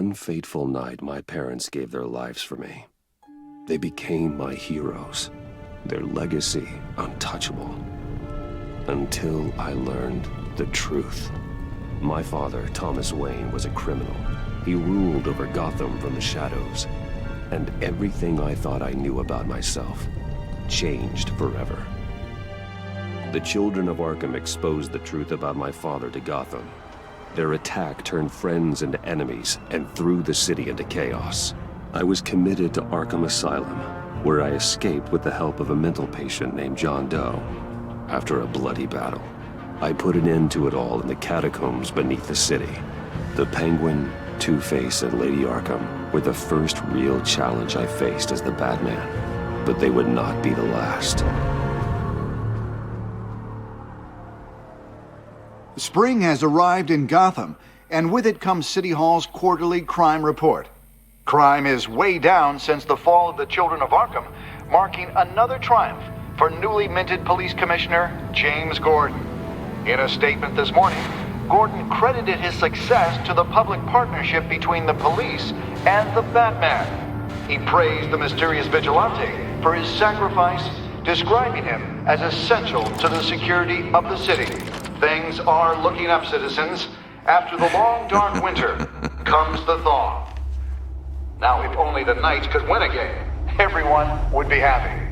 one fateful night, my parents gave their lives for me. They became my heroes, their legacy untouchable. Until I learned the truth. My father, Thomas Wayne, was a criminal. He ruled over Gotham from the shadows. And everything I thought I knew about myself changed forever. The children of Arkham exposed the truth about my father to Gotham. Their attack turned friends into enemies and threw the city into chaos. I was committed to Arkham Asylum, where I escaped with the help of a mental patient named John Doe. After a bloody battle, I put an end to it all in the catacombs beneath the city. The Penguin, Two-Face, and Lady Arkham were the first real challenge I faced as the Batman, but they would not be the last. Spring has arrived in Gotham, and with it comes City Hall's quarterly crime report. Crime is way down since the fall of the Children of Arkham, marking another triumph for newly minted Police Commissioner James Gordon. In a statement this morning, Gordon credited his success to the public partnership between the police and the Batman. He praised the mysterious vigilante for his sacrifice, describing him as essential to the security of the city. Things are looking up, citizens. After the long, dark winter comes the thaw. Now, if only the Knights could win again, everyone would be happy.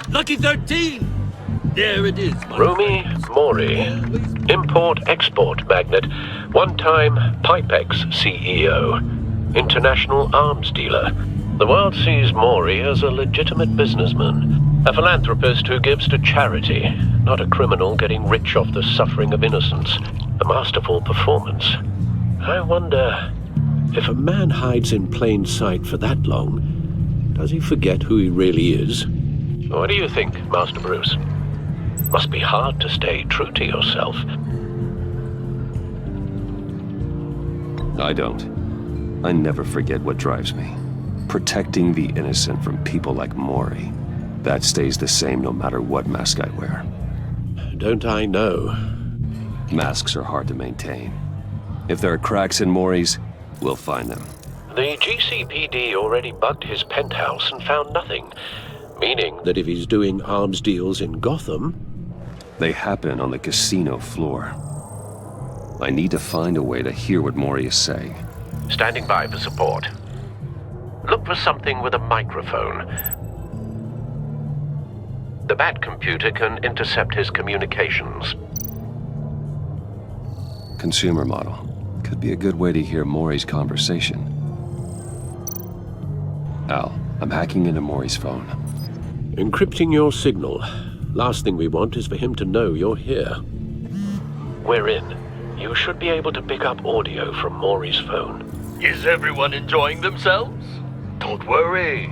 Lucky 13! There it is. Rumi Mori, import-export magnate, one-time Pipex CEO, international arms dealer. The world sees Mori as a legitimate businessman, a philanthropist who gives to charity, not a criminal getting rich off the suffering of innocence. A masterful performance. I wonder, if a man hides in plain sight for that long, does he forget who he really is? What do you think, Master Bruce? Must be hard to stay true to yourself. I don't. I never forget what drives me. Protecting the innocent from people like Mori. That stays the same no matter what mask I wear. Don't I know? Masks are hard to maintain. If there are cracks in Mori's, we'll find them. The GCPD already bugged his penthouse and found nothing. Meaning that if he's doing arms deals in Gotham... They happen on the casino floor. I need to find a way to hear what Mori is saying. Standing by for support. Look for something with a microphone. The Bat computer can intercept his communications. Consumer model. Could be a good way to hear Mori's conversation. Al, I'm hacking into Mori's phone. Encrypting your signal. Last thing we want is for him to know you're here. We're in. You should be able to pick up audio from Mori's phone. Is everyone enjoying themselves? Don't worry.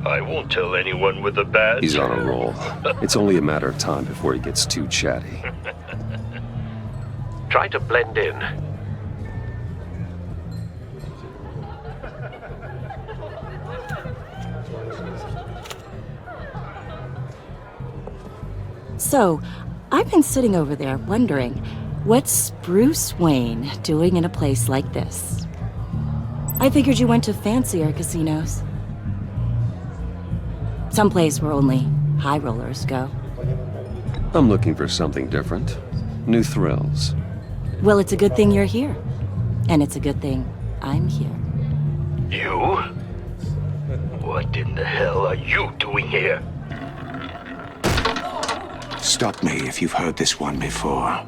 I won't tell anyone with a badge. He's on a roll. It's only a matter of time before he gets too chatty. Try to blend in. So, I've been sitting over there wondering, what's Bruce Wayne doing in a place like this? I figured you went to fancier casinos. Someplace where only high rollers go. I'm looking for something different. New thrills. Well, it's a good thing you're here. And it's a good thing I'm here. You? What in the hell are you doing here? Stop me if you've heard this one before.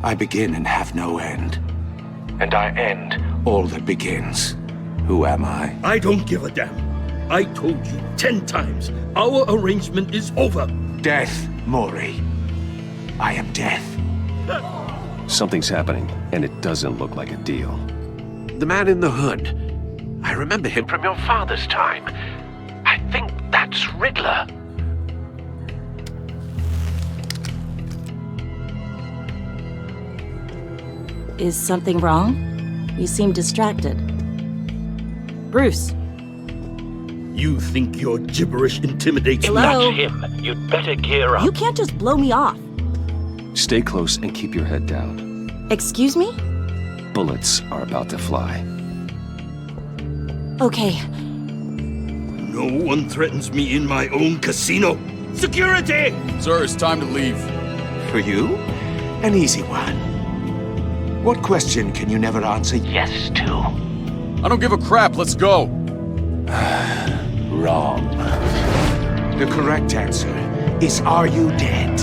I begin and have no end. And I end all that begins. Who am I? I don't give a damn. I told you 10 times. Our arrangement is over. Death, Mori. I am death. Something's happening, and it doesn't look like a deal. The man in the hood. I remember him from your father's time. I think that's Riddler. Is something wrong? You seem distracted. Bruce. You think your gibberish intimidates me? Hello? That's him. You'd better gear up. You can't just blow me off. Stay close and keep your head down. Excuse me? Bullets are about to fly. Okay. No one threatens me in my own casino. Security! Sir, it's time to leave. For you? An easy one. What question can you never answer yes to? I don't give a crap, let's go. Wrong. The correct answer is, are you dead?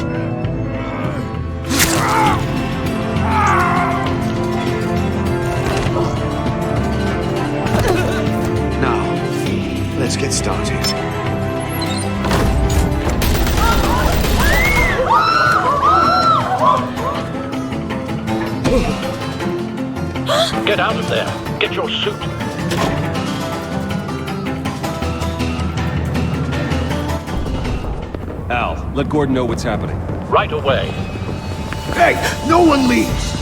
Now, let's get started. Get out of there. Get your suit. Al, let Gordon know what's happening. Right away. Hey, no one leaves!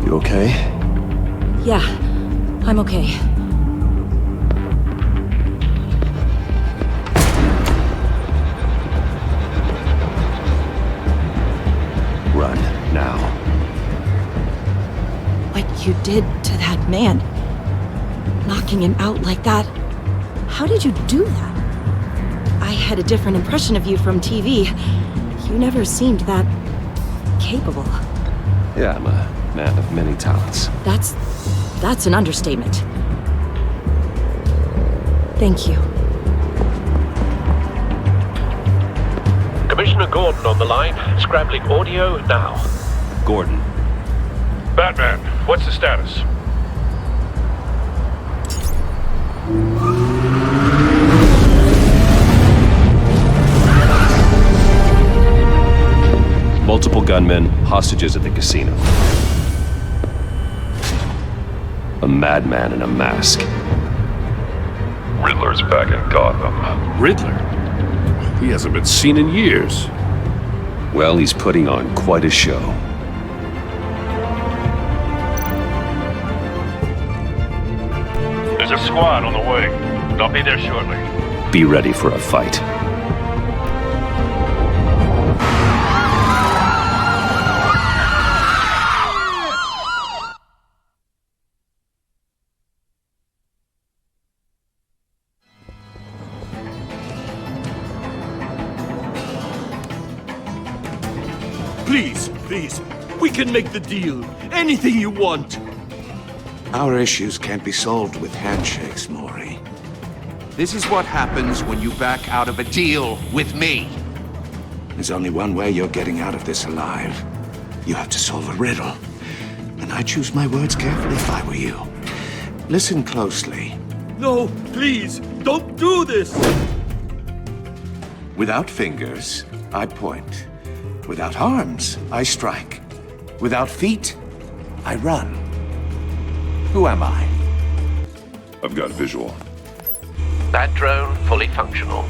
You okay? Yeah, I'm okay. Run, now. What you did to that man, knocking him out like that, how did you do that? I had a different impression of you from TV. You never seemed that capable. Yeah, I'm a man of many talents. That's an understatement. Thank you. Commissioner Gordon on the line. Scrambling audio now. Gordon. Batman, what's the status? Multiple gunmen, hostages at the casino. A madman in a mask. Riddler's back in Gotham. Riddler? He hasn't been seen in years. Well, he's putting on quite a show. There's a squad on the way. They'll be there shortly. Be ready for a fight. Please, we can make the deal. Anything you want. Our issues can't be solved with handshakes, Maury. This is what happens when you back out of a deal with me. There's only one way you're getting out of this alive. You have to solve a riddle. And I choose my words carefully if I were you. Listen closely. No, please, don't do this! Without fingers, I point. Without arms, I strike. Without feet, I run. Who am I? I've got a visual. That drone fully functional.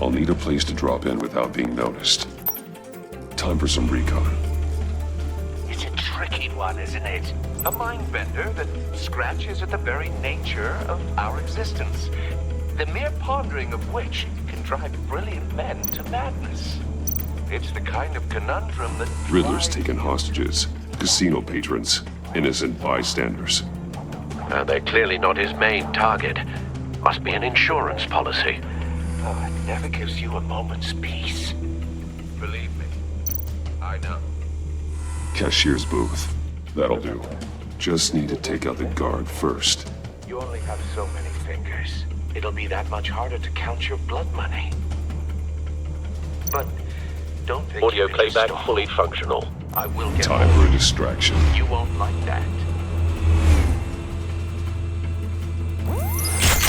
I'll need a place to drop in without being noticed. Time for some recon. It's a tricky one, isn't it? A mind bender that scratches at the very nature of our existence. The mere pondering of which can drive brilliant men to madness. It's the kind of conundrum that... Riddler's taken hostages, casino patrons, innocent bystanders. They're clearly not his main target. Must be an insurance policy. Oh, it never gives you a moment's peace. Believe me, I know. Cashier's booth. That'll do. Just need to take out the guard first. You only have so many fingers. It'll be that much harder to count your blood money. But don't think Audio you can playback stall. fully functional. I will get Time for a distraction. You won't like that.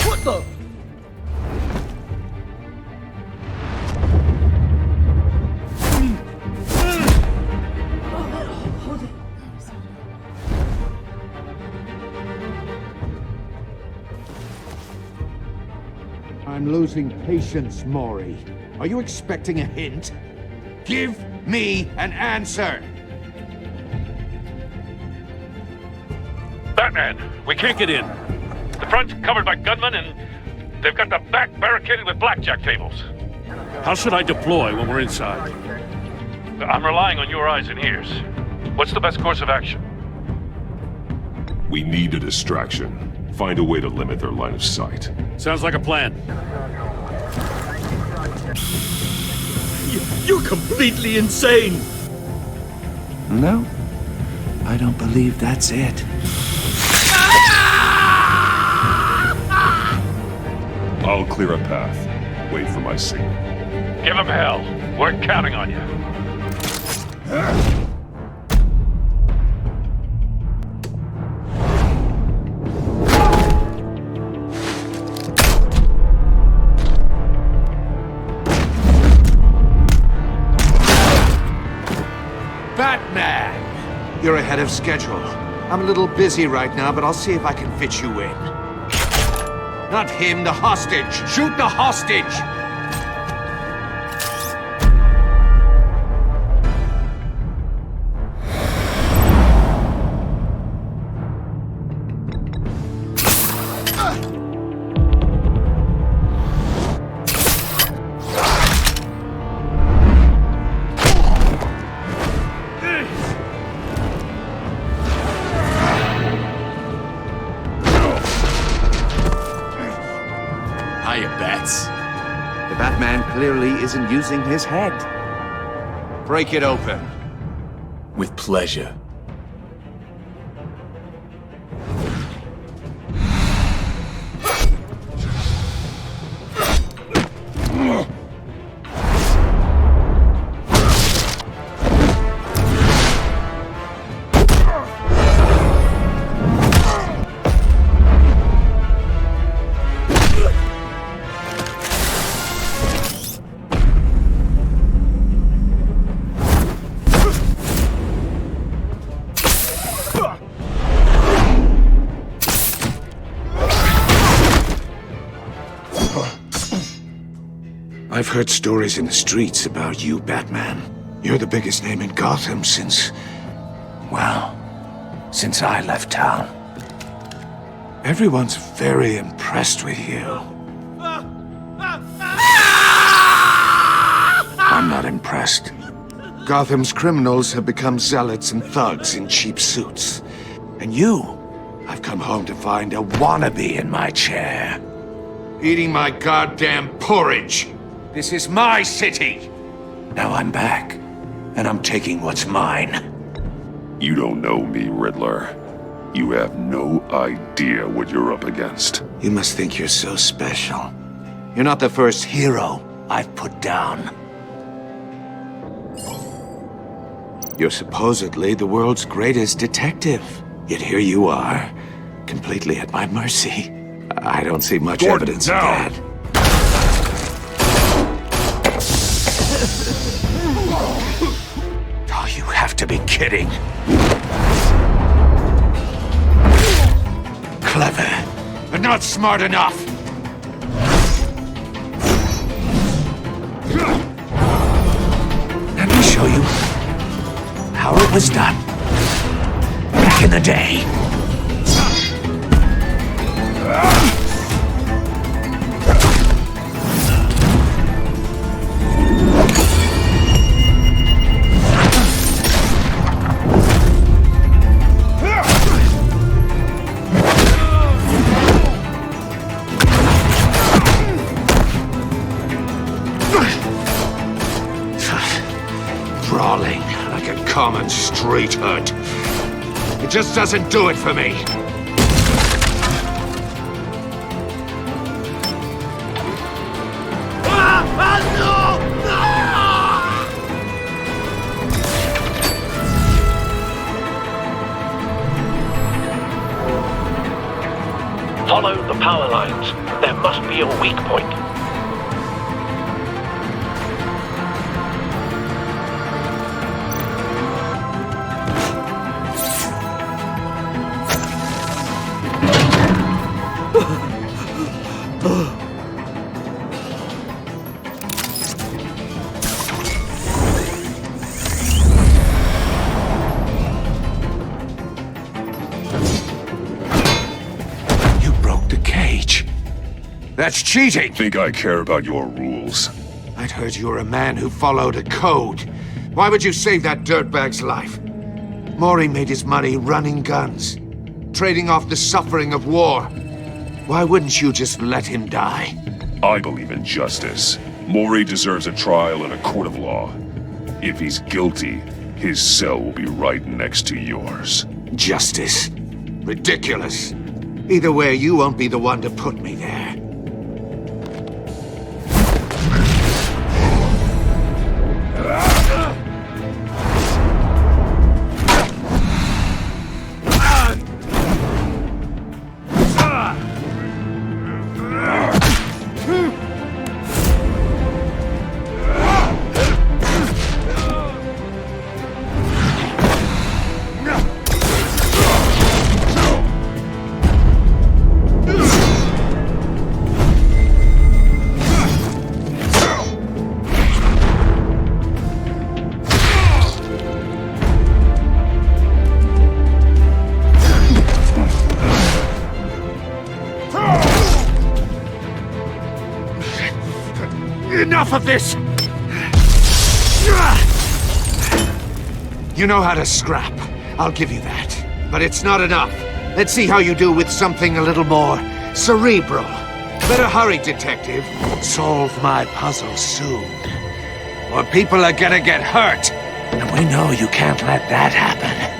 What the? I'm losing patience, Maury. Are you expecting a hint? Give me an answer! Batman, we can't get in. The front's covered by gunmen and they've got the back barricaded with blackjack tables. How should I deploy when we're inside? I'm relying on your eyes and ears. What's the best course of action? We need a distraction. Find a way to limit their line of sight. Sounds like a plan. You're completely insane! No, I don't believe that's it. I'll clear a path. Wait for my signal. Give him hell. We're counting on you. Batman! You're ahead of schedule. I'm a little busy right now, but I'll see if I can fit you in. Not him, the hostage! Shoot the hostage! The Batman clearly isn't using his head. Break it open. With pleasure. I've heard stories in the streets about you, Batman. You're the biggest name in Gotham since... well, since I left town. Everyone's very impressed with you. I'm not impressed. Gotham's criminals have become zealots and thugs in cheap suits. And you, I've come home to find a wannabe in my chair. Eating my goddamn porridge. This is my city! Now I'm back, and I'm taking what's mine. You don't know me, Riddler. You have no idea what you're up against. You must think you're so special. You're not the first hero I've put down. You're supposedly the world's greatest detective. Yet here you are, completely at my mercy. I don't see much evidence of that. Oh, you have to be kidding. Clever, but not smart enough. Let me show you how it was done back in the day. Brawling like a common street hood. It just doesn't do it for me. Follow the power lines. There must be a weak point. That's cheating! Think I care about your rules? I'd heard you were a man who followed a code. Why would you save that dirtbag's life? Maury made his money running guns, trading off the suffering of war. Why wouldn't you just let him die? I believe in justice. Maury deserves a trial in a court of law. If he's guilty, his cell will be right next to yours. Justice? Ridiculous. Either way, you won't be the one to put me there. Enough of this! You know how to scrap. I'll give you that. But it's not enough. Let's see how you do with something a little more cerebral. Better hurry, detective. Solve my puzzle soon. Or people are gonna get hurt. And we know you can't let that happen.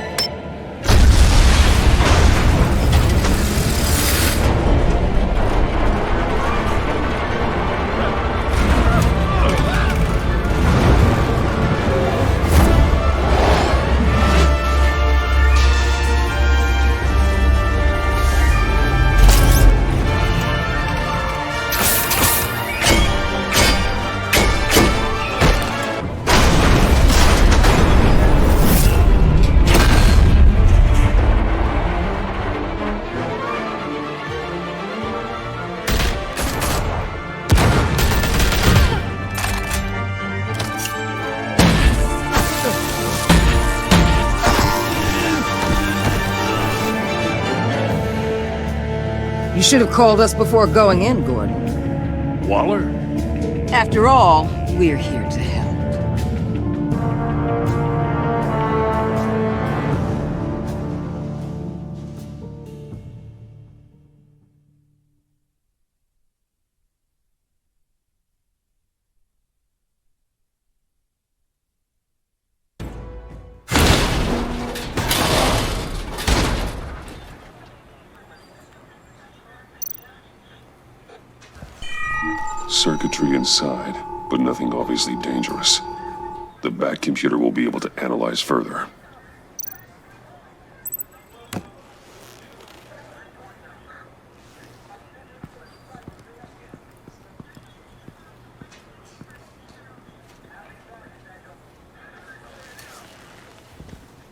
You should have called us before going in, Gordon. Waller? After all, we're here to help. Circuitry inside, but nothing obviously dangerous. The back computer will be able to analyze further.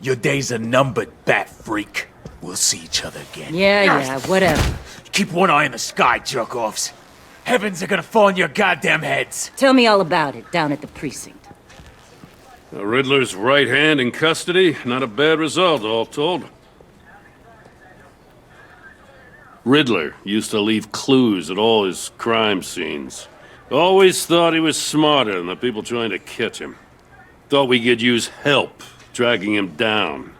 Your days are numbered, bat freak. We'll see each other again. Yeah, whatever. Keep one eye in the sky, jerk-offs. Heavens are gonna fall on your goddamn heads. Tell me all about it down at the precinct. The Riddler's right hand in custody. Not a bad result, all told. Riddler used to leave clues at all his crime scenes. Always thought he was smarter than the people trying to catch him. Thought we could use help, dragging him down.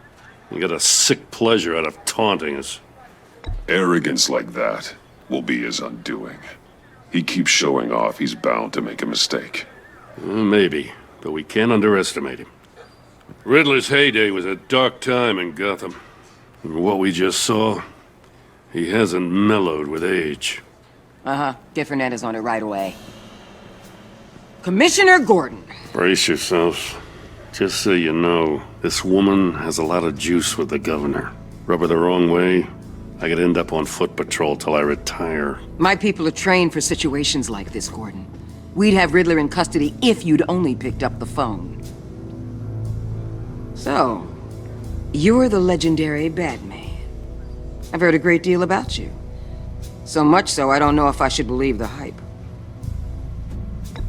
He got a sick pleasure out of taunting us. Arrogance like that will be his undoing. He keeps showing off, he's bound to make a mistake. Maybe, but we can't underestimate him. Riddler's heyday was a dark time in Gotham. And what we just saw, he hasn't mellowed with age. Get Fernandez on it right away. Commissioner Gordon. Brace yourselves. Just so you know, this woman has a lot of juice with the governor. Rub her the wrong way, I could end up on foot patrol till I retire. My people are trained for situations like this, Gordon. We'd have Riddler in custody if you'd only picked up the phone. So, you're the legendary Batman. I've heard a great deal about you. So much so, I don't know if I should believe the hype.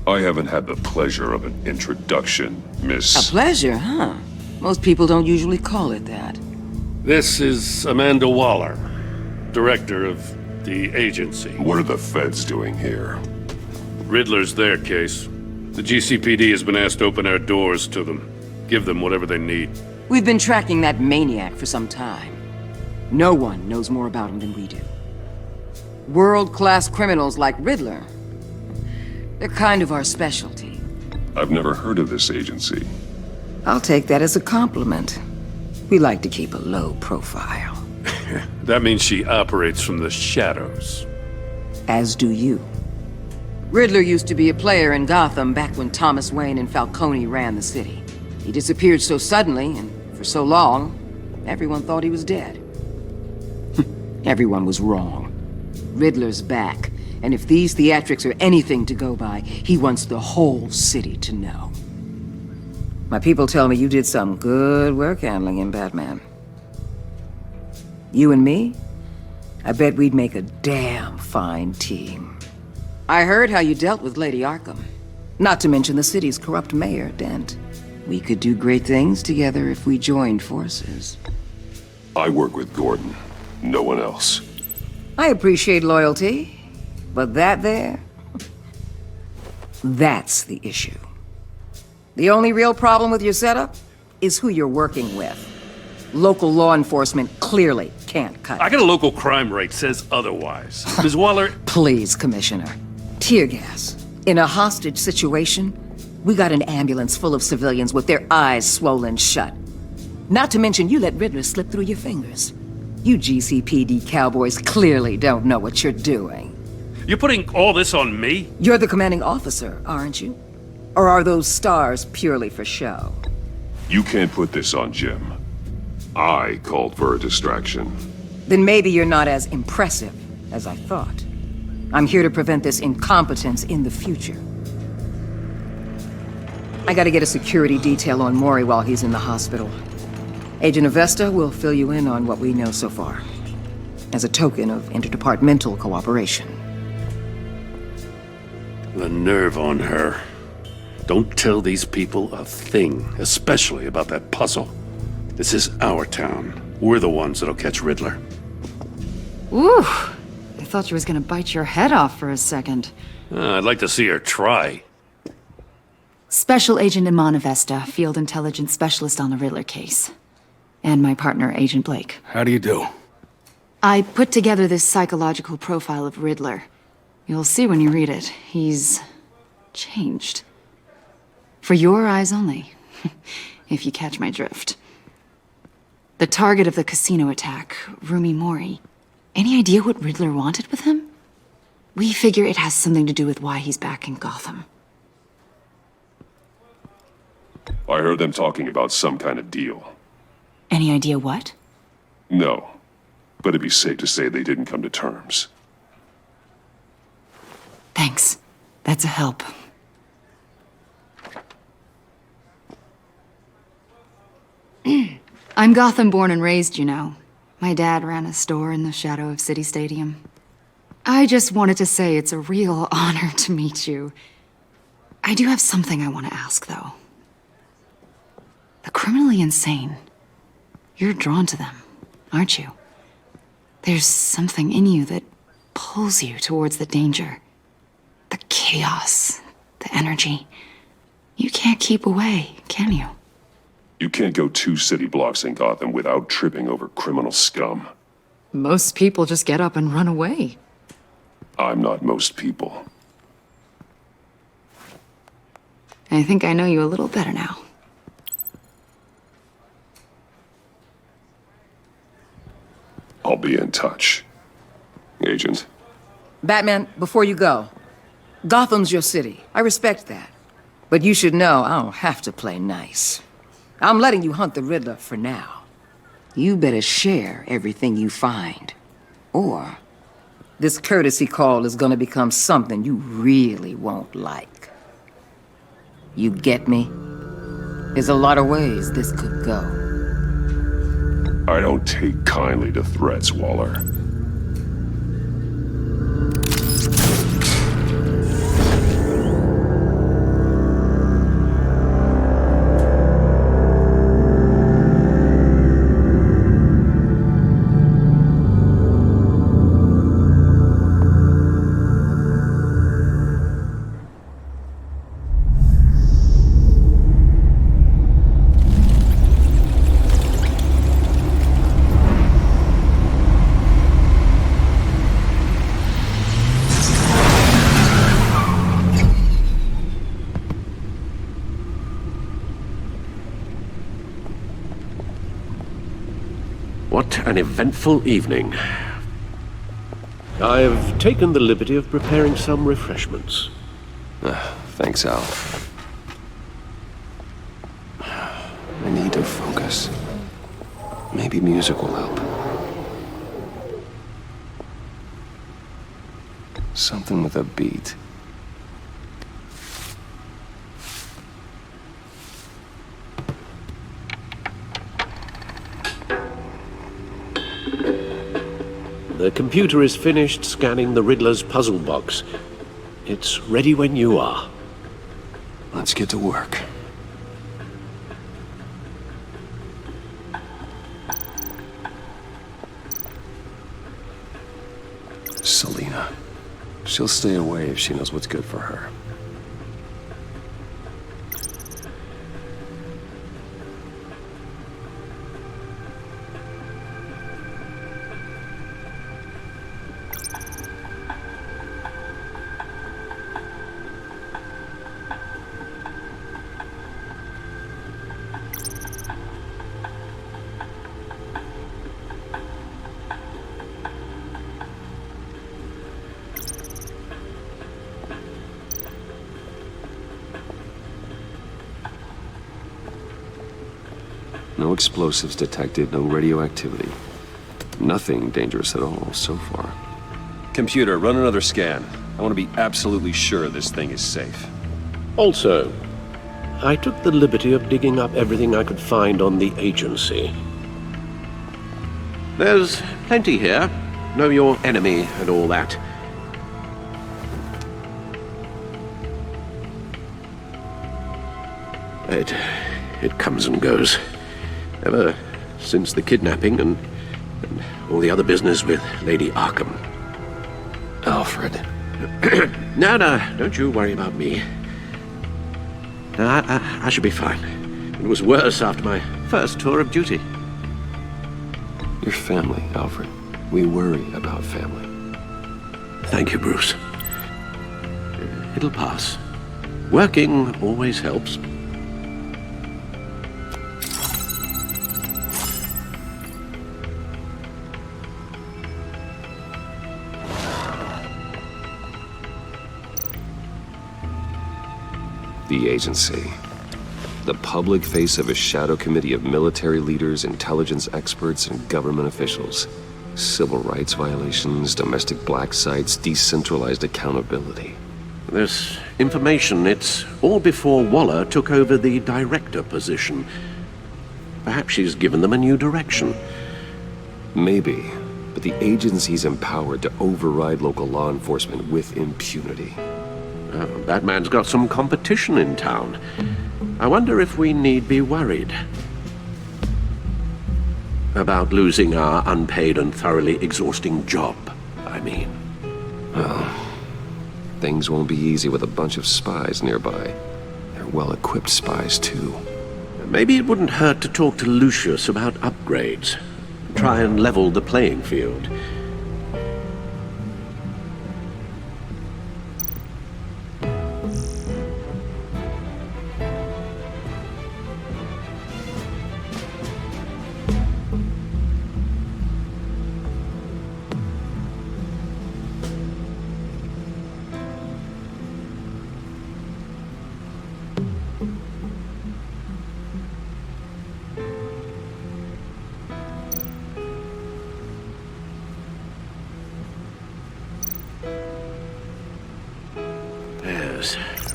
I haven't had the pleasure of an introduction, Miss... A pleasure, huh? Most people don't usually call it that. This is Amanda Waller, director of The agency. What are the feds doing here? Riddler's their case. The GCPD has been asked to open our doors to them. Give them whatever they need. We've been tracking that maniac for some time. No one knows more about him than we do. World-class criminals like Riddler. They're kind of our specialty. I've never heard of this agency. I'll take that as a compliment. We like to keep a low profile. That means she operates from the shadows. As do you. Riddler used to be a player in Gotham back when Thomas Wayne and Falcone ran the city. He disappeared so suddenly, and for so long, everyone thought he was dead. Everyone was wrong. Riddler's back, and if these theatrics are anything to go by, he wants the whole city to know. My people tell me you did some good work handling him, Batman. You and me? I bet we'd make a damn fine team. I heard how you dealt with Lady Arkham. Not to mention the city's corrupt mayor, Dent. We could do great things together if we joined forces. I work with Gordon. No one else. I appreciate loyalty, but that there... that's the issue. The only real problem with your setup is who you're working with. Local law enforcement clearly can't cut it. I got a local crime rate says otherwise. Ms. Waller... Please, Commissioner. Tear gas. In a hostage situation, we got an ambulance full of civilians with their eyes swollen shut. Not to mention you let Riddler slip through your fingers. You GCPD cowboys clearly don't know what you're doing. You're putting all this on me? You're the commanding officer, aren't you? Or are those stars purely for show? You can't put this on Jim. I called for a distraction. Then maybe you're not as impressive as I thought. I'm here to prevent this incompetence in the future. I gotta get a security detail on Maury while he's in the hospital. Agent Avesta will fill you in on what we know so far, as a token of interdepartmental cooperation. The nerve on her. Don't tell these people a thing, especially about that puzzle. This is our town. We're the ones that'll catch Riddler. Ooh, I thought you was gonna bite your head off for a second. I'd like to see her try. Special Agent Iman Avesta, Field Intelligence Specialist on the Riddler case. And my partner, Agent Blake. How do you do? I put together this psychological profile of Riddler. You'll see when you read it. He's... changed. For your eyes only, if you catch my drift. The target of the casino attack, Rumi Mori. Any idea what Riddler wanted with him? We figure it has something to do with why he's back in Gotham. I heard them talking about some kind of deal. Any idea what? No, but it'd be safe to say they didn't come to terms. Thanks. That's a help. I'm Gotham born and raised, you know. My dad ran a store in the shadow of City Stadium. I just wanted to say it's a real honor to meet you. I do have something I want to ask, though. The criminally insane. You're drawn to them, aren't you? There's something in you that pulls you towards the danger. The chaos, the energy. You can't keep away, can you? You can't go 2 city blocks in Gotham without tripping over criminal scum. Most people just get up and run away. I'm not most people. I think I know you a little better now. I'll be in touch. Agent. Batman, before you go, Gotham's your city. I respect that. But you should know I don't have to play nice. I'm letting you hunt the Riddler for now. You better share everything you find. Or this courtesy call is gonna become something you really won't like. You get me? There's a lot of ways this could go. I don't take kindly to threats, Waller. What an eventful evening. I've taken the liberty of preparing some refreshments. Thanks, Al. I need to focus. Maybe music will help. Something with a beat. The computer is finished scanning the Riddler's puzzle box. It's ready when you are. Let's get to work. Selena. She'll stay away if she knows what's good for her. No explosives detected, no radioactivity. Nothing dangerous at all so far. Computer, run another scan. I want to be absolutely sure this thing is safe. Also, I took the liberty of digging up everything I could find on the agency. There's plenty here. Know your enemy and all that. It comes and goes. Ever since the kidnapping and all the other business with Lady Arkham. Alfred. No, don't you worry about me. No, I should be fine. It was worse after my first tour of duty. Your family, Alfred. We worry about family. Thank you, Bruce. It'll pass. Working always helps. The agency. The public face of a shadow committee of military leaders, intelligence experts, and government officials. Civil rights violations, domestic black sites, decentralized accountability. This information, it's all before Waller took over the director position. Perhaps she's given them a new direction. Maybe, but the agency's empowered to override local law enforcement with impunity. That man's got some competition in town. I wonder if we need be worried about losing our unpaid and thoroughly exhausting job, I mean. Well, things won't be easy with a bunch of spies nearby. They're well-equipped spies, too. Maybe it wouldn't hurt to talk to Lucius about upgrades. Try and level the playing field.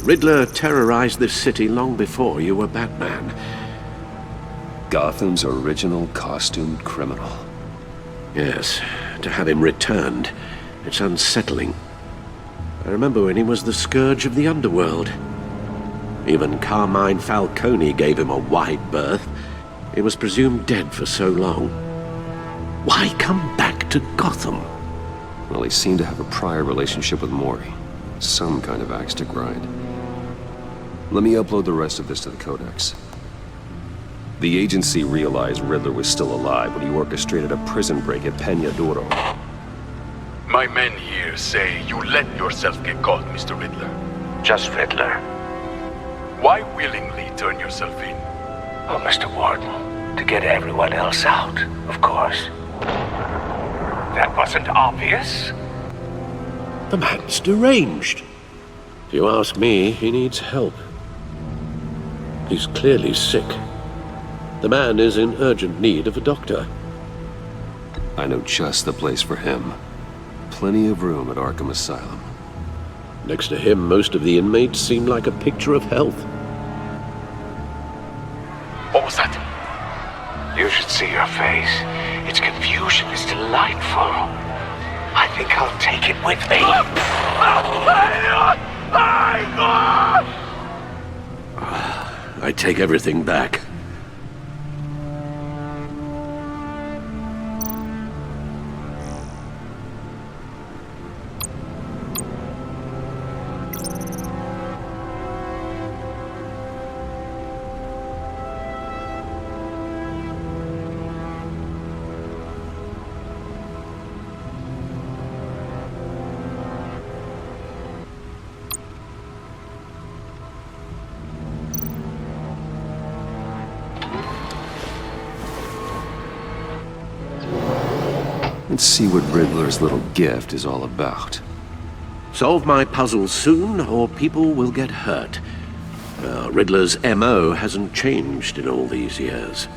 Riddler terrorized this city long before you were Batman. Gotham's original costumed criminal. Yes, to have him returned, it's unsettling. I remember when he was the scourge of the underworld. Even Carmine Falcone gave him a wide berth. He was presumed dead for so long. Why come back to Gotham? Well, he seemed to have a prior relationship with Mori. Some kind of axe to grind. Let me upload the rest of this to the Codex. The agency realized Riddler was still alive when he orchestrated a prison break at Peña Duro. My men here say you let yourself get caught, Mr. Riddler. Just Riddler. Why willingly turn yourself in? Oh, Mr. Warden, To get everyone else out, of course. That wasn't obvious. The man's deranged. If you ask me, he needs help. He's clearly sick. The man is in urgent need of a doctor. I know just the place for him. Plenty of room at Arkham Asylum. Next to him, most of the inmates seem like a picture of health. What was that? You should see your face. Its confusion is delightful. I think I'll take it with me. I take everything back. Let's see what Riddler's little gift is all about. Solve my puzzle soon, or people will get hurt. Riddler's MO hasn't changed in all these years.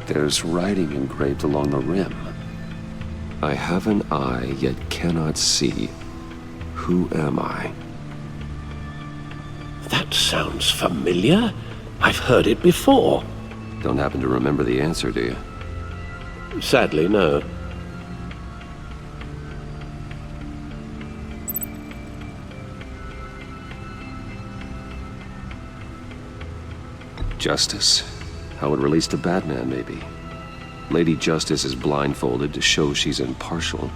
There's writing engraved along the rim. I have an eye, yet cannot see. Who am I? That sounds familiar. I've heard it before. Don't happen to remember the answer, do you? Sadly, no. Justice. How it relates to Batman, maybe. Lady Justice is blindfolded to show she's impartial.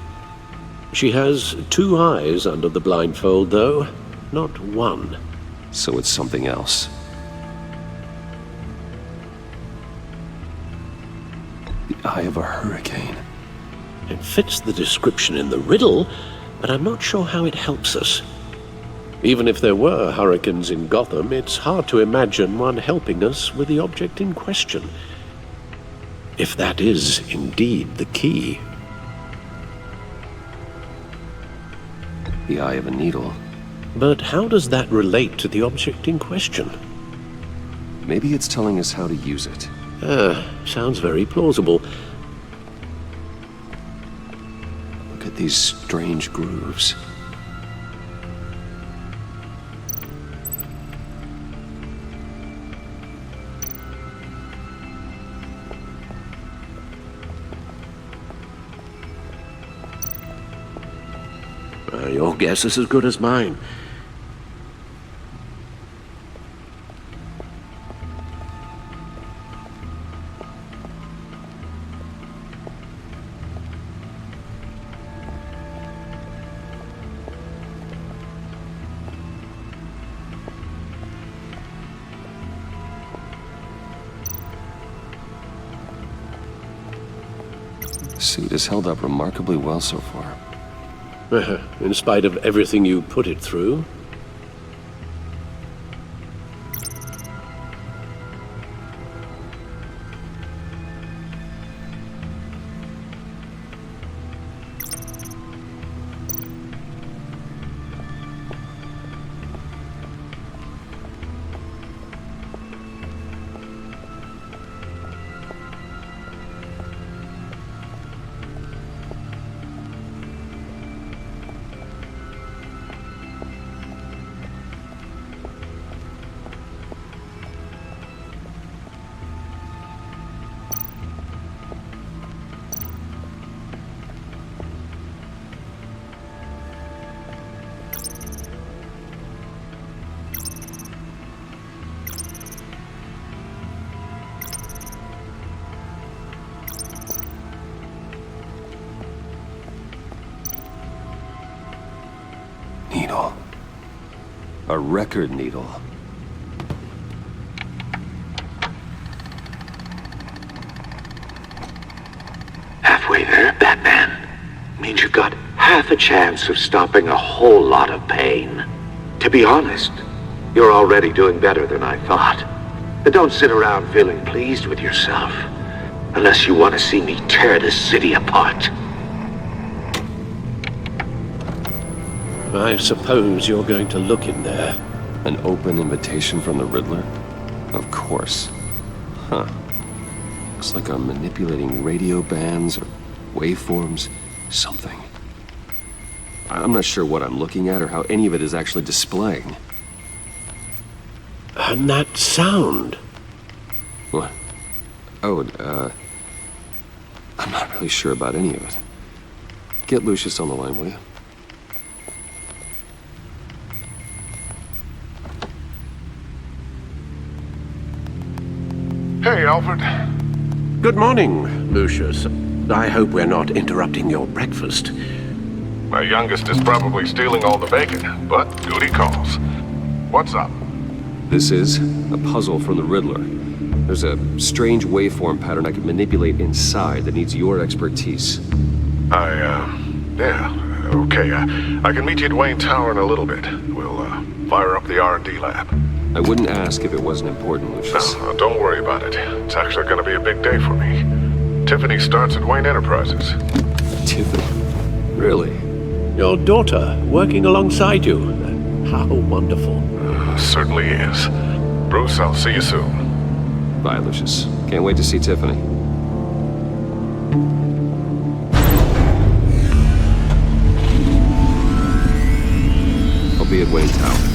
She has two eyes under the blindfold, though, not one. So it's something else. The eye of a hurricane. It fits the description in the riddle, but I'm not sure how it helps us. Even if there were hurricanes in Gotham, it's hard to imagine one helping us with the object in question. If that is indeed the key. The eye of a needle. But how does that relate to the object in question? Maybe it's telling us how to use it. Sounds very plausible. Look at these strange grooves. Your guess is as good as mine. The suit has held up remarkably well so far. In spite of everything you put it through. needle. A record needle. Halfway there, Batman. Means you've got half a chance of stopping a whole lot of pain. To be honest, you're already doing better than I thought. But don't sit around feeling pleased with yourself, unless you want to see me tear this city apart. I suppose you're going to look in there. An open invitation from the Riddler? Of course. Huh. Looks like I'm manipulating radio bands or waveforms. Something. I'm not sure what I'm looking at or how any of it is actually displaying. And that sound? What? Oh, I'm not really sure about any of it. Get Lucius on the line, will you? Hey, Alfred. Good morning, Lucius. I hope we're not interrupting your breakfast. My youngest is probably stealing all the bacon, but duty calls. What's up? This is a puzzle from the Riddler. There's a strange waveform pattern I can manipulate inside that needs your expertise. Yeah, okay. I can meet you at Wayne Tower in a little bit. We'll, fire up the R&D lab. I wouldn't ask if it wasn't important, Lucius. No, don't worry about it. It's actually gonna be a big day for me. Tiffany starts at Wayne Enterprises. Tiffany? Really? Your daughter, working alongside you. How wonderful. Certainly is. Bruce, I'll see you soon. Bye, Lucius. Can't wait to see Tiffany. I'll be at Wayne Tower.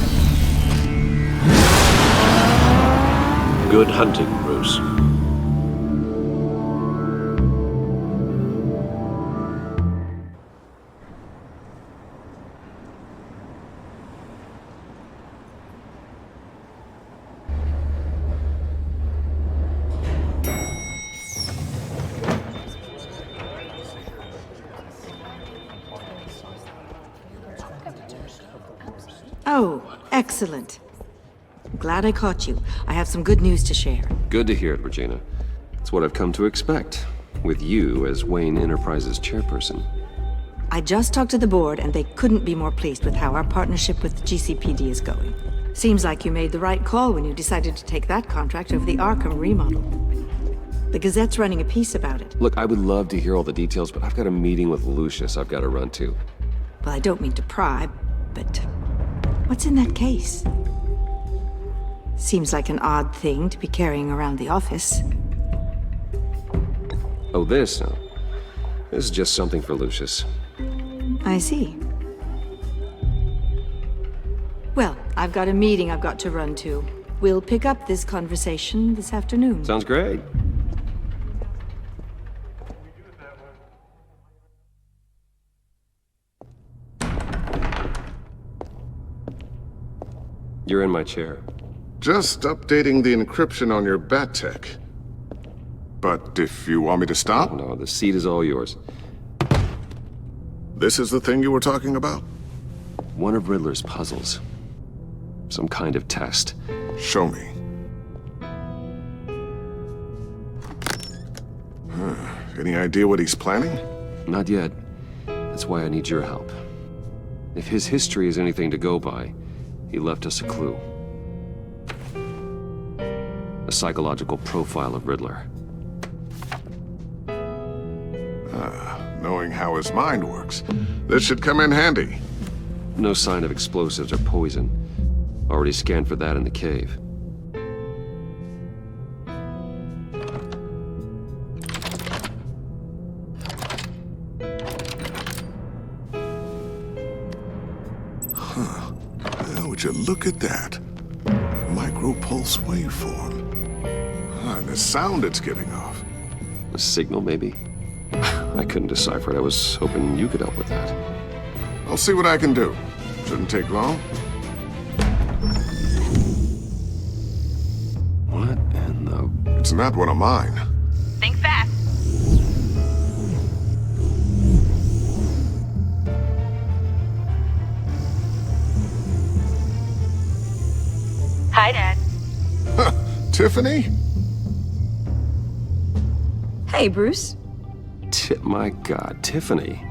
Good hunting, Bruce. Oh, excellent. Glad I caught you. I have some good news to share. Good to hear it, Regina. It's what I've come to expect, with you as Wayne Enterprises chairperson. I just talked to the board, and they couldn't be more pleased with how our partnership with the GCPD is going. Seems like you made the right call when you decided to take that contract over the Arkham remodel. The Gazette's running a piece about it. Look, I would love to hear all the details, but I've got a meeting with Lucius I've got to run to. Well, I don't mean to pry, but what's in that case? Seems like an odd thing to be carrying around the office. Oh, this? No. This is just something for Lucius. I see. Well, I've got a meeting I've got to run to. We'll pick up this conversation this afternoon. Sounds great. You're in my chair. Just updating the encryption on your bat tech. But if you want me to stop? No, the seat is all yours. This is the thing you were talking about? One of Riddler's puzzles. Some kind of test. Show me. Any idea what he's planning? Not yet. That's why I need your help. If his history is anything to go by, he left us a clue. A psychological profile of Riddler. Knowing how his mind works, this should come in handy. No sign of explosives or poison. Already scanned for that in the cave. Would you look at that? Micro-pulse waveform. And the sound it's giving off. A signal, maybe? I couldn't decipher it. I was hoping you could help with that. I'll see what I can do. Shouldn't take long. What in the... It's not one of mine. Think fast. Hi, Dad. Tiffany? Hey, Bruce. My God, Tiffany.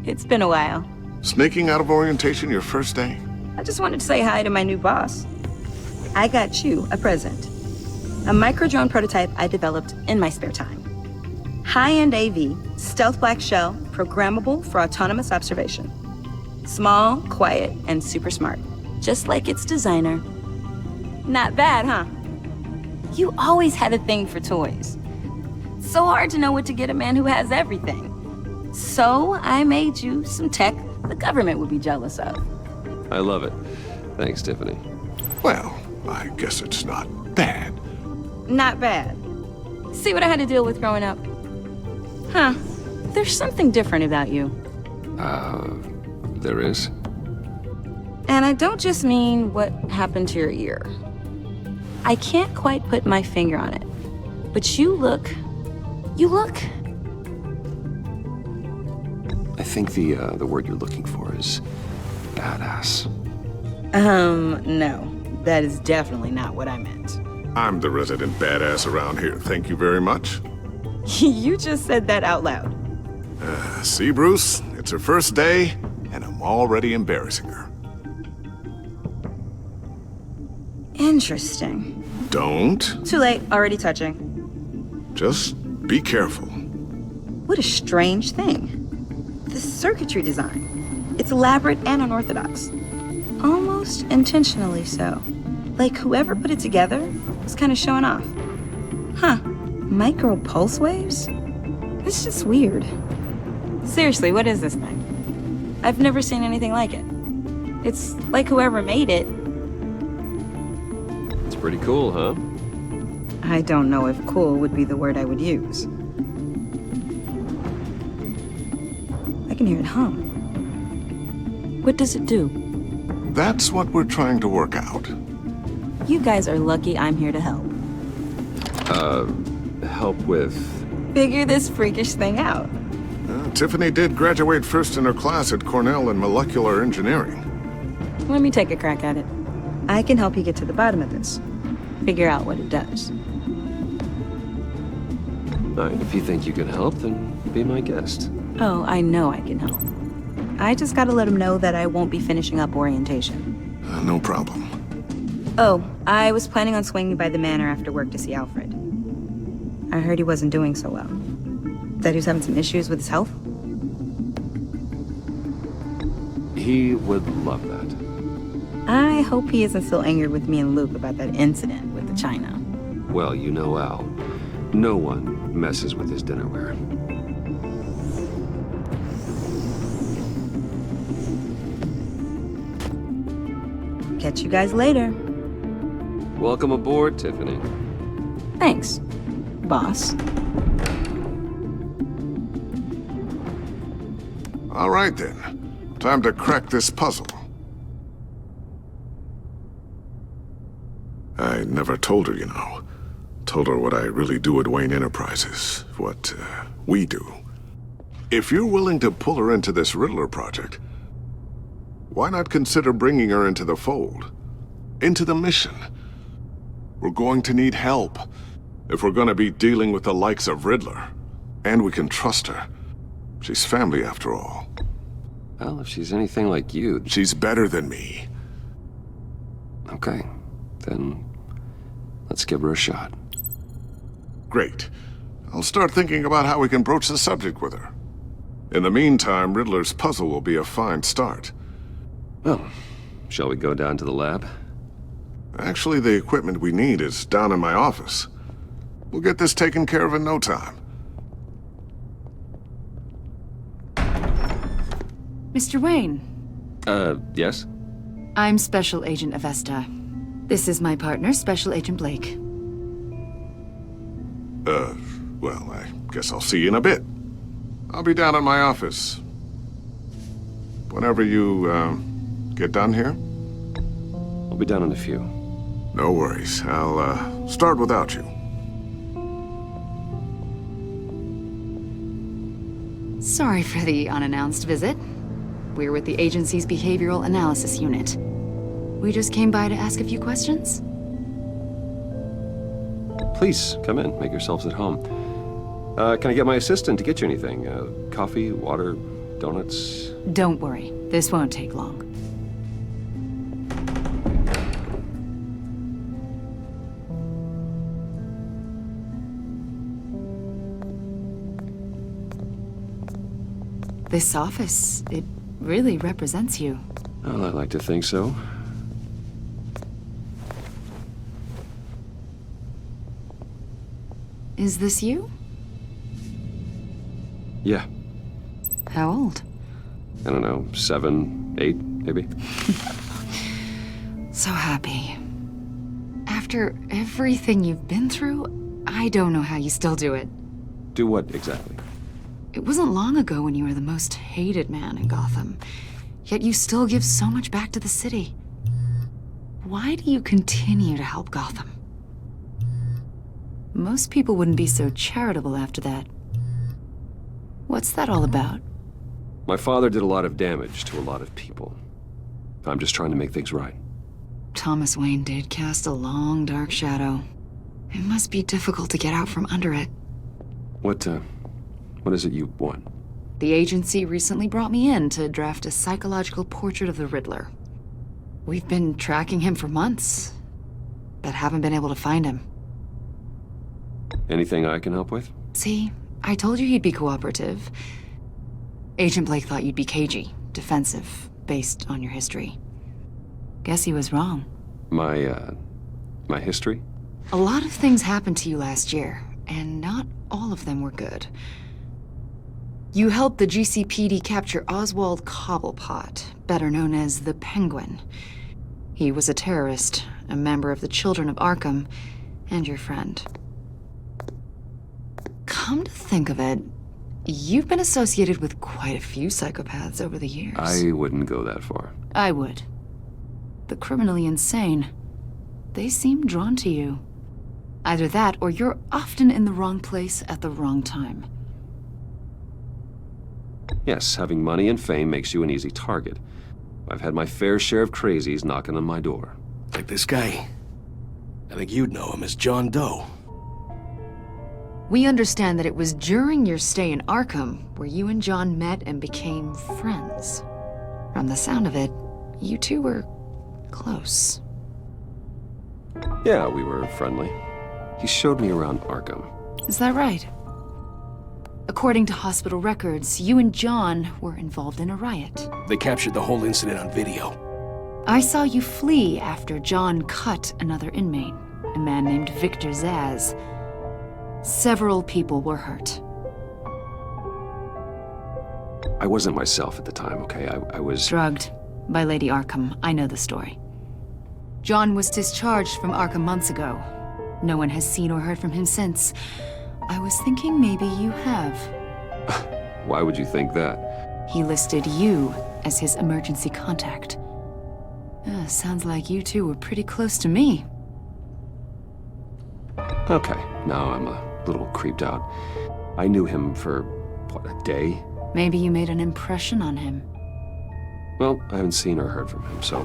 It's been a while. Sneaking out of orientation your first day? I just wanted to say hi to my new boss. I got you a present. A micro-drone prototype I developed in my spare time. High-end AV, stealth black shell, programmable for autonomous observation. Small, quiet, and super smart. Just like its designer. Not bad, huh? You always had a thing for toys. So hard to know what to get a man who has everything. So I made you some tech the government would be jealous of. I love it. Thanks, Tiffany. Well, I guess it's not bad. Not bad. See what I had to deal with growing up? Huh. There's something different about you. There is? And I don't just mean what happened to your ear. I can't quite put my finger on it. But you look... I think the word you're looking for is badass. No. That is definitely not what I meant. I'm the resident badass around here. Thank you very much. You just said that out loud. See, Bruce? It's her first day, and I'm already embarrassing her. Interesting. Don't. Too late. Already touching. Just be careful. What a strange thing. The circuitry design. It's elaborate and unorthodox. Almost intentionally so. Like whoever put it together was kind of showing off. Huh. Micro pulse waves? It's just weird. Seriously, what is this thing? I've never seen anything like it. It's like whoever made it. It's pretty cool, huh? I don't know if cool would be the word I would use. I can hear it hum. What does it do? That's what we're trying to work out. You guys are lucky I'm here to help. Help with... Figure this freakish thing out. Tiffany did graduate first in her class at Cornell in molecular engineering. Let me take a crack at it. I can help you get to the bottom of this. Figure out what it does. All right, if you think you can help, then be my guest. Oh, I know I can help. I just gotta let him know that I won't be finishing up orientation. No problem. Oh, I was planning on swinging by the manor after work to see Alfred. I heard he wasn't doing so well. That he was having some issues with his health? He would love that. I hope he isn't still angered with me and Luke about that incident with the china. Well, you know Al. No one messes with his dinnerware. Catch you guys later. Welcome aboard, Tiffany. Thanks, boss. All right, then. Time to crack this puzzle. I never told her, you know. Told her what I really do at Wayne Enterprises. What, we do. If you're willing to pull her into this Riddler project, why not consider bringing her into the fold? Into the mission? We're going to need help if we're going to be dealing with the likes of Riddler. And we can trust her. She's family, after all. Well, if she's anything like you... She's better than me. Okay, then let's give her a shot. Great. I'll start thinking about how we can broach the subject with her. In the meantime, Riddler's puzzle will be a fine start. Well, shall we go down to the lab? Actually, the equipment we need is down in my office. We'll get this taken care of in no time. Mr. Wayne. Yes? I'm Special Agent Avesta. This is my partner, Special Agent Blake. Well, I guess I'll see you in a bit. I'll be down in my office. Whenever you, get done here? I'll be down in a few. No worries. I'll, start without you. Sorry for the unannounced visit. We're with the agency's Behavioral Analysis Unit. We just came by to ask a few questions. Please, come in. Make yourselves at home. Can I get my assistant to get you anything? Coffee, water, donuts? Don't worry. This won't take long. This office, it really represents you. Well, I like to think so. Is this you? Yeah. How old? I don't know, 7, 8, maybe? So happy. After everything you've been through, I don't know how you still do it. Do what, exactly? It wasn't long ago when you were the most hated man in Gotham, yet you still give so much back to the city. Why do you continue to help Gotham? Most people wouldn't be so charitable after that. What's that all about? My father did a lot of damage to a lot of people. I'm just trying to make things right. Thomas Wayne did cast a long, dark shadow. It must be difficult to get out from under it. What is it you want? The agency recently brought me in to draft a psychological portrait of the Riddler. We've been tracking him for months, but haven't been able to find him. Anything I can help with? See, I told you he'd be cooperative. Agent Blake thought you'd be cagey, defensive, based on your history. Guess he was wrong. My history? A lot of things happened to you last year, and not all of them were good. You helped the GCPD capture Oswald Cobblepot, better known as the Penguin. He was a terrorist, a member of the Children of Arkham, and your friend. Come to think of it, you've been associated with quite a few psychopaths over the years. I wouldn't go that far. I would. The criminally insane. They seem drawn to you. Either that, or you're often in the wrong place at the wrong time. Yes, having money and fame makes you an easy target. I've had my fair share of crazies knocking on my door. Like this guy. I think you'd know him as John Doe. We understand that it was during your stay in Arkham where you and John met and became friends. From the sound of it, you two were close. Yeah, we were friendly. He showed me around Arkham. Is that right? According to hospital records, you and John were involved in a riot. They captured the whole incident on video. I saw you flee after John cut another inmate, a man named Victor Zsasz. Several people were hurt. I wasn't myself at the time, okay? I was... drugged by Lady Arkham. I know the story. John was discharged from Arkham months ago. No one has seen or heard from him since. I was thinking maybe you have. Why would you think that? He listed you as his emergency contact. Sounds like you two were pretty close to me. Okay, now I'm a little creeped out. I knew him for, what, a day? Maybe you made an impression on him. Well, I haven't seen or heard from him, so...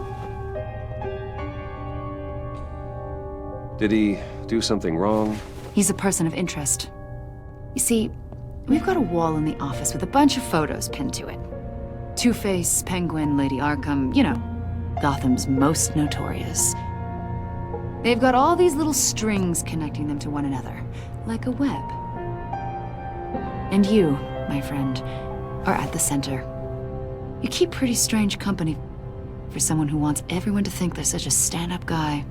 Did he do something wrong? He's a person of interest. You see, we've got a wall in the office with a bunch of photos pinned to it. Two-Face, Penguin, Lady Arkham, you know, Gotham's most notorious. They've got all these little strings connecting them to one another, like a web. And you, my friend, are at the center. You keep pretty strange company for someone who wants everyone to think they're such a stand-up guy.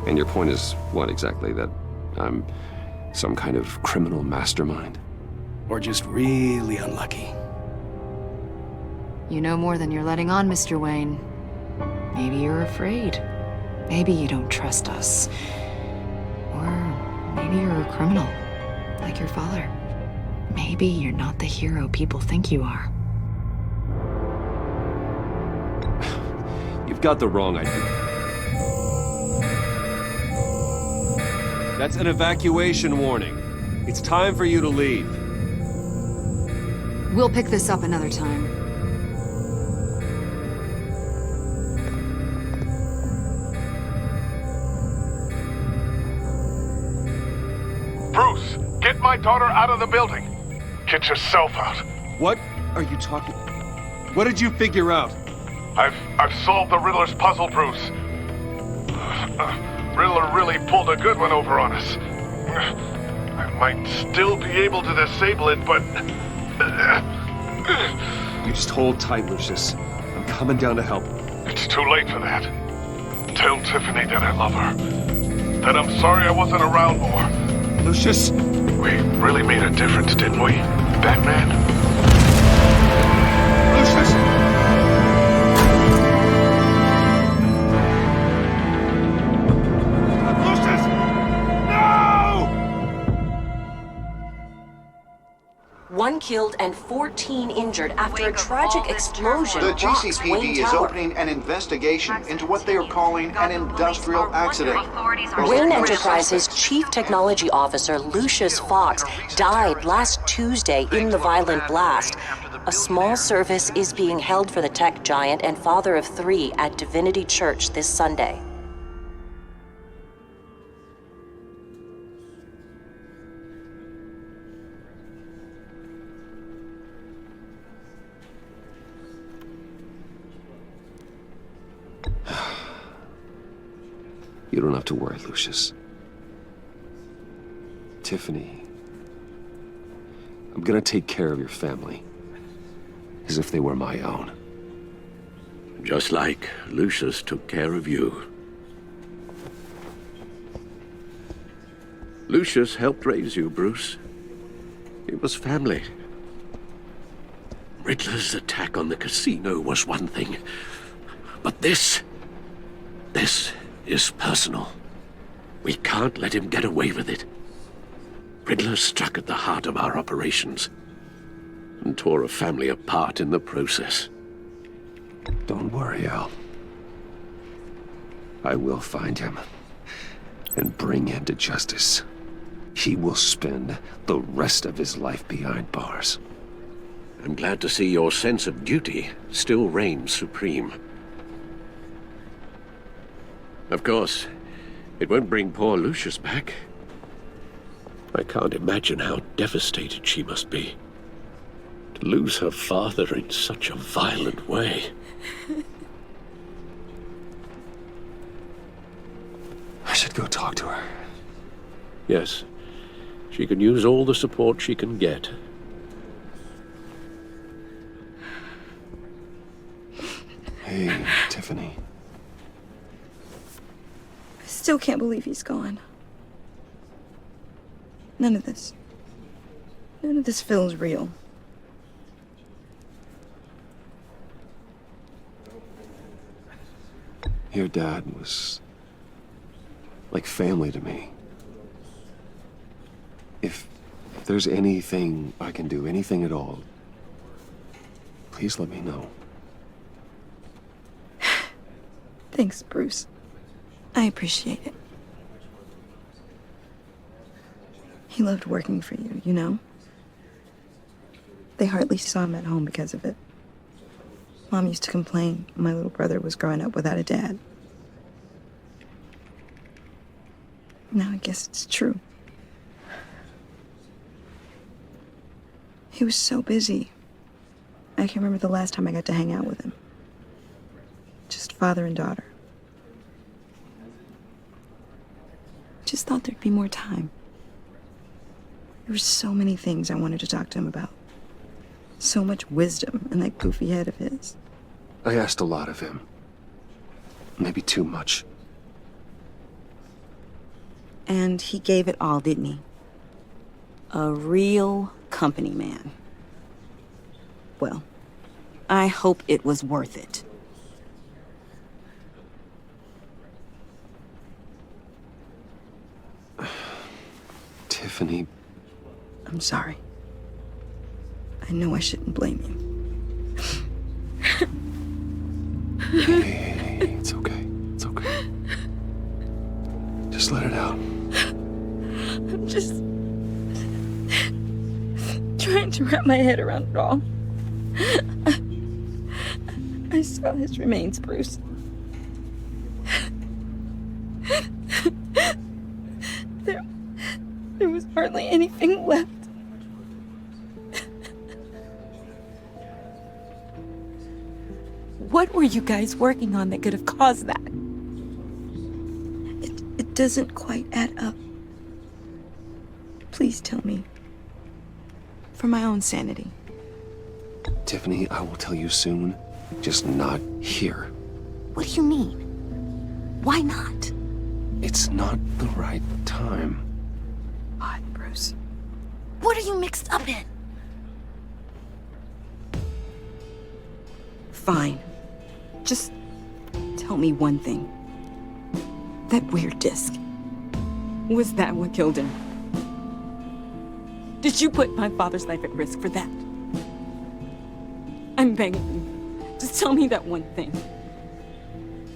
And your point is what exactly? That I'm some kind of criminal mastermind? Or just really unlucky? You know more than you're letting on, Mr. Wayne. Maybe you're afraid. Maybe you don't trust us. Or maybe you're a criminal, like your father. Maybe you're not the hero people think you are. You've got the wrong idea. That's an evacuation warning. It's time for you to leave. We'll pick this up another time. daughter out of the building. Get yourself out. What are you talking? What did you figure out? I've solved the Riddler's puzzle, Bruce. Riddler really pulled a good one over on us. I might still be able to disable it, but... You just hold tight, Lucius. I'm coming down to help. It's too late for that. Tell Tiffany that I love her. That I'm sorry I wasn't around more. Lucius! We really made a difference, didn't we, Batman? Lucius! One killed and 14 injured after a tragic explosion The rocks GCPD Wayne is Tower. opening an investigation into what they are calling an industrial accident. Wayne Enterprises' Chief Technology Officer Lucius Fox died last Tuesday in the violent blast. A small service is being held for the tech giant and father of 3 at Divinity Church this Sunday. You don't have to worry, Lucius. Tiffany, I'm gonna take care of your family. As if they were my own. Just like Lucius took care of you. Lucius helped raise you, Bruce. It was family. Riddler's attack on the casino was one thing. But this is personal. We can't let him get away with it. Riddler struck at the heart of our operations and tore a family apart in the process. Don't worry, Al. I will find him and bring him to justice. He will spend the rest of his life behind bars. I'm glad to see your sense of duty still reigns supreme. Of course, it won't bring poor Lucius back. I can't imagine how devastated she must be. To lose her father in such a violent way. I should go talk to her. Yes, she can use all the support she can get. Hey, Tiffany. I still can't believe he's gone. None of this feels real. Your dad was like family to me. If there's anything I can do, anything at all, please let me know. Thanks, Bruce. I appreciate it. He loved working for you, you know? They hardly saw him at home because of it. Mom used to complain my little brother was growing up without a dad. Now I guess it's true. He was so busy. I can't remember the last time I got to hang out with him. Just father and daughter. Just thought there'd be more time. There were so many things I wanted to talk to him about. So much wisdom in that goofy head of his. I asked a lot of him. Maybe too much. And he gave it all, didn't he? A real company man. Well, I hope it was worth it. Tiffany. I'm sorry. I know I shouldn't blame you. Hey, it's okay. It's okay. Just let it out. I'm just trying to wrap my head around it all. I saw his remains, Bruce. There was hardly anything left. What were you guys working on that could have caused that? It doesn't quite add up. Please tell me. For my own sanity. Tiffany, I will tell you soon. Just not here. What do you mean? Why not? It's not the right time. Odd, Bruce. What are you mixed up in? Fine. Just tell me one thing. That weird disc. Was that what killed him? Did you put my father's life at risk for that? I'm begging you. Just tell me that one thing.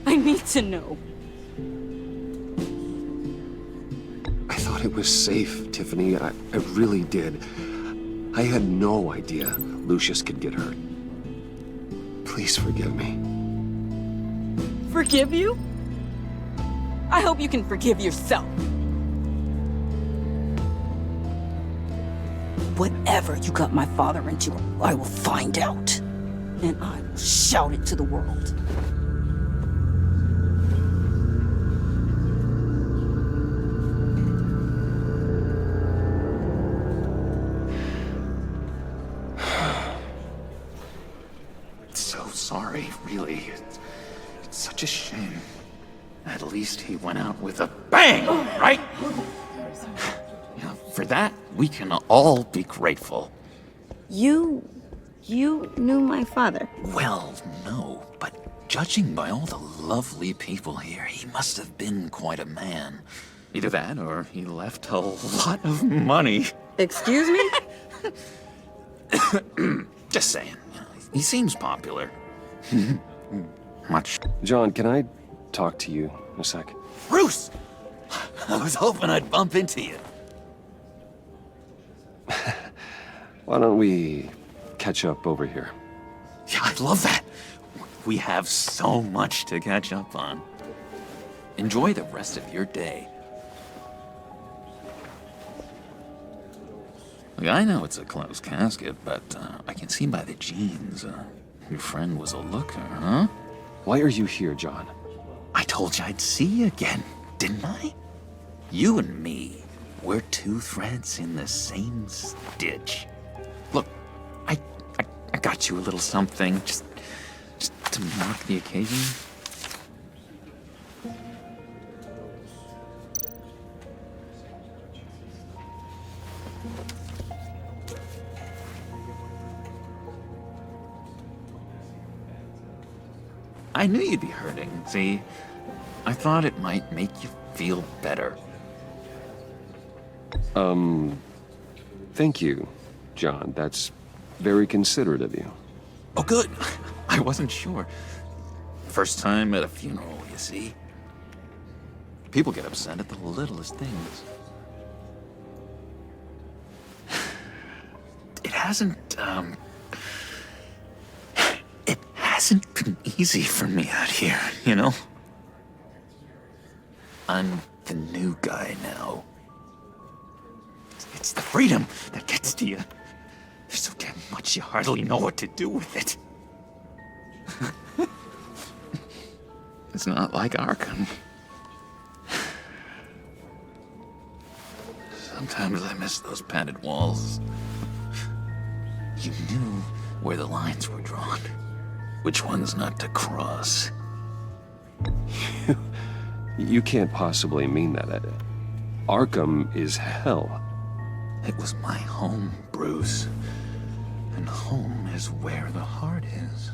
I need to know. I thought it was safe, Tiffany. I really did. I had no idea Lucius could get hurt. Please forgive me. Forgive you? I hope you can forgive yourself. Whatever you got my father into, I will find out. And I will shout it to the world. So sorry, really. It's such a shame. At least he went out with a bang, right? Yeah, for that, we can all be grateful. You knew my father. Well, no, but judging by all the lovely people here, he must have been quite a man. Either that, or he left a lot of money. Excuse me? Just saying. You know, he seems popular. Much. John, can I talk to you a sec? Bruce! I was hoping I'd bump into you. Why don't we catch up over here? Yeah, I love that. We have so much to catch up on. Enjoy the rest of your day. Look, I know it's a closed casket, but I can see by the jeans, your friend was a looker, huh? Why are you here, John? I told you I'd see you again, didn't I? You and me, we're two threads in the same stitch. Look, I got you a little something, just to mark the occasion. I knew you'd be hurting, see? I thought it might make you feel better. Thank you, John. That's very considerate of you. Oh, good. I wasn't sure. First time at a funeral, you see? People get upset at the littlest things. It hasn't been easy for me out here, you know? I'm the new guy now. It's the freedom that gets to you. There's so damn much you hardly know what to do with it. It's not like Arkham. Sometimes I miss those padded walls. You knew where the lines were drawn. Which ones not to cross. You can't possibly mean that. Arkham is hell. It was my home, Bruce. And home is where the heart is.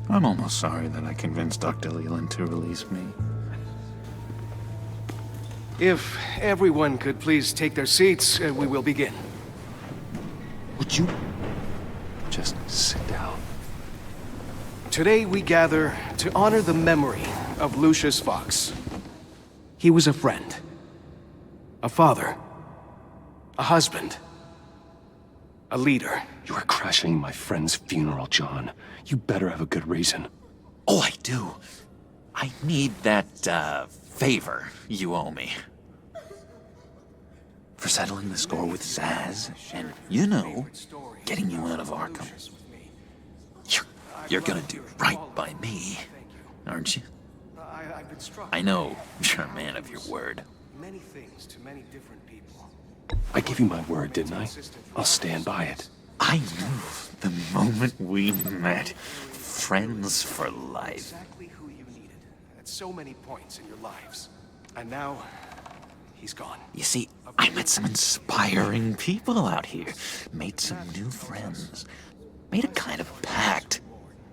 I'm almost sorry that I convinced Dr. Leland to release me. If everyone could please take their seats, we will begin. Would you just sit down? Today we gather to honor the memory of Lucius Fox. He was a friend, a father, a husband, a leader. You are crashing my friend's funeral, John. You better have a good reason. Oh, I do. I need that, favor you owe me. For settling the score with Zaz, and, you know, getting you out of Arkham. You're gonna do right by me, aren't you? I know you're a man of your word. Many things to many different people. I give you my word, didn't I? I'll stand by it. I knew the moment we met. Friends for life. Exactly who you needed at so many points in your lives. And now, he's gone. You see, I met some inspiring people out here. Made some new friends. Made a kind of pact.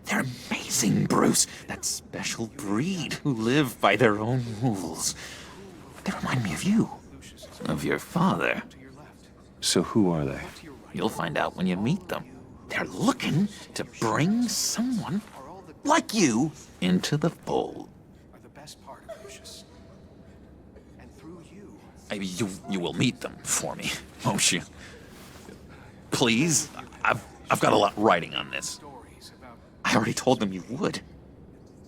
They're amazing, Bruce. That special breed who live by their own rules. They remind me of you. Of your father. So who are they? You'll find out when you meet them. They're looking to bring someone like you into the fold. Are the best part of Lucius. And through you. You will meet them for me, won't you? Please, I've got a lot writing on this. I already told them you would.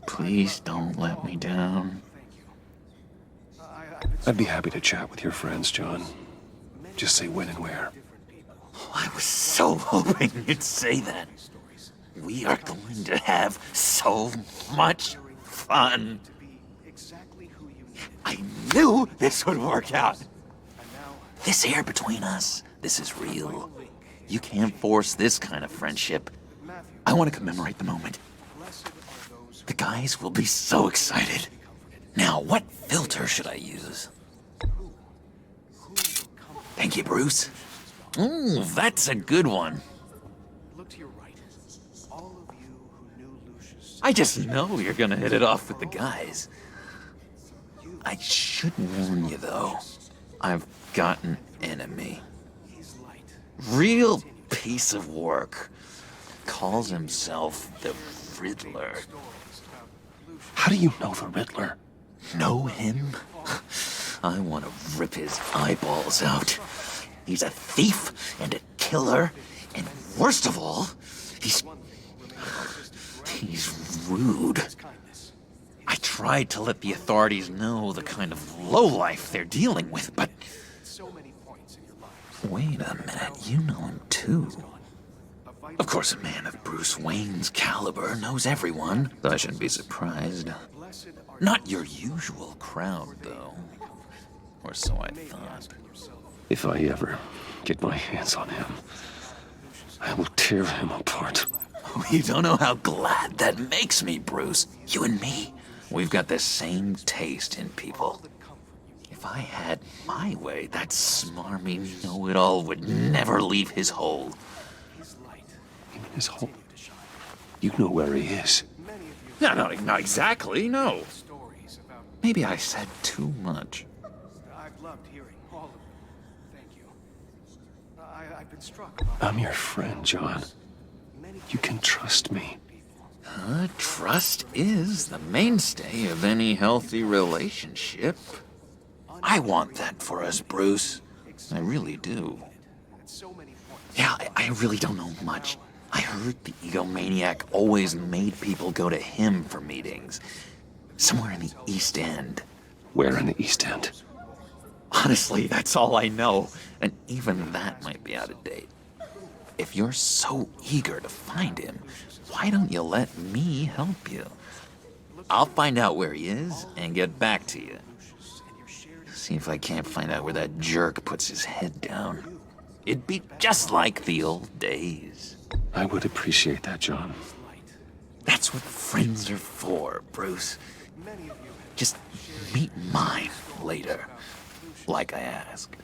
Please don't let me down. I'd be happy to chat with your friends, John. Just say when and where. I was so hoping you'd say that. We are going to have so much fun. I knew this would work out. This air between us, this is real. You can't force this kind of friendship. I want to commemorate the moment. The guys will be so excited. Now, what filter should I use? Thank you, Bruce. Ooh, that's a good one. Look to your right. All of you who knew Lucius. I just know you're gonna hit it off with the guys. I should warn you, though. I've got an enemy. Real piece of work. Calls himself the Riddler. How do you know the Riddler? Know him? I want to rip his eyeballs out. He's a thief and a killer, and worst of all, he's rude. I tried to let the authorities know the kind of lowlife they're dealing with, but... Wait a minute, you know him too. Of course, a man of Bruce Wayne's caliber knows everyone, so I shouldn't be surprised. Not your usual crowd, though. Or so I thought. If I ever get my hands on him, I will tear him apart. You don't know how glad that makes me, Bruce. You and me, we've got the same taste in people. If I had my way, that smarmy know-it-all would never leave his hole. You mean his hole? You know where he is. No, not exactly, no. Maybe I said too much. I've loved hearing all of it. Thank you. I've been struck. I'm your friend, John. You can trust me. Trust is the mainstay of any healthy relationship. I want that for us, Bruce. I really do. Yeah, I really don't know much. I heard the egomaniac always made people go to him for meetings. Somewhere in the East End. Where in the East End? Honestly, that's all I know. And even that might be out of date. If you're so eager to find him, why don't you let me help you? I'll find out where he is and get back to you. See if I can't find out where that jerk puts his head down. It'd be just like the old days. I would appreciate that, John. That's what friends are for, Bruce. Just meet mine later, like I asked.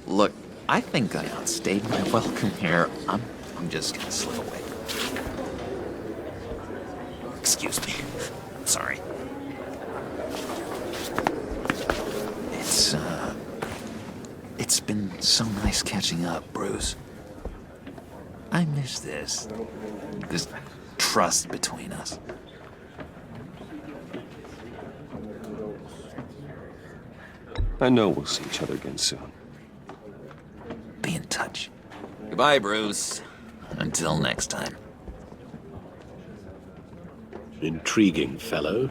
Look, I think I outstayed my welcome here. I'm just gonna slip away. Excuse me. Sorry. It's been so nice catching up, Bruce. I miss this trust between us. I know we'll see each other again soon. Be in touch. Goodbye, Bruce. Until next time. Intriguing fellow.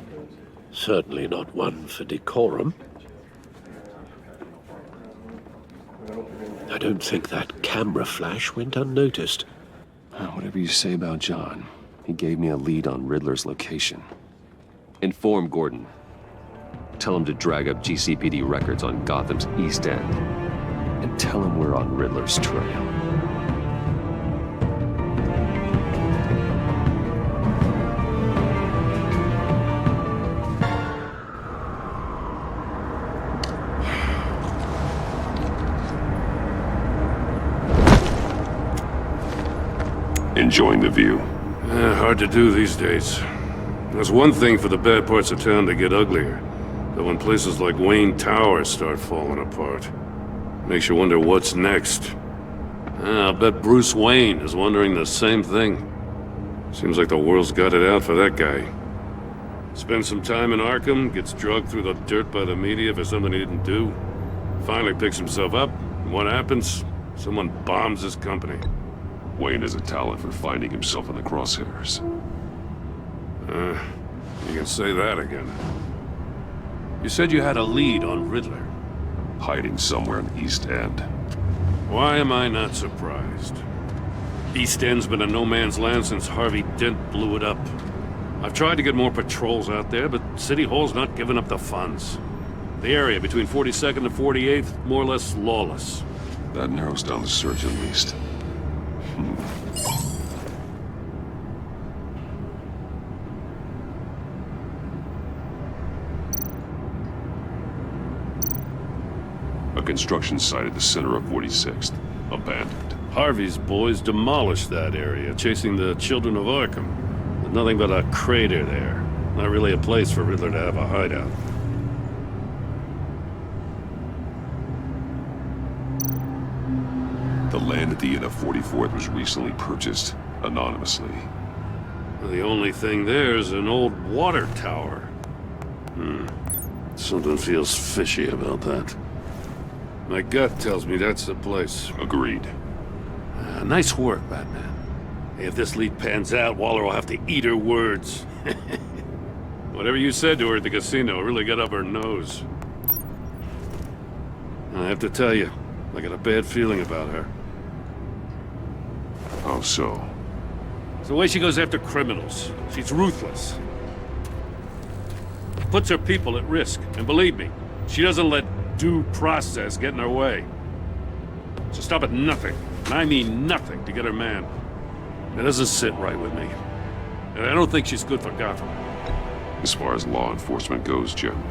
Certainly not one for decorum. I don't think that camera flash went unnoticed. Whatever you say about John, he gave me a lead on Riddler's location. Inform Gordon. Tell him to drag up GCPD records on Gotham's East End. And tell him we're on Riddler's trail. Enjoying the view? Hard to do these days. There's one thing for the bad parts of town to get uglier. But when places like Wayne Tower start falling apart, makes you wonder what's next. I'll bet Bruce Wayne is wondering the same thing. Seems like the world's got it out for that guy. Spends some time in Arkham, gets dragged through the dirt by the media for something he didn't do. Finally picks himself up, and what happens? Someone bombs his company. Wayne has a talent for finding himself in the crosshairs. You can say that again. You said you had a lead on Riddler. Hiding somewhere in East End. Why am I not surprised? East End's been a no man's land since Harvey Dent blew it up. I've tried to get more patrols out there, but City Hall's not giving up the funds. The area between 42nd and 48th, more or less lawless. That narrows down the search at least. A construction site at the center of 46th. Abandoned. Harvey's boys demolished that area, chasing the children of Arkham. There's nothing but a crater there. Not really a place for Riddler to have a hideout. The land at the end of 44th was recently purchased, anonymously. The only thing there is an old water tower. Something feels fishy about that. My gut tells me that's the place. Agreed. Nice work, Batman. Hey, if this lead pans out, Waller will have to eat her words. Whatever you said to her at the casino really got up her nose. I have to tell you, I got a bad feeling about her. How so? It's the way she goes after criminals. She's ruthless. Puts her people at risk. And believe me, she doesn't let due process get in her way. So stop at nothing, and I mean nothing, to get her man. It doesn't sit right with me. And I don't think she's good for Gotham. As far as law enforcement goes, Jim,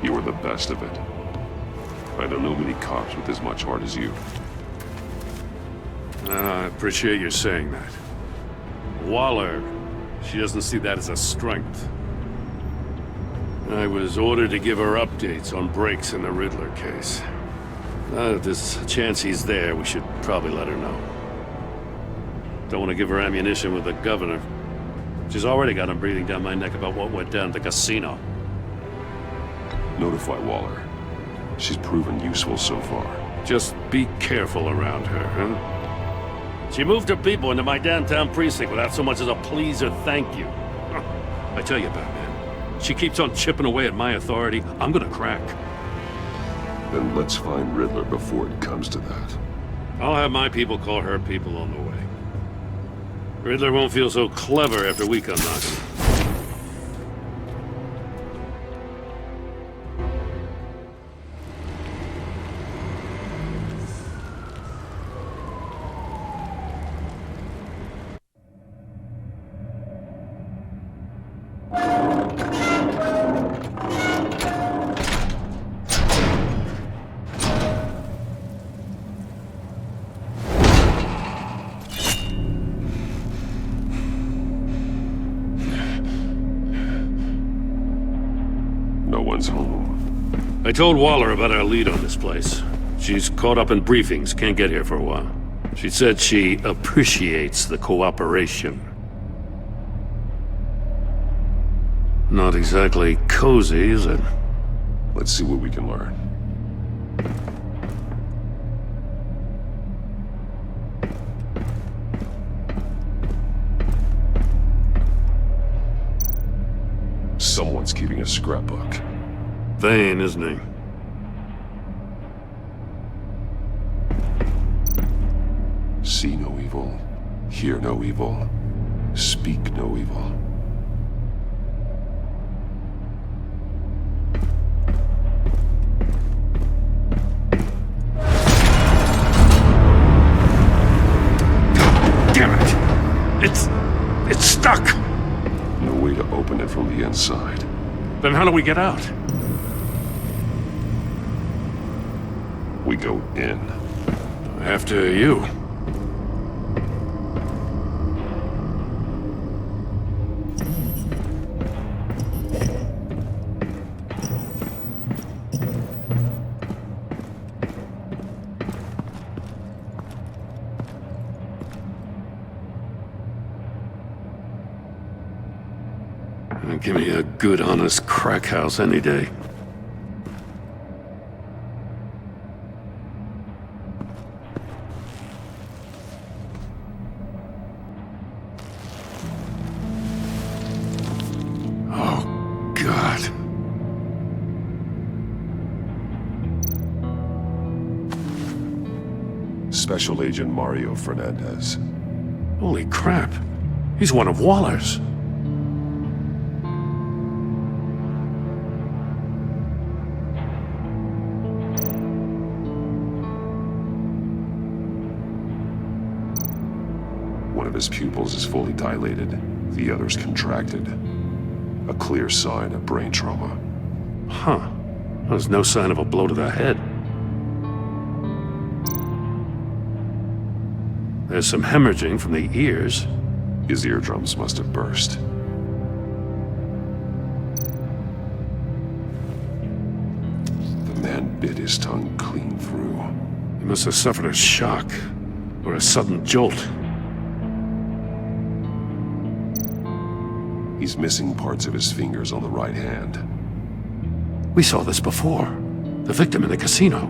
you are the best of it. I don't know many cops with as much heart as you. I appreciate you saying that. Waller, she doesn't see that as a strength. I was ordered to give her updates on breaks in the Riddler case. If there's a chance he's there, we should probably let her know. Don't want to give her ammunition with the governor. She's already got him breathing down my neck about what went down at the casino. Notify Waller. She's proven useful so far. Just be careful around her, huh? She moved her people into my downtown precinct without so much as a please or thank you. I tell you, Batman, she keeps on chipping away at my authority, I'm gonna crack. Then let's find Riddler before it comes to that. I'll have my people call her people on the way. Riddler won't feel so clever after we come knocking. Home. I told Waller about our lead on this place. She's caught up in briefings, can't get here for a while. She said she appreciates the cooperation. Not exactly cozy, is it? Let's see what we can learn. Someone's keeping a scrapbook. Vane, isn't he? See no evil, Hear no evil. Speak no evil. Damn it! It's stuck! No way to open it from the inside. Then how do we get out? We go in. After you. Give me a good, honest crack house any day. Oh, God. Special Agent Mario Fernandez. Holy crap. He's one of Waller's. One of his pupils is fully dilated, the other's contracted. A clear sign of brain trauma. Huh. There's no sign of a blow to the head. There's some hemorrhaging from the ears. His eardrums must have burst. The man bit his tongue clean through. He must have suffered a shock, or a sudden jolt. He's missing parts of his fingers on the right hand. We saw this before. The victim in the casino.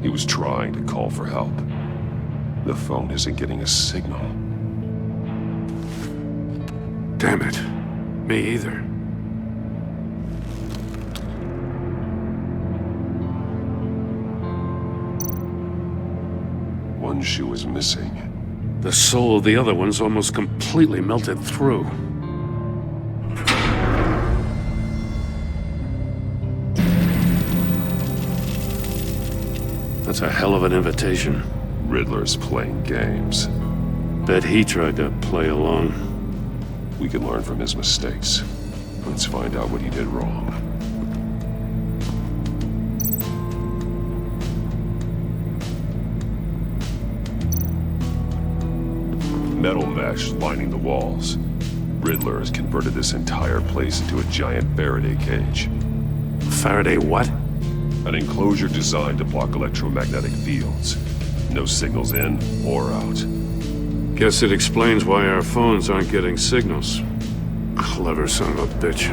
He was trying to call for help. The phone isn't getting a signal. Damn it. Me either. One shoe is missing. The sole of the other one's almost completely melted through. That's a hell of an invitation. Riddler's playing games. Bet he tried to play along. We can learn from his mistakes. Let's find out what he did wrong. Metal mesh lining the walls. Riddler has converted this entire place into a giant Faraday cage. Faraday what? An enclosure designed to block electromagnetic fields. No signals in or out. Guess it explains why our phones aren't getting signals. Clever son of a bitch.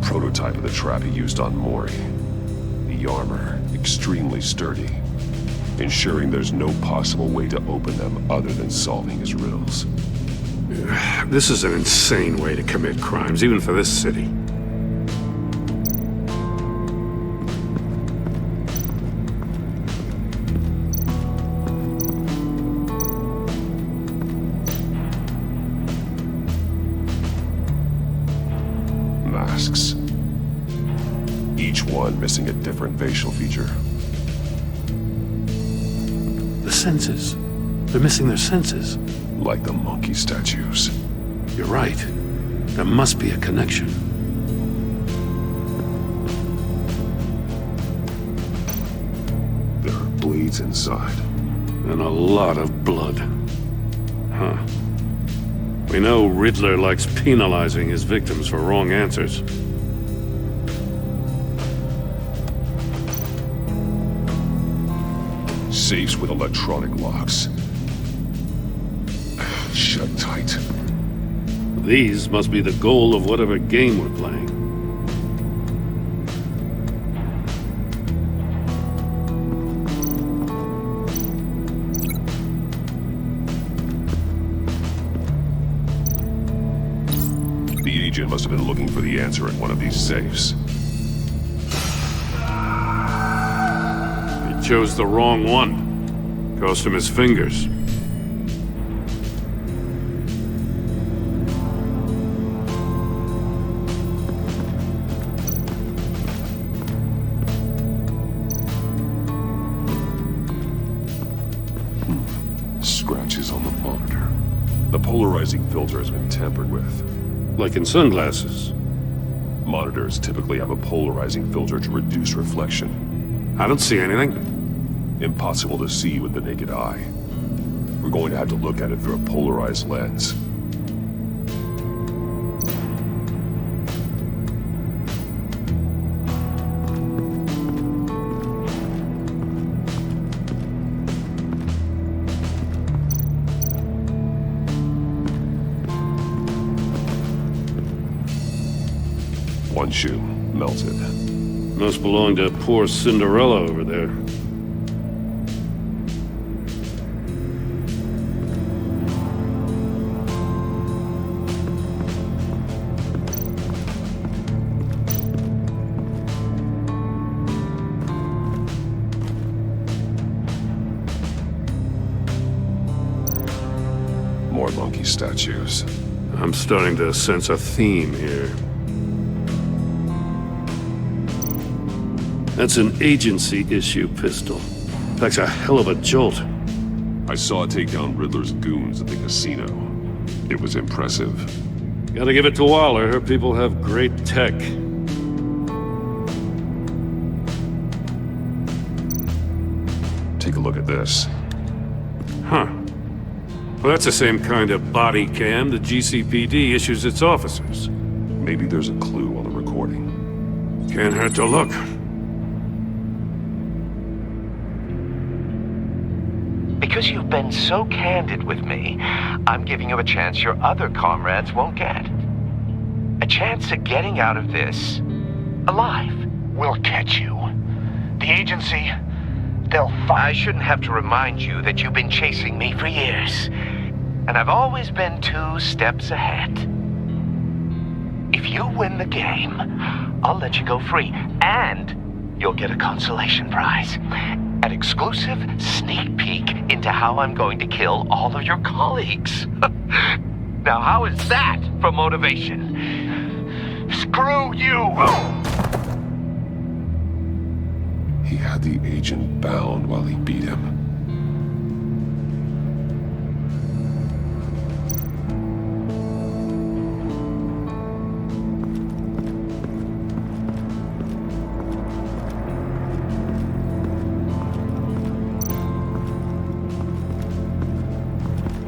Prototype of the trap he used on Mori. The armor, extremely sturdy, ensuring there's no possible way to open them other than solving his riddles. This is an insane way to commit crimes, even for this city. Masks. Each one missing a different facial feature. The senses. They're missing their senses. Like the monkey statues. You're right. There must be a connection. There are bleeds inside. And a lot of blood. Huh. We know Riddler likes penalizing his victims for wrong answers. Safes with electronic locks. Shut tight. These must be the goal of whatever game we're playing. agent must have been looking for the answer in one of these safes. He chose the wrong one. Cost him his fingers. Scratches on the monitor. The polarizing filter has been tampered with. Like in sunglasses. Monitors typically have a polarizing filter to reduce reflection. I don't see anything. Impossible to see with the naked eye. We're going to have to look at it through a polarized lens. One shoe, melted. Must belong to poor Cinderella over there. More monkey statues. I'm starting to sense a theme here. That's an agency-issue pistol. Packs a hell of a jolt. I saw it take down Riddler's goons at the casino. It was impressive. Gotta give it to Waller. Her people have great tech. Take a look at this. Huh. Well, that's the same kind of body cam the GCPD issues its officers. Maybe there's a clue on the recording. Can't hurt to look. Because you've been so candid with me, I'm giving you a chance your other comrades won't get. A chance at getting out of this alive. We'll catch you. The agency, they'll find... I shouldn't have to remind you that you've been chasing me for years. And I've always been 2 steps ahead. If you win the game, I'll let you go free. And you'll get a consolation prize. An exclusive sneak peek into how I'm going to kill all of your colleagues. Now, how is that for motivation? Screw you! He had the agent bound while he beat him.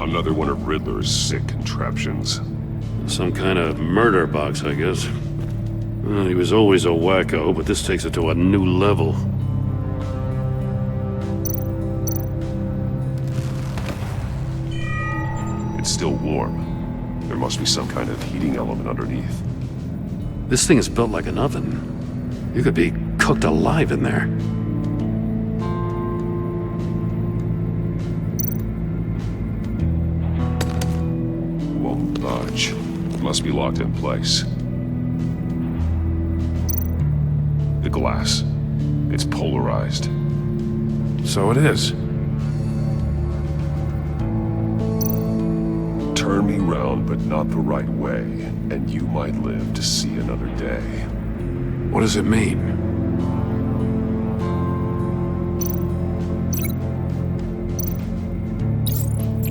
Another one of Riddler's sick contraptions. Some kind of murder box, I guess. Well, he was always a wacko, but this takes it to a new level. It's still warm. There must be some kind of heating element underneath. This thing is built like an oven. You could be cooked alive in there. Won't budge. Must be locked in place. The glass. It's polarized. So it is. Turn me round, but not the right way, and you might live to see another day. What does it mean?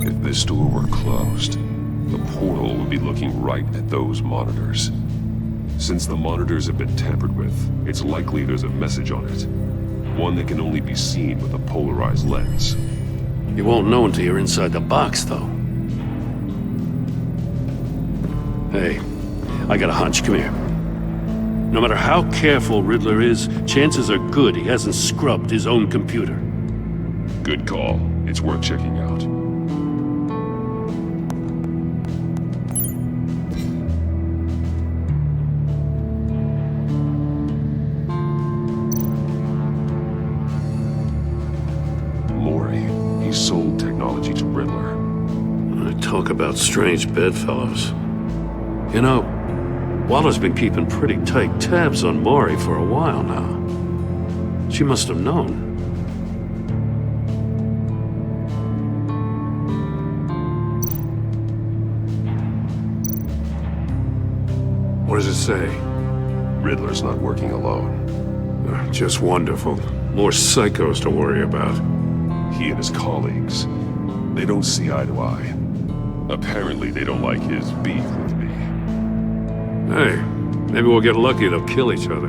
If this door were closed, the portal would be looking right at those monitors. Since the monitors have been tampered with, it's likely there's a message on it. One that can only be seen with a polarized lens. You won't know until you're inside the box, though. Hey, I got a hunch. Come here. No matter how careful Riddler is, chances are good he hasn't scrubbed his own computer. Good call. It's worth checking out. He sold technology to Riddler. I talk about strange bedfellows. You know, Waller's been keeping pretty tight tabs on Maury for a while now. She must have known. What does it say? Riddler's not working alone. Just wonderful. More psychos to worry about. He and his colleagues, they don't see eye to eye. Apparently they don't like his beef with me. Hey, maybe we'll get lucky. They'll kill each other.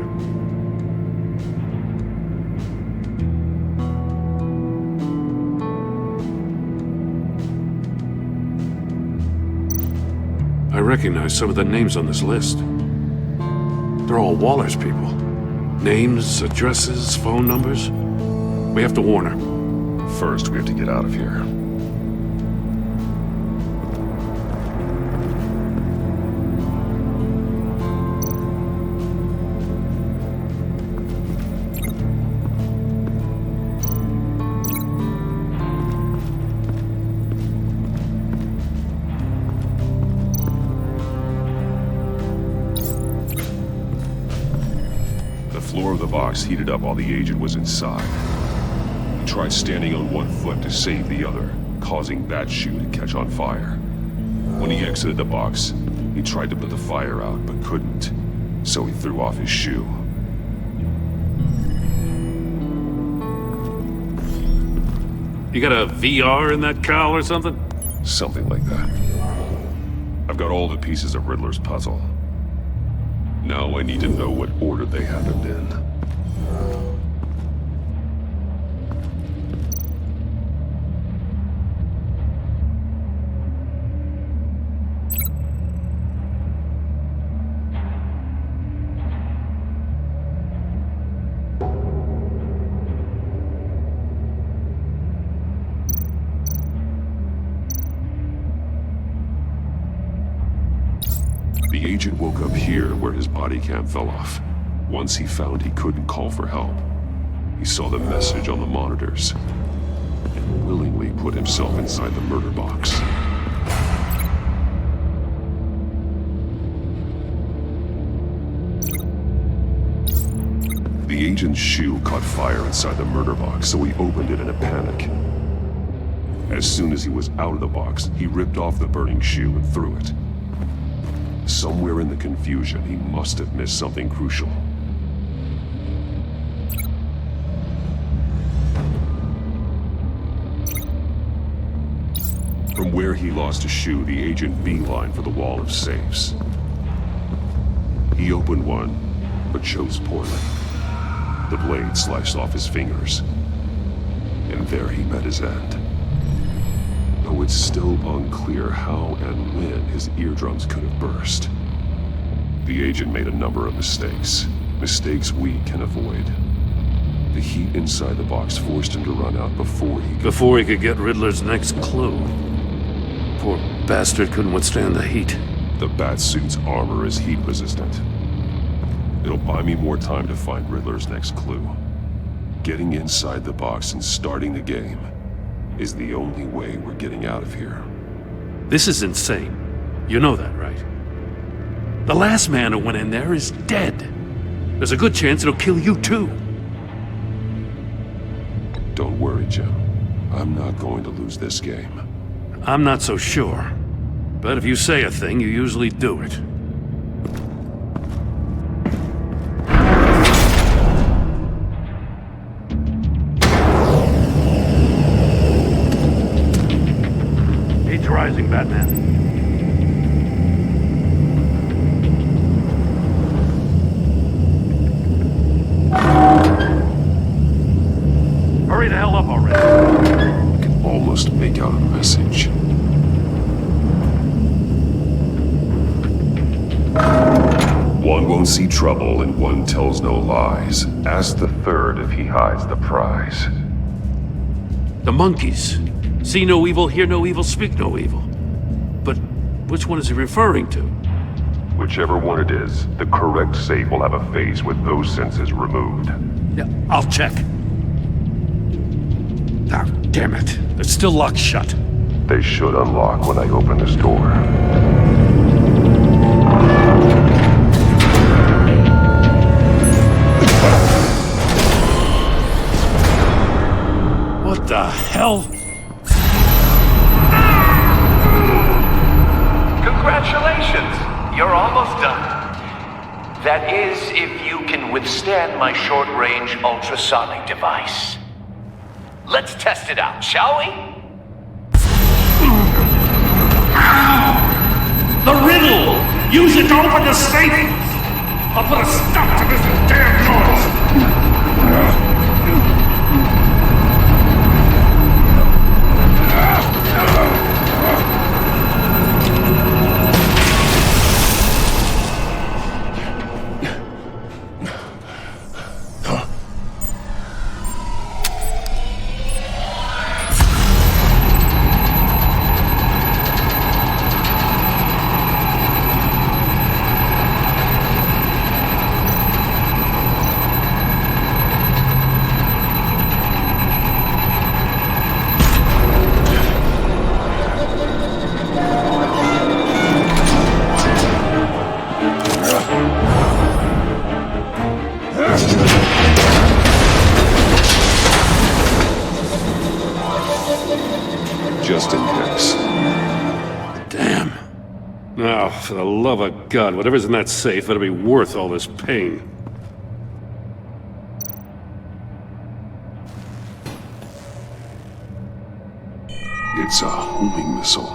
I recognize some of the names on this list. They're all Waller's people. Names, addresses, phone numbers. We have to warn her. First, we have to get out of here. The floor of the box heated up while the agent was inside. He tried standing on one foot to save the other, causing that shoe to catch on fire. When he exited the box, he tried to put the fire out, but couldn't, so he threw off his shoe. You got a VR in that cowl or something? Something like that. I've got all the pieces of Riddler's puzzle. Now I need to know what order they happened in. The agent woke up here where his body cam fell off. Once he found he couldn't call for help, he saw the message on the monitors and willingly put himself inside the murder box. The agent's shoe caught fire inside the murder box, so he opened it in a panic. As soon as he was out of the box, he ripped off the burning shoe and threw it. Somewhere in the confusion, he must have missed something crucial. From where he lost a shoe, the agent beelined for the wall of safes. He opened one, but chose poorly. The blade sliced off his fingers, and there he met his end. Though it's still unclear how and when his eardrums could have burst. The agent made a number of mistakes. Mistakes we can avoid. The heat inside the box forced him to run out before he could get Riddler's next clue. Poor bastard couldn't withstand the heat. The Batsuit's armor is heat resistant. It'll buy me more time to find Riddler's next clue. Getting inside the box and starting the game is the only way we're getting out of here. This is insane. You know that, right? The last man who went in there is dead. There's a good chance it'll kill you too. Don't worry, Jim. I'm not going to lose this game. I'm not so sure. But if you say a thing, you usually do it. Rising, Batman. Hurry the hell up already. I can almost make out a message. One won't see trouble and one tells no lies. Ask the third if he hides the prize. The monkeys. See no evil, hear no evil, speak no evil. But which one is he referring to? Whichever one it is, the correct safe will have a face with those senses removed. Yeah, I'll check. Ah, damn it. They're still locked shut. They should unlock when I open this door. the hell? Congratulations! You're almost done. That is, if you can withstand my short-range ultrasonic device. Let's test it out, shall we? The riddle! Use it to open the safe! I'll put a stop to this damn noise! Just in case. Damn. Now, for the love of God, whatever's in that safe better be worth all this pain. It's a homing missile.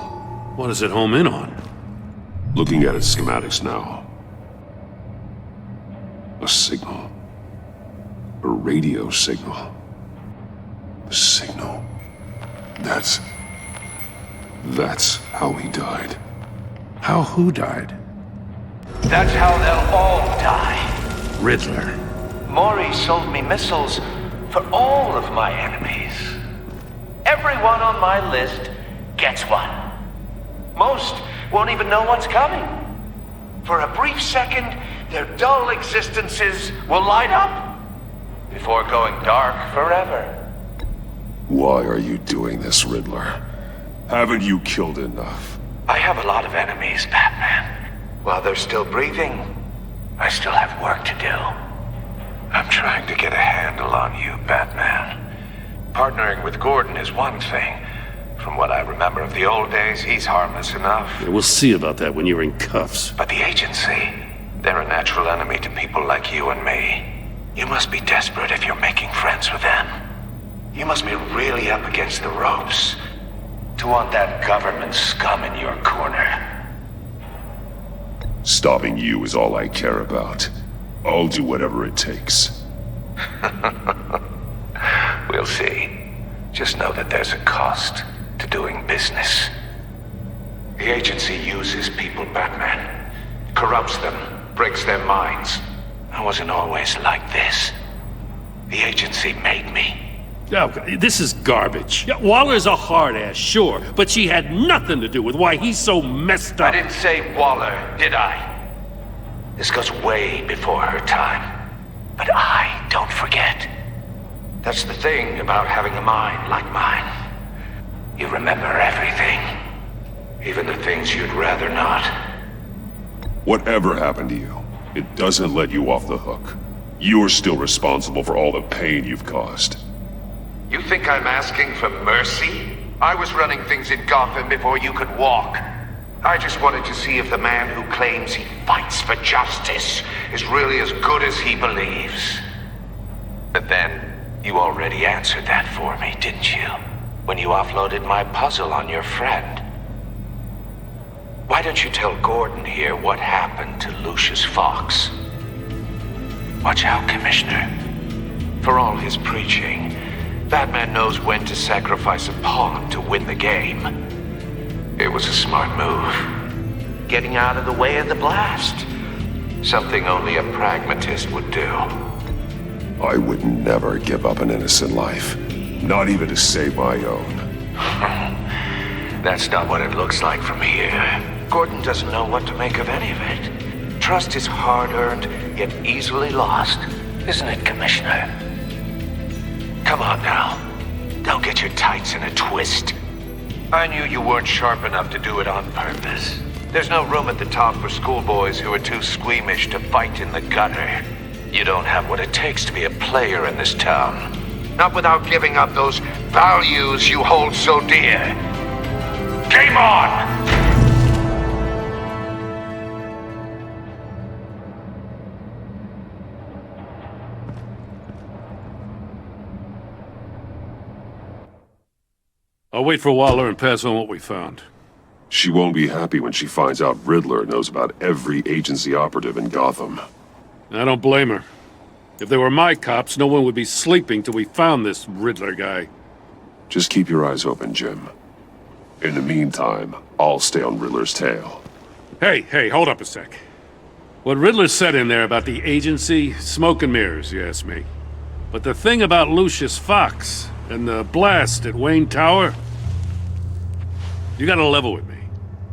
What does it home in on? Looking at its schematics now. A signal. A radio signal. A signal. That's how he died. How who died? That's how they'll all die. Riddler. Maury sold me missiles for all of my enemies. Everyone on my list gets one. Most won't even know what's coming. For a brief second, their dull existences will light up before going dark forever. Why are you doing this, Riddler? Haven't you killed enough? I have a lot of enemies, Batman. While they're still breathing, I still have work to do. I'm trying to get a handle on you, Batman. Partnering with Gordon is one thing. From what I remember of the old days, he's harmless enough. Yeah, we'll see about that when you're in cuffs. But the agency, they're a natural enemy to people like you and me. You must be desperate if you're making friends with them. You must be really up against the ropes to want that government scum in your corner. Stopping you is all I care about. I'll do whatever it takes. We'll see. Just know that there's a cost to doing business. The agency uses people, Batman. Corrupts them, breaks their minds. I wasn't always like this. The agency made me. Oh, this is garbage. Yeah, Waller's a hard-ass, sure, but she had nothing to do with why he's so messed up. I didn't say Waller, did I? This goes way before her time. But I don't forget. That's the thing about having a mind like mine. You remember everything. Even the things you'd rather not. Whatever happened to you, it doesn't let you off the hook. You're still responsible for all the pain you've caused. You think I'm asking for mercy? I was running things in Gotham before you could walk. I just wanted to see if the man who claims he fights for justice is really as good as he believes. But then, you already answered that for me, didn't you? When you offloaded my puzzle on your friend. Why don't you tell Gordon here what happened to Lucius Fox? Watch out, Commissioner. For all his preaching, Batman knows when to sacrifice a pawn to win the game. It was a smart move. Getting out of the way of the blast. Something only a pragmatist would do. I would never give up an innocent life. Not even to save my own. That's not what it looks like from here. Gordon doesn't know what to make of any of it. Trust is hard-earned, yet easily lost. Isn't it, Commissioner? Come on now. Don't get your tights in a twist. I knew you weren't sharp enough to do it on purpose. There's no room at the top for schoolboys who are too squeamish to fight in the gutter. You don't have what it takes to be a player in this town. Not without giving up those values you hold so dear. Game on! I'll wait for Waller and pass on what we found. She won't be happy when she finds out Riddler knows about every agency operative in Gotham. I don't blame her. If they were my cops, no one would be sleeping till we found this Riddler guy. Just keep your eyes open, Jim. In the meantime, I'll stay on Riddler's tail. Hey, hold up a sec. What Riddler said in there about the agency, smoke and mirrors, you ask me. But the thing about Lucius Fox and the blast at Wayne Tower, you gotta level with me.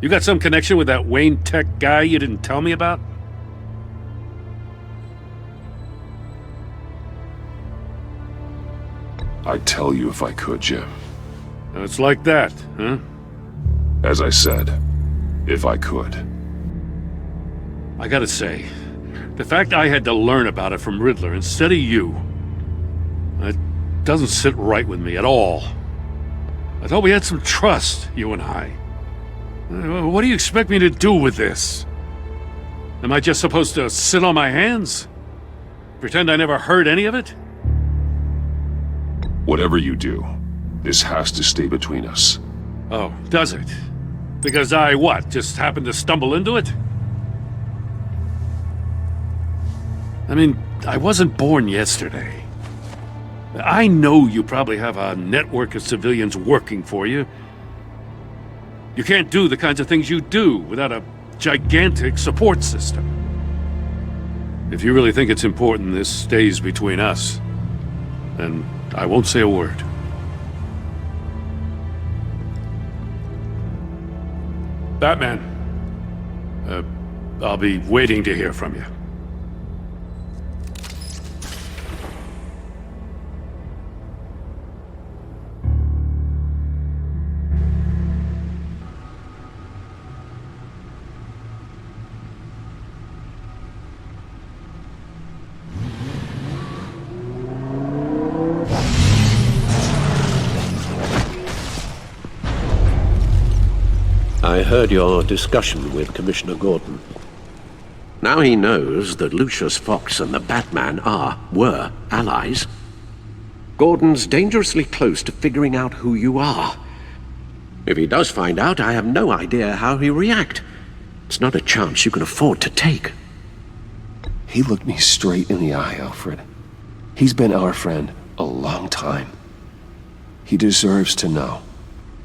You got some connection with that Wayne Tech guy you didn't tell me about? I'd tell you if I could, Jim. It's like that, huh? As I said, if I could. I gotta say, the fact I had to learn about it from Riddler instead of you, it doesn't sit right with me at all. I thought we had some trust, you and I. What do you expect me to do with this? Am I just supposed to sit on my hands? Pretend I never heard any of it? Whatever you do, this has to stay between us. Oh, does it? Because I, what, just happened to stumble into it? I mean, I wasn't born yesterday. I know you probably have a network of civilians working for you. You can't do the kinds of things you do without a gigantic support system. If you really think it's important this stays between us, then I won't say a word. Batman, I'll be waiting to hear from you. I heard your discussion with Commissioner Gordon. Now he knows that Lucius Fox and the Batman were allies. Gordon's dangerously close to figuring out who you are. If he does find out, I have no idea how he'll react. It's not a chance you can afford to take. He looked me straight in the eye, Alfred. He's been our friend a long time. He deserves to know.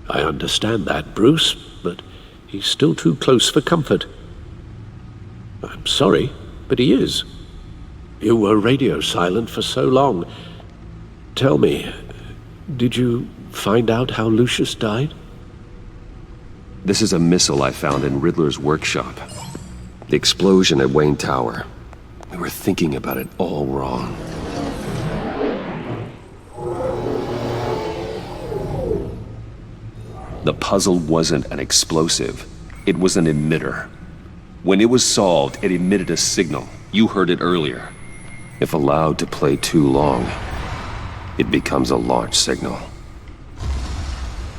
I understand that, Bruce, but he's still too close for comfort. I'm sorry, but he is. You were radio silent for so long. Tell me, did you find out how Lucius died? This is a missile I found in Riddler's workshop. The explosion at Wayne Tower. We were thinking about it all wrong. The puzzle wasn't an explosive. It was an emitter. When it was solved, it emitted a signal. You heard it earlier. If allowed to play too long, it becomes a launch signal.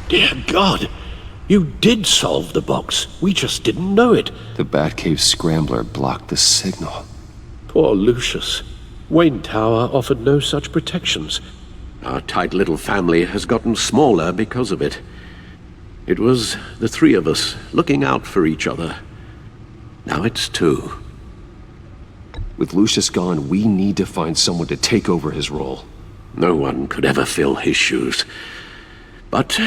Dear God! You did solve the box. We just didn't know it. The Batcave scrambler blocked the signal. Poor Lucius. Wayne Tower offered no such protections. Our tight little family has gotten smaller because of it. It was the three of us looking out for each other. Now it's two. With Lucius gone, we need to find someone to take over his role. No one could ever fill his shoes. But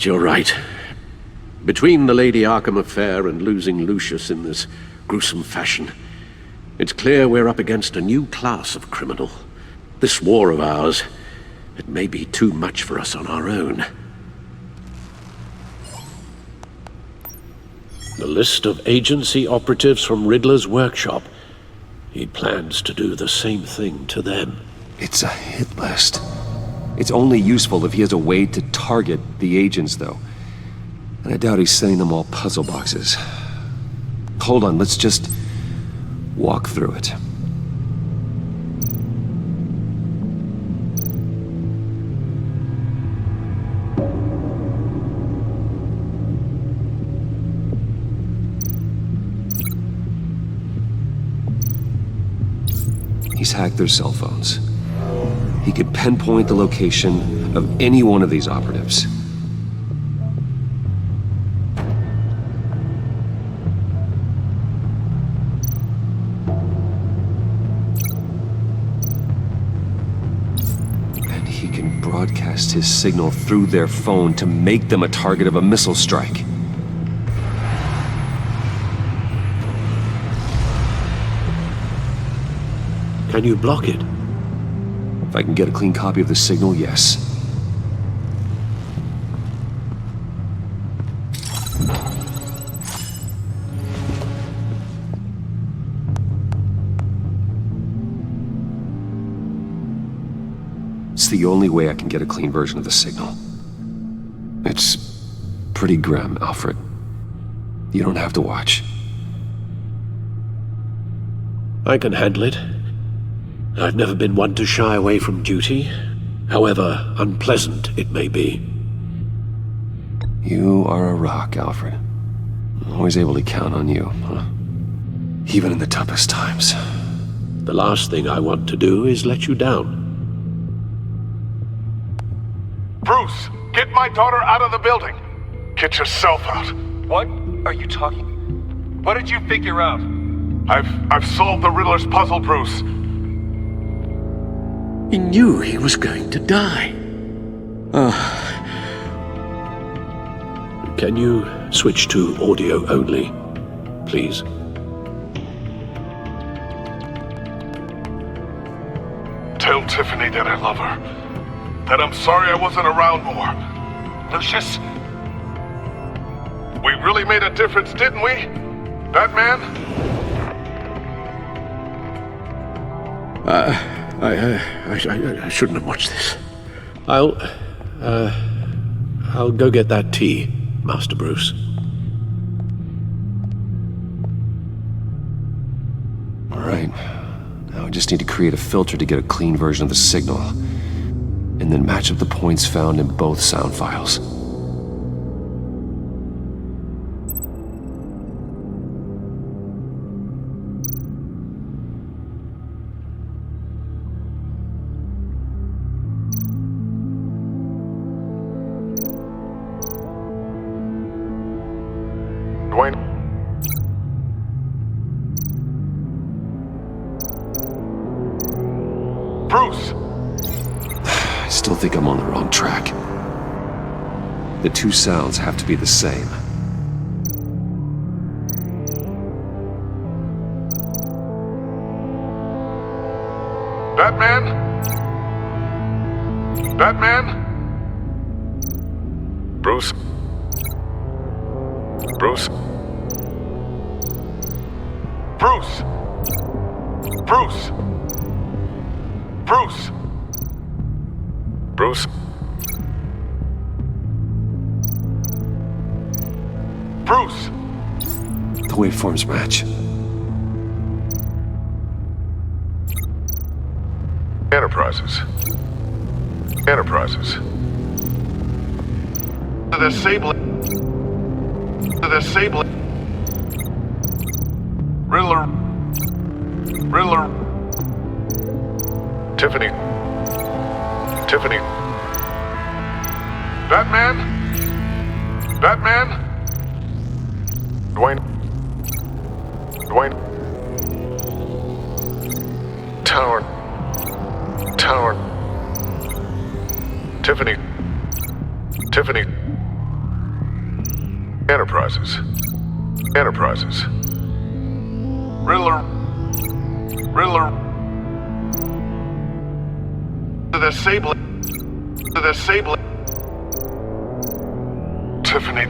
you're right. Between the Lady Arkham affair and losing Lucius in this gruesome fashion, it's clear we're up against a new class of criminal. This war of ours, it may be too much for us on our own. The list of agency operatives from Riddler's workshop. He plans to do the same thing to them. It's a hit list. It's only useful if he has a way to target the agents, though. And I doubt he's sending them all puzzle boxes. Hold on, let's just walk through it. hacked their cell phones. He could pinpoint the location of any one of these operatives. And he can broadcast his signal through their phone to make them a target of a missile strike. Can you block it? If I can get a clean copy of the signal, yes. It's the only way I can get a clean version of the signal. It's pretty grim, Alfred. You don't have to watch. I can handle it. I've never been one to shy away from duty, however unpleasant it may be. You are a rock, Alfred. I'm always able to count on you, huh? Even in the toughest times. The last thing I want to do is let you down. Bruce, get my daughter out of the building. Get yourself out. What are you talking? What did you figure out? I've solved the Riddler's puzzle, Bruce. He knew he was going to die. Can you switch to audio only, please? Tell Tiffany that I love her. That I'm sorry I wasn't around more. Lucius? We really made a difference, didn't we? Batman? I shouldn't have watched this. I'll go get that tea, Master Bruce. All right. Now I just need to create a filter to get a clean version of the signal, and then match up the points found in both sound files. Bruce! I still think I'm on the wrong track. The two sounds have to be the same. Batman? Batman? Bruce? Bruce? Bruce! Bruce! Bruce! Bruce? Bruce! The waveforms match. Enterprises. Enterprises. The disabling. The disabling. Riddler. Riddler. Tiffany. Tiffany. Batman? Batman? Dwayne. Dwayne. Tower. Tower. Tiffany. Tiffany. Enterprises. Enterprises. Riddler. Riddler. The disabling. The disabling. Tiffany.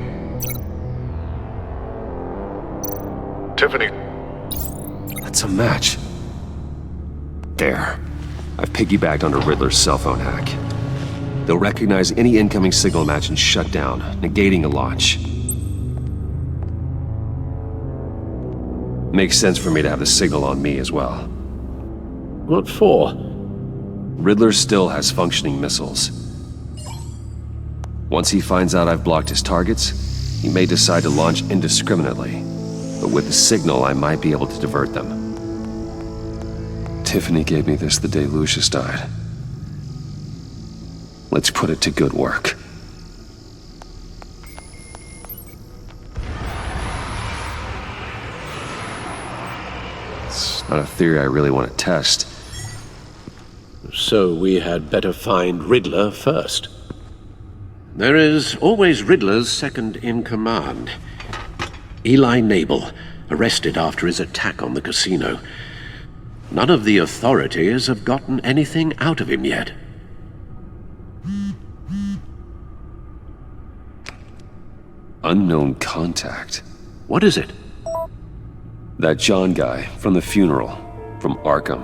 Tiffany. That's a match. There. I've piggybacked onto Riddler's cell phone hack. They'll recognize any incoming signal match and shut down, negating a launch. Makes sense for me to have the signal on me as well. What for? Riddler still has functioning missiles. Once he finds out I've blocked his targets, he may decide to launch indiscriminately. But with the signal, I might be able to divert them. Tiffany gave me this the day Lucius died. Let's put it to good work. It's not a theory I really want to test. So we had better find Riddler first. There is always Riddler's second in command. Eli Nabel, arrested after his attack on the casino. None of the authorities have gotten anything out of him yet. Unknown contact. What is it? That John guy from the funeral, from Arkham.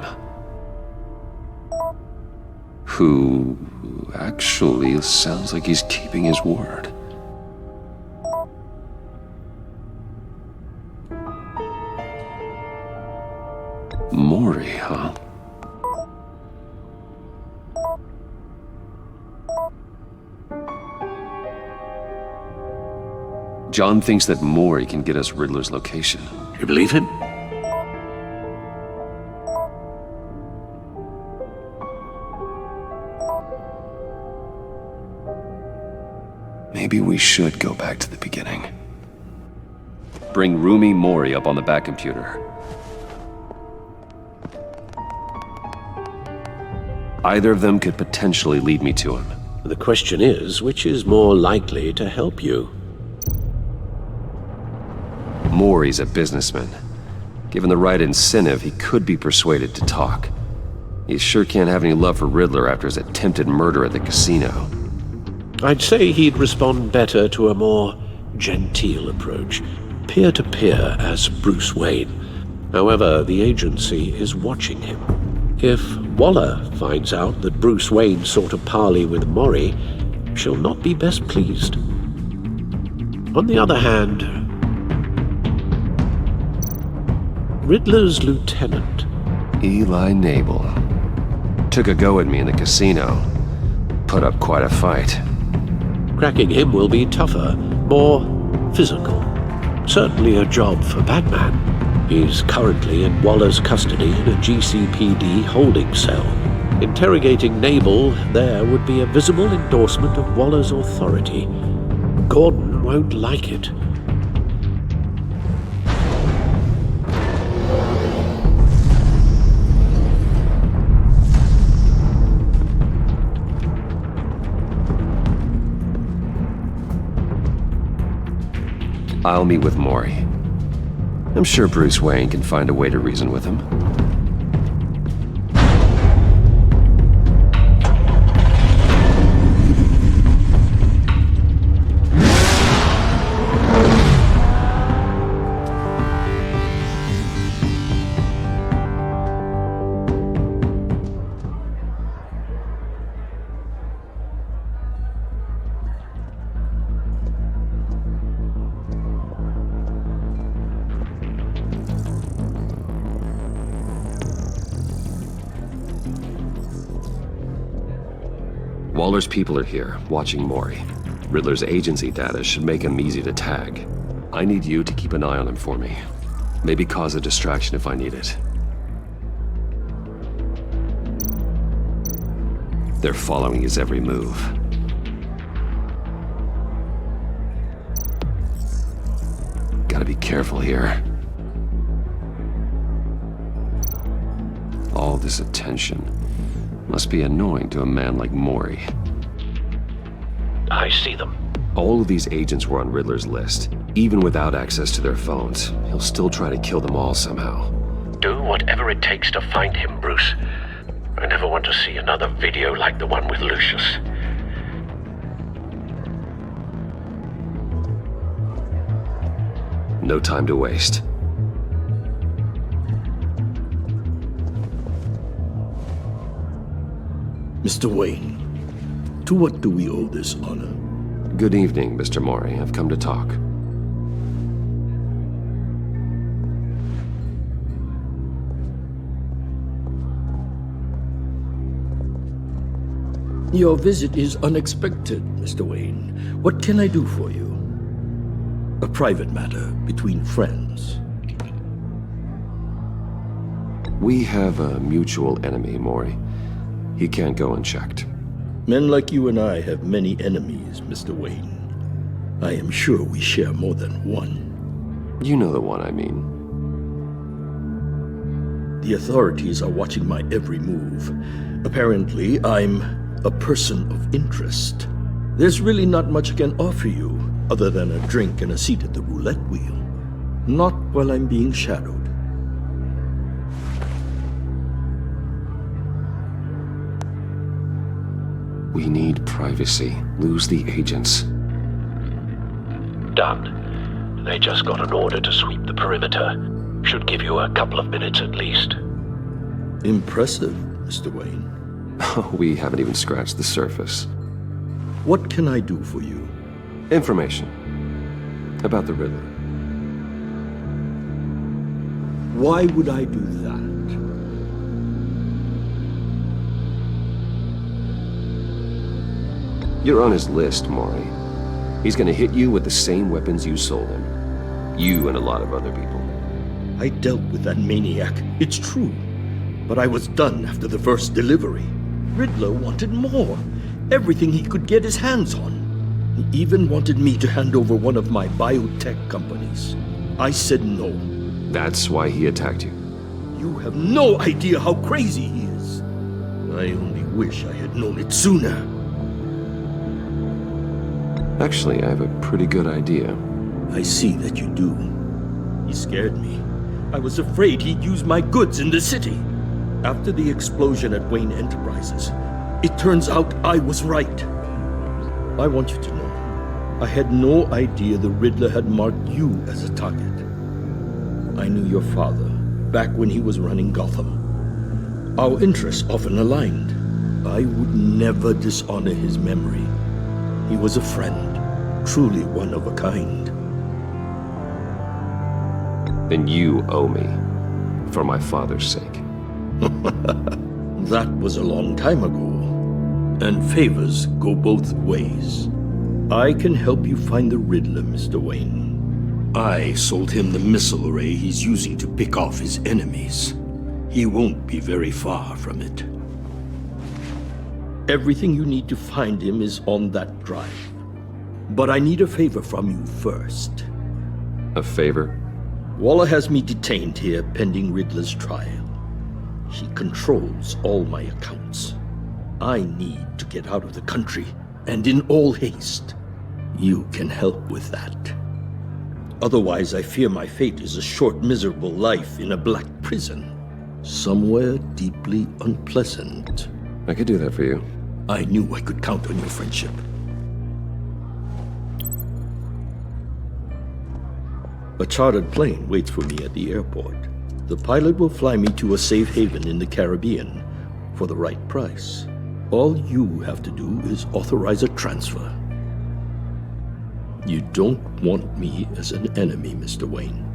Who actually sounds like he's keeping his word. Maury, huh? John thinks that Maury can get us Riddler's location. You believe him? Maybe we should go back to the beginning. Bring Rumi Mori up on the back computer. Either of them could potentially lead me to him. The question is, which is more likely to help you? Mori's a businessman. Given the right incentive, he could be persuaded to talk. He sure can't have any love for Riddler after his attempted murder at the casino. I'd say he'd respond better to a more genteel approach, peer-to-peer as Bruce Wayne. However, the agency is watching him. If Waller finds out that Bruce Wayne sought a parley with Mori, she'll not be best pleased. On the other hand, Riddler's lieutenant, Eli Nabel, took a go at me in the casino. Put up quite a fight. Cracking him will be tougher, more physical. Certainly a job for Batman. He's currently in Waller's custody in a GCPD holding cell. Interrogating Nabel there would be a visible endorsement of Waller's authority. Gordon won't like it. I'll meet with Mori. I'm sure Bruce Wayne can find a way to reason with him. Waller's people are here, watching Mori. Riddler's agency data should make him easy to tag. I need you to keep an eye on him for me. Maybe cause a distraction if I need it. They're following his every move. Gotta be careful here. All this attention must be annoying to a man like Mori. I see them. All of these agents were on Riddler's list. Even without access to their phones, he'll still try to kill them all somehow. Do whatever it takes to find him, Bruce. I never want to see another video like the one with Lucius. No time to waste. Mr. Wayne, to what do we owe this honor? Good evening, Mr. Mori. I've come to talk. Your visit is unexpected, Mr. Wayne. What can I do for you? A private matter between friends. We have a mutual enemy, Maury. He can't go unchecked. Men like you and I have many enemies, Mr. Wayne. I am sure we share more than one. You know the one I mean. The authorities are watching my every move. Apparently, I'm a person of interest. There's really not much I can offer you, other than a drink and a seat at the roulette wheel. Not while I'm being shadowed. We need privacy. Lose the agents. Done. They just got an order to sweep the perimeter. Should give you a couple of minutes at least. Impressive, Mr. Wayne. We haven't even scratched the surface. What can I do for you? Information. About the Riddler. Why would I do that? You're on his list, Maury. He's gonna hit you with the same weapons you sold him. You and a lot of other people. I dealt with that maniac, it's true. But I was done after the first delivery. Riddler wanted more. Everything he could get his hands on. He even wanted me to hand over one of my biotech companies. I said no. That's why he attacked you. You have no idea how crazy he is. I only wish I had known it sooner. Actually, I have a pretty good idea. I see that you do. He scared me. I was afraid he'd use my goods in the city. After the explosion at Wayne Enterprises, it turns out I was right. I want you to know, I had no idea the Riddler had marked you as a target. I knew your father back when he was running Gotham. Our interests often aligned. I would never dishonor his memory. He was a friend, truly one of a kind. Then you owe me, for my father's sake. That was a long time ago, and favors go both ways. I can help you find the Riddler, Mr. Wayne. I sold him the missile array he's using to pick off his enemies. He won't be very far from it. Everything you need to find him is on that drive. But I need a favor from you first. A favor? Waller has me detained here pending Riddler's trial. She controls all my accounts. I need to get out of the country, and in all haste. You can help with that. Otherwise, I fear my fate is a short, miserable life in a black prison. Somewhere deeply unpleasant. I could do that for you. I knew I could count on your friendship. A chartered plane waits for me at the airport. The pilot will fly me to a safe haven in the Caribbean for the right price. All you have to do is authorize a transfer. You don't want me as an enemy, Mr. Wayne.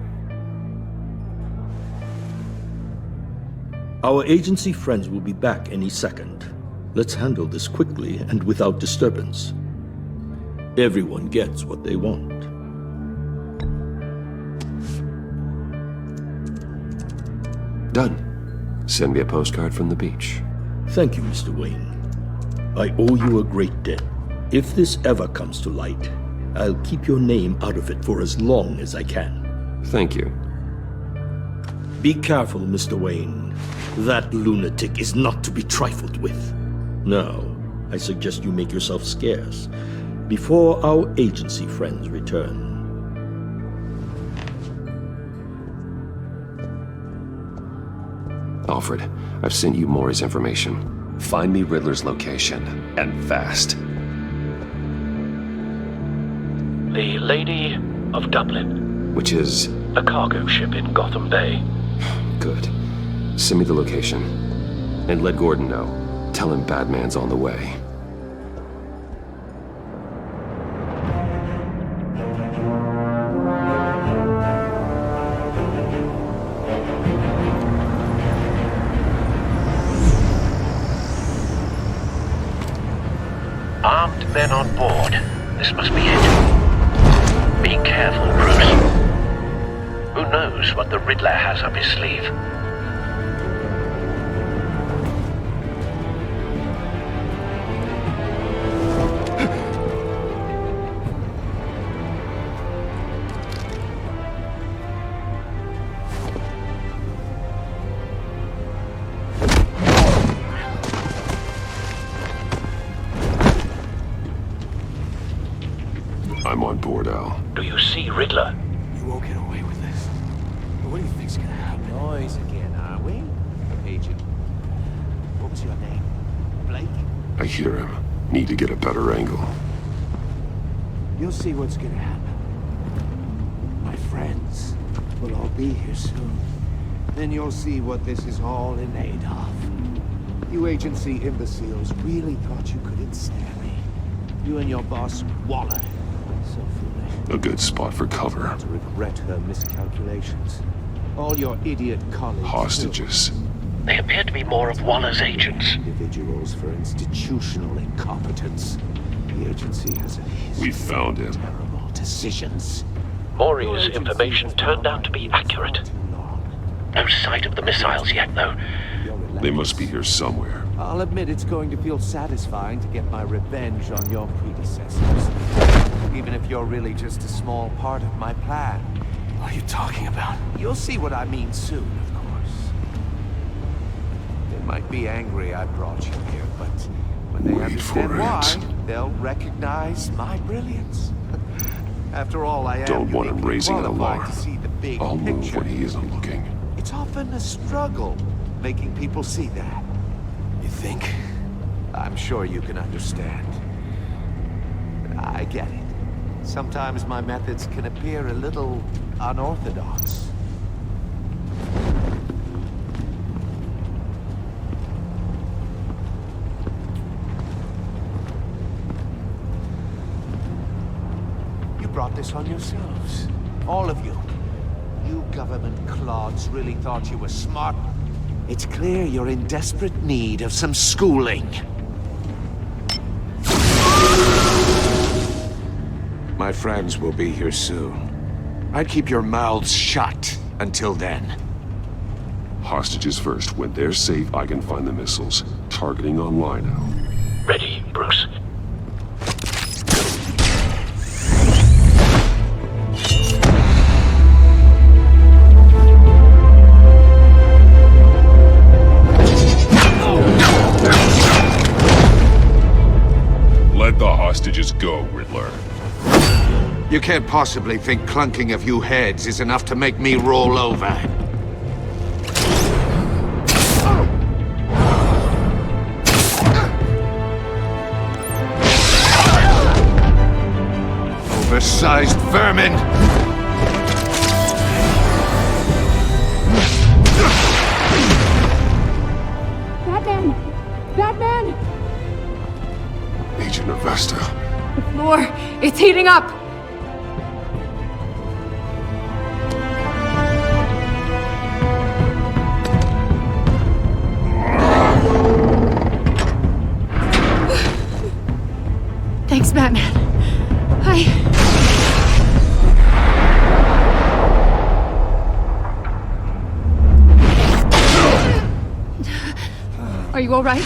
Our agency friends will be back any second. Let's handle this quickly and without disturbance. Everyone gets what they want. Done. Send me a postcard from the beach. Thank you, Mr. Wayne. I owe you a great debt. If this ever comes to light, I'll keep your name out of it for as long as I can. Thank you. Be careful, Mr. Wayne. That lunatic is not to be trifled with. Now, I suggest you make yourself scarce before our agency friends return. Alfred, I've sent you Maury's information. Find me Riddler's location, and fast. The Lady of Dublin. Which is? A cargo ship in Gotham Bay. Good. Send me the location. And let Gordon know. Tell him Batman's on the way. Armed men on board. This must be it. Be careful, Bruce. Who knows what the Riddler has up his sleeve? I'm on board, Al. Do you see Riddler? You won't get away with this. What do you think's gonna happen? Noise again, are we? Agent. What was your name? Blake? I hear him. Need to get a better angle. You'll see what's gonna happen. My friends will all be here soon. Then you'll see what this is all in aid of. You agency imbeciles really thought you could ensnare me. You and your boss, Waller. So foolish. A good spot for cover. To regret her miscalculations. All your idiot colleagues. Hostages. They appear to be more of Waller's agents. Individuals for institutional incompetence. The agency has a history We found him. of terrible decisions. Maury's information turned out to be accurate. No sight of the missiles yet, though. They must be here somewhere. I'll admit it's going to feel satisfying to get my revenge on your predecessors. Even if you're really just a small part of my plan. What are you talking about? You'll see what I mean soon, of course. They might be angry I brought you here, but when they understand why, they'll recognize my brilliance. After all, I am Don't want him uniquely raising an qualified alarm. to see the big I'll move picture. when he isn't looking. It's often a struggle making people see that. You think? I'm sure you can understand. I get it. Sometimes my methods can appear a little unorthodox. You brought this on yourselves. All of you. You government clods really thought you were smart. It's clear you're in desperate need of some schooling. My friends will be here soon. I'd keep your mouths shut until then. Hostages first. When they're safe, I can find the missiles. Targeting online now. Ready, Bruce. Let the hostages go, Riddler. You can't possibly think clunking a few heads is enough to make me roll over. Oversized vermin! Batman! Batman! Agent Avesta. The floor, it's heating up! Thanks, Batman. Are you all right?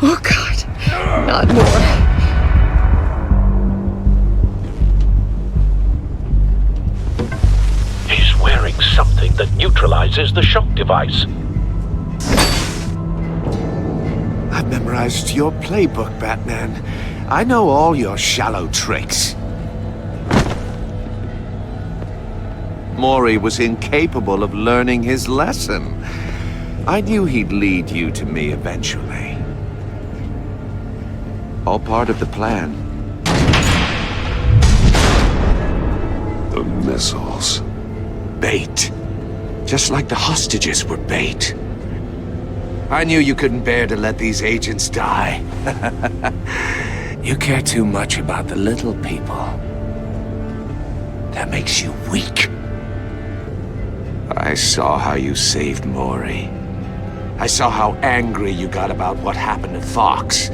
Oh, God. Not more. He's wearing something that neutralizes the shock device. I've memorized your playbook, Batman. I know all your shallow tricks. Maury was incapable of learning his lesson. I knew he'd lead you to me eventually. All part of the plan. The missiles. Bait. Just like the hostages were bait. I knew you couldn't bear to let these agents die. You care too much about the little people. That makes you weak. I saw how you saved Maury. I saw how angry you got about what happened to Fox.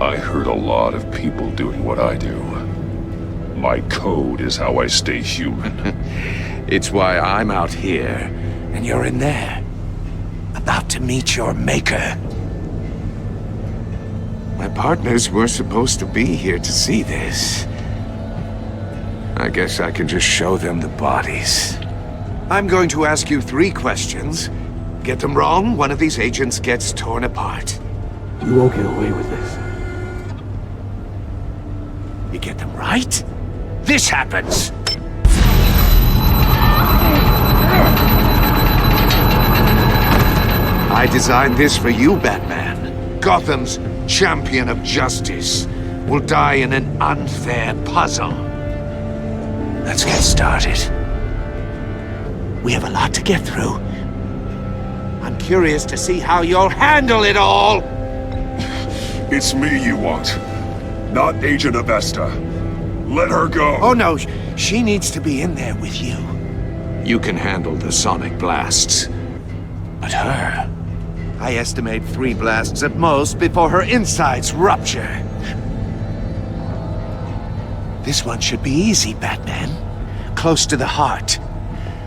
I heard a lot of people doing what I do. My code is how I stay human. It's why I'm out here, and you're in there. About to meet your maker. My partners were supposed to be here to see this. I guess I can just show them the bodies. I'm going to ask you 3 questions. Get them wrong, one of these agents gets torn apart. You won't get away with this. You get them right, this happens! I designed this for you, Batman. Gotham's champion of justice will die in an unfair puzzle. Let's get started. We have a lot to get through. I'm curious to see how you'll handle it all! It's me you want, not Agent Avesta. Let her go! Oh no, she needs to be in there with you. You can handle the sonic blasts. But her... I estimate 3 blasts at most before her insides rupture. This one should be easy, Batman. Close to the heart.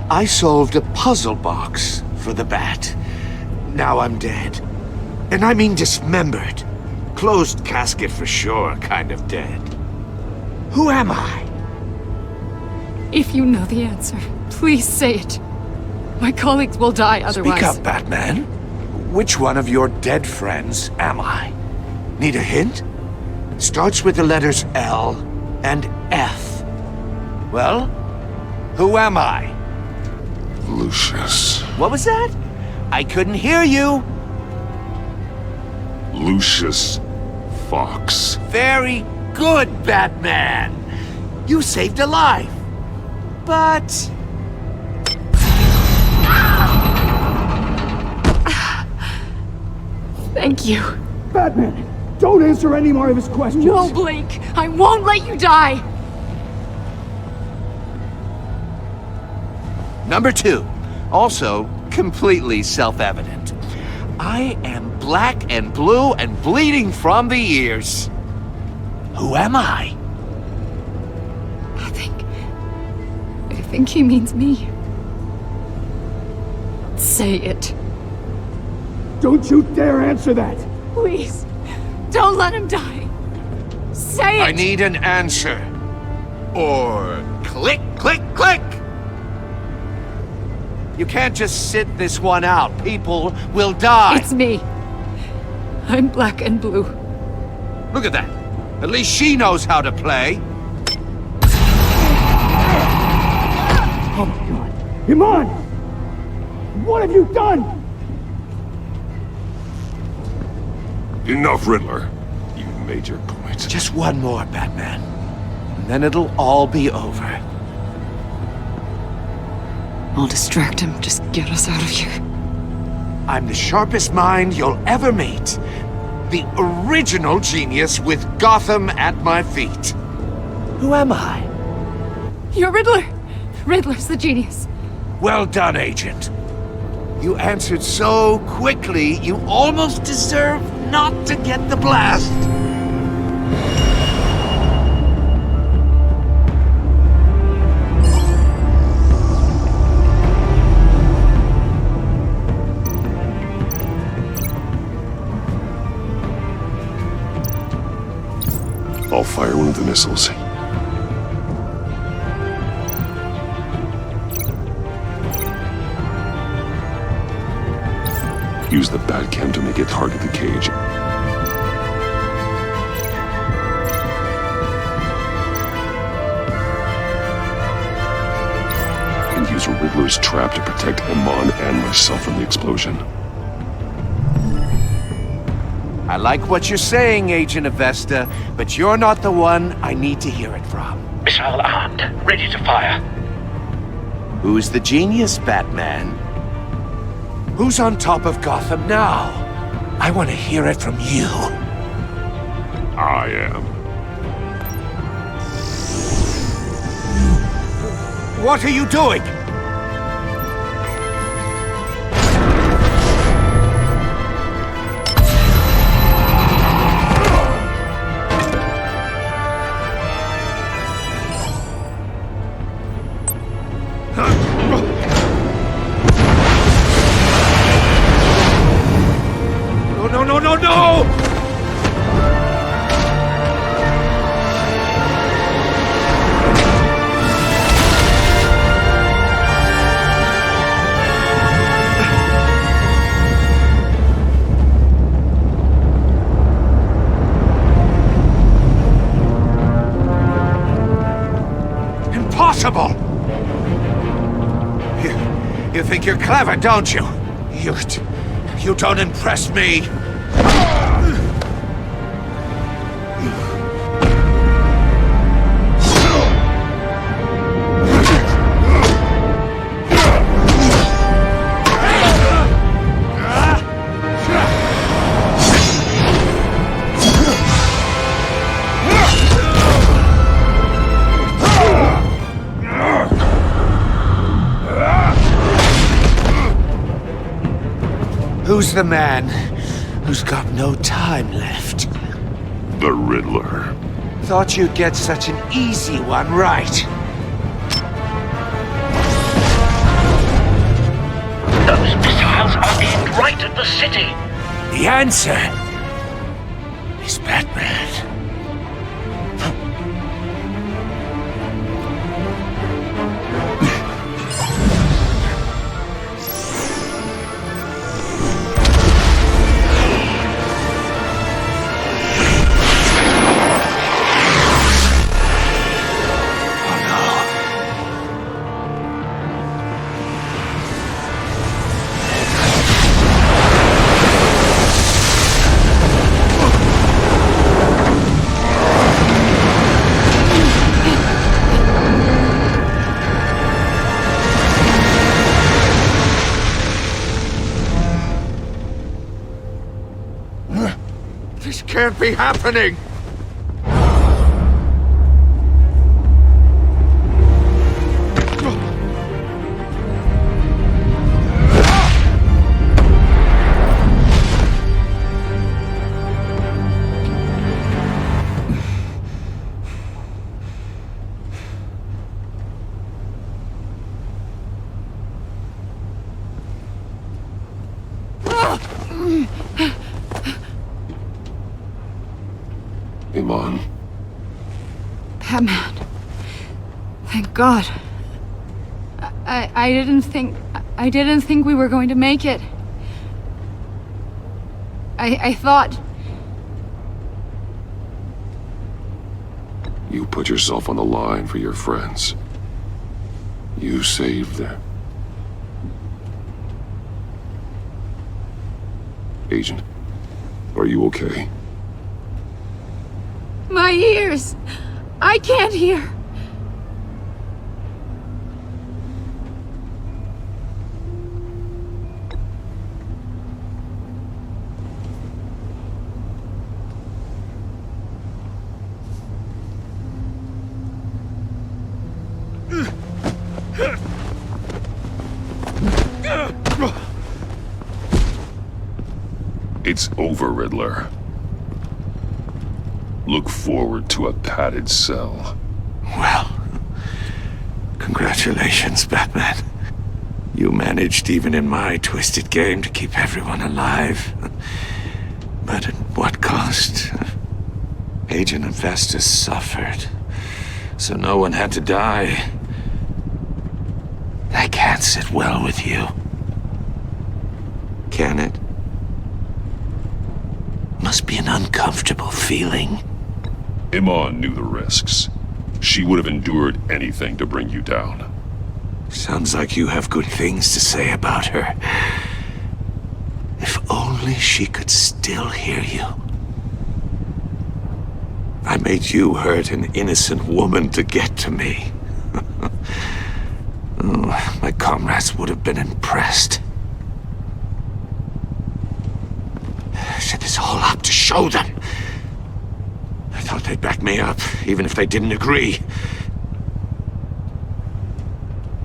I solved a puzzle box for the Bat. Now I'm dead. And I mean dismembered. Closed casket for sure, kind of dead. Who am I? If you know the answer, please say it. My colleagues will die otherwise. Speak up, Batman. Which one of your dead friends am I? Need a hint? Starts with the letters L and F. Well, who am I? Lucius. What was that? I couldn't hear you. Lucius Fox. Very good, Batman. You saved a life. But... Thank you. Batman, don't answer any more of his questions. No, Blake. I won't let you die. Number 2. Also, completely self-evident. I am black and blue and bleeding from the ears. Who am I? I think he means me. Say it. Don't you dare answer that! Please, don't let him die. Say it! I need an answer. Or click, click, click! You can't just sit this one out. People will die. It's me. I'm black and blue. Look at that. At least she knows how to play. Oh my god. Iman! What have you done? Enough, Riddler. You made your point. Just one more, Batman. And then it'll all be over. I'll distract him. Just get us out of here. I'm the sharpest mind you'll ever meet. The original genius with Gotham at my feet. Who am I? You're Riddler. Riddler's the genius. Well done, Agent. You answered so quickly, you almost deserve not to get the blast. I'll fire one of the missiles. Use the Batcam to make it target the cage. And use a Riddler's trap to protect Iman and myself from the explosion. I like what you're saying, Agent Avesta, but you're not the one I need to hear it from. Missile armed, ready to fire. Who's the genius, Batman? Who's on top of Gotham now? I want to hear it from you. I am. What are you doing? No! impossible! You think you're clever, don't you? You don't impress me! Who's the man who's got no time left? The Riddler. Thought you'd get such an easy one right. Those missiles are aimed right at the city. The answer is Batman. This can't be happening! Iman. Batman. Thank God. I didn't think we were going to make it. I thought... You put yourself on the line for your friends. You saved them. Agent, are you okay? My ears! I can't hear! It's over, Riddler. Look forward to a padded cell. Well, congratulations, Batman. You managed, even in my twisted game, to keep everyone alive. But at what cost? Agent Infestus suffered, so no one had to die. That can't sit well with you. Can it? Must be an uncomfortable feeling. Iman knew the risks. She would have endured anything to bring you down. Sounds like you have good things to say about her. If only she could still hear you. I made you hurt an innocent woman to get to me. Oh, my comrades would have been impressed. I set this all up to show them. I thought they'd back me up, even if they didn't agree.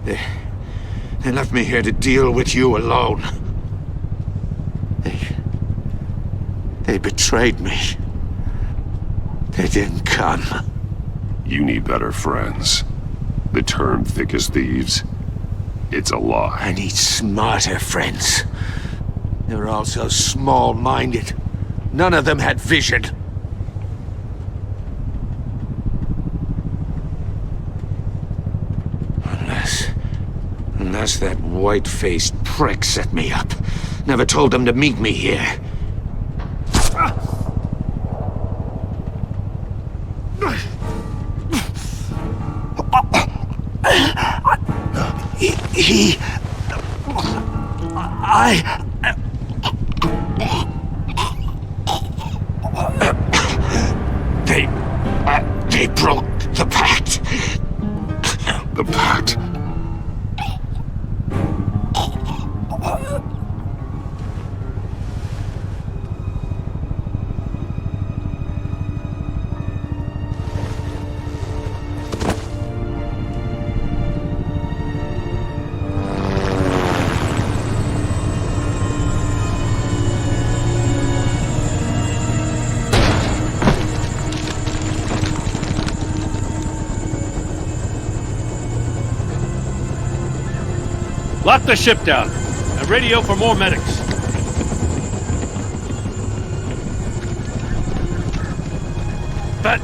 They left me here to deal with you alone. They betrayed me. They didn't come. You need better friends. The term thick as thieves, it's a lie. I need smarter friends. They're all so small-minded. None of them had vision. Unless that white-faced prick set me up. Never told them to meet me here. They broke the pact. The pact? Lock the ship down and radio for more medics. But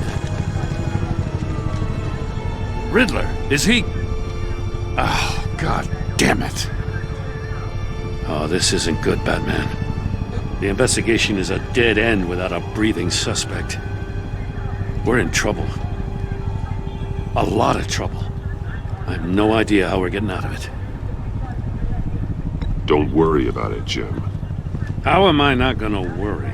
Riddler, is he? Oh, God damn it. Oh, this isn't good, Batman. The investigation is a dead end without a breathing suspect. We're in trouble. A lot of trouble. I have no idea how we're getting out of it. Don't worry about it, Jim. How am I not gonna worry?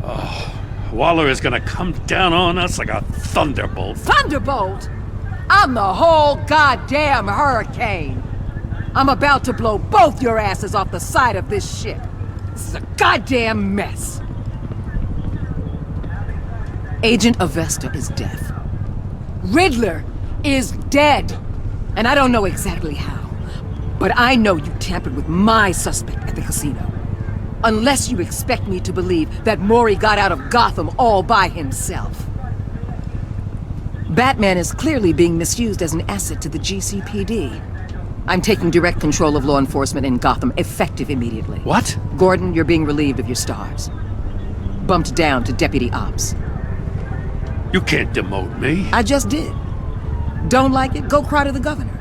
Oh, Waller is gonna come down on us like a thunderbolt. Thunderbolt? I'm the whole goddamn hurricane. I'm about to blow both your asses off the side of this ship. This is a goddamn mess. Agent Avesta is dead. Riddler is dead. And I don't know exactly how, but I know you tampered with my suspect at the casino. Unless you expect me to believe that Mori got out of Gotham all by himself. Batman is clearly being misused as an asset to the GCPD. I'm taking direct control of law enforcement in Gotham, effective immediately. What? Gordon, you're being relieved of your stars. Bumped down to Deputy Ops. You can't demote me. I just did. Don't like it? Go cry to the governor.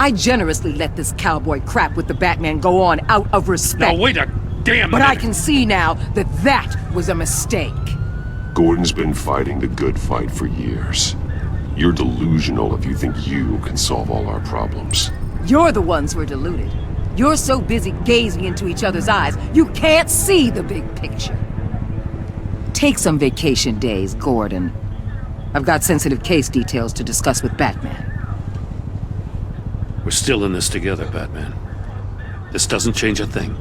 I generously let this cowboy crap with the Batman go on out of respect. Now wait a damn minute. But I can see now that that was a mistake. Gordon's been fighting the good fight for years. You're delusional if you think you can solve all our problems. You're the ones who are deluded. You're so busy gazing into each other's eyes, you can't see the big picture. Take some vacation days, Gordon. I've got sensitive case details to discuss with Batman. We're still in this together, Batman. This doesn't change a thing.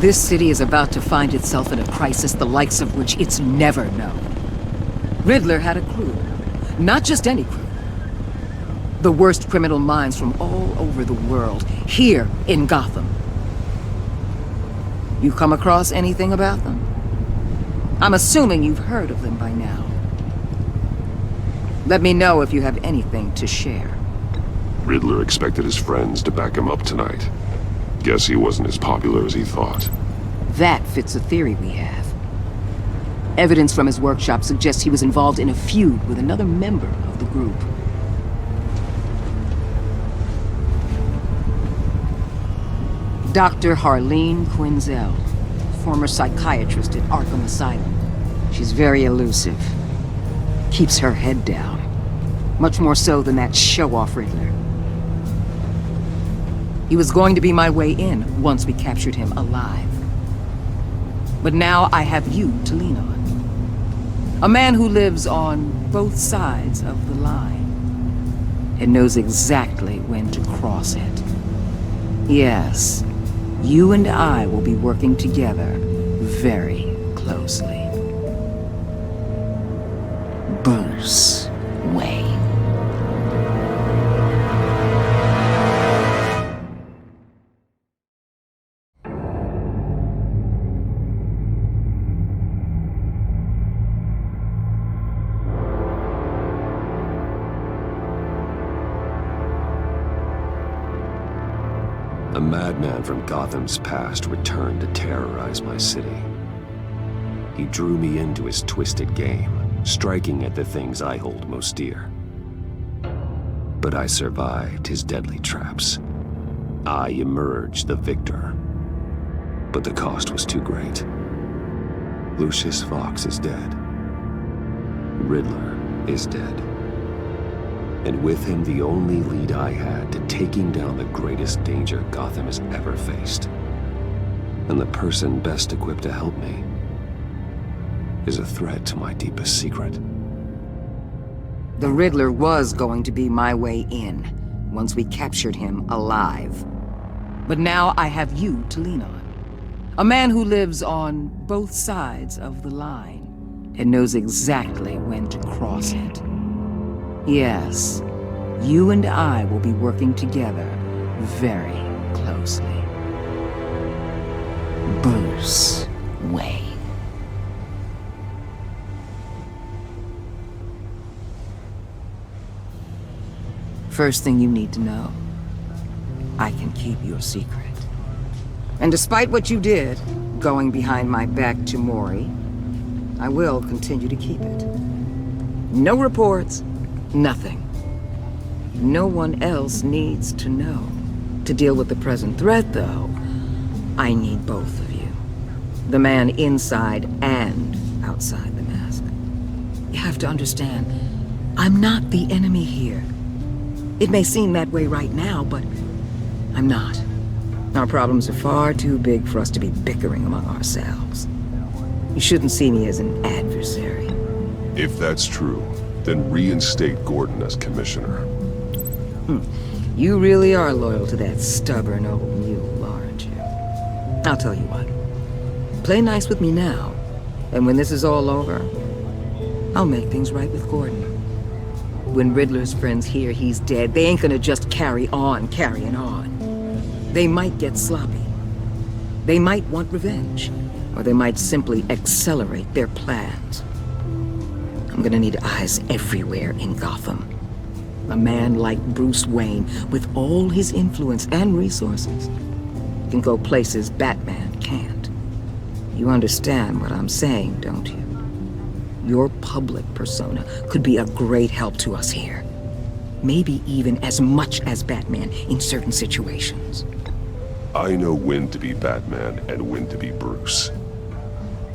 This city is about to find itself in a crisis the likes of which it's never known. Riddler had a crew. Not just any crew. The worst criminal minds from all over the world, here in Gotham. You come across anything about them? I'm assuming you've heard of them by now. Let me know if you have anything to share. Riddler expected his friends to back him up tonight. Guess he wasn't as popular as he thought. That fits a theory we have. Evidence from his workshop suggests he was involved in a feud with another member of the group. Dr. Harleen Quinzel, former psychiatrist at Arkham Asylum. She's very elusive. Keeps her head down. Much more so than that show-off Riddler. He was going to be my way in once we captured him alive. But now I have you to lean on. A man who lives on both sides of the line and knows exactly when to cross it. Yes. You and I will be working together very closely. Bruce Wayne. A madman from Gotham's past returned to terrorize my city. He drew me into his twisted game, striking at the things I hold most dear. But I survived his deadly traps. I emerged the victor. But the cost was too great. Lucius Fox is dead. Riddler is dead. And with him, the only lead I had to taking down the greatest danger Gotham has ever faced. And the person best equipped to help me is a threat to my deepest secret. The Riddler was going to be my way in, once we captured him alive. But now I have you to lean on. A man who lives on both sides of the line and knows exactly when to cross it. Yes, you and I will be working together very closely. Bruce Wayne. First thing you need to know, I can keep your secret. And despite what you did, going behind my back to Mori, I will continue to keep it. No reports, nothing. No one else needs to know. To deal with the present threat, though, I need both of you. The man inside and outside the mask. You have to understand, I'm not the enemy here. It may seem that way right now, but I'm not. Our problems are far too big for us to be bickering among ourselves. You shouldn't see me as an adversary. If that's true, then reinstate Gordon as commissioner. You really are loyal to that stubborn old mule, aren't you? I'll tell you what. Play nice with me now, and when this is all over, I'll make things right with Gordon. When Riddler's friends hear he's dead, they ain't gonna just carry on carrying on. They might get sloppy. They might want revenge, or they might simply accelerate their plans. I'm gonna need eyes everywhere in Gotham. A man like Bruce Wayne, with all his influence and resources, can go places Batman can't. You understand what I'm saying, don't you? Your public persona could be a great help to us here. Maybe even as much as Batman in certain situations. I know when to be Batman and when to be Bruce.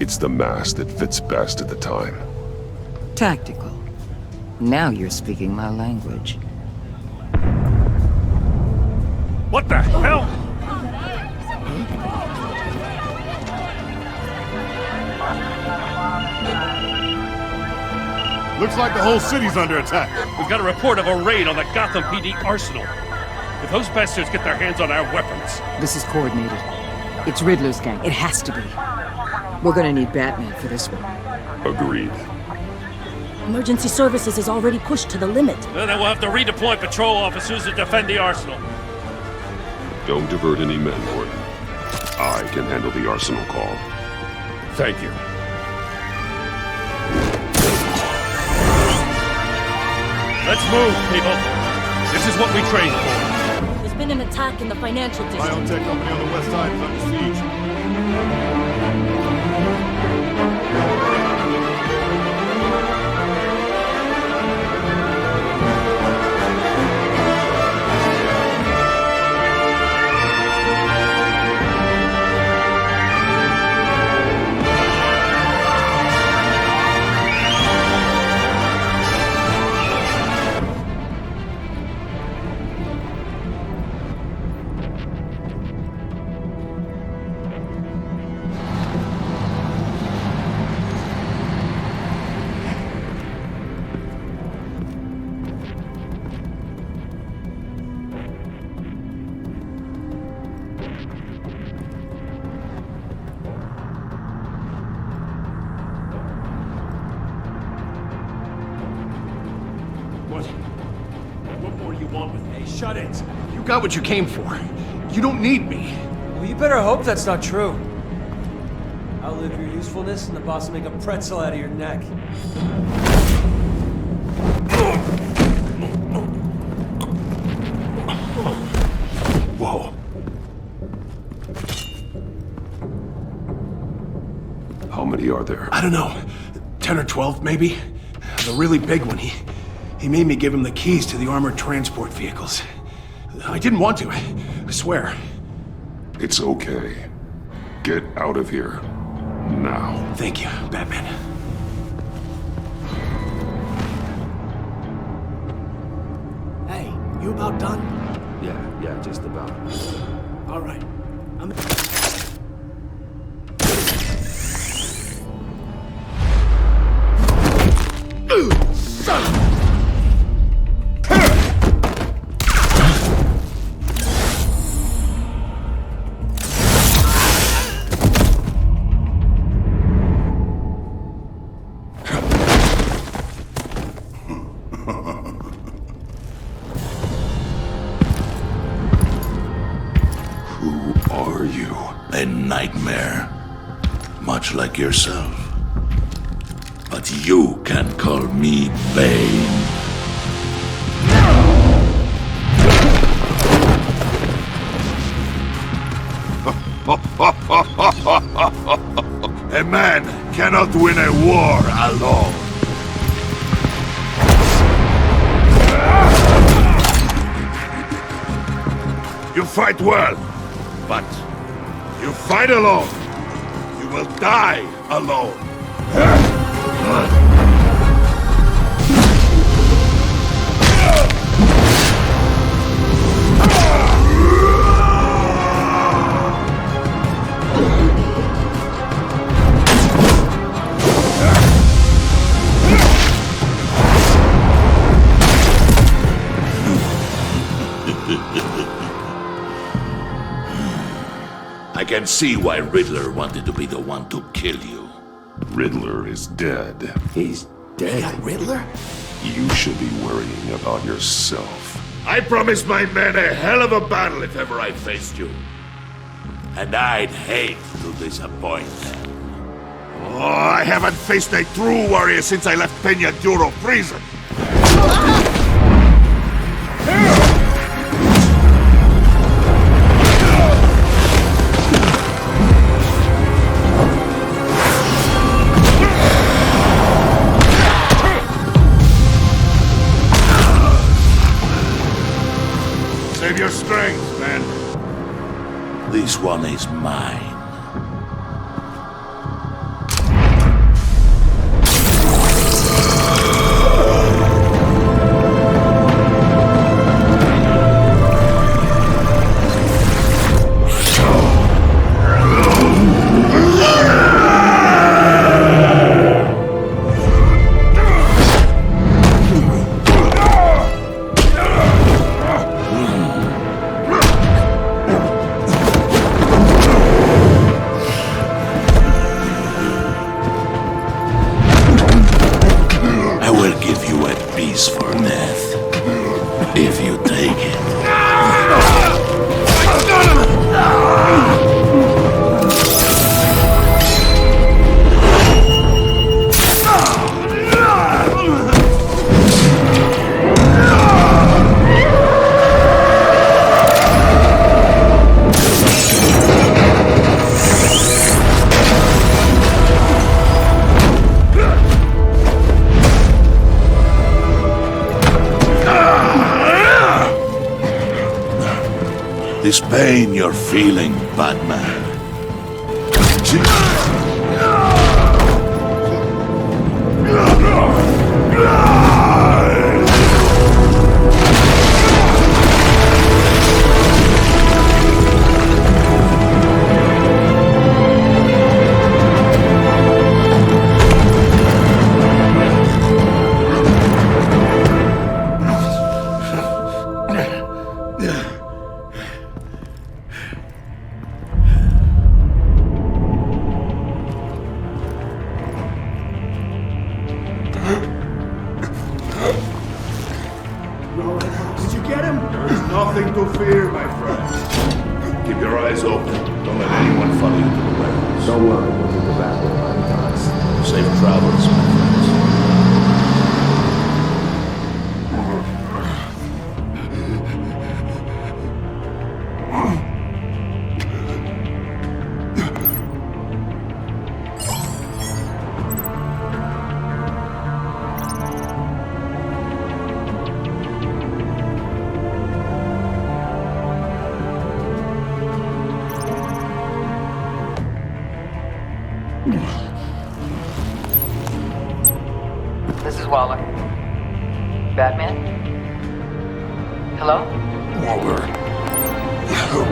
It's the mask that fits best at the time. Tactical. Now you're speaking my language. What the hell? Looks like the whole city's under attack. We've got a report of a raid on the Gotham PD arsenal. If those bastards get their hands on our weapons... This is coordinated. It's Riddler's gang. It has to be. We're gonna need Batman for this one. Agreed. Emergency services is already pushed to the limit. Then we'll have to redeploy patrol officers to defend the arsenal. Don't divert any men, Gordon. I can handle the arsenal call. Thank you. Let's move, people. This is what we trained for. There's been an attack in the financial district. Biotech company on the west side is under siege. What more do you want with me? Shut it. You got what you came for. You don't need me. Well, you better hope that's not true. Outlive your usefulness and the boss will make a pretzel out of your neck. Whoa. How many are there? I don't know. 10 or 12, maybe? The really big one, he made me give him the keys to the armored transport vehicles. I didn't want to, I swear. It's okay. Get out of here. Now. Thank you, Batman. Hey, you about done? Yeah, just about. All right. Who are you? A nightmare. Much like yourself. But you can call me Bane. A man cannot win a war alone. You fight well, but you fight alone. You will die alone. I can see why Riddler wanted to be the one to kill you. Riddler is dead. He's dead? You got Riddler? You should be worrying about yourself. I promised my men a hell of a battle if ever I faced you. And I'd hate to disappoint them. Oh, I haven't faced a true warrior since I left Peña Duro prison. Save your strength, man. This one is mine. This pain you're feeling, Batman. Did you get him? There's nothing to fear, my friend. Keep your eyes open. Don't let anyone follow you to the warehouse. Don't worry, we'll get the battle behind us. Safe travels, my friends. This is Waller. Batman? Hello? Waller. Help.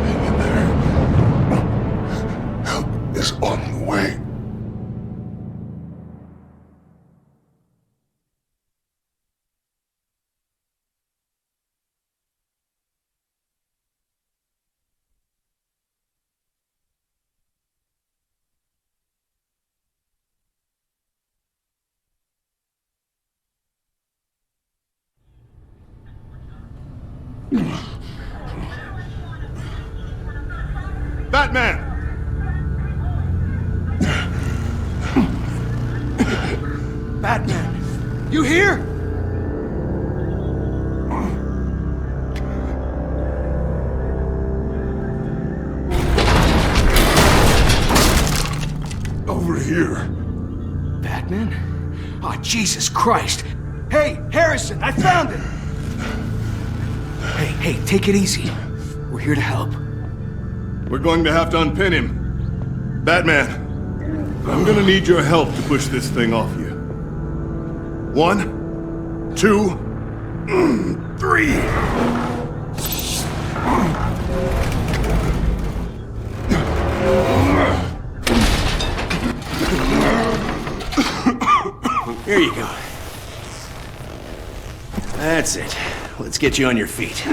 Hang in there. Help is on the way. Batman! Batman! You here? Over here. Batman? Oh, Jesus Christ! Hey, Harrison, I found him! Hey, take it easy. We're here to help. We're going to have to unpin him. Batman, I'm gonna need your help to push this thing off you. 1, 2, 3. Here you go. That's it. Let's get you on your feet.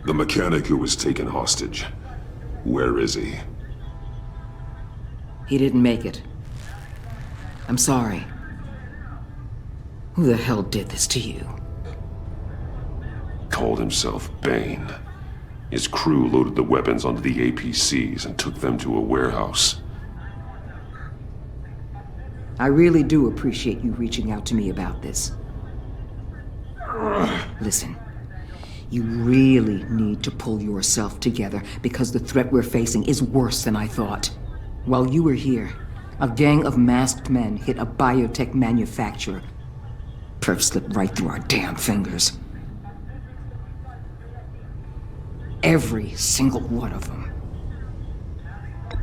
The mechanic who was taken hostage. Where is he? He didn't make it. I'm sorry. Who the hell did this to you? Called himself Bane. His crew loaded the weapons onto the APCs and took them to a warehouse. I really do appreciate you reaching out to me about this. Listen, you really need to pull yourself together because the threat we're facing is worse than I thought. While you were here, a gang of masked men hit a biotech manufacturer. Perf slipped right through our damn fingers. Every single one of them.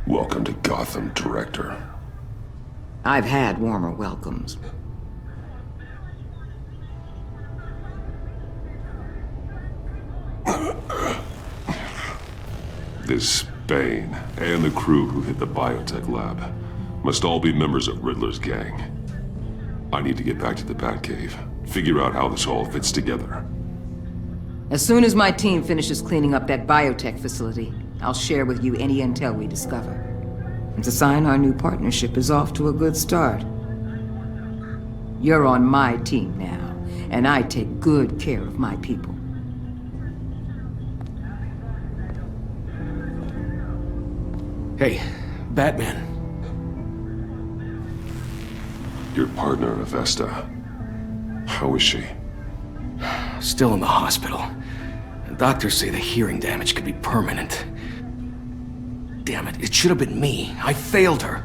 Welcome to Gotham, Director. I've had warmer welcomes. This Bane and the crew who hit the biotech lab must all be members of Riddler's gang. I need to get back to the Batcave, figure out how this all fits together. As soon as my team finishes cleaning up that biotech facility, I'll share with you any intel we discover. And to sign our new partnership is off to a good start. You're on my team now, and I take good care of my people. Hey, Batman. Your partner, Avesta. How is she? Still in the hospital. Doctors say the hearing damage could be permanent. Damn it, it should have been me. I failed her.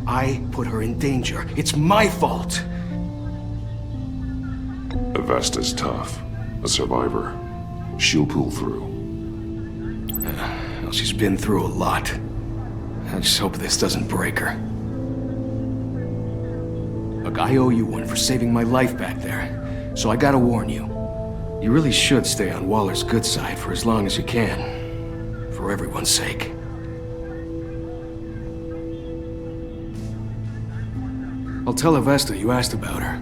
I put her in danger. It's my fault. Avesta's tough. A survivor. She'll pull through. Well, she's been through a lot. I just hope this doesn't break her. Look, I owe you one for saving my life back there. So I gotta warn you. You really should stay on Waller's good side for as long as you can. For everyone's sake. I'll tell Avesta you asked about her.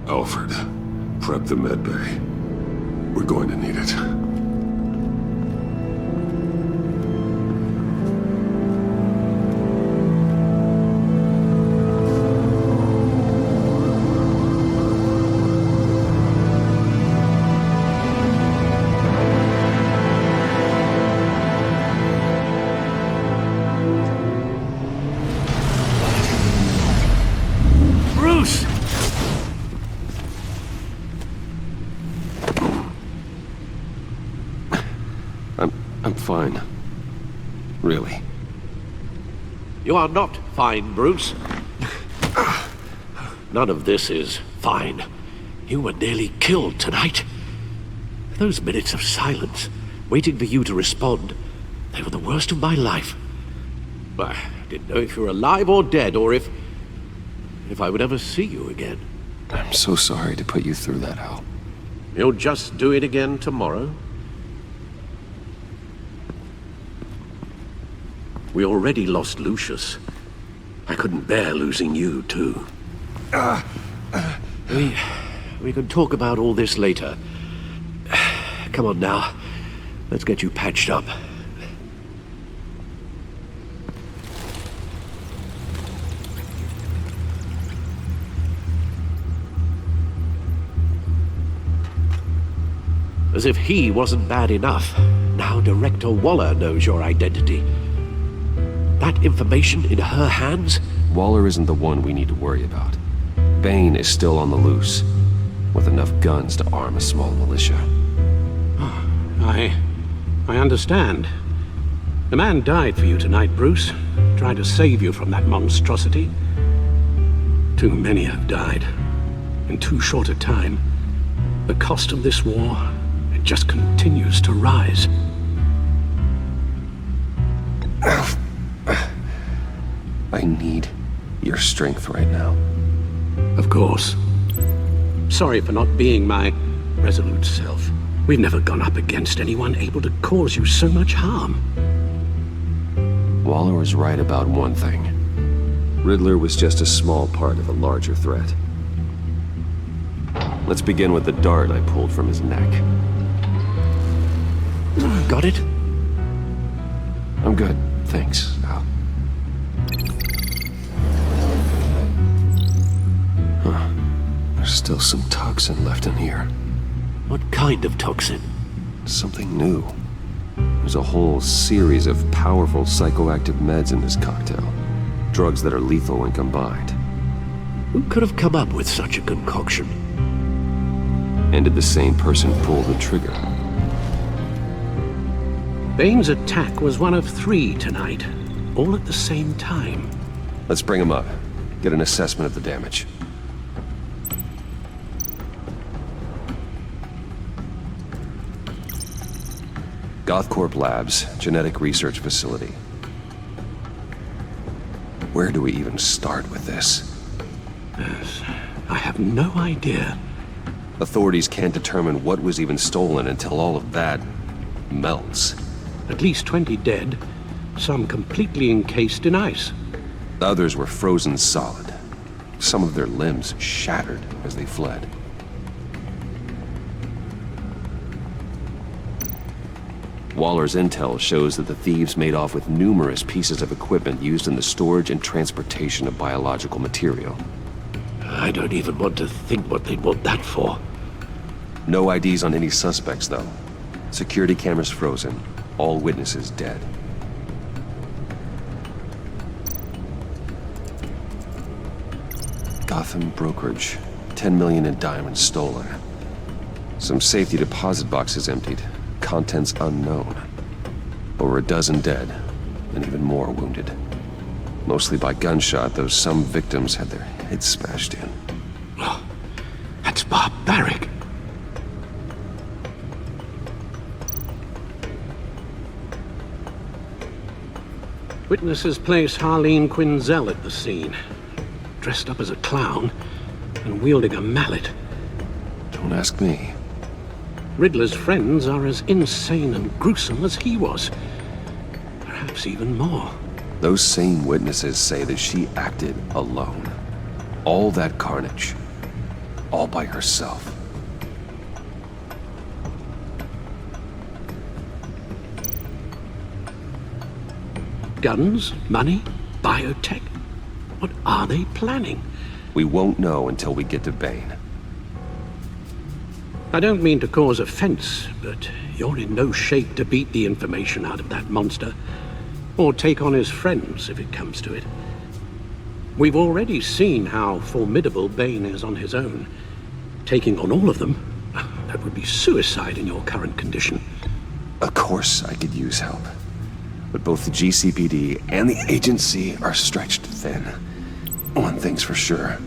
Alfred, prep the med bay. We're going to need it. fine. Really. You are not fine, Bruce. None of this is fine. You were nearly killed tonight. Those minutes of silence, waiting for you to respond, they were the worst of my life. I didn't know if you were alive or dead, or if I would ever see you again. I'm so sorry to put you through that, Al. You'll just do it again tomorrow? We already lost Lucius. I couldn't bear losing you, too. We can talk about all this later. Come on now. Let's get you patched up. As if he wasn't bad enough, now Director Waller knows your identity. That information in her hands? Waller isn't the one we need to worry about. Bane is still on the loose, with enough guns to arm a small militia. I understand. The man died for you tonight, Bruce. Tried to save you from that monstrosity. Too many have died. In too short a time. The cost of this war, it just continues to rise. I need your strength right now. Of course. Sorry for not being my resolute self. We've never gone up against anyone able to cause you so much harm. Waller was right about one thing. Riddler was just a small part of a larger threat. Let's begin with the dart I pulled from his neck. Got it? I'm good, thanks, Al. Huh. There's still some toxin left in here. What kind of toxin? Something new. There's a whole series of powerful psychoactive meds in this cocktail. Drugs that are lethal when combined. Who could have come up with such a concoction? And did the same person pull the trigger? Bane's attack was one of 3 tonight, all at the same time. Let's bring him up. Get an assessment of the damage. Gothcorp Labs, genetic research facility. Where do we even start with this? Yes, I have no idea. Authorities can't determine what was even stolen until all of that melts. At least 20 dead, some completely encased in ice. Others were frozen solid. Some of their limbs shattered as they fled. Waller's intel shows that the thieves made off with numerous pieces of equipment used in the storage and transportation of biological material. I don't even want to think what they'd want that for. No IDs on any suspects, though. Security cameras frozen. All witnesses dead. Gotham brokerage. 10 million in diamonds stolen. Some safety deposit boxes emptied. Contents unknown. Over a dozen dead, and even more wounded. Mostly by gunshot, though some victims had their heads smashed in. Oh, that's barbaric. Witnesses place Harleen Quinzel at the scene, dressed up as a clown and wielding a mallet. Don't ask me. Riddler's friends are as insane and gruesome as he was. Perhaps even more. Those same witnesses say that she acted alone. All that carnage. All by herself. Guns, money, biotech. What are they planning? We won't know until we get to Bane. I don't mean to cause offense, but you're in no shape to beat the information out of that monster, or take on his friends if it comes to it. We've already seen how formidable Bane is on his own. Taking on all of them, that would be suicide in your current condition. Of course I could use help. But both the GCPD and the agency are stretched thin. One thing's for sure.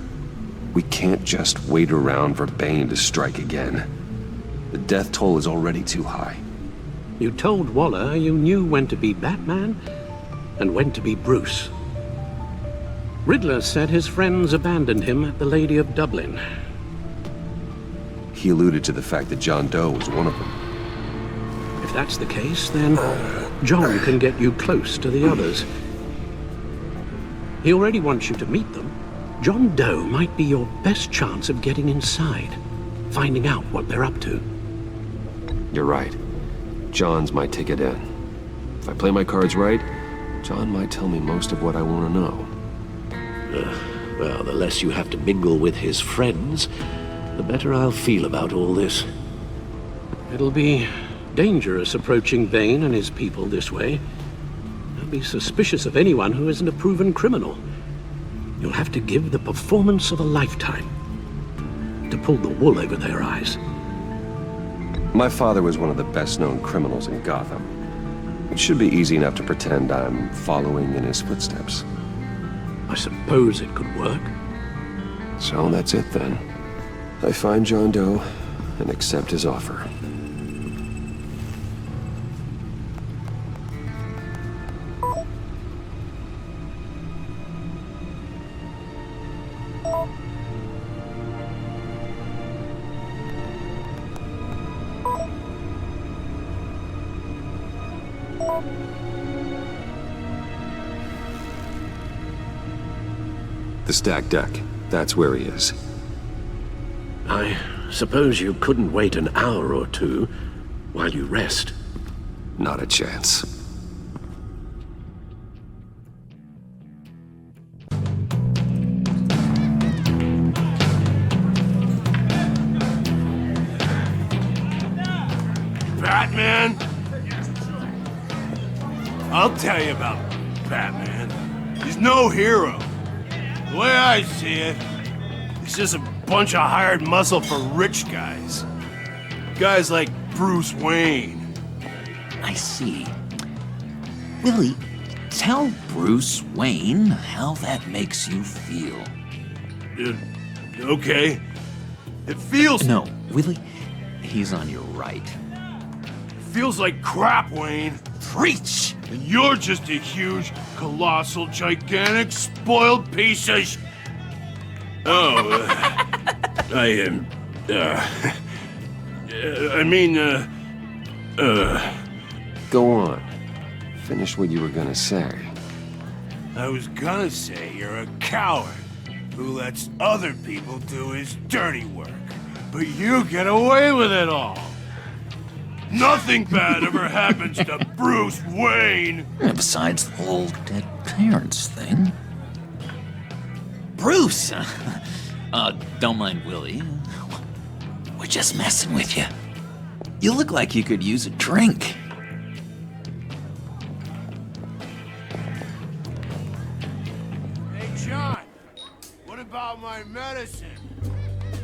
We can't just wait around for Bane to strike again. The death toll is already too high. You told Waller you knew when to be Batman and when to be Bruce. Riddler said his friends abandoned him at the Lady of Dublin. He alluded to the fact that John Doe was one of them. If that's the case, then John can get you close to the others. He already wants you to meet them. John Doe might be your best chance of getting inside, finding out what they're up to. You're right. John's my ticket in. If I play my cards right, John might tell me most of what I want to know. Well, the less you have to mingle with his friends, the better I'll feel about all this. It'll be dangerous approaching Bane and his people this way. They'll be suspicious of anyone who isn't a proven criminal. You'll have to give the performance of a lifetime to pull the wool over their eyes. My father was one of the best-known criminals in Gotham. It should be easy enough to pretend I'm following in his footsteps. I suppose it could work. So that's it then. I find John Doe and accept his offer. The stacked deck. That's where he is. I suppose you couldn't wait an hour or two while you rest. Not a chance. Batman? I'll tell you about Batman. He's no hero. The way I see it, he's just a bunch of hired muscle for rich guys. Guys like Bruce Wayne. I see. Willie, tell Bruce Wayne how that makes you feel. Okay. It feels... No, Willie, he's on your right. Feels like crap, Wayne. Preach! And you're just a huge, colossal, gigantic, spoiled piece of Go on. Finish what you were gonna say. I was gonna say you're a coward who lets other people do his dirty work. But you get away with it all. Nothing bad ever happens to Bruce Wayne. Besides the whole dead parents thing. Bruce! Don't mind Willie. We're just messing with you. You look like you could use a drink. Hey, John. What about my medicine?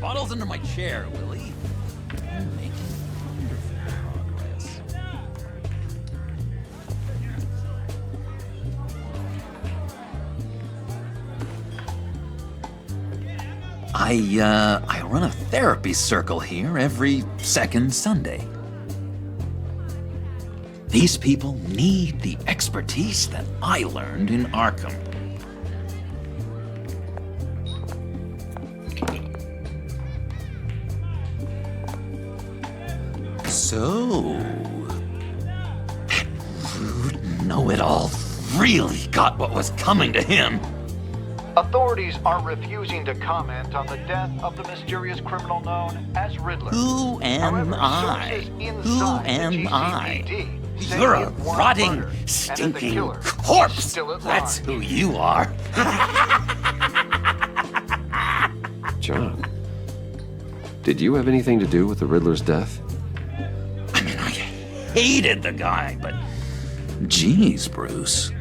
Bottle's under my chair, Willie. You're making wonderful progress. I run a therapy circle here every second Sunday. These people need the expertise that I learned in Arkham. So, that rude know-it-all really got what was coming to him. Authorities are refusing to comment on the death of the mysterious criminal known as Riddler. Who am I? Who am I? You're a rotting, stinking corpse! That's who you are. John, did you have anything to do with the Riddler's death? Hated the guy, but geez, Bruce,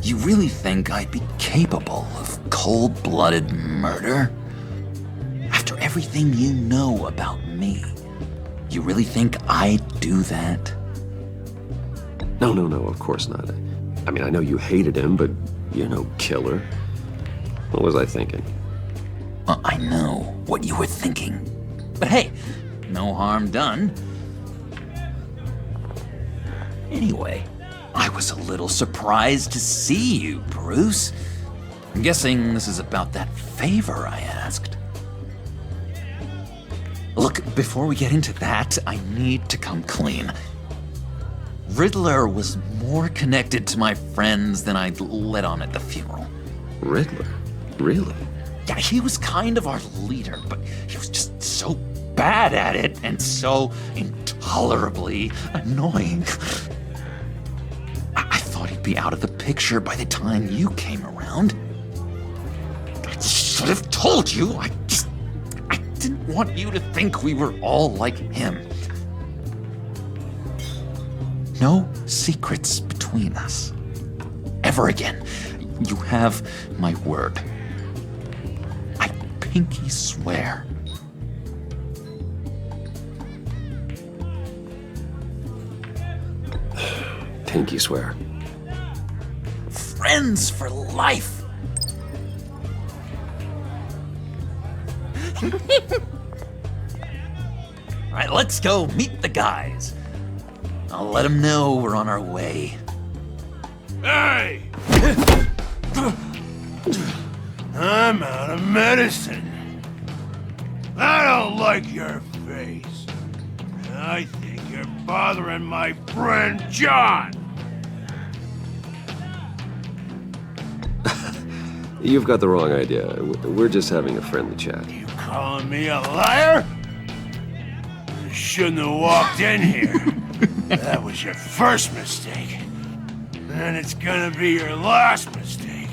you really think I'd be capable of cold-blooded murder? After everything you know about me, you really think I'd do that? No, of course not. I mean, I know you hated him, but you're no killer. What was I thinking? I know what you were thinking. But hey, no harm done. Anyway, I was a little surprised to see you, Bruce. I'm guessing this is about that favor I asked. Look, before we get into that, I need to come clean. Riddler was more connected to my friends than I'd let on at the funeral. Riddler? Really? Yeah, he was kind of our leader, but he was just so bad at it and so intolerably annoying. I thought he'd be out of the picture by the time you came around. I should have told you. I didn't want you to think we were all like him. No secrets between us. Ever again. You have my word. I pinky swear. Pinky swear. Friends for life. All right, let's go meet the guys. I'll let them know we're on our way. Hey! I'm out of medicine. I don't like your face. I think you're bothering my friend John. You've got the wrong idea. We're just having a friendly chat. You calling me a liar? You shouldn't have walked in here. That was your first mistake. And it's gonna be your last mistake.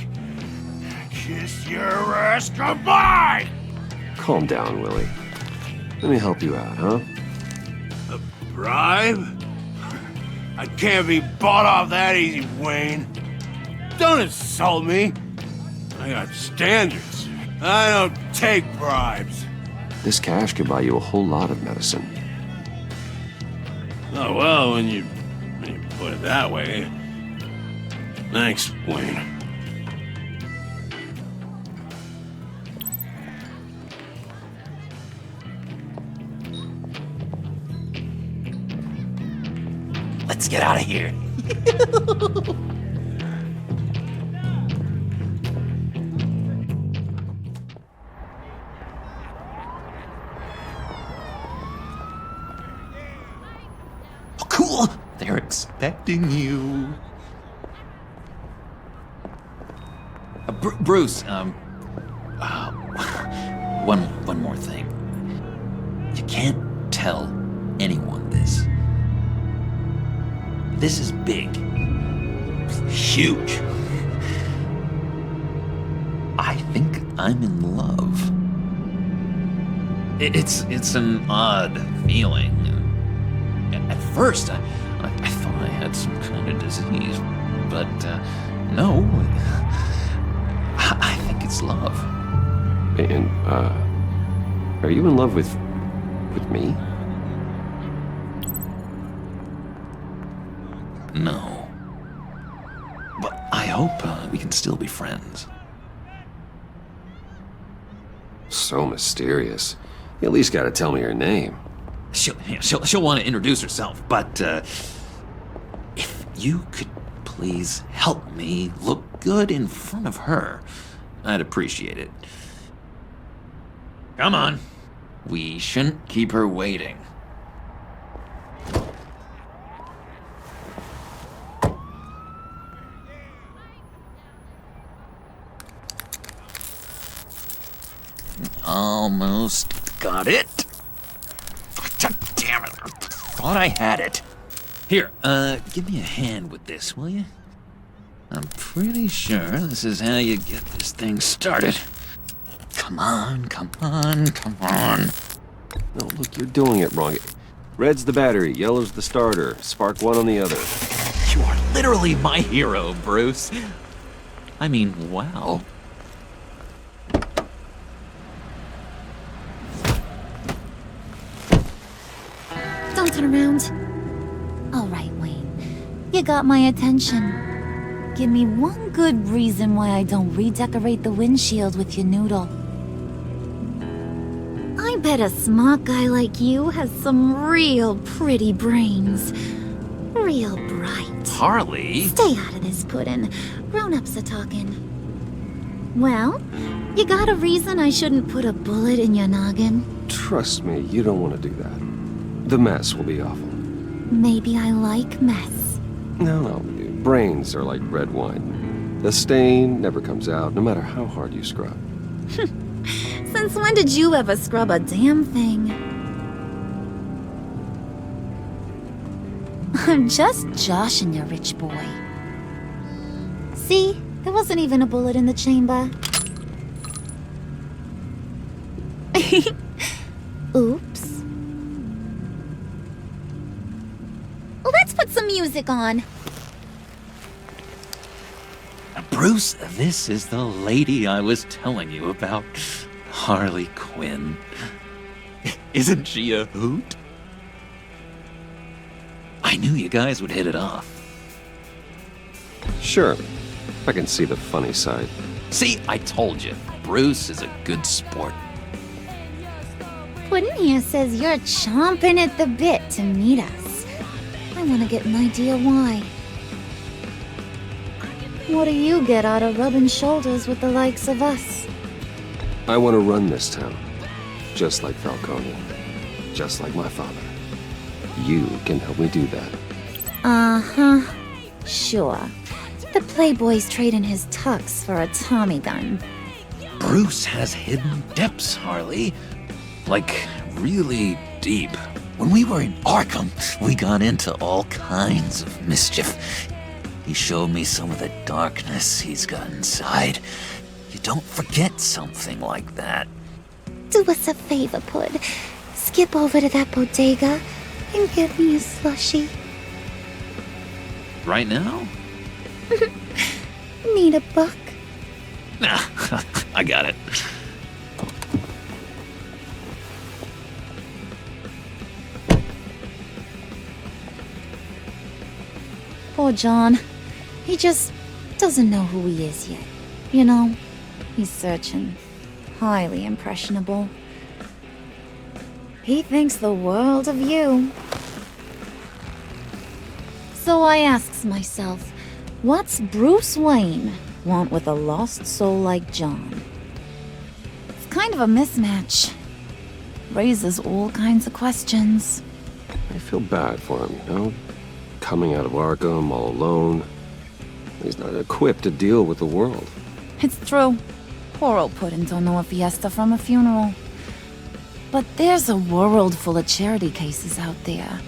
Kiss your ass goodbye! Calm down, Willie. Let me help you out, huh? A bribe? I can't be bought off that easy, Wayne. Don't insult me. I got standards. I don't take bribes. This cash could buy you a whole lot of medicine. Oh, well, when you put it that way. Thanks, Wayne. Let's get out of here. Oh, cool. They're expecting you. Bruce, one more thing. You can't tell anyone this. This is big. Huge. I think I'm in love. It's an odd feeling. At first, I thought I had some kind of disease, but no. I think it's love. And, are you in love with me? No. But I hope we can still be friends. So mysterious. You at least gotta tell me her name. She'll want to introduce herself, but if you could please help me look good in front of her, I'd appreciate it. Come on. We shouldn't keep her waiting. Almost got it. Damn it. I thought I had it. Here, give me a hand with this, will you? I'm pretty sure this is how you get this thing started. Come on, come on, come on. No, look, you're doing it wrong. Red's the battery, yellow's the starter. Spark one on the other. You are literally my hero, Bruce. I mean, wow. Don't turn around. All right, Wayne. You got my attention. Give me one good reason why I don't redecorate the windshield with your noodle. I bet a smart guy like you has some real pretty brains. Real bright. Harley? Stay out of this, Puddin'. Grown-ups are talking. Well, you got a reason I shouldn't put a bullet in your noggin? Trust me, you don't want to do that. The mess will be awful. Maybe I like mess. No, brains are like red wine. The stain never comes out, no matter how hard you scrub. Since when did you ever scrub a damn thing? I'm just joshing you, rich boy. See? There wasn't even a bullet in the chamber. Oops. Let's put some music on. Bruce, this is the lady I was telling you about. Harley Quinn. Isn't she a hoot? I knew you guys would hit it off. Sure, I can see the funny side. See, I told you, Bruce is a good sport. Puddin' here says you're chomping at the bit to meet us. I want to get an idea why. What do you get out of rubbing shoulders with the likes of us? I want to run this town, just like Falcone, just like my father. You can help me do that. Uh-huh. Sure. The Playboy's trading his tux for a Tommy gun. Bruce has hidden depths, Harley. Like, really deep. When we were in Arkham, we got into all kinds of mischief. He showed me some of the darkness he's got inside. You don't forget something like that. Do us a favor, Pud. Skip over to that bodega and get me a slushie. Right now? Need a buck? Nah, I got it. Poor John. He just doesn't know who he is yet. You know, he's searching. Highly impressionable. He thinks the world of you. So I asks myself, what's Bruce Wayne want with a lost soul like John? It's kind of a mismatch. Raises all kinds of questions. I feel bad for him, you know? Coming out of Arkham all alone. He's not equipped to deal with the world. It's true. Poor old Puddin' don't know a fiesta from a funeral. But there's a world full of charity cases out there.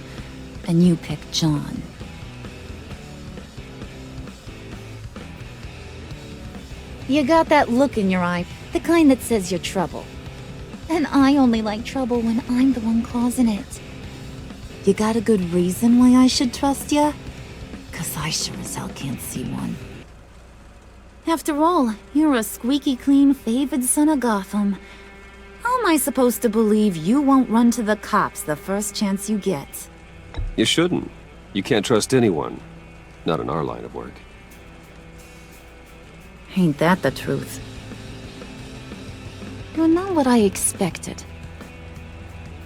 And you pick John. You got that look in your eye, the kind that says you're trouble. And I only like trouble when I'm the one causing it. You got a good reason why I should trust you? 'Cause I sure as hell can't see one. After all, you're a squeaky clean favored son of Gotham. How am I supposed to believe you won't run to the cops the first chance you get? You shouldn't. You can't trust anyone. Not in our line of work. Ain't that the truth? You're not what I expected.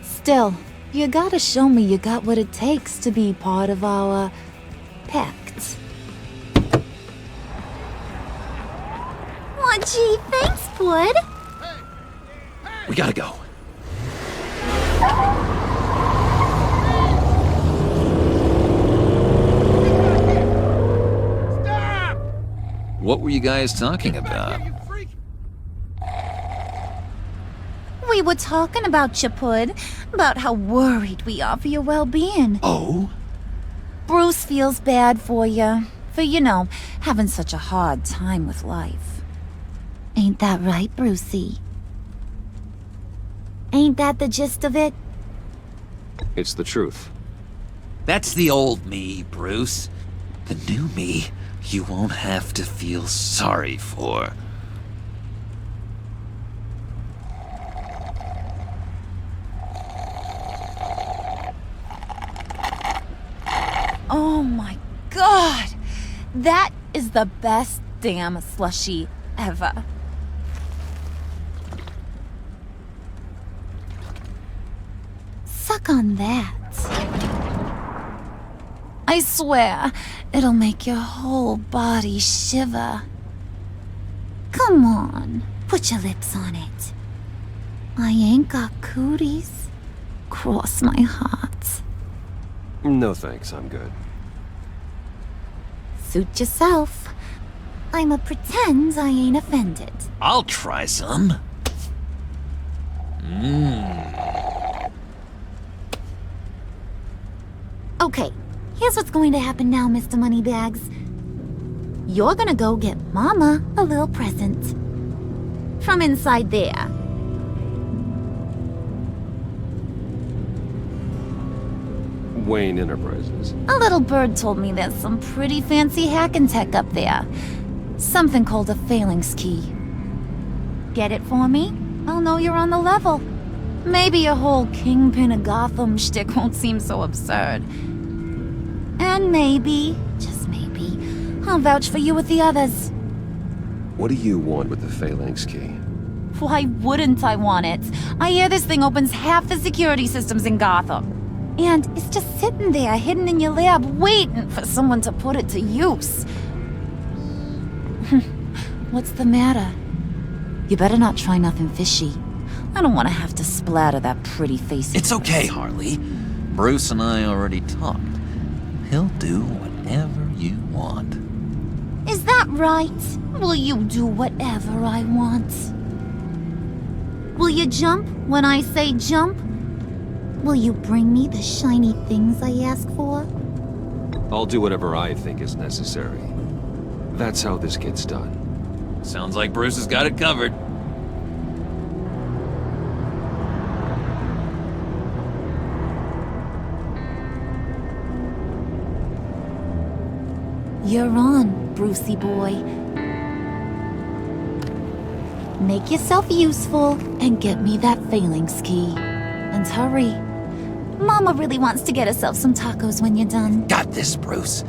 Still, you gotta show me you got what it takes to be part of our pact. Aw, gee, thanks, Bud. We gotta go. What were you guys talking about? We were talking about you, Pud. About how worried we are for your well-being. Oh? Bruce feels bad for you. For, you know, having such a hard time with life. Ain't that right, Brucey? Ain't that the gist of it? It's the truth. That's the old me, Bruce. The new me, you won't have to feel sorry for. Oh my God! That is the best damn slushie ever. Suck on that. I swear, it'll make your whole body shiver. Come on, put your lips on it. I ain't got cooties. Cross my heart. No thanks, I'm good. Suit yourself. I'ma pretend I ain't offended. I'll try some. Okay, here's what's going to happen now, Mr. Moneybags. You're gonna go get Mama a little present. From inside there. Wayne Enterprises. A little bird told me there's some pretty fancy hacking tech up there. Something called a phalanx key. Get it for me? I'll know you're on the level. Maybe your whole Kingpin of Gotham shtick won't seem so absurd. And maybe, just maybe, I'll vouch for you with the others. What do you want with the phalanx key? Why wouldn't I want it? I hear this thing opens half the security systems in Gotham. And it's just sitting there, hidden in your lab, waiting for someone to put it to use. What's the matter? You better not try nothing fishy. I don't want to have to splatter that pretty face. It's okay, Harley. Bruce and I already talked. He'll do whatever you want. Is that right? Will you do whatever I want? Will you jump when I say jump? Will you bring me the shiny things I ask for? I'll do whatever I think is necessary. That's how this gets done. Sounds like Bruce has got it covered. You're on, Brucey boy. Make yourself useful and get me that phalanx key. And hurry. Mama really wants to get herself some tacos when you're done. Got this, Bruce.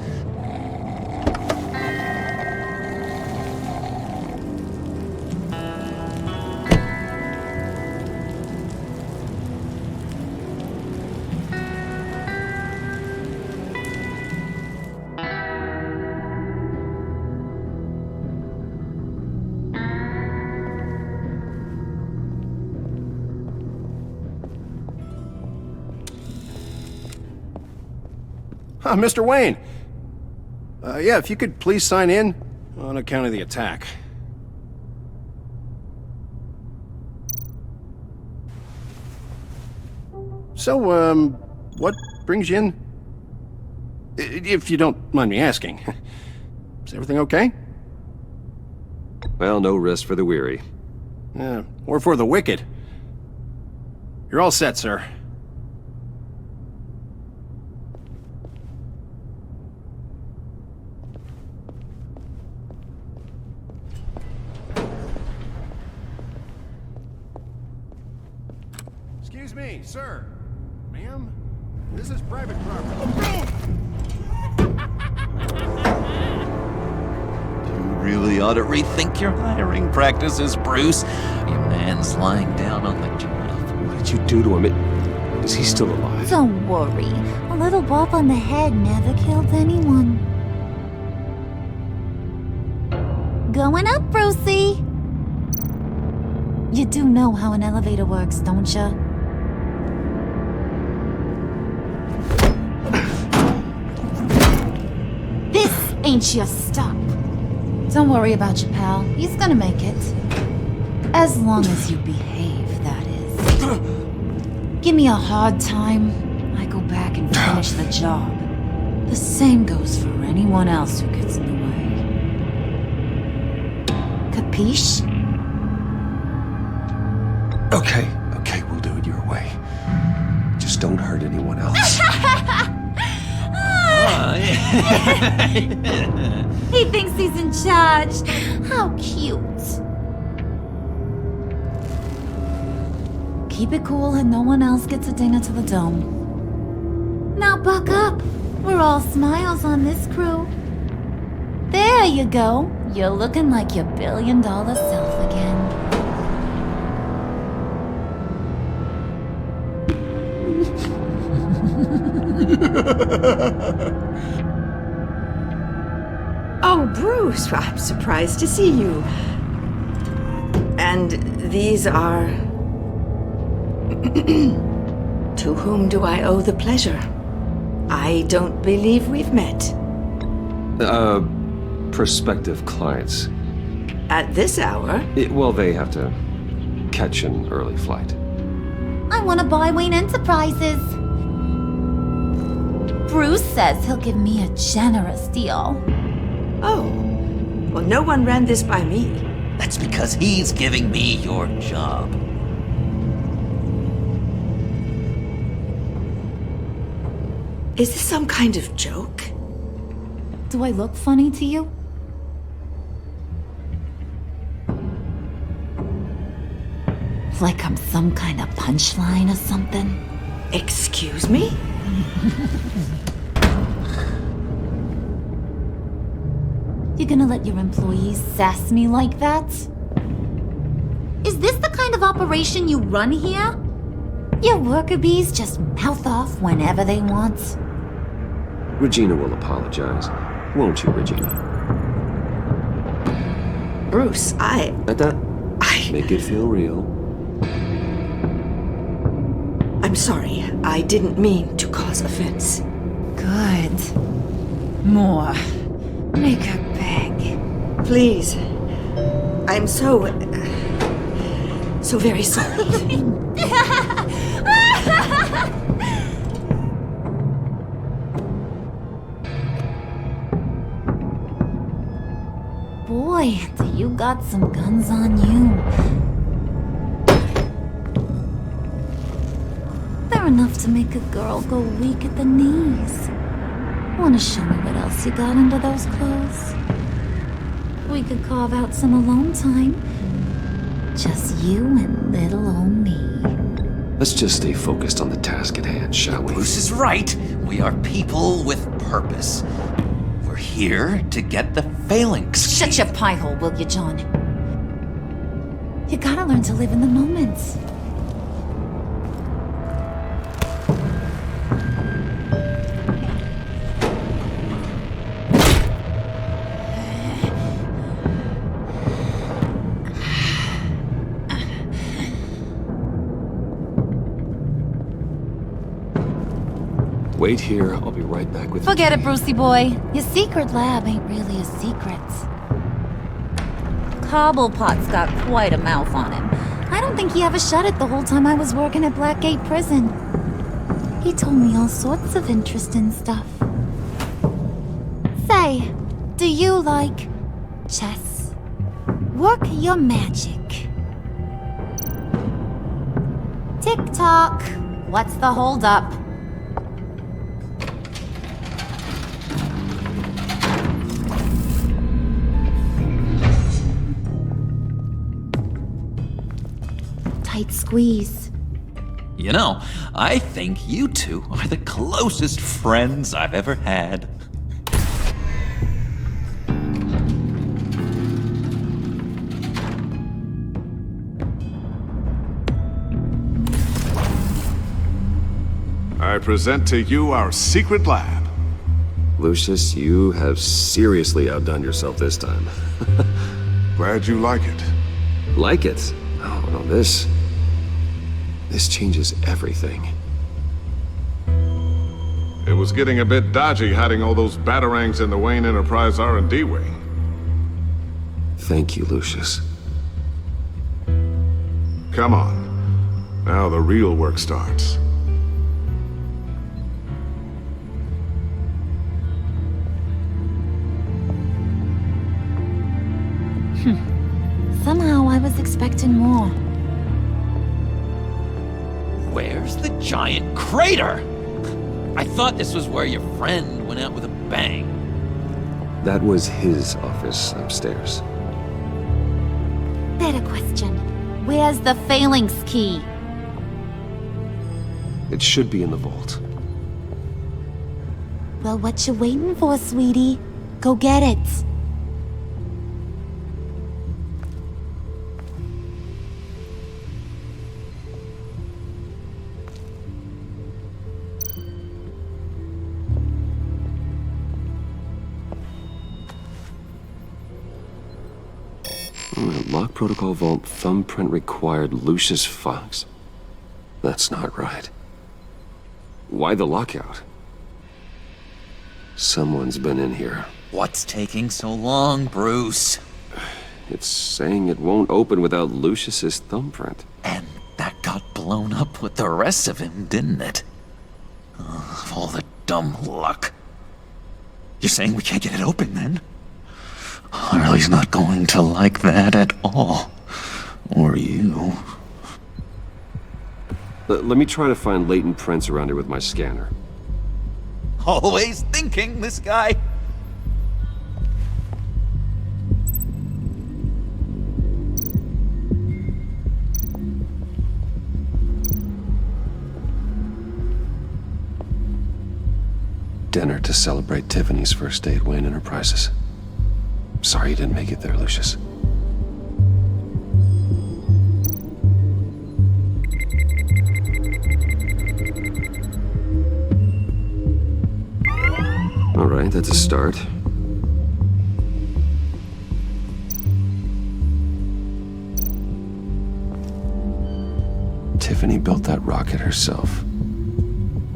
Mr. Wayne. Yeah, if you could please sign in on account of the attack. So, what brings you in? If you don't mind me asking. Is everything okay? Well, no rest for the weary. Or for the wicked. You're all set, sir. Excuse me, sir. Ma'am? This is private property. You really ought to rethink your hiring practices, Bruce. Your man's lying down on the job. What did you do to him? Is he still alive? Don't worry. A little bump on the head never killed anyone. Going up, Brucey. You do know how an elevator works, don't you? This ain't your stop. Don't worry about your pal. He's gonna make it. As long as you behave, that is. Give me a hard time, I go back and finish the job. The same goes for anyone else who gets in the way. Capiche? Okay, we'll do it your way. Just don't hurt anyone else. He thinks he's in charge. How cute. Keep it cool and no one else gets a dinger to the dome. Now buck up. We're all smiles on this crew. There you go. You're looking like your billion-dollar self again. Oh, Bruce, I'm surprised to see you. And these are... To whom do I owe the pleasure? I don't believe we've met. Prospective clients. At this hour? Well, they have to catch an early flight. I want to buy Wayne Enterprises. Bruce says he'll give me a generous deal. Oh. Well, no one ran this by me. That's because he's giving me your job. Is this some kind of joke? Do I look funny to you? Like I'm some kind of punchline or something? Excuse me? You gonna let your employees sass me like that? Is this the kind of operation you run here? Your worker bees just mouth off whenever they want. Regina will apologize. Won't you, Regina? Bruce, I... Make it feel real. I'm sorry. I didn't mean to cause offense. Good. More. Make her beg. Please. I'm so very sorry. Boy, do you got some guns on you. They're enough to make a girl go weak at the knees. Wanna show me what else you got under those clothes? We could carve out some alone time. Just you and little old me. Let's just stay focused on the task at hand, shall we? Bruce is right. We are people with purpose. We're here to get the phalanx. Shut your pie hole, will you, John? You gotta learn to live in the moment. Wait here, I'll be right back with you. Forget it, Brucey boy. Your secret lab ain't really a secret. Cobblepot's got quite a mouth on him. I don't think he ever shut it the whole time I was working at Blackgate Prison. He told me all sorts of interesting stuff. Say, do you like chess? Work your magic. Tick-tock. What's the holdup? Tight squeeze. You know, I think you two are the closest friends I've ever had. I present to you our secret lab. Lucius, you have seriously outdone yourself this time. Glad you like it. Like it? Oh, no, this changes everything. It was getting a bit dodgy hiding all those batarangs in the Wayne Enterprise R&D wing. Thank you, Lucius. Come on. Now the real work starts. Somehow I was expecting more. Where's the giant crater? I thought this was where your friend went out with a bang. That was his office upstairs. Better question. Where's the phalanx key? It should be in the vault. Well, what you waiting for, sweetie? Go get it. protocol vault thumbprint required Lucius Fox? That's not right. Why the lockout? Someone's been in here. What's taking so long, Bruce? It's saying it won't open without Lucius's thumbprint. And that got blown up with the rest of him, didn't it? Of all the dumb luck. You're saying we can't get it open, then? Harley's not going to like that at all. Or you. Let me try to find latent prints around here with my scanner. Always thinking, this guy. Dinner to celebrate Tiffany's first day at Wayne Enterprises. Sorry you didn't make it there, Lucius. All right, that's a start. Tiffany built that rocket herself.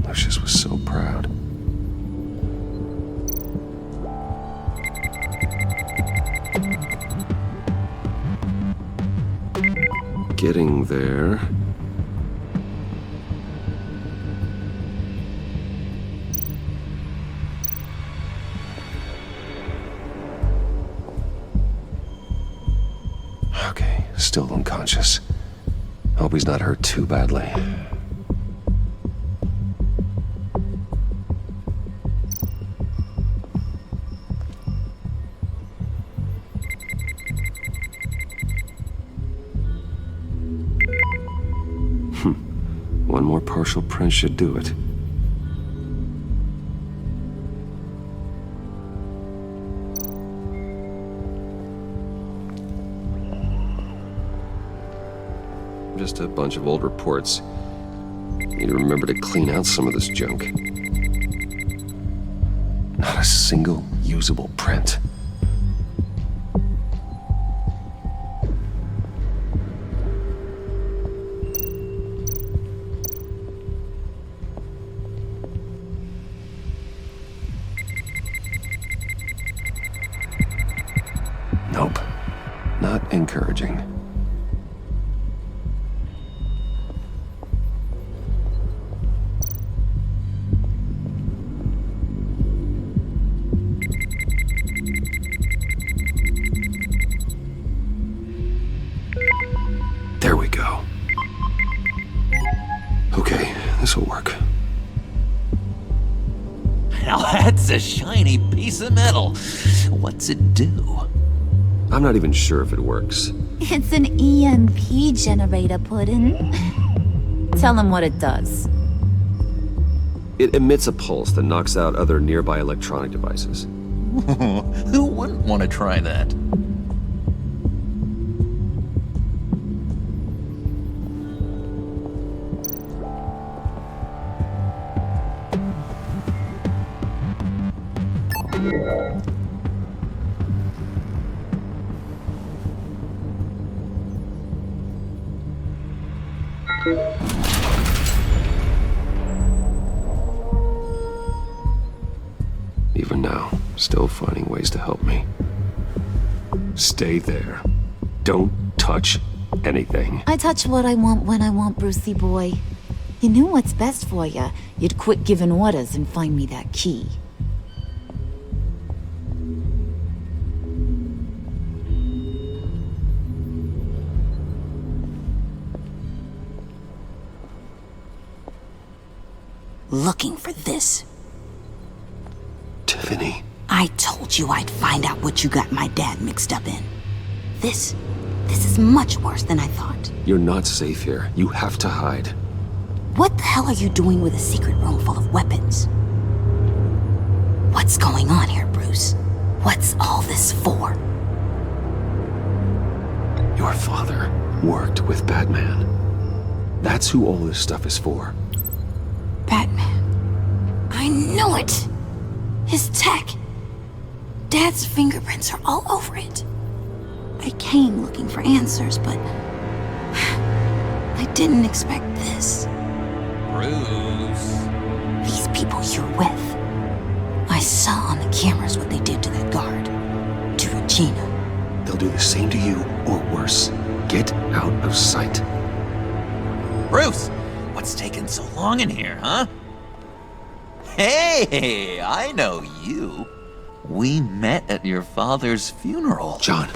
Lucius was so proud. Getting there. Okay, still unconscious. Hope he's not hurt too badly. One more partial print should do it. Just a bunch of old reports. Need to remember to clean out some of this junk. Not a single usable print. Nope. Not encouraging. There we go. Okay, this'll work. Now that's a shiny piece of metal. What's it do? I'm not even sure if it works. It's an EMP generator, Puddin'. Tell him what it does. It emits a pulse that knocks out other nearby electronic devices. Who wouldn't want to try that? Even now, still finding ways to help me. Stay there. Don't touch anything. I touch what I want when I want, Brucey boy. You knew what's best for you. You'd quit giving orders and find me that key. Looking for this. Tiffany. I told you I'd find out what you got my dad mixed up in. This is much worse than I thought. You're not safe here. You have to hide. What the hell are you doing with a secret room full of weapons? What's going on here, Bruce? What's all this for? Your father worked with Batman. That's who all this stuff is for. Batman. I knew it! His tech. Dad's fingerprints are all over it. I came looking for answers, but I didn't expect this. Bruce. These people you're with. I saw on the cameras what they did to that guard. To Regina. They'll do the same to you, or worse. Get out of sight. Bruce, what's taking so long in here, huh? Hey, I know you. We met at your father's funeral. John.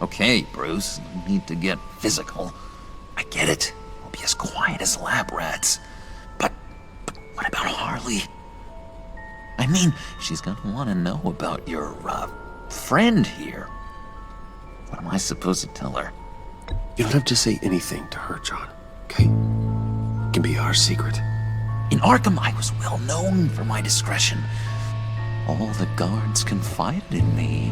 Okay, Bruce, no need to get physical. I get it. We'll be as quiet as lab rats. But what about Harley? I mean, she's gonna want to know about your, friend here. What am I supposed to tell her? You don't have to say anything to her, John, okay? It can be our secret. In Arkham, I was well known for my discretion. All the guards confided in me.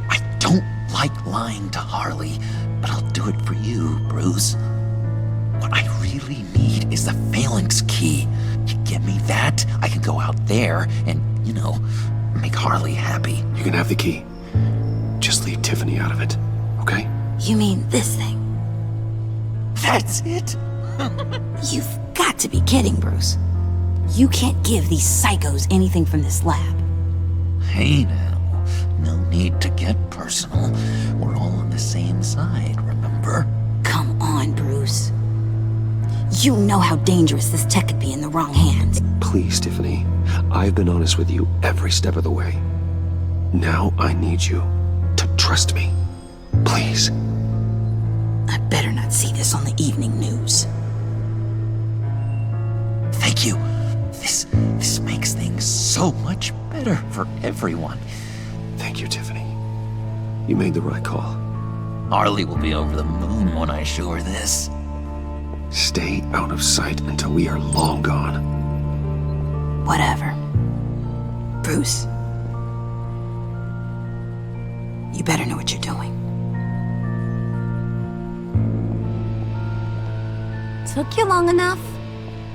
I don't like lying to Harley, but I'll do it for you, Bruce. What I really need is the phalanx key. You get me that, I can go out there and, make Harley happy. You can have the key. Just leave Tiffany out of it, okay? You mean this thing? That's it? You've got to be kidding, Bruce. You can't give these psychos anything from this lab. Hey now, no need to get personal. We're all on the same side, remember? Come on, Bruce. You know how dangerous this tech could be in the wrong hands. Please, Tiffany. I've been honest with you every step of the way. Now I need you to trust me. Please. I better not see this on the evening news. Thank you. This makes things so much better for everyone. Thank you, Tiffany. You made the right call. Harley will be over the moon when I show her this. Stay out of sight until we are long gone. Whatever. Bruce. You better know what you're doing. Took you long enough?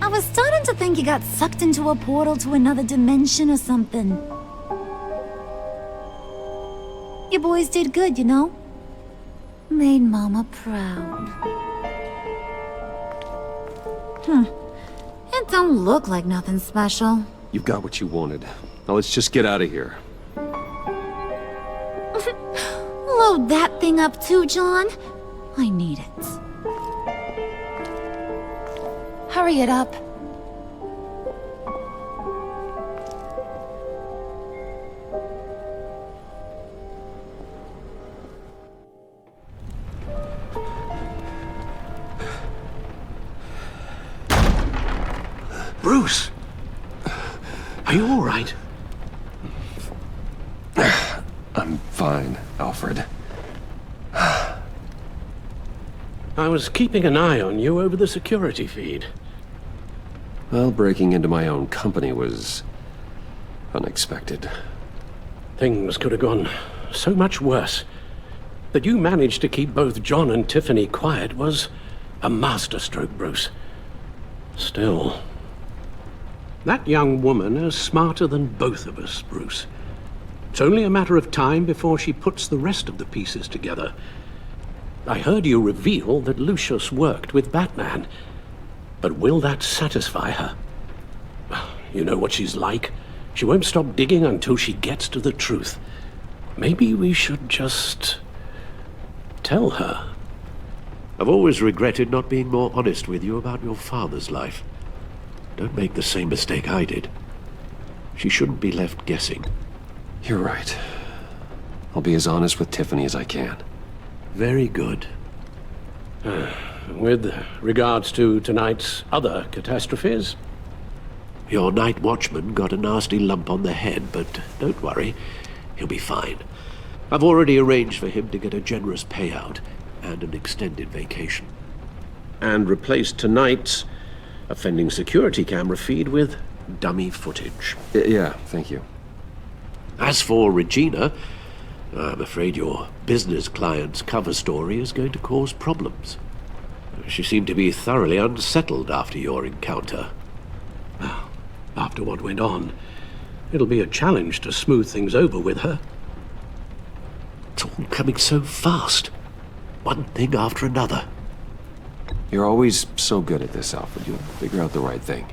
I was starting to think you got sucked into a portal to another dimension or something. You boys did good, you know? Made Mama proud. It don't look like nothing special. You've got what you wanted. Now let's just get out of here. Load that thing up too, John. I need it. Hurry it up. Bruce! Are you all right? I'm fine, Alfred. I was keeping an eye on you over the security feed. Well, breaking into my own company was unexpected. Things could have gone so much worse. That you managed to keep both John and Tiffany quiet was a masterstroke, Bruce. Still, that young woman is smarter than both of us, Bruce. It's only a matter of time before she puts the rest of the pieces together. I heard you reveal that Lucius worked with Batman. But will that satisfy her? You know what she's like. She won't stop digging until she gets to the truth. Maybe we should just tell her. I've always regretted not being more honest with you about your father's life. Don't make the same mistake I did. She shouldn't be left guessing. You're right. I'll be as honest with Tiffany as I can. Very good. With regards to tonight's other catastrophes? Your night watchman got a nasty lump on the head, but don't worry. He'll be fine. I've already arranged for him to get a generous payout and an extended vacation. And replaced tonight's offending security camera feed with dummy footage. Yeah, thank you. As for Regina, I'm afraid your business client's cover story is going to cause problems. She seemed to be thoroughly unsettled after your encounter. Well, after what went on, it'll be a challenge to smooth things over with her. It's all coming so fast. One thing after another. You're always so good at this, Alfred. You'll figure out the right thing.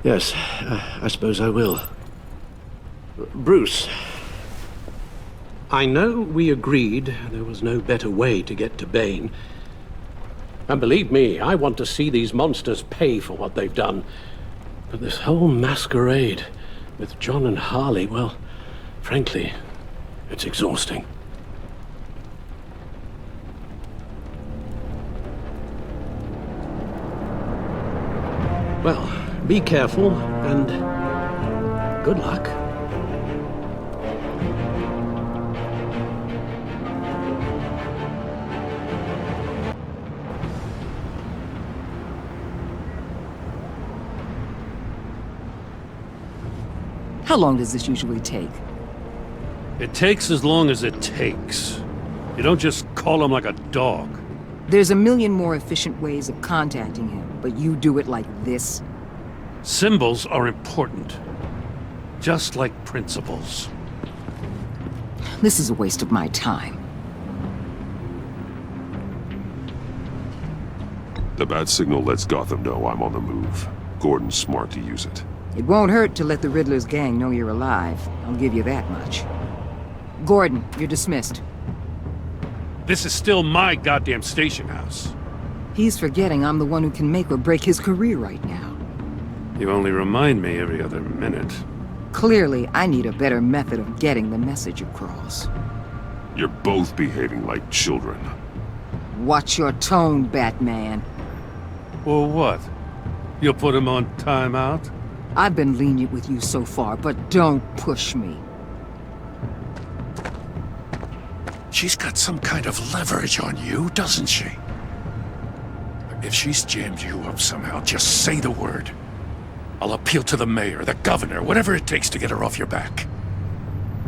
Yes, I suppose I will. Bruce, I know we agreed there was no better way to get to Bane. And believe me, I want to see these monsters pay for what they've done. But this whole masquerade with John and Harley, well, frankly, it's exhausting. Well, be careful, and good luck. How long does this usually take? It takes as long as it takes. You don't just call him like a dog. There's a million more efficient ways of contacting him, but you do it like this? Symbols are important. Just like principles. This is a waste of my time. The bat signal lets Gotham know I'm on the move. Gordon's smart to use it. It won't hurt to let the Riddler's gang know you're alive. I'll give you that much. Gordon, you're dismissed. This is still my goddamn station house. He's forgetting I'm the one who can make or break his career right now. You only remind me every other minute. Clearly, I need a better method of getting the message across. You're both behaving like children. Watch your tone, Batman. Or what? You'll put him on timeout? I've been lenient with you so far, but don't push me. She's got some kind of leverage on you, doesn't she? If she's jammed you up somehow, just say the word. I'll appeal to the mayor, the governor, whatever it takes to get her off your back.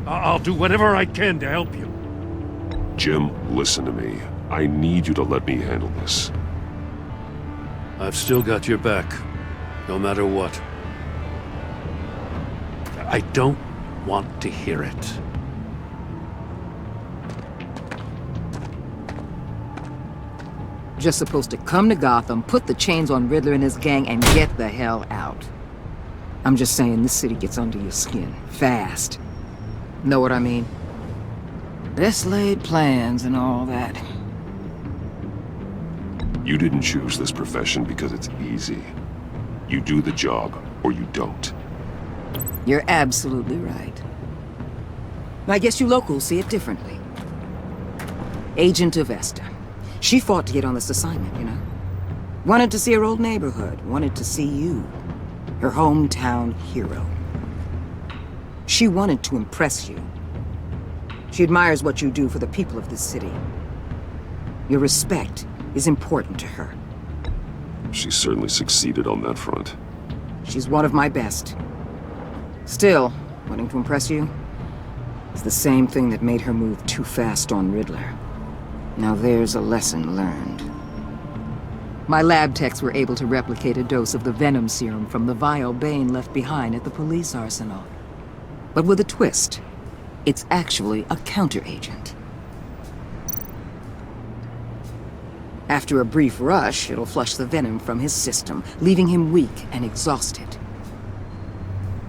I'll do whatever I can to help you. Jim, listen to me. I need you to let me handle this. I've still got your back, no matter what. I don't want to hear it. Just supposed to come to Gotham, put the chains on Riddler and his gang, and get the hell out. I'm just saying, this city gets under your skin. Fast. Know what I mean? Best laid plans and all that. You didn't choose this profession because it's easy. You do the job, or you don't. You're absolutely right. I guess you locals see it differently. Agent of Esther. She fought to get on this assignment, you know? Wanted to see her old neighborhood, wanted to see you, her hometown hero. She wanted to impress you. She admires what you do for the people of this city. Your respect is important to her. She certainly succeeded on that front. She's one of my best. Still, wanting to impress you is the same thing that made her move too fast on Riddler. Now there's a lesson learned. My lab techs were able to replicate a dose of the venom serum from the vial Bane left behind at the police arsenal. But with a twist. It's actually a counteragent. After a brief rush, it'll flush the venom from his system, leaving him weak and exhausted.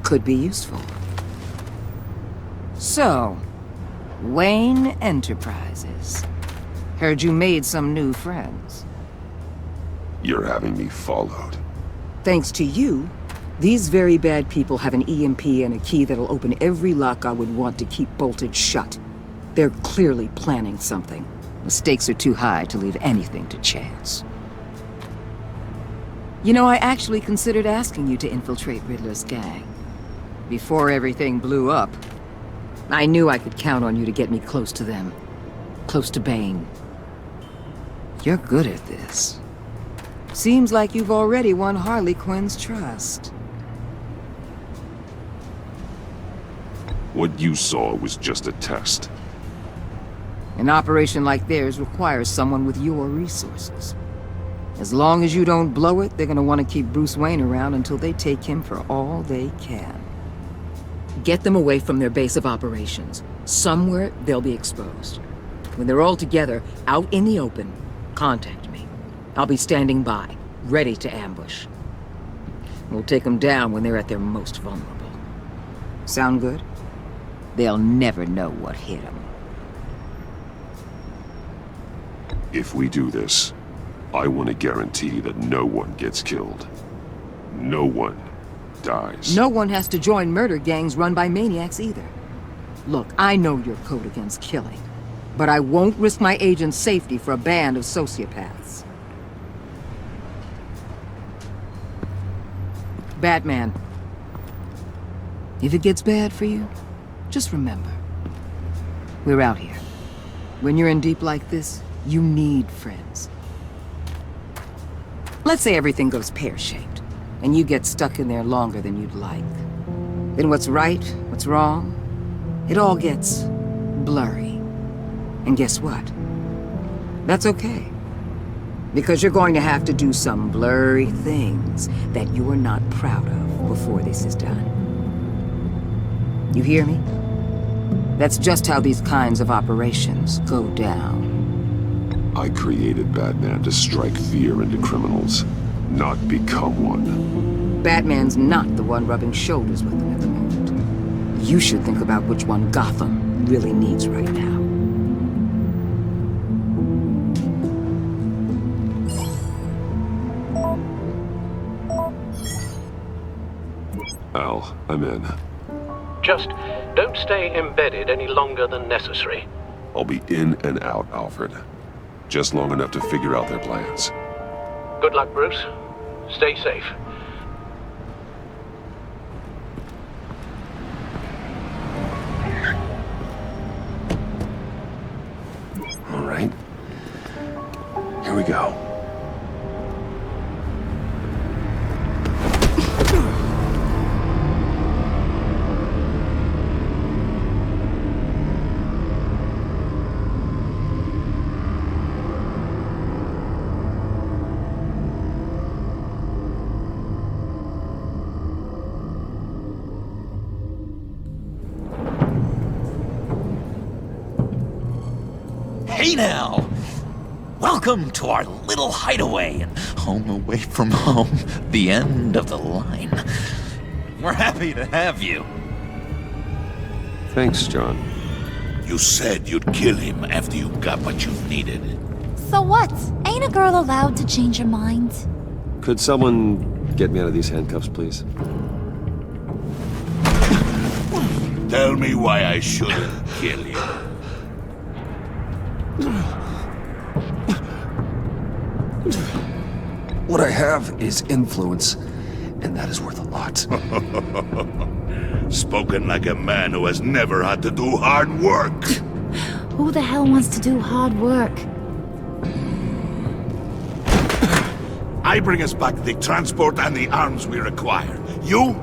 Could be useful. So, Wayne Enterprises. Heard you made some new friends. You're having me followed. Thanks to you, these very bad people have an EMP and a key that'll open every lock I would want to keep bolted shut. They're clearly planning something. The stakes are too high to leave anything to chance. You know, I actually considered asking you to infiltrate Riddler's gang. Before everything blew up, I knew I could count on you to get me close to them. Close to Bane. You're good at this. Seems like you've already won Harley Quinn's trust. What you saw was just a test. An operation like theirs requires someone with your resources. As long as you don't blow it, they're gonna want to keep Bruce Wayne around until they take him for all they can. Get them away from their base of operations. Somewhere they'll be exposed. When they're all together, out in the open, contact me. I'll be standing by, ready to ambush. We'll take them down when they're at their most vulnerable. Sound good? They'll never know what hit them. If we do this, I want to guarantee that no one gets killed. No one dies. No one has to join murder gangs run by maniacs either. Look, I know your code against killing, but I won't risk my agent's safety for a band of sociopaths. Batman, if it gets bad for you, just remember, we're out here. When you're in deep like this, you need friends. Let's say everything goes pear-shaped, and you get stuck in there longer than you'd like. Then what's right, what's wrong, it all gets blurry. And guess what? That's okay. Because you're going to have to do some blurry things that you are not proud of before this is done. You hear me? That's just how these kinds of operations go down. I created Batman to strike fear into criminals, not become one. Batman's not the one rubbing shoulders with them at the moment. You should think about which one Gotham really needs right now. Al, I'm in. Just don't stay embedded any longer than necessary. I'll be in and out, Alfred. Just long enough to figure out their plans. Good luck, Bruce. Stay safe. All right. Here we go. Hey now! Welcome to our little hideaway and home away from home, the end of the line. We're happy to have you. Thanks, John. You said you'd kill him after you got what you needed. So what? Ain't a girl allowed to change her mind? Could someone get me out of these handcuffs, please? Tell me why I shouldn't kill you. What I have is influence, and that is worth a lot. Spoken like a man who has never had to do hard work. Who the hell wants to do hard work? I bring us back the transport and the arms we require. You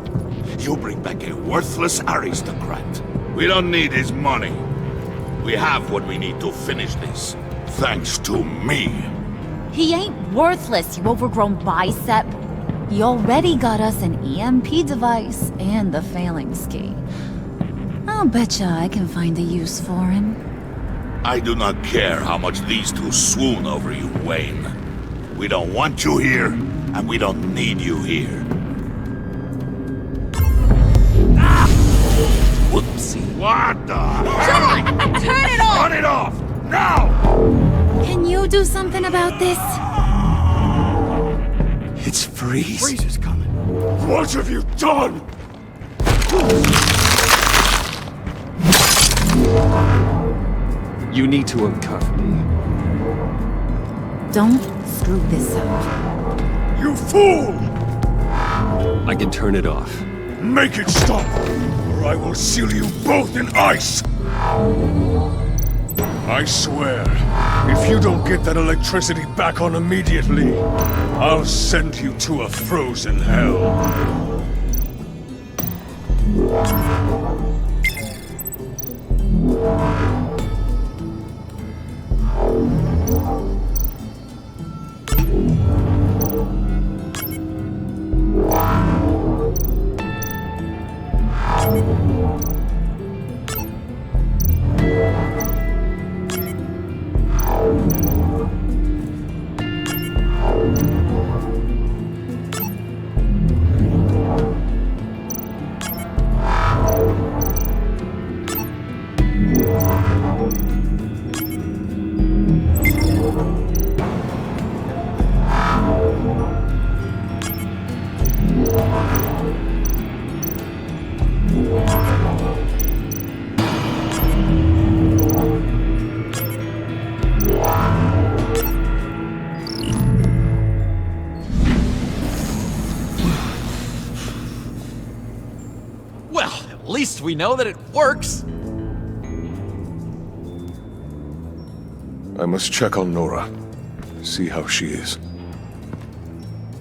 bring back a worthless aristocrat. We don't need his money. We have what we need to finish this, thanks to me. He ain't worthless, you overgrown bicep. He already got us an EMP device and the failing ski. I'll betcha I can find a use for him. I do not care how much these two swoon over you, Wayne. We don't want you here, and we don't need you here. Whoopsie. What the? John! Turn it off! Turn it off! Now! Can you do something about this? It's Freeze. Freeze is coming. What have you done? You need to uncuff me. Don't screw this up. You fool! I can turn it off. Make it stop, or I will seal you both in ice! I swear, if you don't get that electricity back on immediately, I'll send you to a frozen hell. At least we know that it works. I must check on Nora. See how she is.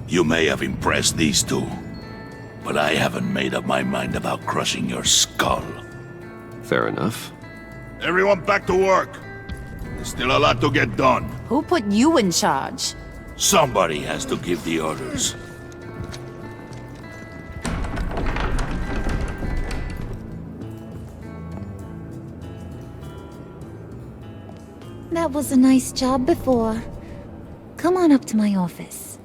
You may have impressed these two, but I haven't made up my mind about crushing your skull. Fair enough. Everyone back to work. There's still a lot to get done. Who put you in charge? Somebody has to give the orders. That was a nice job before. Come on up to my office.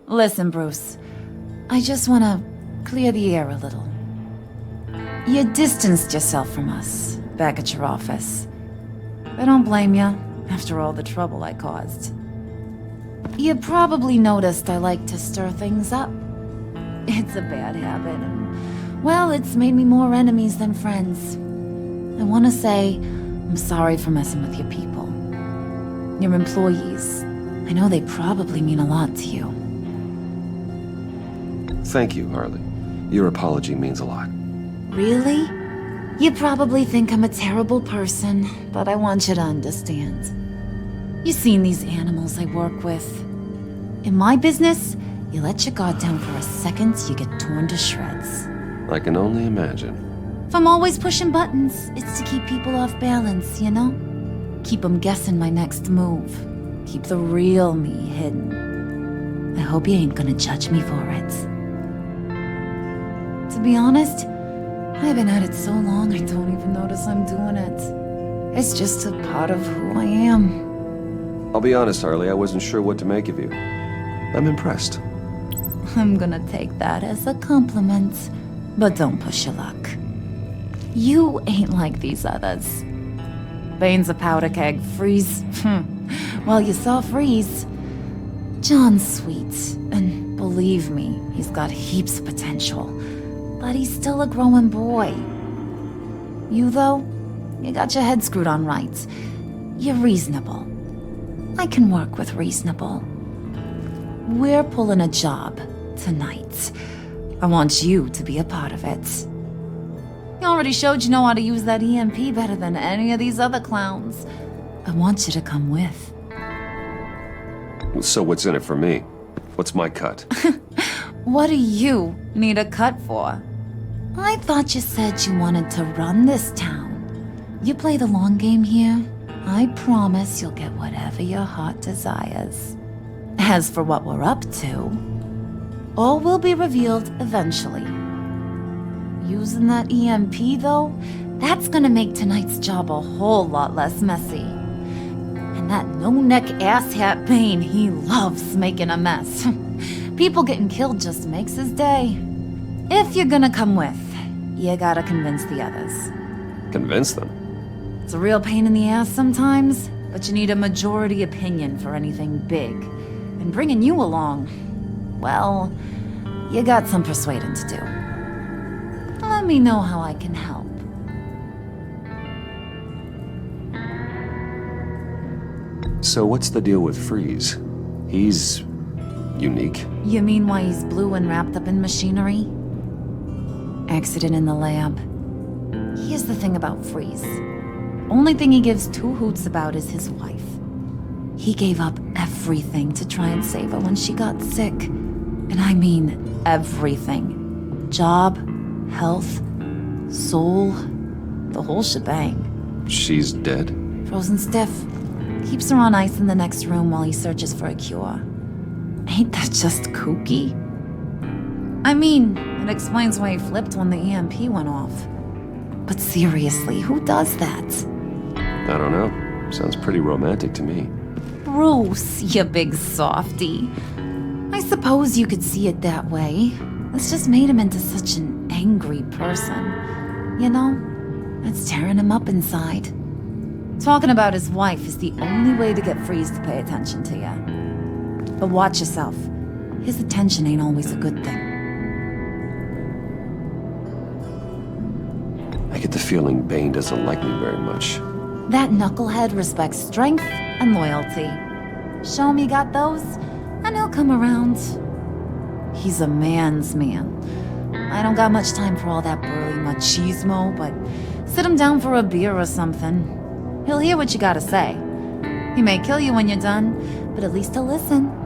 Listen, Bruce. I just want to clear the air a little. You distanced yourself from us back at your office. I don't blame you, after all the trouble I caused. You probably noticed I like to stir things up. It's a bad habit, and, well, it's made me more enemies than friends. I want to say I'm sorry for messing with your people. Your employees. I know they probably mean a lot to you. Thank you, Harley. Your apology means a lot. Really? You probably think I'm a terrible person, but I want you to understand. You've seen these animals I work with. In my business, you let your guard down for a second, you get torn to shreds. I can only imagine. If I'm always pushing buttons, it's to keep people off balance, you know? Keep them guessing my next move. Keep the real me hidden. I hope you ain't gonna judge me for it. To be honest, I've been at it so long I don't even notice I'm doing it. It's just a part of who I am. I'll be honest, Harley, I wasn't sure what to make of you. I'm impressed. I'm gonna take that as a compliment, but don't push your luck. You ain't like these others. Bane's a powder keg, Freeze. Well, you saw Freeze. John's sweet, and believe me, he's got heaps of potential. But he's still a growing boy. You, though, you got your head screwed on right. You're reasonable. I can work with reasonable. We're pulling a job tonight. I want you to be a part of it. You already showed you know how to use that EMP better than any of these other clowns. I want you to come with. So what's in it for me? What's my cut? What do you need a cut for? I thought you said you wanted to run this town. You play the long game here, I promise you'll get whatever your heart desires. As for what we're up to, all will be revealed eventually. Using that EMP, though, that's gonna make tonight's job a whole lot less messy. And that no-neck asshat Bane, he loves making a mess. People getting killed just makes his day. If you're gonna come with, you gotta convince the others. Convince them? It's a real pain in the ass sometimes, but you need a majority opinion for anything big. And bringing you along, well, you got some persuading to do. Let me know how I can help. So what's the deal with Freeze? He's unique. You mean why he's blue and wrapped up in machinery? Accident in the lab. Here's the thing about Freeze. Only thing he gives two hoots about is his wife. He gave up everything to try and save her when she got sick. And I mean everything. Job, health, soul, the whole shebang. She's dead? Frozen stiff. Keeps her on ice in the next room while he searches for a cure. Ain't that just kooky? I mean, it explains why he flipped when the EMP went off. But seriously, who does that? I don't know. Sounds pretty romantic to me. Bruce, you big softy. I suppose you could see it that way. It's just made him into such an angry person. You know, it's tearing him up inside. Talking about his wife is the only way to get Freeze to pay attention to you. But watch yourself. His attention ain't always a good thing. get the feeling Bane doesn't like me very much. That knucklehead respects strength and loyalty. Show me got those, and he'll come around. He's a man's man. I don't got much time for all that burly machismo, but sit him down for a beer or something. He'll hear what you gotta say. He may kill you when you're done, but at least he'll listen.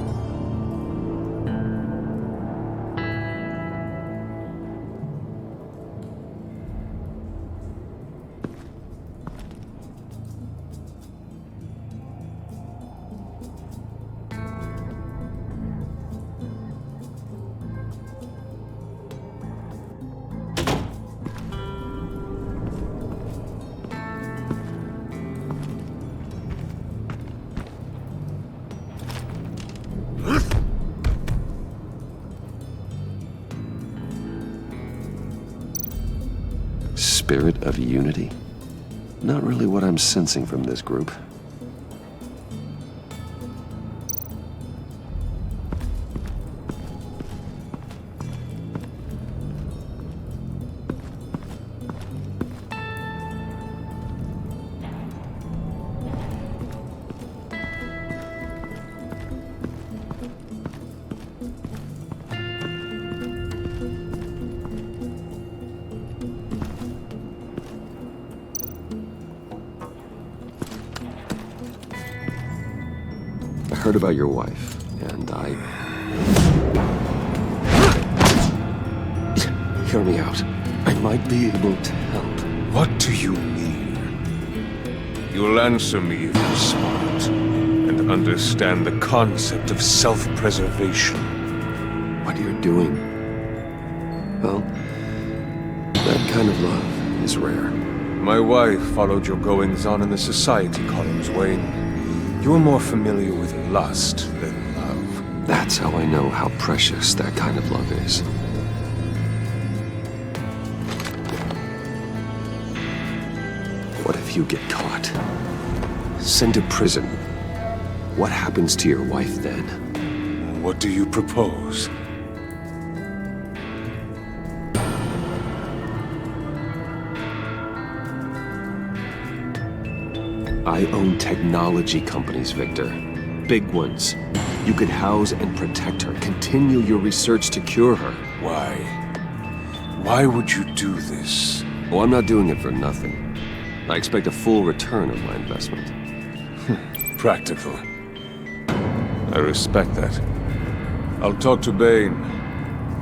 Spirit of unity? Not really what I'm sensing from this group. I heard about your wife, and Hear me out. I might be able to help. What do you mean? You'll answer me if you're smart, and understand the concept of self-preservation. What you're doing? Well, that kind of love is rare. My wife followed your goings-on in the society columns, Wayne. You're more familiar with lust than love. That's how I know how precious that kind of love is. What if you get caught? Sent to prison? What happens to your wife then? What do you propose? I own technology companies, Victor. Big ones. You could house and protect her, continue your research to cure her. Why? Why would you do this? Oh, I'm not doing it for nothing. I expect a full return of my investment. Practical. I respect that. I'll talk to Bane.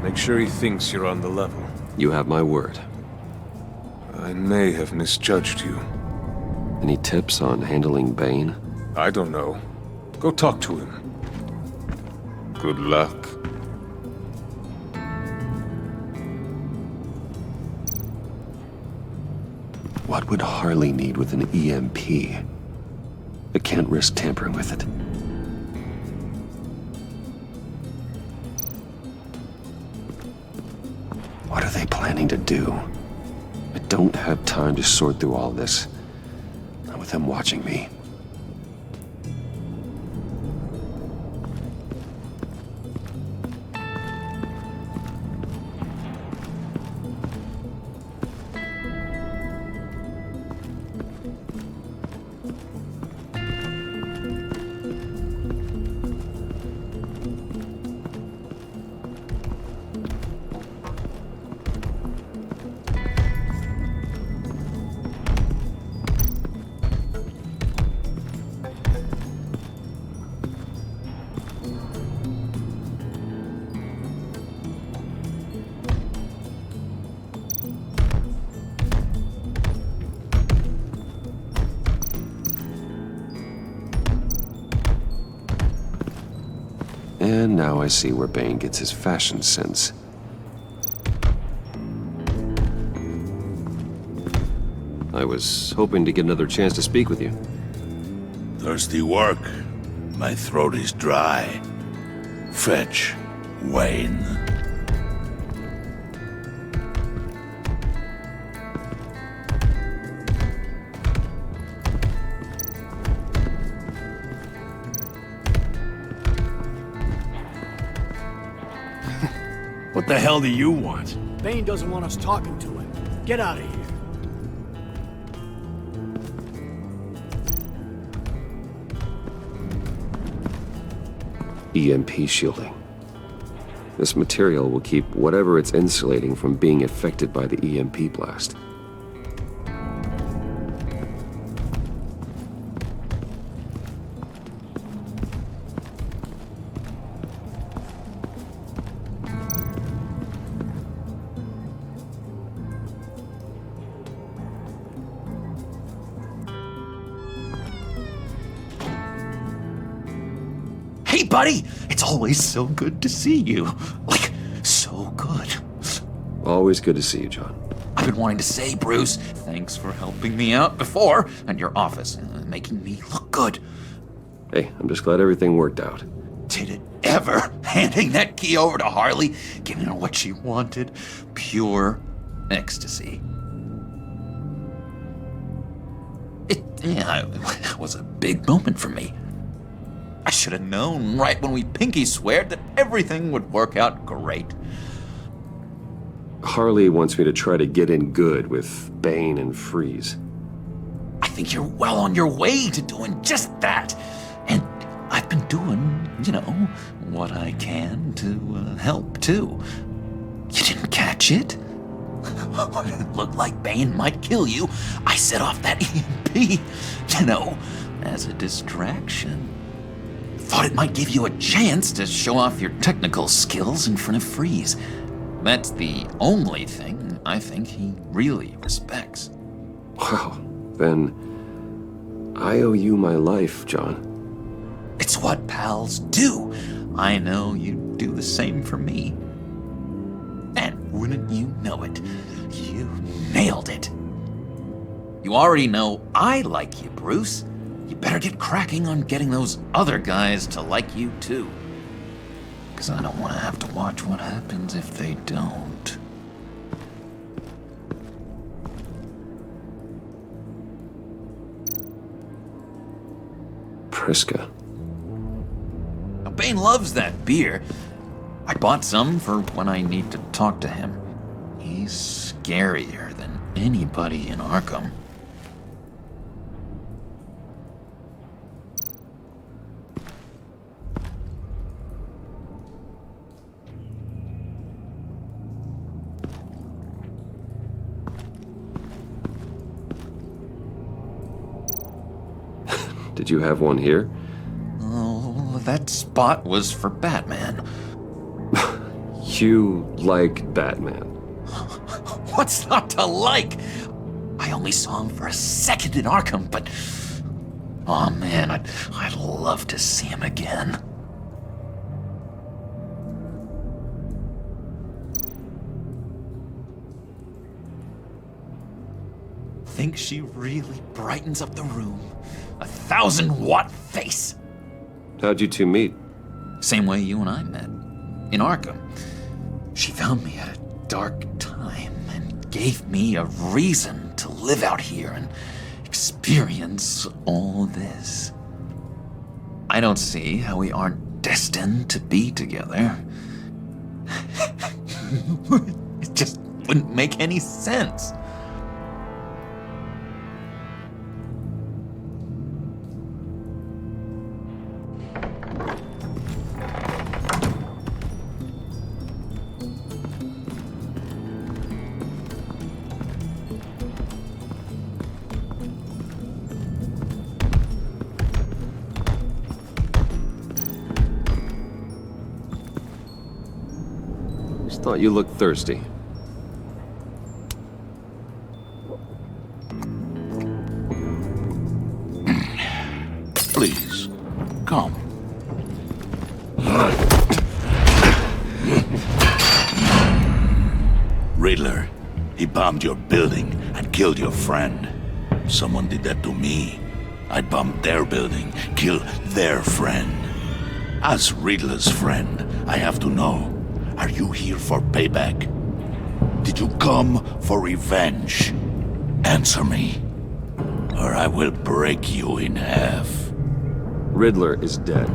Make sure he thinks you're on the level. You have my word. I may have misjudged you. Any tips on handling Bane? I don't know. Go talk to him. Good luck. What would Harley need with an EMP? I can't risk tampering with it. What are they planning to do? I don't have time to sort through all this. Not with them watching me. And now I see where Bane gets his fashion sense. I was hoping to get another chance to speak with you. Thirsty work? My throat is dry. Fetch, Wayne. What the hell do you want? Bane doesn't want us talking to him. Get out of here. EMP shielding. This material will keep whatever it's insulating from being affected by the EMP blast. Hey, buddy! It's always so good to see you. Like, so good. Always good to see you, John. I've been wanting to say, Bruce, thanks for helping me out before, and your office, making me look good. Hey, I'm just glad everything worked out. Did it ever? Handing that key over to Harley, giving her what she wanted. Pure ecstasy. It was a big moment for me. I should have known right when we pinky sweared that everything would work out great. Harley wants me to try to get in good with Bane and Freeze. I think you're well on your way to doing just that. And I've been doing, what I can to help, too. You didn't catch it? When it looked like Bane might kill you, I set off that EMP, as a distraction. Thought it might give you a chance to show off your technical skills in front of Freeze. That's the only thing I think he really respects. Wow, then I owe you my life, John. It's what pals do. I know you'd do the same for me. And wouldn't you know it, you nailed it. You already know I like you, Bruce. You better get cracking on getting those other guys to like you too. Because I don't want to have to watch what happens if they don't. Priska. Now, Bane loves that beer. I bought some for when I need to talk to him. He's scarier than anybody in Arkham. Did you have one here? Oh, that spot was for Batman. You like Batman? What's not to like? I only saw him for a second in Arkham, but... oh man, I'd love to see him again. Think she really brightens up the room. 1,000-watt face. How'd you two meet? Same way you and I met. In Arkham. She found me at a dark time and gave me a reason to live out here and experience all this. I don't see how we aren't destined to be together. It just wouldn't make any sense. Thought you looked thirsty. Please, come. Riddler, he bombed your building and killed your friend. Someone did that to me. I'd bomb their building, kill their friend. As Riddler's friend, I have to know. Are you here for payback? Did you come for revenge? Answer me, or I will break you in half. Riddler is dead.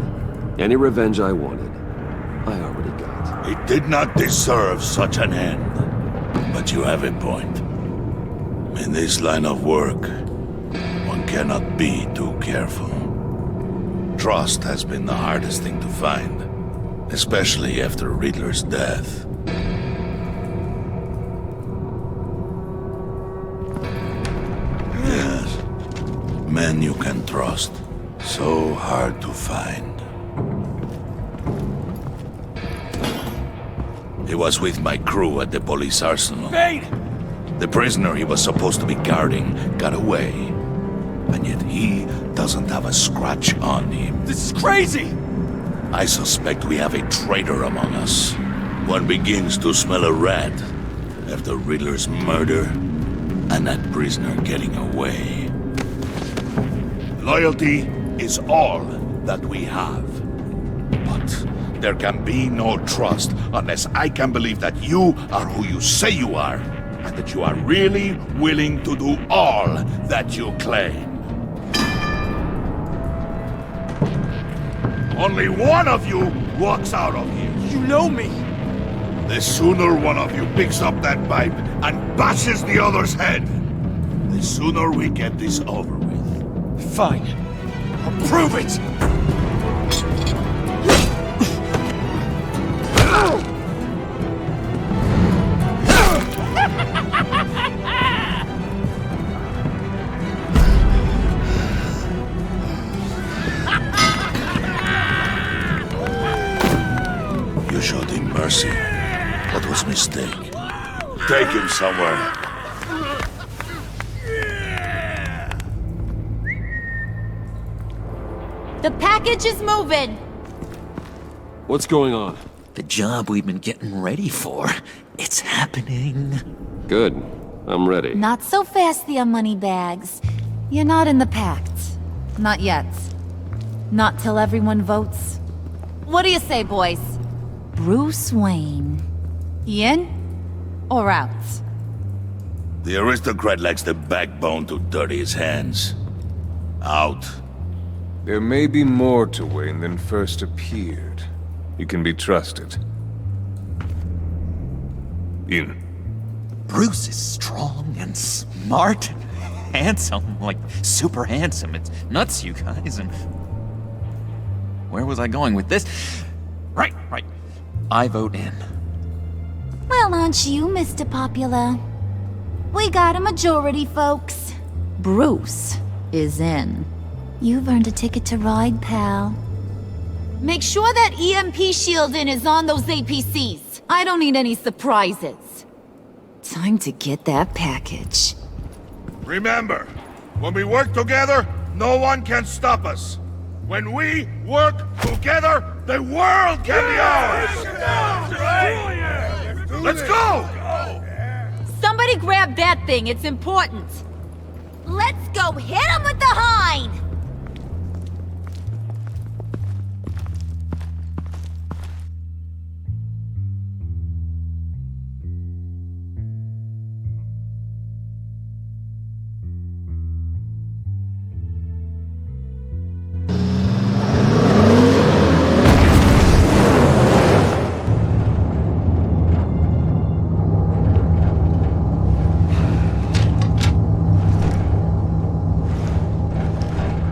Any revenge I wanted, I already got. He did not deserve such an end. But you have a point. In this line of work, one cannot be too careful. Trust has been the hardest thing to find. Especially after Riddler's death. Yes. Men you can trust. So hard to find. He was with my crew at the police arsenal. Bane! The prisoner he was supposed to be guarding got away. And yet he doesn't have a scratch on him. This is crazy! I suspect we have a traitor among us. One begins to smell a rat after Riddler's murder and that prisoner getting away. Loyalty is all that we have. But there can be no trust unless I can believe that you are who you say you are, and that you are really willing to do all that you claim. Only one of you walks out of here. You know me! The sooner one of you picks up that pipe and bashes the other's head, the sooner we get this over with. Fine. I'll prove it! You showed him mercy. That was a mistake. Take him somewhere. The package is moving! What's going on? The job we've been getting ready for. It's happening. Good. I'm ready. Not so fast, the Moneybags. You're not in the pact. Not yet. Not till everyone votes. What do you say, boys? Bruce Wayne. In or out? The aristocrat lacks the backbone to dirty his hands. Out. There may be more to Wayne than first appeared. You can be trusted. In. Bruce is strong and smart and handsome, like super handsome. It's nuts, you guys. And where was I going with this? Right. I vote in. Well, aren't you, Mr. Popular? We got a majority, folks. Bruce is in. You've earned a ticket to ride, pal. Make sure that EMP shielding is on those APCs. I don't need any surprises. Time to get that package. Remember, when we work together, no one can stop us. When we work together, the world can be ours! Let's go! Somebody grab that thing, it's important. Let's go hit him with the hind!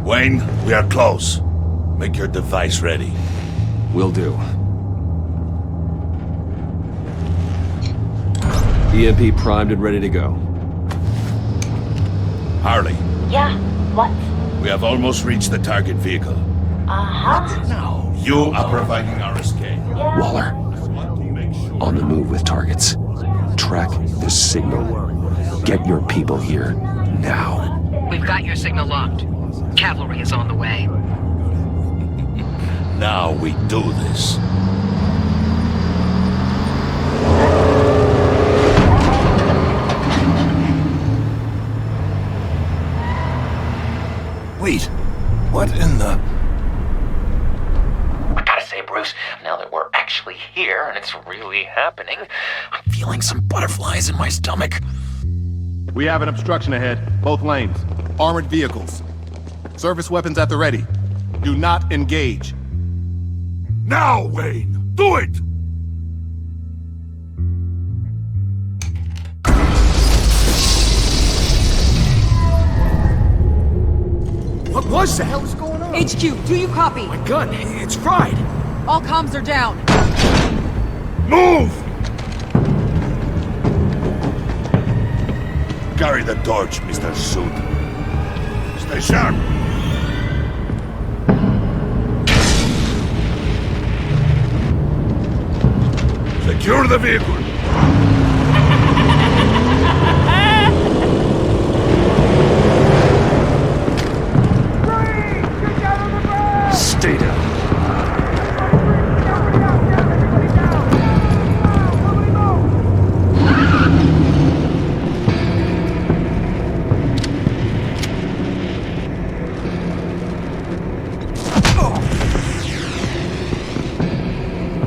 Wayne, we are close. Make your device ready. Will do. EMP primed and ready to go. Harley. Yeah, what? We have almost reached the target vehicle. Uh-huh. Now, you are providing our escape. Waller. On the move with targets. Track this signal. Get your people here, now. We've got your signal locked. Cavalry is on the way. Now we do this. Wait, what in the... I gotta say, Bruce, now that we're actually here and it's really happening, I'm feeling some butterflies in my stomach. We have an obstruction ahead, both lanes. Armored vehicles. Service weapons at the ready. Do not engage. Now, Wayne! Do it! What was that? What the hell is going on? HQ, do you copy? My gun, it's fried. All comms are down. Move! Carry the torch, Mr. Suit. Stay sharp. Secure the vehicle. Stay down.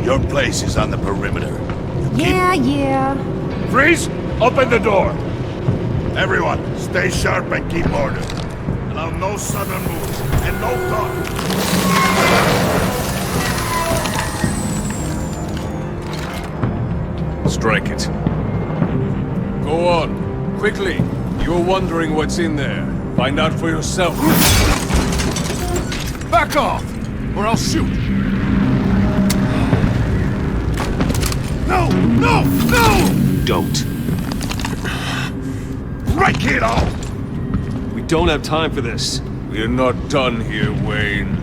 Your place is on the perimeter. Yeah. Freeze! Open the door! Everyone, stay sharp and keep order. Allow no sudden moves, and no talk. Strike it. Go on. Quickly. You're wondering what's in there. Find out for yourself. Back off, or I'll shoot. No! No! No! Don't. Break it off! We don't have time for this. We're not done here, Wayne.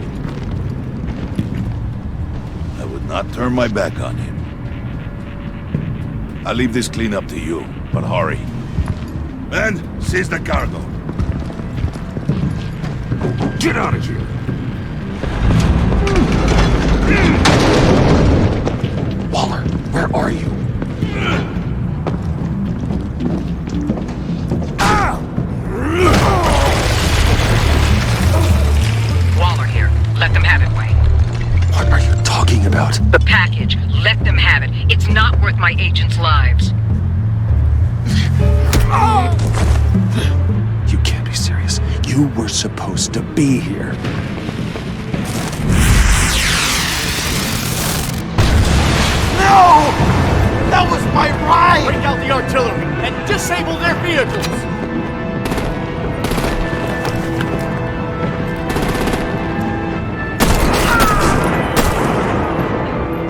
I would not turn my back on him. I'll leave this clean up to you, but hurry. Men, seize the cargo. Get out of here! Waller, where are you? Waller here. Let them have it, Wayne. What are you talking about? The package. Let them have it. It's not worth my agents' lives. You can't be serious. You were supposed to be here. No! That was my ride! Bring out the artillery and disable their vehicles!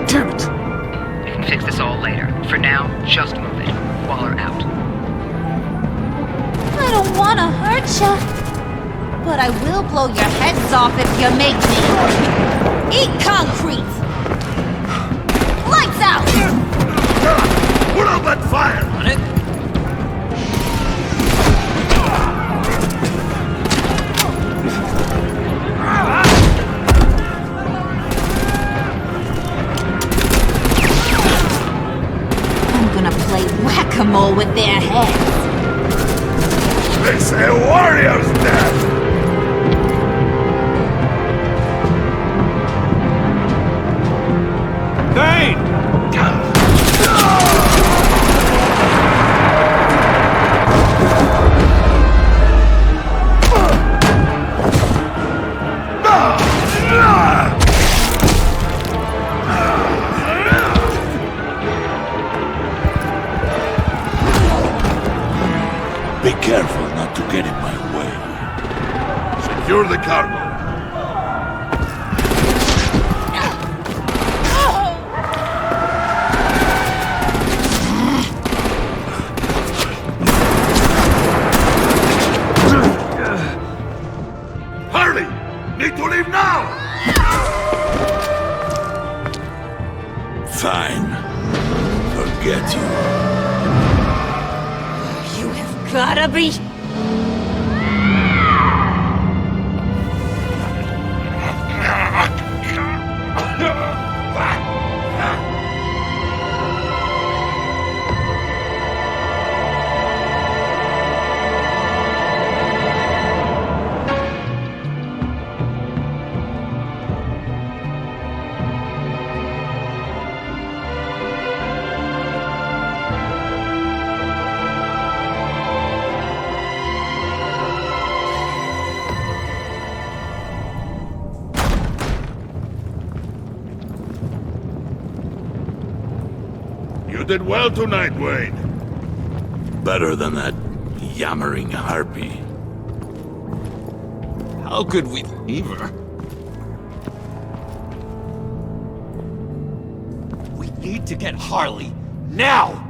Damn it! We can fix this all later. For now, just move it. Waller out. I don't want to hurt ya, but I will blow your heads off if you make me. Eat concrete! Lights out! Put out that fire! On it? I'm gonna play whack-a-mole with their heads. They say warrior's death! Dane! Be careful not to get in my way. Secure the cargo. Hurry! Need to leave now! Fine. Forget you. Gotta be... You did well tonight, Wayne. Better than that yammering harpy. How could we leave her? need to get Harley. Now!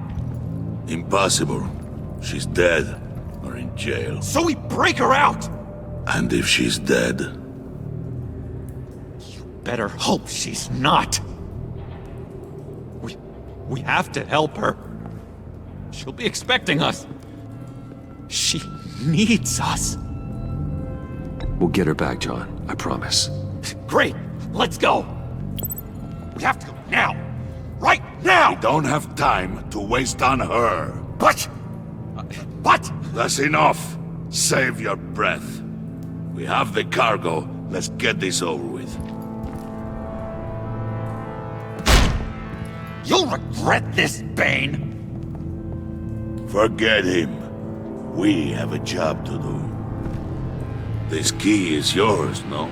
Impossible. She's dead. Or in jail. So we break her out! And if she's dead? You better hope she's not. We have to help her. She'll be expecting us. She needs us. We'll get her back, John. I promise. Great! Let's go! We have to go now! Right now! We don't have time to waste on her. But... That's enough. Save your breath. We have the cargo. Let's get this over with. You'll regret this, Bane! Forget him. We have a job to do. This key is yours, no?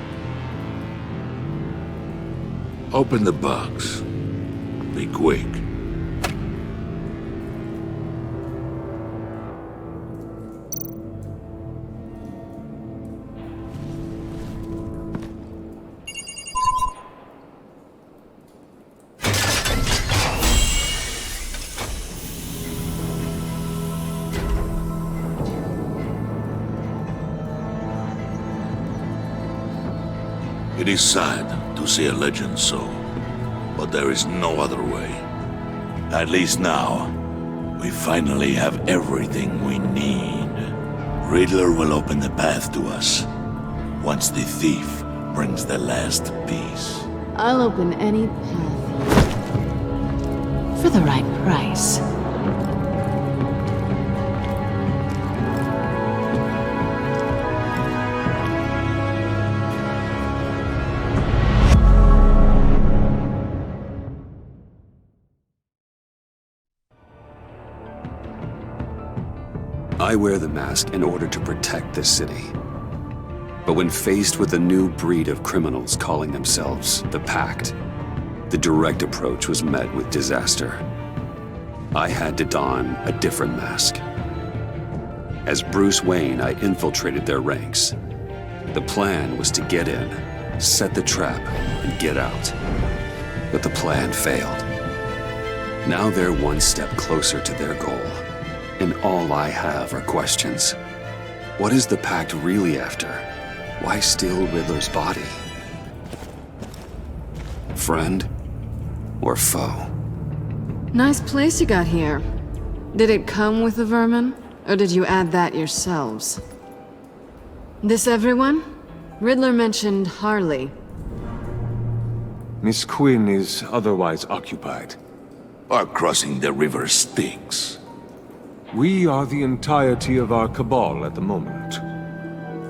Open the box. Be quick. It is sad to see a legend so, but there is no other way. At least now, we finally have everything we need. Riddler will open the path to us, once the thief brings the last piece. I'll open any path for the right price. I wear the mask in order to protect this city. But when faced with a new breed of criminals calling themselves the Pact, the direct approach was met with disaster. I had to don a different mask. As Bruce Wayne, I infiltrated their ranks. The plan was to get in, set the trap, and get out. But the plan failed. Now they're one step closer to their goal. And all I have are questions. What is the Pact really after? Why steal Riddler's body? Friend or foe? Nice place you got here. Did it come with the vermin? Or did you add that yourselves? This everyone? Riddler mentioned Harley. Miss Quinn is otherwise occupied. Or crossing the river Styx. We are the entirety of our cabal at the moment.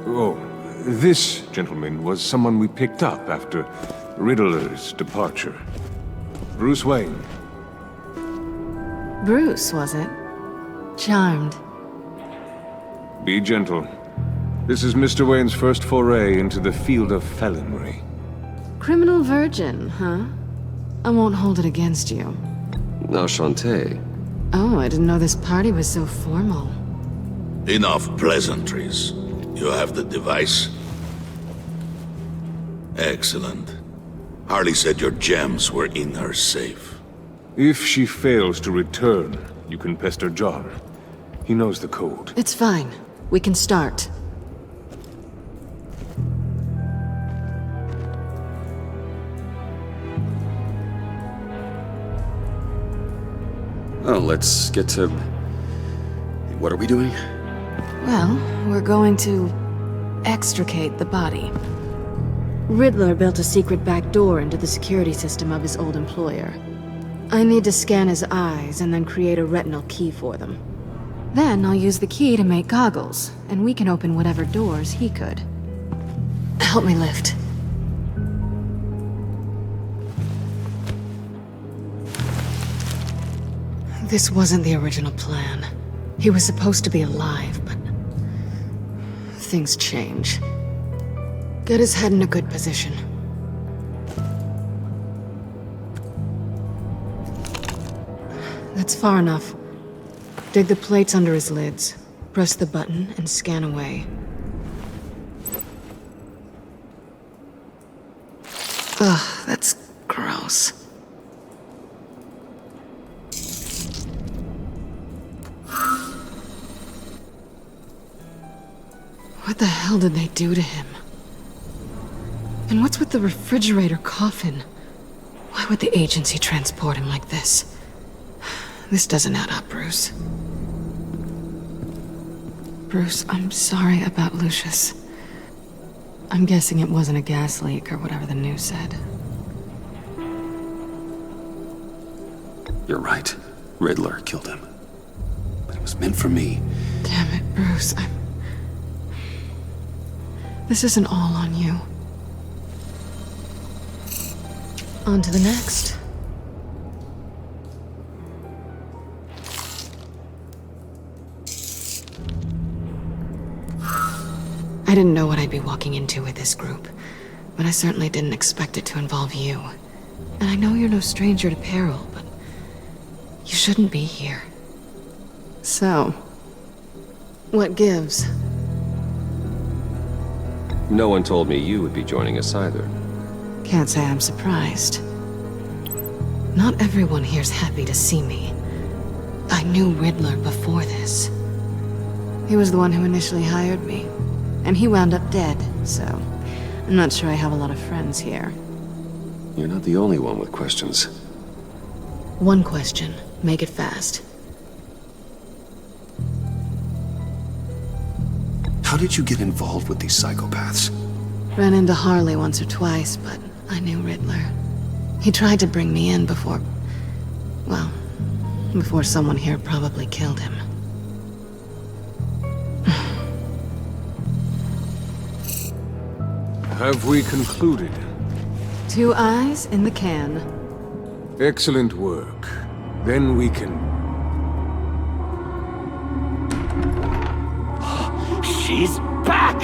Oh, this gentleman was someone we picked up after Riddler's departure. Bruce Wayne. Bruce, was it? Charmed. Be gentle. This is Mr. Wayne's first foray into the field of felonry. Criminal virgin, huh? I won't hold it against you. Enchanté. Oh, I didn't know this party was so formal. Enough pleasantries. You have the device? Excellent. Harley said your gems were in her safe. If she fails to return, you can pester John. He knows the code. It's fine. We can start. Oh, let's get to... What are we doing? Well, we're going to extricate the body. Riddler built a secret back door into the security system of his old employer. I need to scan his eyes and then create a retinal key for them. Then I'll use the key to make goggles, and we can open whatever doors he could. Help me lift. This wasn't the original plan. He was supposed to be alive, but things change. Get his head in a good position. That's far enough. Dig the plates under his lids, press the button, and scan away. Ugh, that's gross. What the hell did they do to him? And what's with the refrigerator coffin? Why would the agency transport him like this? This doesn't add up, Bruce. Bruce, I'm sorry about Lucius. I'm guessing it wasn't a gas leak or whatever the news said. You're right. Riddler killed him. But it was meant for me. Damn it, Bruce. This isn't all on you. On to the next. I didn't know what I'd be walking into with this group, but I certainly didn't expect it to involve you. And I know you're no stranger to peril, but you shouldn't be here. So, what gives? No one told me you would be joining us either. Can't say I'm surprised. Not everyone here's happy to see me. I knew Riddler before this. He was the one who initially hired me, and he wound up dead, so I'm not sure I have a lot of friends here. You're not the only one with questions. One question. Make it fast. How did you get involved with these psychopaths? Ran into Harley once or twice, but I knew Riddler. He tried to bring me in before... well, before someone here probably killed him. Have we concluded? 2 eyes in the can. Excellent work. Then we can... She's back!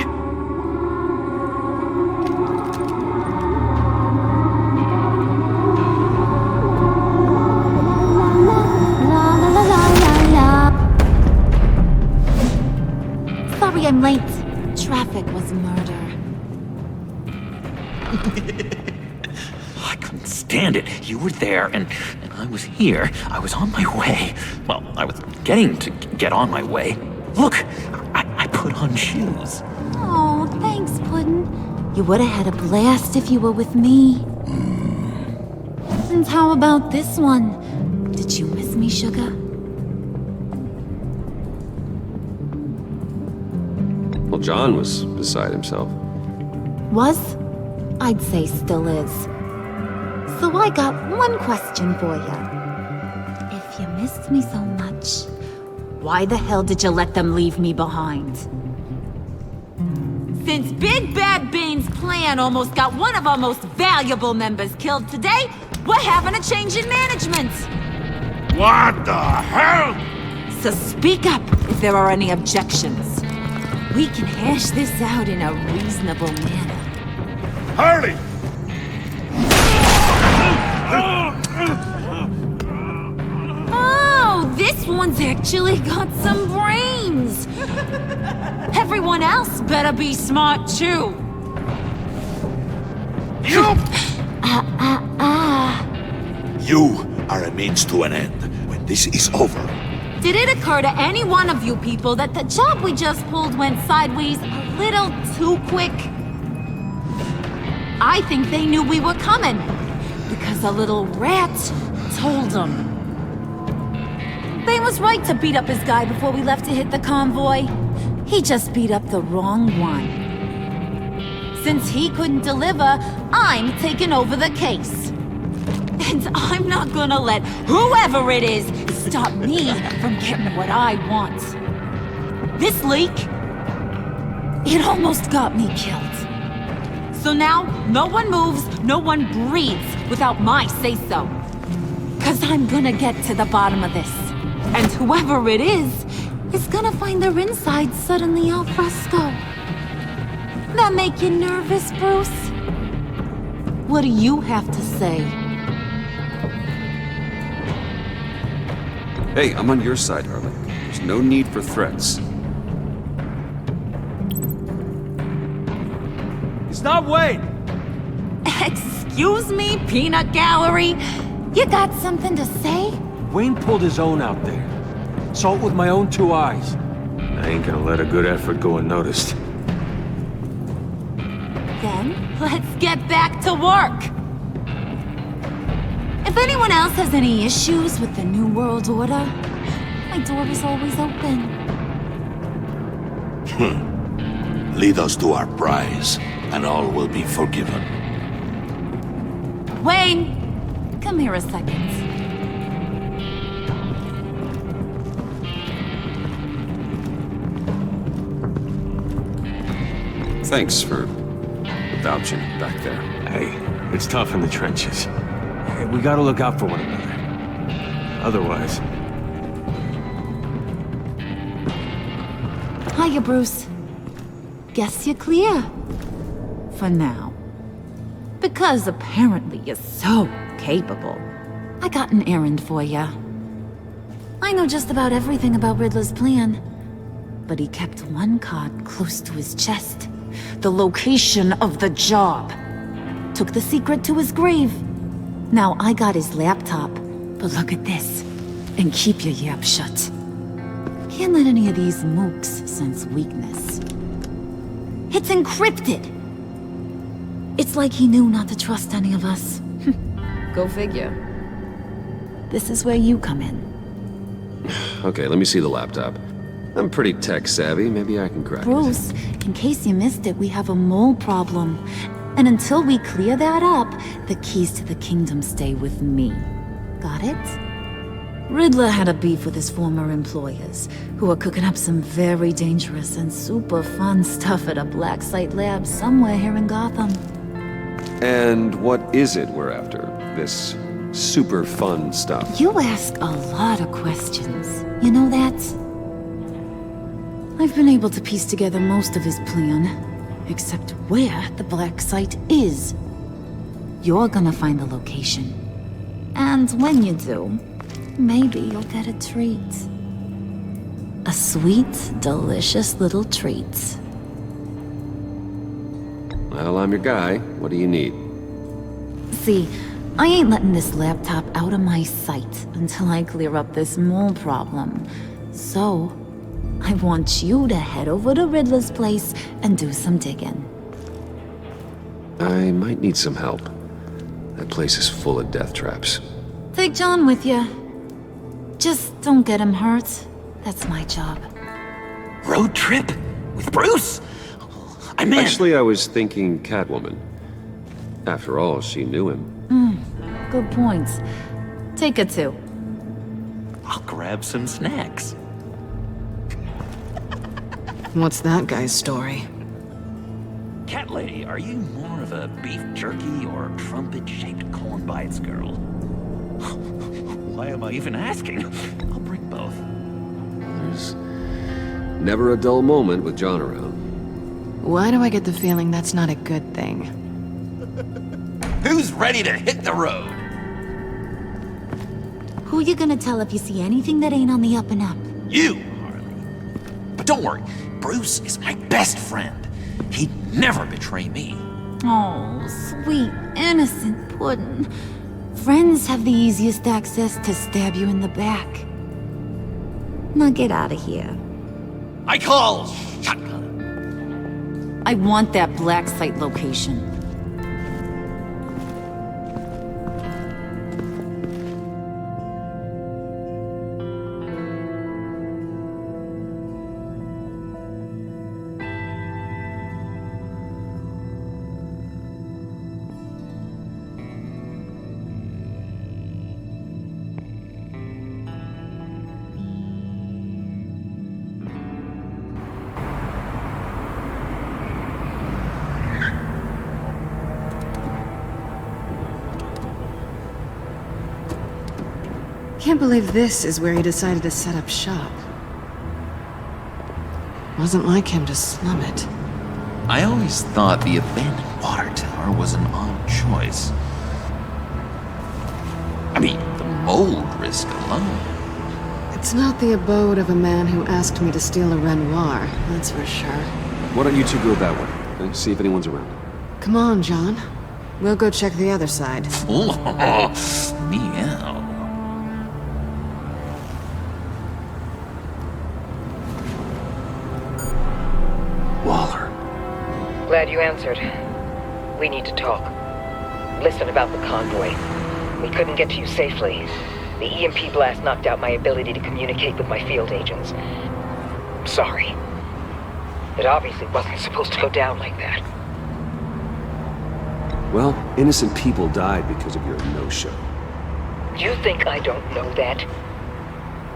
Sorry I'm late. Traffic was murder. I couldn't stand it. You were there, and I was here. I was on my way. Well, I was getting to get on my way. Look, I put on shoes. Oh, thanks, Puddin'. You would have had a blast if you were with me. And how about this one? Did you miss me, sugar? Well, John was beside himself. Was? I'd say still is. So I got one question for you. If you missed me so much, why the hell did you let them leave me behind? Since Big Bad Bane's plan almost got one of our most valuable members killed today, we're having a change in management. What the hell? So speak up if there are any objections. We can hash this out in a reasonable manner. Harley! Oh, this one's actually got some brains. Everyone else better be smart too. You! You are a means to an end. When this is over, Did it occur to any one of you people that the job we just pulled went sideways a little too quick? I think they knew we were coming, because a little rat told them. They was right to beat up his guy before we left to hit the convoy. He just beat up the wrong one. Since he couldn't deliver, I'm taking over the case. And I'm not gonna let whoever it is stop me from getting what I want. This leak, it almost got me killed. So now, no one moves, no one breathes without my say-so. 'Cause I'm gonna get to the bottom of this. And whoever it is gonna find their insides suddenly al fresco. That make you nervous, Bruce? What do you have to say? Hey, I'm on your side, Harley. There's no need for threats. He's not Wayne! Excuse me, peanut gallery? You got something to say? Wayne pulled his own out there. Saw it with my own 2 eyes. I ain't gonna let a good effort go unnoticed. then let's get back to work. If anyone else has any issues with the New World Order, my door is always open. Lead us to our prize, and all will be forgiven. Wayne, come here a second. Thanks for vouching back there. Hey, it's tough in the trenches. Hey, we gotta look out for one another. Otherwise... Hiya, Bruce. Guess you're clear. For now. Because apparently you're so capable. I got an errand for ya. I know just about everything about Riddler's plan. But he kept one card close to his chest. The location of the job. Took the secret to his grave. Now I got his laptop. But look at this. And keep your yap shut. Can't let any of these mooks sense weakness. It's encrypted! It's like he knew not to trust any of us. Go figure. This is where you come in. Okay, let me see the laptop. I'm pretty tech savvy. Maybe I can crack it. Bruce, in case you missed it, we have a mole problem. And until we clear that up, the keys to the kingdom stay with me. Got it? Riddler had a beef with his former employers, who were cooking up some very dangerous and super fun stuff at a black site lab somewhere here in Gotham. And what is it we're after? This super fun stuff? You ask a lot of questions. You know that? I've been able to piece together most of his plan, except where the black site is. You're gonna find the location. And when you do, maybe you'll get a treat. A sweet, delicious little treat. Well, I'm your guy. What do you need? See, I ain't letting this laptop out of my sight until I clear up this mole problem. So, I want you to head over to Riddler's place and do some digging. I might need some help. That place is full of death traps. Take John with you. Just don't get him hurt. That's my job. Road trip? With Bruce? I'm in. Actually, I was thinking Catwoman. After all, she knew him. Good points. Take her too. I'll grab some snacks. What's that guy's story? Cat lady, are you more of a beef jerky or trumpet-shaped corn bites girl? Why am I even asking? I'll bring both. There's never a dull moment with John around. Why do I get the feeling that's not a good thing? Who's ready to hit the road? Who you gonna tell if you see anything that ain't on the up and up? You, Harley. But don't worry, Bruce is my best friend. He'd never betray me. Oh, sweet, innocent puddin'. Friends have the easiest access to stab you in the back. Now get out of here. I call shotgun. I want that black site location. Can't believe this is where he decided to set up shop. Wasn't like him to slum it. I always thought the abandoned water tower was an odd choice. I mean, the mold risk alone. It's not the abode of a man who asked me to steal a Renoir, that's for sure. Why don't you two go that way? And see if anyone's around. Come on, John. We'll go check the other side. Meow. Glad you answered. We need to talk. Listen about the convoy. We couldn't get to you safely. The EMP blast knocked out my ability to communicate with my field agents. I'm sorry. It obviously wasn't supposed to go down like that. Well, innocent people died because of your no-show. You think I don't know that?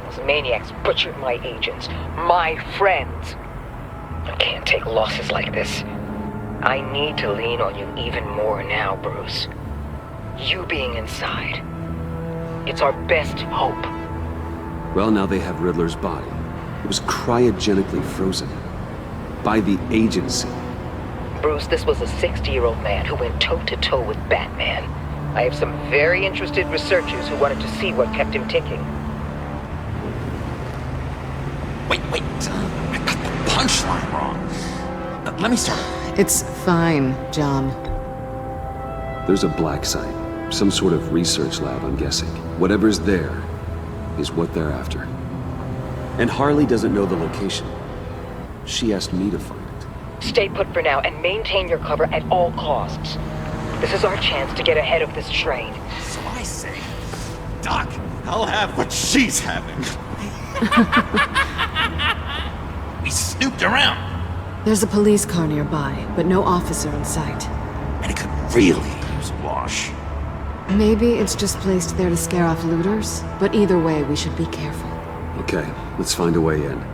Those maniacs butchered my agents, my friends. I can't take losses like this. I need to lean on you even more now, Bruce. You being inside. It's our best hope. Well, now they have Riddler's body. It was cryogenically frozen. By the agency. Bruce, this was a 60-year-old man who went toe-to-toe with Batman. I have some very interested researchers who wanted to see what kept him ticking. Wait. I got the punchline wrong. Let me start. It's fine, John. There's a black site. Some sort of research lab, I'm guessing. Whatever's there is what they're after. And Harley doesn't know the location. She asked me to find it. Stay put for now and maintain your cover at all costs. This is our chance to get ahead of this train. So I say, Doc, I'll have what she's having. We snooped around. There's a police car nearby, but no officer in sight. And it could really use a wash. Maybe it's just placed there to scare off looters, but either way, we should be careful. Okay, let's find a way in.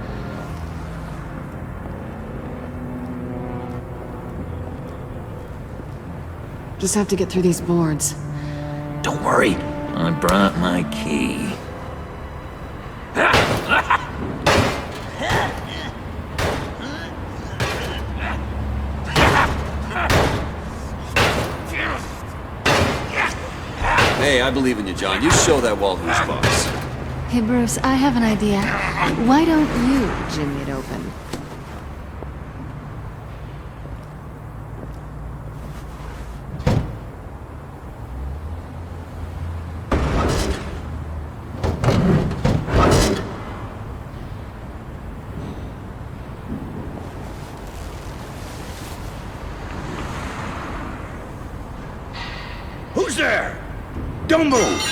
Just have to get through these boards. Don't worry, I brought my key. Hey, I believe in you, John. You show that wall who's boss. Hey, Bruce, I have an idea. Why don't you jimmy it open? Who's there? Don't move!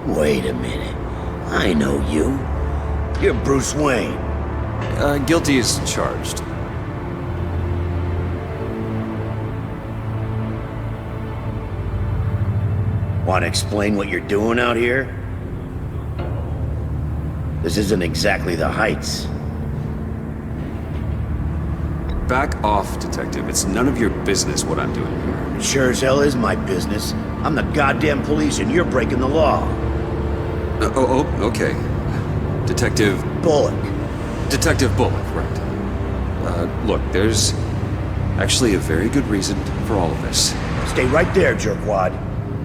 Wait a minute. I know you. You're Bruce Wayne. Guilty as charged. Want to explain what you're doing out here? This isn't exactly the Heights. Back off, Detective. It's none of your business what I'm doing here. It sure as hell is my business. I'm the goddamn police and you're breaking the law. Okay. Detective... Bullock. Detective Bullock, right. Look, there's actually a very good reason for all of this. Stay right there, jerkwad.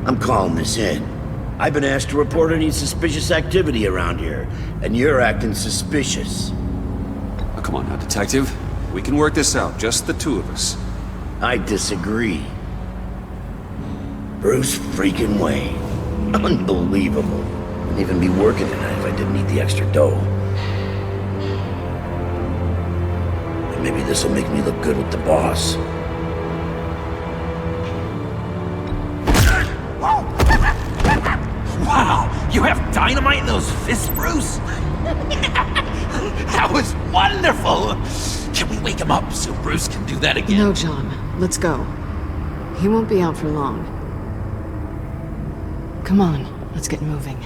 I'm calling this in. I've been asked to report any suspicious activity around here, and you're acting suspicious. Oh, come on now, Detective. We can work this out, just the two of us. I disagree. Bruce freaking Wayne. Unbelievable. Wouldn't even be working tonight if I didn't need the extra dough. And maybe this'll make me look good with the boss. Wow, you have dynamite in those fists, Bruce? That was wonderful! Can we wake him up so Bruce can do that again? No, John. Let's go. He won't be out for long. Come on, let's get moving.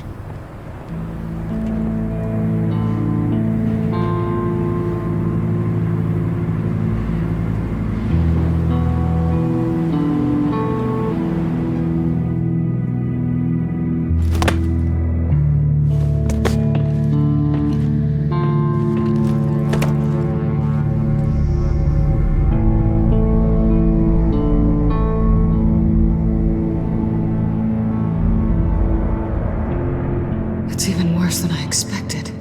Than I expected.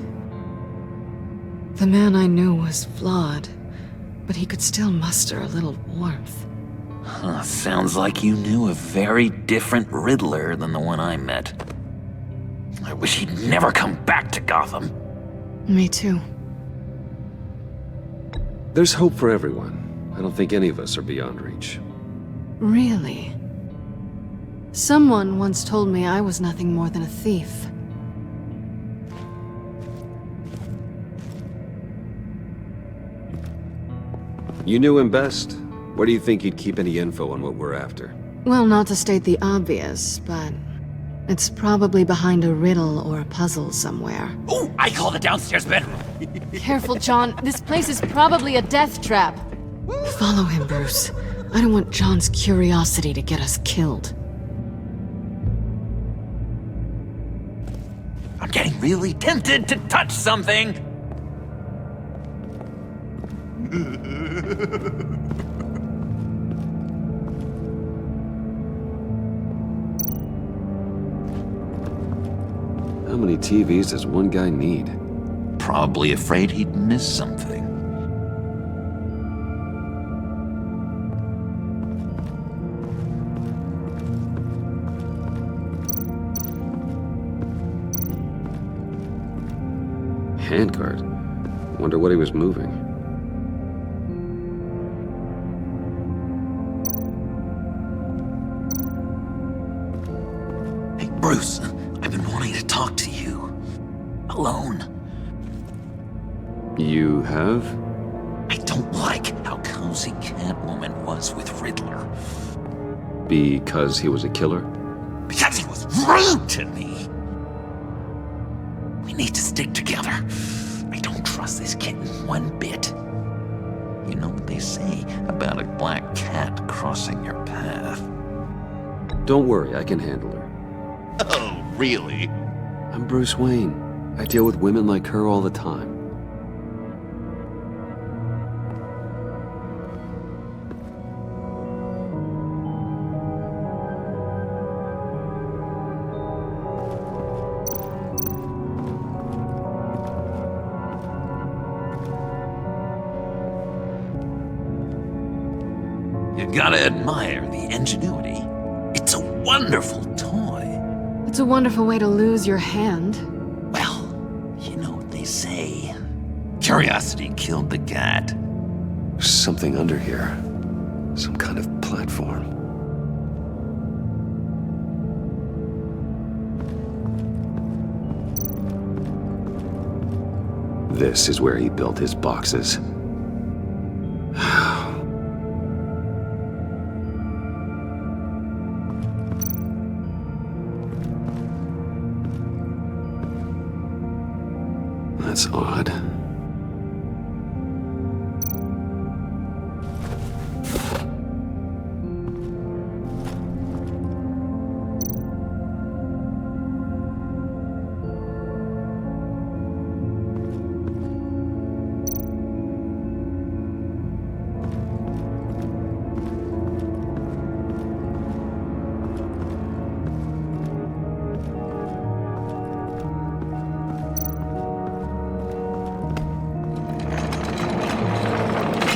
The man I knew was flawed, but he could still muster a little warmth. Sounds like you knew a very different Riddler than the one I met. I wish he'd never come back to Gotham. Me too. There's hope for everyone. I don't think any of us are beyond reach. Really? Someone once told me I was nothing more than a thief. You knew him best. Where do you think he'd keep any info on what we're after? Well, not to state the obvious, but it's probably behind a riddle or a puzzle somewhere. Ooh, I call the downstairs bedroom. Careful, John. This place is probably a death trap. Follow him, Bruce. I don't want John's curiosity to get us killed. I'm getting really tempted to touch something. How many TVs does one guy need? Probably afraid he'd miss something. Handguard. Wonder what he was moving. Hey, Bruce, I've been wanting to talk to you. Alone. You have? I don't like how cozy Catwoman was with Riddler. Because he was a killer? Because he was rude to me. We need to stick together. I don't trust this kitten one bit. You know what they say about a black cat crossing your path? Don't worry, I can handle her. Oh, really? I'm Bruce Wayne. I deal with women like her all the time. You gotta admire the ingenuity. It's a wonderful toy. It's a wonderful way to lose your hand. Well, you know what they say. Curiosity killed the cat. There's something under here. Some kind of platform. This is where he built his boxes. That's odd.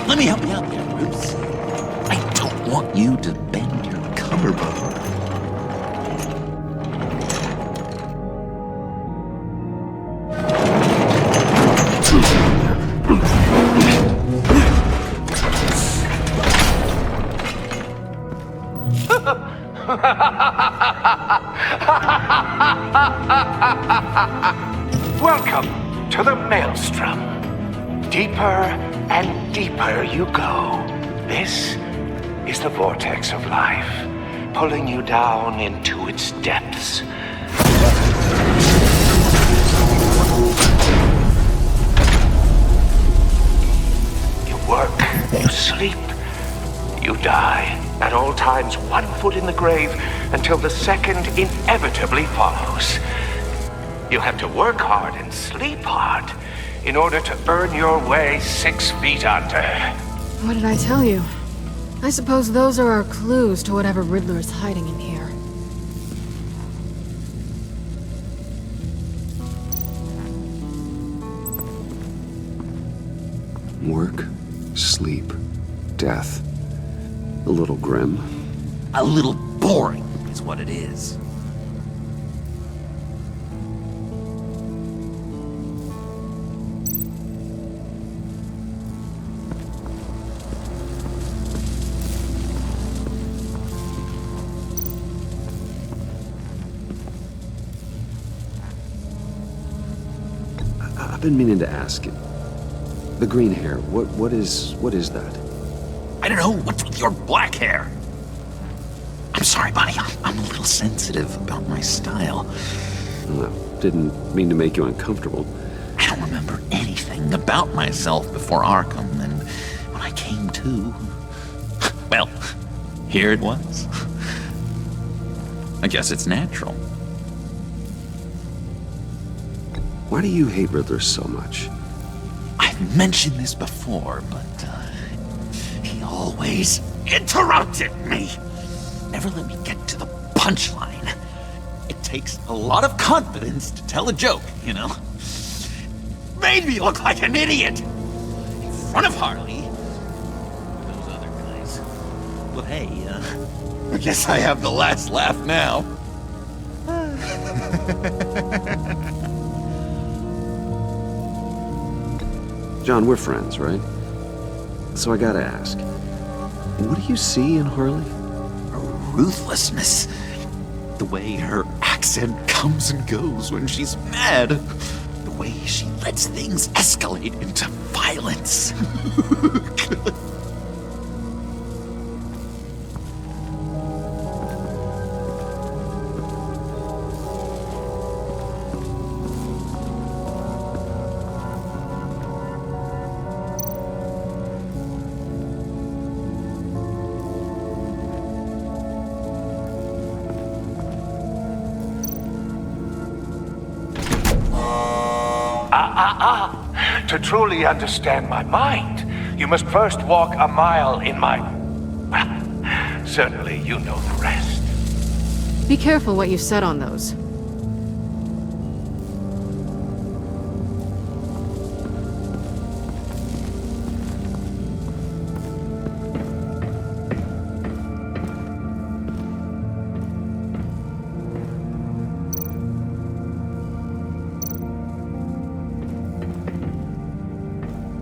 Let me help you out there, Bruce. I don't want you to bend your collarbone. Welcome to the Maelstrom. Deeper and deeper you go. This is the vortex of life, pulling you down into its depths. You work, you sleep, you die. At all times, 1 foot in the grave until the second inevitably follows. You have to work hard and sleep hard in order to earn your way 6 feet under. What did I tell you? I suppose those are our clues to whatever Riddler is hiding in here. Work, sleep, death. A little grim. A little boring is what it is. been meaning to ask you. The green hair, what is that? I don't know. What's with your black hair? I'm sorry, buddy. I'm a little sensitive about my style. Didn't mean to make you uncomfortable. I don't remember anything about myself before Arkham, and when I came to, well, here it was. I guess it's natural. Why do you hate Riddler so much? I've mentioned this before, but he always interrupted me. Never let me get to the punchline. It takes a lot of confidence to tell a joke, you know? Made me look like an idiot in front of Harley and those other guys. But hey, I guess I have the last laugh now. John, we're friends, right? So I gotta ask, what do you see in Harley? Ruthlessness. The way her accent comes and goes when she's mad. The way she lets things escalate into violence. To truly understand my mind, you must first walk a mile in my... Well, certainly you know the rest. Be careful what you said on those.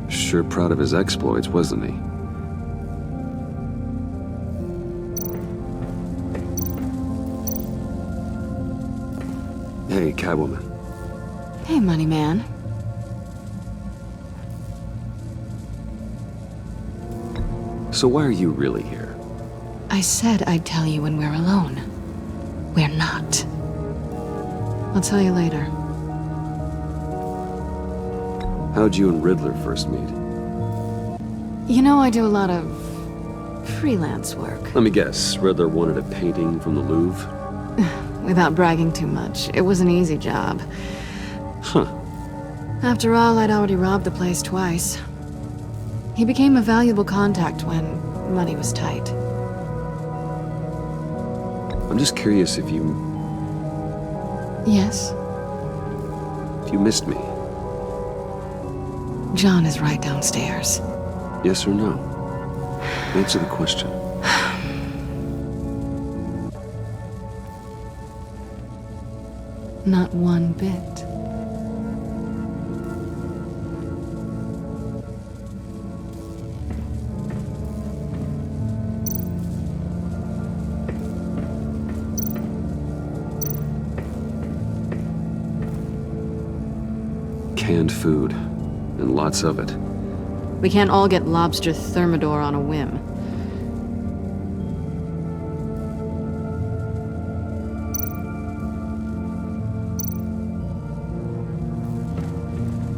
Sure proud of his exploits, wasn't he? Hey, Catwoman. Hey, Money Man. So why are you really here? I said I'd tell you when we're alone. We're not. I'll tell you later. How'd you and Riddler first meet? You know, I do a lot of freelance work. Let me guess, Riddler wanted a painting from the Louvre? Without bragging too much, it was an easy job. Huh. After all, I'd already robbed the place twice. He became a valuable contact when money was tight. I'm just curious if you... Yes? If you missed me. John is right downstairs. Yes or no? Answer the question. Not one bit. Canned food, and lots of it. We can't all get lobster thermidor on a whim.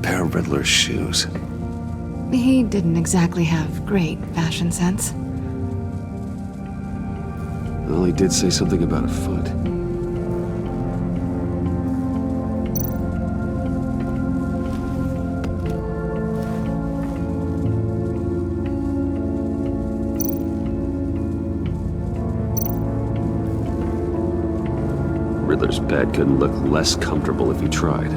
Pair of Riddler's shoes. He didn't exactly have great fashion sense. Well, he did say something about a foot. Riddler's bed couldn't look less comfortable if he tried.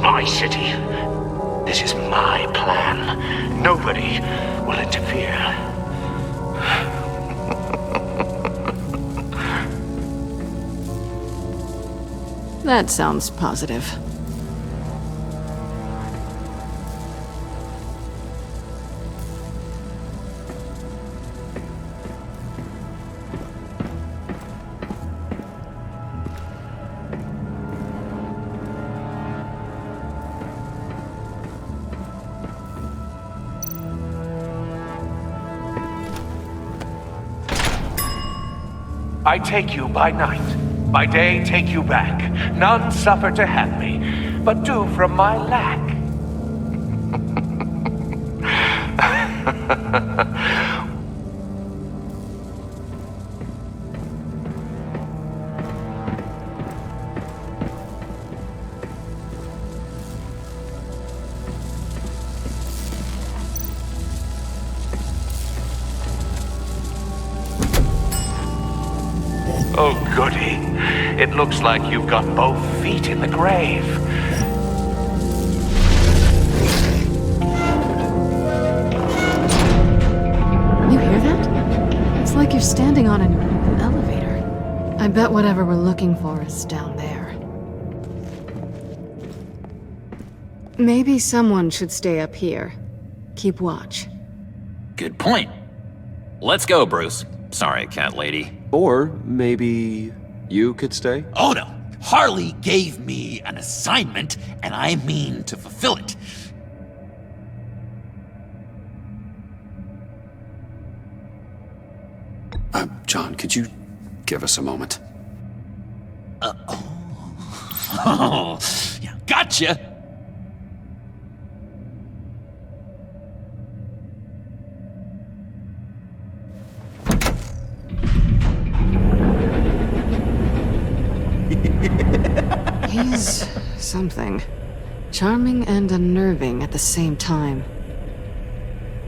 my city. This is my plan. Nobody will interfere. That sounds positive. I take you by night. By day, take you back. None suffer to have me, but do from my lack. Oh, goody. It looks like you've got both feet in the grave. You hear that? It's like you're standing on an elevator. I bet whatever we're looking for is down there. Maybe someone should stay up here. Keep watch. Good point. Let's go, Bruce. Sorry, cat lady. Or maybe you could stay? Oh no! Harley gave me an assignment, and I mean to fulfill it. John, could you give us a moment? Oh, yeah, gotcha! He's something. Charming and unnerving at the same time.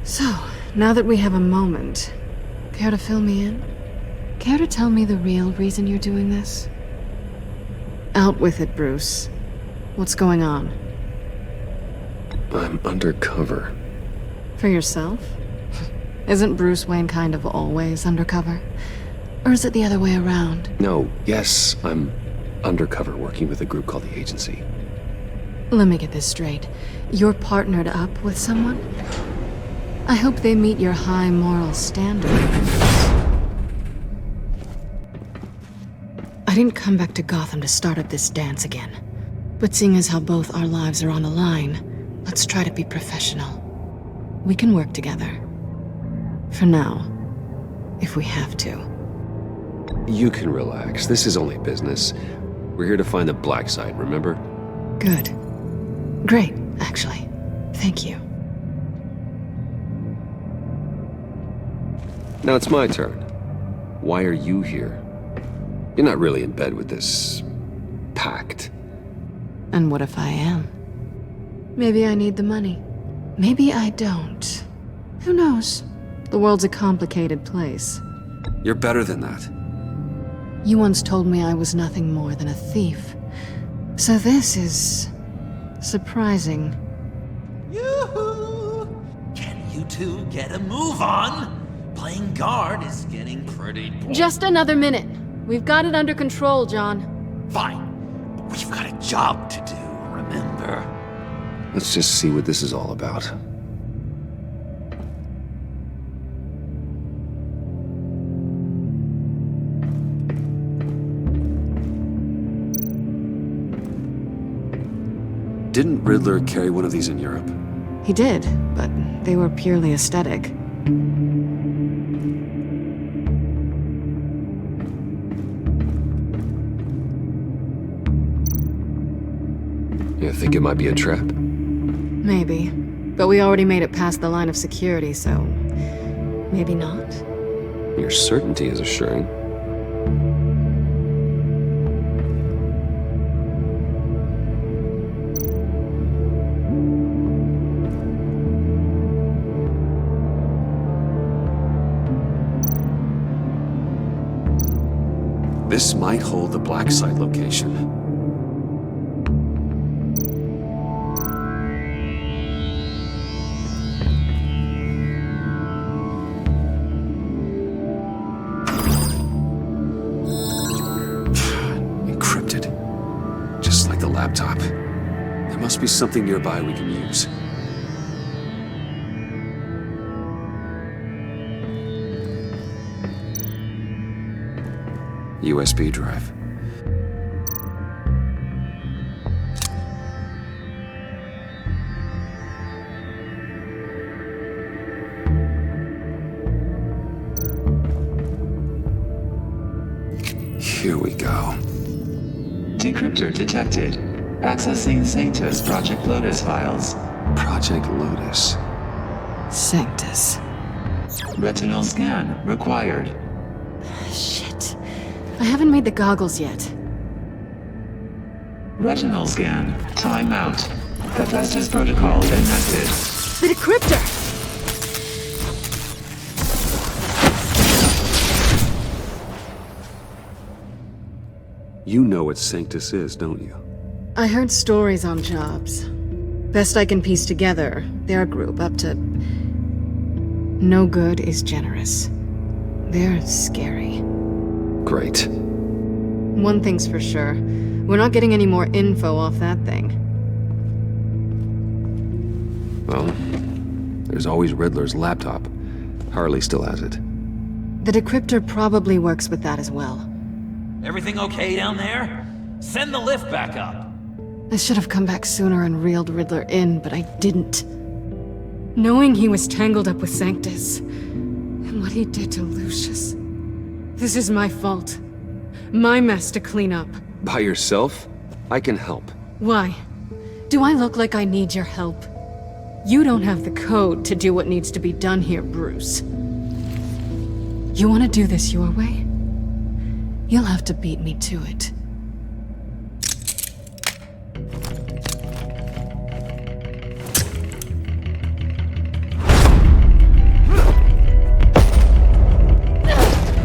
So, now that we have a moment, care to fill me in? Care to tell me the real reason you're doing this? Out with it, Bruce. What's going on? I'm undercover. For yourself? Isn't Bruce Wayne kind of always undercover? Or is it the other way around? No, yes, I'm undercover working with a group called the Agency. Let me get this straight. You're partnered up with someone? I hope they meet your high moral standards. I didn't come back to Gotham to start up this dance again. But seeing as how both our lives are on the line, let's try to be professional. We can work together. For now. If we have to. You can relax. This is only business. We're here to find the black site, remember? Good. Great, actually. Thank you. Now it's my turn. Why are you here? You're not really in bed with this pact. And what if I am? Maybe I need the money. Maybe I don't. Who knows? The world's a complicated place. You're better than that. You once told me I was nothing more than a thief. So this is surprising. Yoo-hoo! Can you two get a move on? Playing guard is getting pretty boring. Just another minute. We've got it under control, John. Fine. But we've got a job to do, remember? Let's just see what this is all about. Didn't Riddler carry one of these in Europe? He did, but they were purely aesthetic. You think it might be a trap? Maybe. But we already made it past the line of security, so maybe not. Your certainty is assuring. This might hold the black site location. laptop. There must be something nearby we can use. USB drive. Here we go. Decryptor detected. Accessing Sanctus Project Lotus files. Project Lotus. Sanctus. Retinal scan required. Shit. I haven't made the goggles yet. Retinal scan. Timeout. Hephaestus protocol enacted. The decryptor! You know what Sanctus is, don't you? I heard stories on jobs. Best I can piece together, they're a group up to... No good is generous. They're scary. Great. One thing's for sure. We're not getting any more info off that thing. Well, there's always Riddler's laptop. Harley still has it. The decryptor probably works with that as well. Everything okay down there? Send the lift back up. I should have come back sooner and reeled Riddler in, but I didn't. Knowing he was tangled up with Sanctus, and what he did to Lucius. This is my fault. My mess to clean up. By yourself? I can help. Why? Do I look like I need your help? You don't have the code to do what needs to be done here, Bruce. You want to do this your way? You'll have to beat me to it.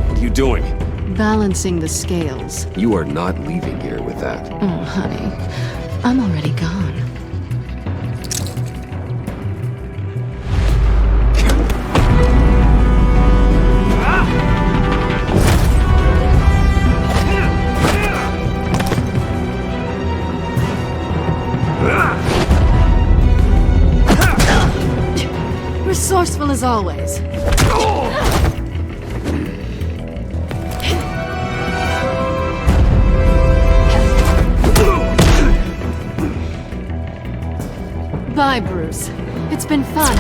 What are you doing? Balancing the scales. You are not leaving here with that. Oh, honey. I'm already gone. Resourceful as always. Bye, Bruce. It's been fun.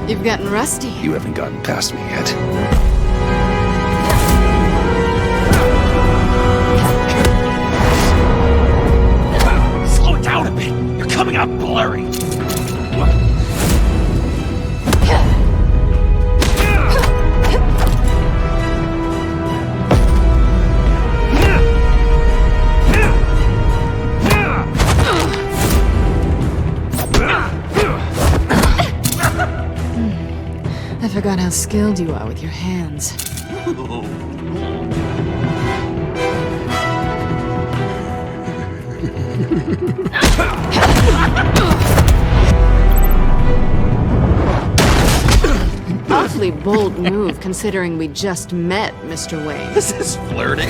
You've gotten rusty. You haven't gotten past me yet. Slow it down a bit. You're coming out blurry. I forgot how skilled you are with your hands. Awfully bold move, considering we just met, Mr. Wayne. This is flirting.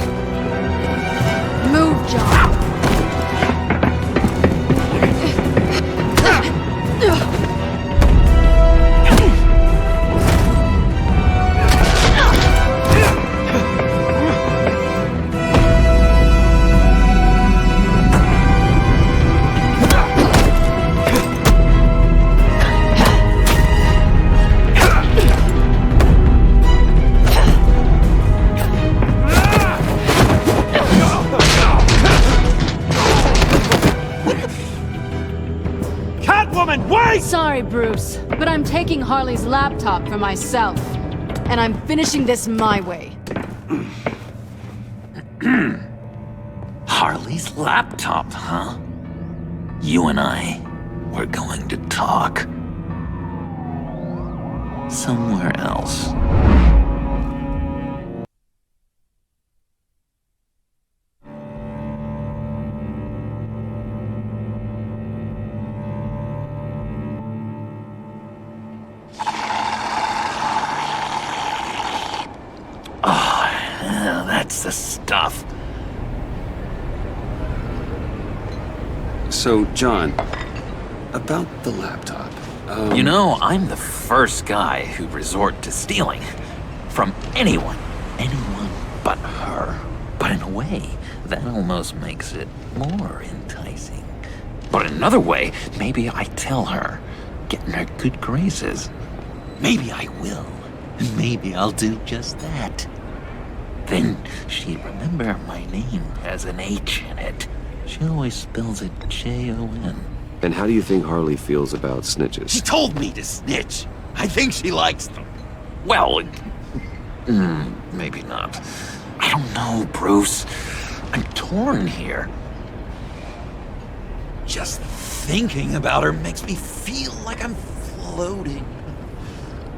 Move, John. Sorry, Bruce, but I'm taking Harley's laptop for myself. And I'm finishing this my way. Harley's laptop, huh? You and I, we're going to talk. Somewhere else. That's the stuff. So, John, about the laptop. You know, I'm the first guy who'd resort to stealing. From anyone. Anyone but her. But in a way, that almost makes it more enticing. But in another way, maybe I tell her, get in her good graces. Maybe I will. And maybe I'll do just that. Then she'd remember my name has an H in it. She always spells it Jon. And how do you think Harley feels about snitches? She told me to snitch. I think she likes them. Well, maybe not. I don't know, Bruce. I'm torn here. Just thinking about her makes me feel like I'm floating.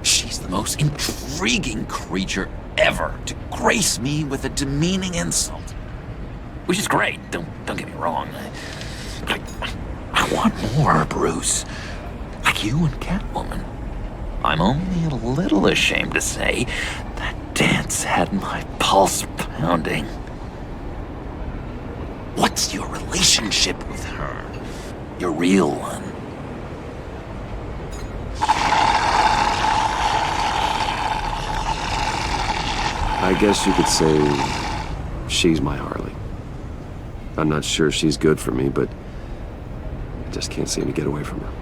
She's the most intriguing creature ever to grace me with a demeaning insult. Which is great, don't get me wrong. I want more, Bruce. Like you and Catwoman. I'm only a little ashamed to say that dance had my pulse pounding. What's your relationship with her? Your real one? I guess you could say she's my Harley. I'm not sure she's good for me, but I just can't seem to get away from her.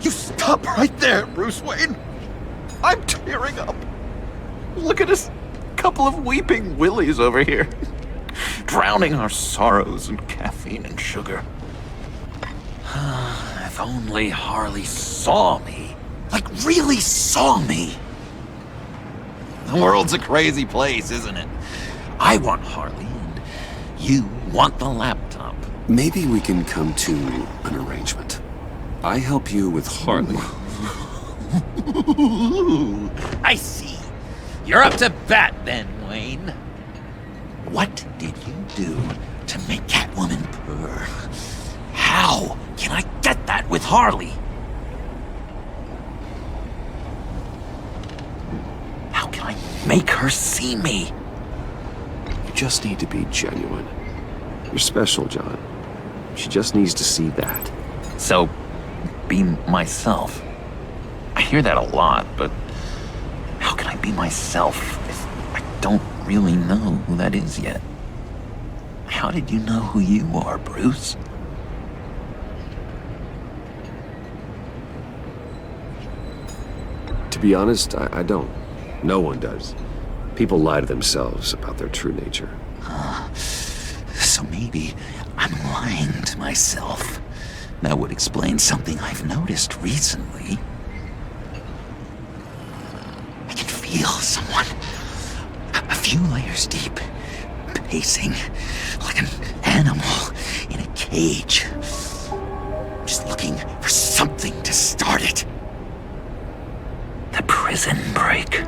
You stop right there, Bruce Wayne. I'm tearing up. Look at us, couple of weeping willies over here. Drowning our sorrows in caffeine and sugar. If only Harley saw me. Like, really saw me. The world's a crazy place, isn't it? I want Harley, and you want the laptop. Maybe we can come to an arrangement. I help you with Harley. I see. You're up to bat then, Wayne. What did you do to make Catwoman purr? How can I get that with Harley? How can I make her see me? You just need to be genuine. You're special, John. She just needs to see that. So, be myself. I hear that a lot, but how can I be myself if I don't really know who that is yet? How did you know who you are, Bruce? To be honest, I don't. No one does. People lie to themselves about their true nature. So maybe I'm lying to myself. That would explain something I've noticed recently. I can feel someone a few layers deep, pacing like an animal in a cage. Just looking for something to start it. The prison break.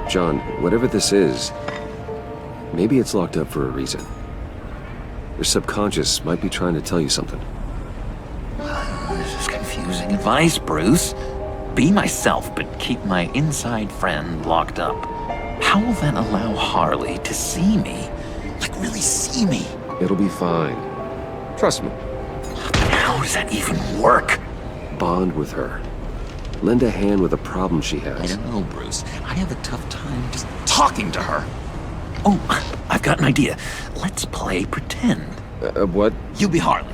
John, whatever this is, maybe it's locked up for a reason. Your subconscious might be trying to tell you something. This is confusing advice, Bruce. Be myself, but keep my inside friend locked up. How will that allow Harley to see me? Like, really see me? It'll be fine. Trust me. But how does that even work? Bond with her. Lend a hand with a problem she has. I don't know, Bruce. I have a tough time just talking to her. Oh, I've got an idea. Let's play pretend. What? You be Harley.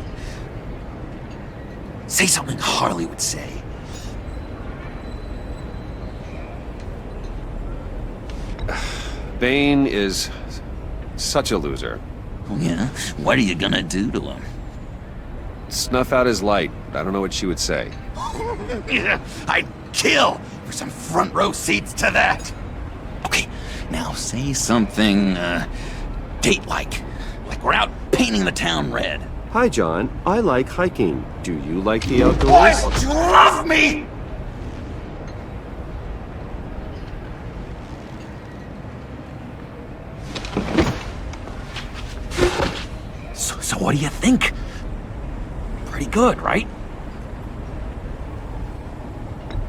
Say something Harley would say. Bane is such a loser. Oh, yeah? What are you gonna do to him? Snuff out his light. I don't know what she would say. I'd kill for some front row seats to that. Okay, now say something, date-like. Like we're out painting the town red. Hi, John. I like hiking. Do you like the outdoors? Why don't you love me? So what do you think? Pretty good, right?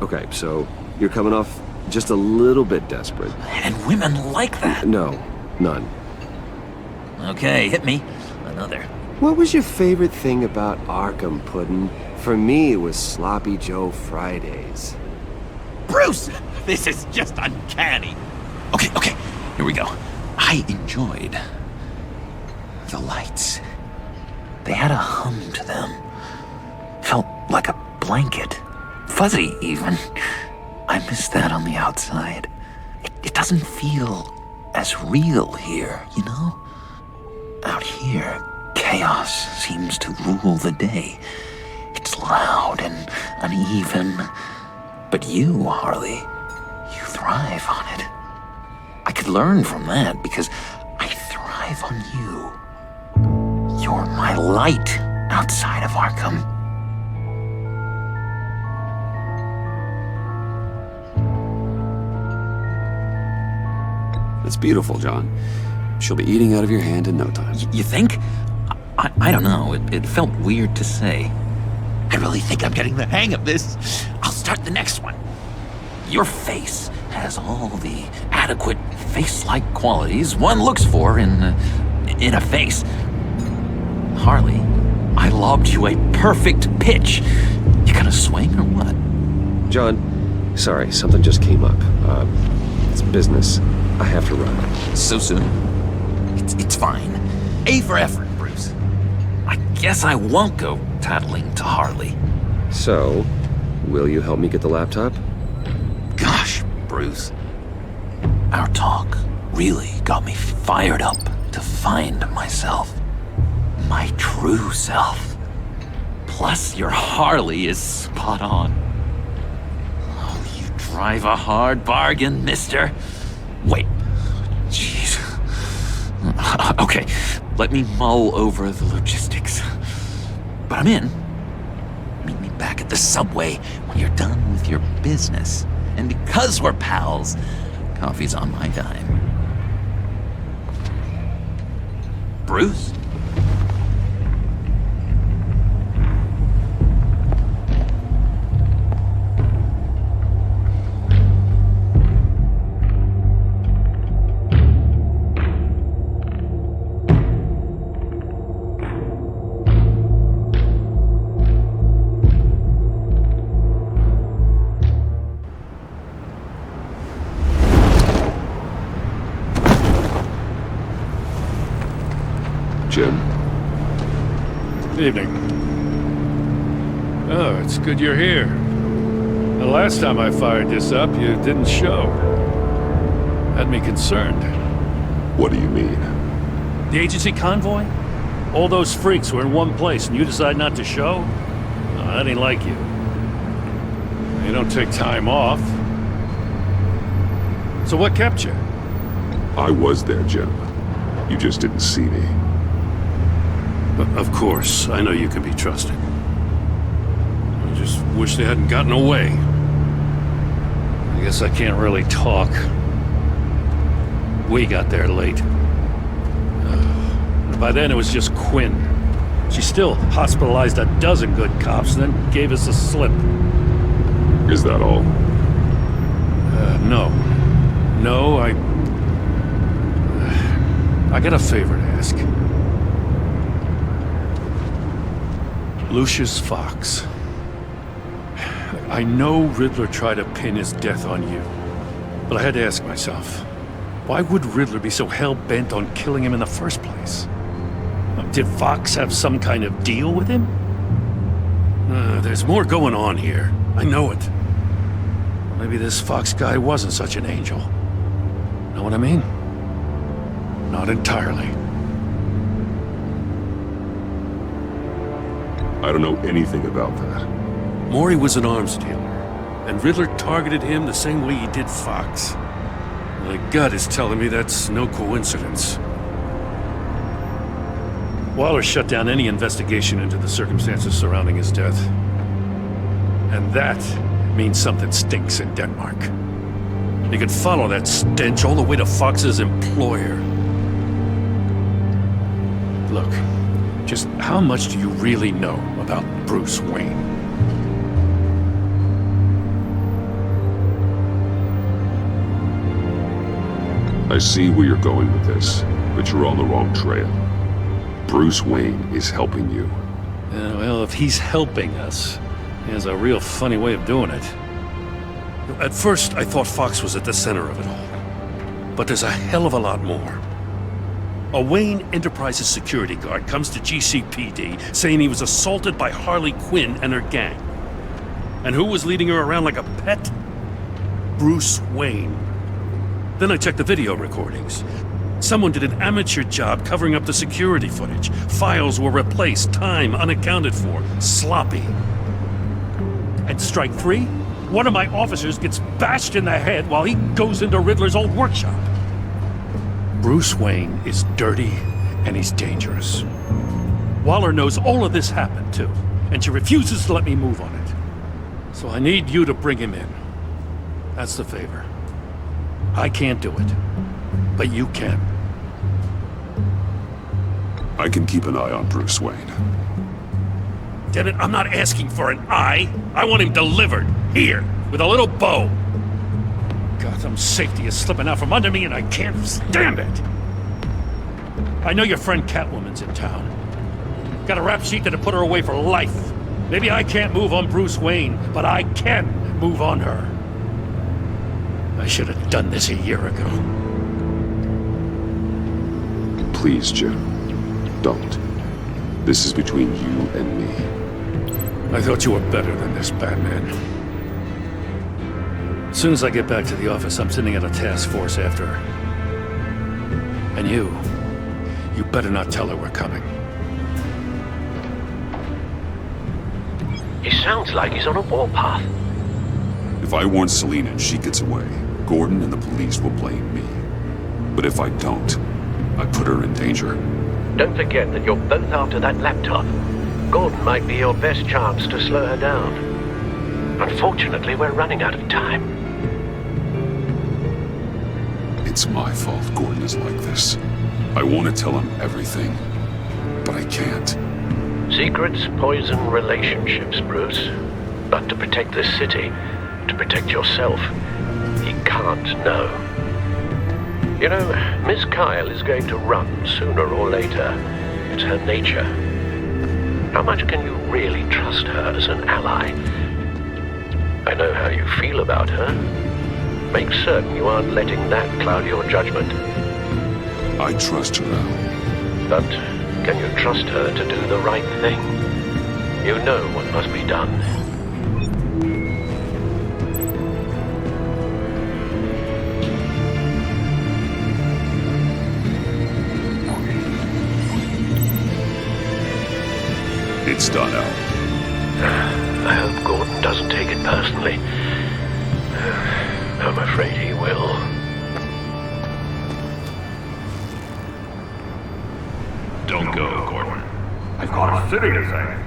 Okay, so you're coming off Just a little bit desperate. And women like that. No, none. Okay, hit me. Another. What was your favorite thing about Arkham, Puddin'? For me, it was Sloppy Joe Fridays. Bruce! This is just uncanny. Okay, here we go. I enjoyed the lights. They had a hum to them. Felt like a blanket. Fuzzy, even. I miss that on the outside. It doesn't feel as real here, you know? Out here, chaos seems to rule the day. It's loud and uneven. But you, Harley, you thrive on it. I could learn from that because I thrive on you. You're my light outside of Arkham. That's beautiful, John. She'll be eating out of your hand in no time. You think? I don't know. It felt weird to say. I really think I'm getting the hang of this. I'll start the next one. Your face has all the adequate face-like qualities one looks for in a face. Harley, I lobbed you a perfect pitch. You gonna swing or what? John, sorry, something just came up. It's business. I have to run. So soon? It's fine. A for effort, Bruce. I guess I won't go tattling to Harley. So, will you help me get the laptop? Gosh, Bruce. Our talk really got me fired up to find myself. My true self. Plus, your Harley is spot on. Oh, you drive a hard bargain, mister. Wait. Jeez. Okay, let me mull over the logistics. But I'm in. Meet me back at the subway when you're done with your business. And because we're pals, coffee's on my dime. Bruce? Jim? Evening. Oh, it's good you're here. The last time I fired this up, you didn't show. Had me concerned. What do you mean? The agency convoy? All those freaks were in one place and you decide not to show? Oh, that ain't like you. You don't take time off. So what kept you? I was there, Jim. You just didn't see me. Of course, I know you can be trusted. I just wish they hadn't gotten away. I guess I can't really talk. We got there late. By then it was just Quinn. She still hospitalized a dozen good cops and then gave us a slip. Is that all? No. No, I got a favor to ask. Lucius Fox. I know Riddler tried to pin his death on you, but I had to ask myself, why would Riddler be so hell-bent on killing him in the first place? Did Fox have some kind of deal with him? There's more going on here. I know it. Maybe this Fox guy wasn't such an angel. Know what I mean? Not entirely. I don't know anything about that. Maury was an arms dealer, and Riddler targeted him the same way he did Fox. My gut is telling me that's no coincidence. Waller shut down any investigation into the circumstances surrounding his death. And that means something stinks in Denmark. You could follow that stench all the way to Fox's employer. Look, just how much do you really know about Bruce Wayne? I see where you're going with this, but you're on the wrong trail. Bruce Wayne is helping you. Well, if he's helping us, he has a real funny way of doing it. At first, I thought Fox was at the center of it all. But there's a hell of a lot more. A Wayne Enterprises security guard comes to GCPD saying he was assaulted by Harley Quinn and her gang. And who was leading her around like a pet? Bruce Wayne. Then I checked the video recordings. Someone did an amateur job covering up the security footage. Files were replaced, time unaccounted for, sloppy. At strike 3, one of my officers gets bashed in the head while he goes into Riddler's old workshop. Bruce Wayne is dirty and he's dangerous. Waller knows all of this happened too, and she refuses to let me move on it. So I need you to bring him in. That's the favor. I can't do it, but you can. I can keep an eye on Bruce Wayne. Damn it, I'm not asking for an eye. I want him delivered, here, with a little bow. Gotham's safety is slipping out from under me and I can't stand it. I know your friend Catwoman's in town. Got a rap sheet that'll put her away for life. Maybe I can't move on Bruce Wayne, but I can move on her. I should have done this a year ago. Please, Jim. Don't. This is between you and me. I thought you were better than this, Batman. As soon as I get back to the office, I'm sending out a task force after her. And you better not tell her we're coming. He sounds like he's on a warpath. If I warn Selina and she gets away, Gordon and the police will blame me. But if I don't, I put her in danger. Don't forget that you're both after that laptop. Gordon might be your best chance to slow her down. Unfortunately, we're running out of time. It's my fault Gordon is like this. I want to tell him everything, but I can't. Secrets poison relationships, Bruce. But to protect this city, to protect yourself, he can't know. You know, Miss Kyle is going to run sooner or later. It's her nature. How much can you really trust her as an ally? I know how you feel about her. Make certain you aren't letting that cloud your judgment. I trust her, Al. But can you trust her to do the right thing? You know what must be done. It's done, Al. I hope Gordon doesn't take it personally. I'm afraid he will. Don't go, Gordon. I've got a city to save.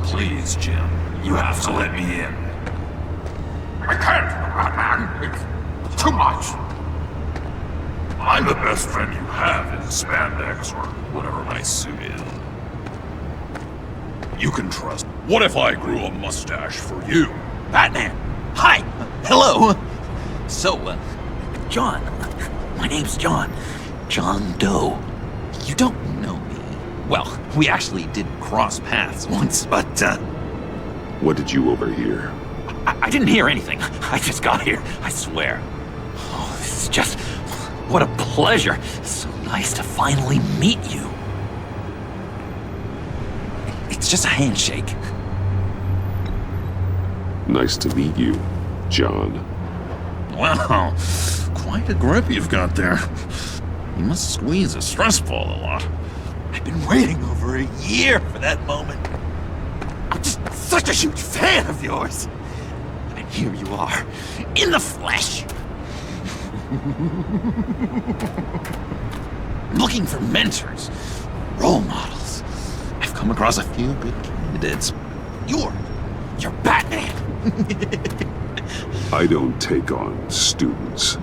Please, Jim. You have to let me in. I can't, Batman. It's too much. I'm the best friend you have in spandex or whatever my suit is. You can trust. What if I grew a mustache for you? Batman! Hi! Hello! So, John. My name's John. John Doe. You don't know me. Well, we actually did cross paths once, but, What did you overhear? I didn't hear anything. I just got here, I swear. Oh, this is just... What a pleasure. So nice to finally meet you. It's just a handshake. Nice to meet you, John. Wow, quite a grip you've got there. You must squeeze a stress ball a lot. I've been waiting over a year for that moment. I'm just such a huge fan of yours. And here you are, in the flesh. Looking for mentors, role models. I've come across a few good candidates. You're Batman. I don't take on students.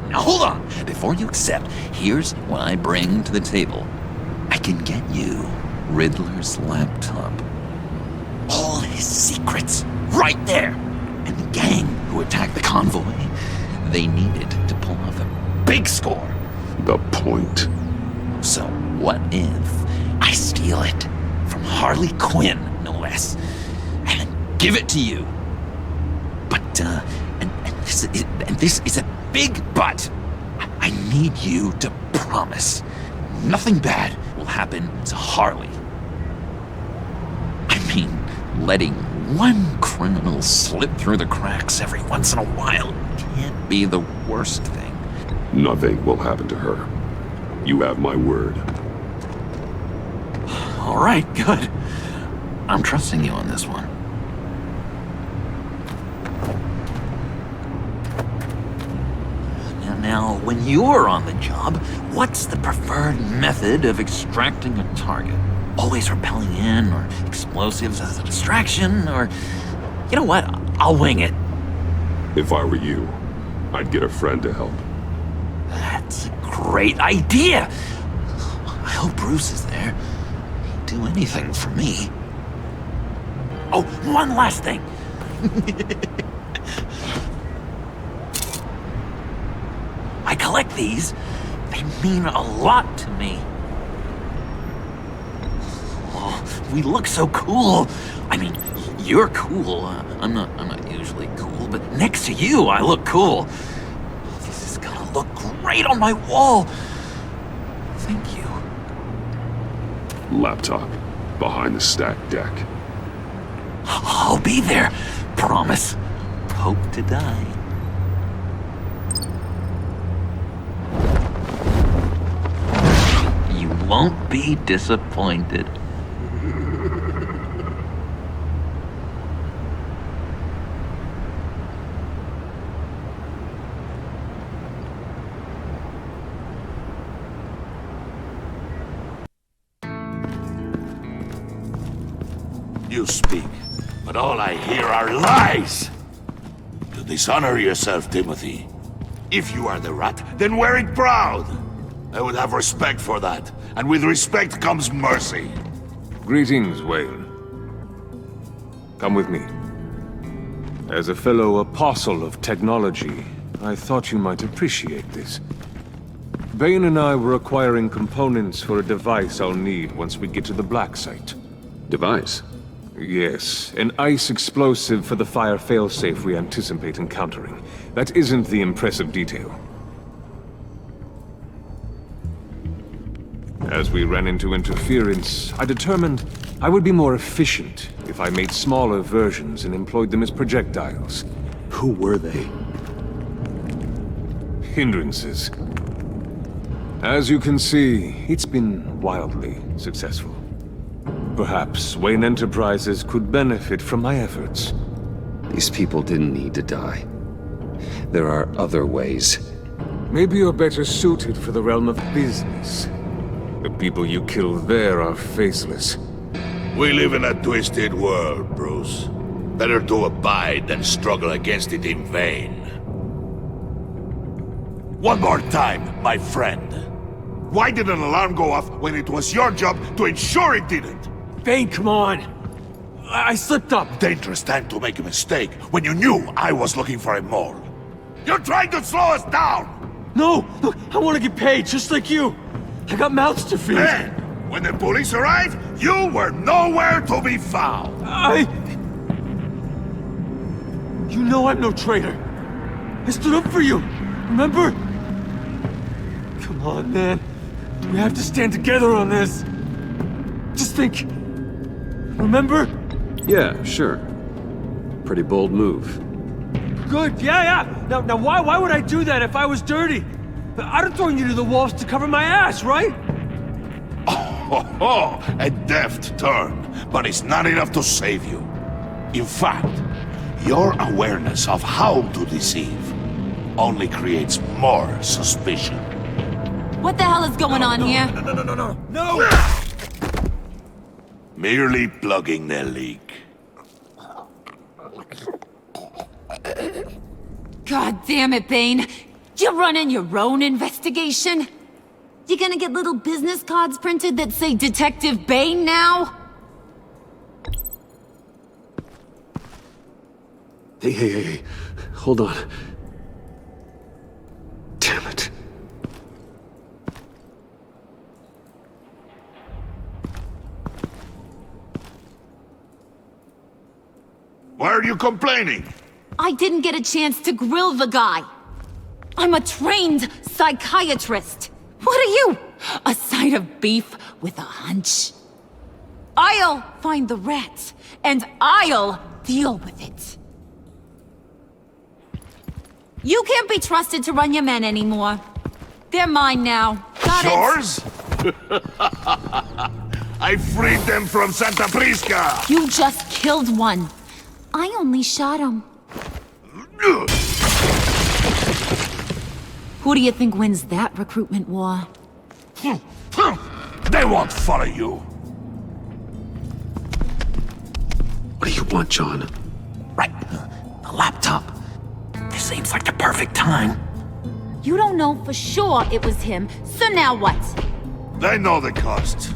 Now hold on. Before you accept, here's what I bring to the table. I can get you Riddler's laptop. All his secrets, right there. and the gang who attacked the convoy, they needed to pull off a big score. The point. So what if I steal it from Harley Quinn, no less, and then give it to you? But, and this is a big but. I need you to promise nothing bad will happen to Harley. I mean, letting one criminal slip through the cracks every once in a while can't be the worst thing. Nothing will happen to her. You have my word. All right, good. I'm trusting you on this one. Now, when you're on the job, what's the preferred method of extracting a target? Always rappelling in, or explosives as a distraction, or... You know what? I'll wing it. If I were you, I'd get a friend to help. That's a great idea! I hope Bruce is there. He'd do anything for me. Oh, one last thing! I collect these. They mean a lot to me. Oh, we look so cool. I mean, you're cool. I'm not usually cool, but next to you, I look cool. This is gonna look great on my wall. Thank you. Laptop. Behind the stacked deck. I'll be there. Promise. Hope to die. You won't be disappointed. You speak, but all I hear are lies! You dishonor yourself, Timothy. If you are the rat, then wear it proud! I would have respect for that, and with respect comes mercy. Greetings, Wayne. Come with me. As a fellow apostle of technology, I thought you might appreciate this. Bane and I were acquiring components for a device I'll need once we get to the Black Site. Device? Yes, an ice explosive for the fire failsafe we anticipate encountering. That isn't the impressive detail. As we ran into interference, I determined I would be more efficient if I made smaller versions and employed them as projectiles. Who were they? Hindrances. As you can see, it's been wildly successful. Perhaps Wayne Enterprises could benefit from my efforts. These people didn't need to die. There are other ways. Maybe you're better suited for the realm of business. The people you kill there are faceless. We live in a twisted world, Bruce. Better to abide than struggle against it in vain. One more time, my friend. Why did an alarm go off when it was your job to ensure it didn't? Bane, come on! I slipped up! Dangerous time to make a mistake when you knew I was looking for a mole. You're trying to slow us down! No! Look, I want to get paid, just like you! I got mouths to feed! Then, when the police arrived, you were nowhere to be found! You know I'm no traitor! I stood up for you, remember? Come on, man. We have to stand together on this! Just think... Remember? Yeah, sure. Pretty bold move. Good, yeah. Now why would I do that if I was dirty? I'd have thrown you to the wolves to cover my ass, right? Oh, a deft turn, but it's not enough to save you. In fact, your awareness of how to deceive only creates more suspicion. What the hell is going on here? No! Merely plugging the leak. God damn it, Bane. You running your own investigation? You gonna get little business cards printed that say Detective Bane now? Hey. Hold on. Damn it. Why are you complaining? I didn't get a chance to grill the guy. I'm a trained psychiatrist. What are you? A side of beef with a hunch? I'll find the rats, and I'll deal with it. You can't be trusted to run your men anymore. They're mine now. Got Yours? I freed them from Santa Prisca! You just killed one. I only shot him. Who do you think wins that recruitment war? They won't follow you. What do you want, John? Right. The laptop. This seems like the perfect time. You don't know for sure it was him, so now what? They know the cost.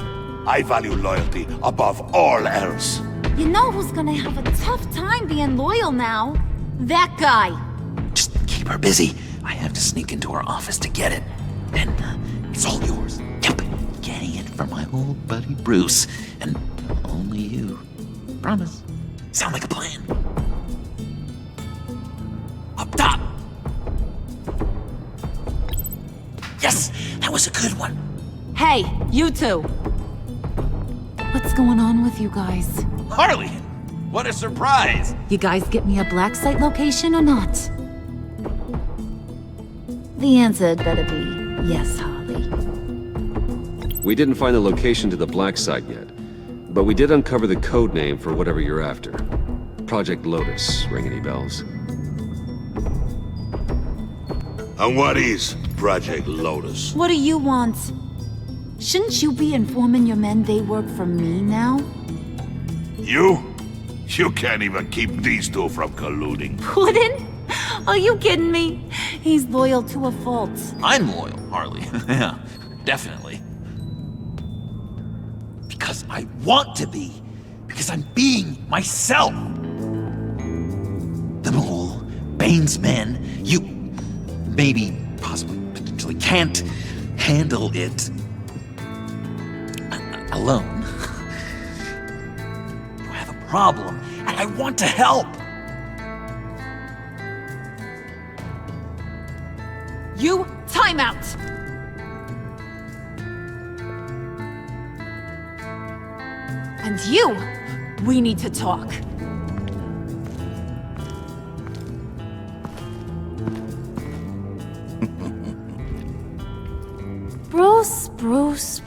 I value loyalty above all else. You know who's gonna have a tough time being loyal now? That guy. Just keep her busy. I have to sneak into her office to get it. And it's all yours. Yep. Getting it from my old buddy Bruce. And only you. Promise. Sound like a plan? Up top! Yes! That was a good one. Hey, you two. What's going on with you guys? Harley! What a surprise! You guys get me a black site location or not? The answer had better be yes, Harley. We didn't find the location to the black site yet, but we did uncover the code name for whatever you're after. Project Lotus. Ring any bells? And what is Project Lotus? What do you want? Shouldn't you be informing your men they work for me now? You? You can't even keep these two from colluding. Puddin'? Are you kidding me? He's loyal to a fault. I'm loyal, Harley. Yeah, definitely. Because I want to be. Because I'm being myself. The mole, Bane's men, you maybe, possibly, potentially can't handle it alone. You have a problem, and I want to help. You, time out! And you, we need to talk. Bruce.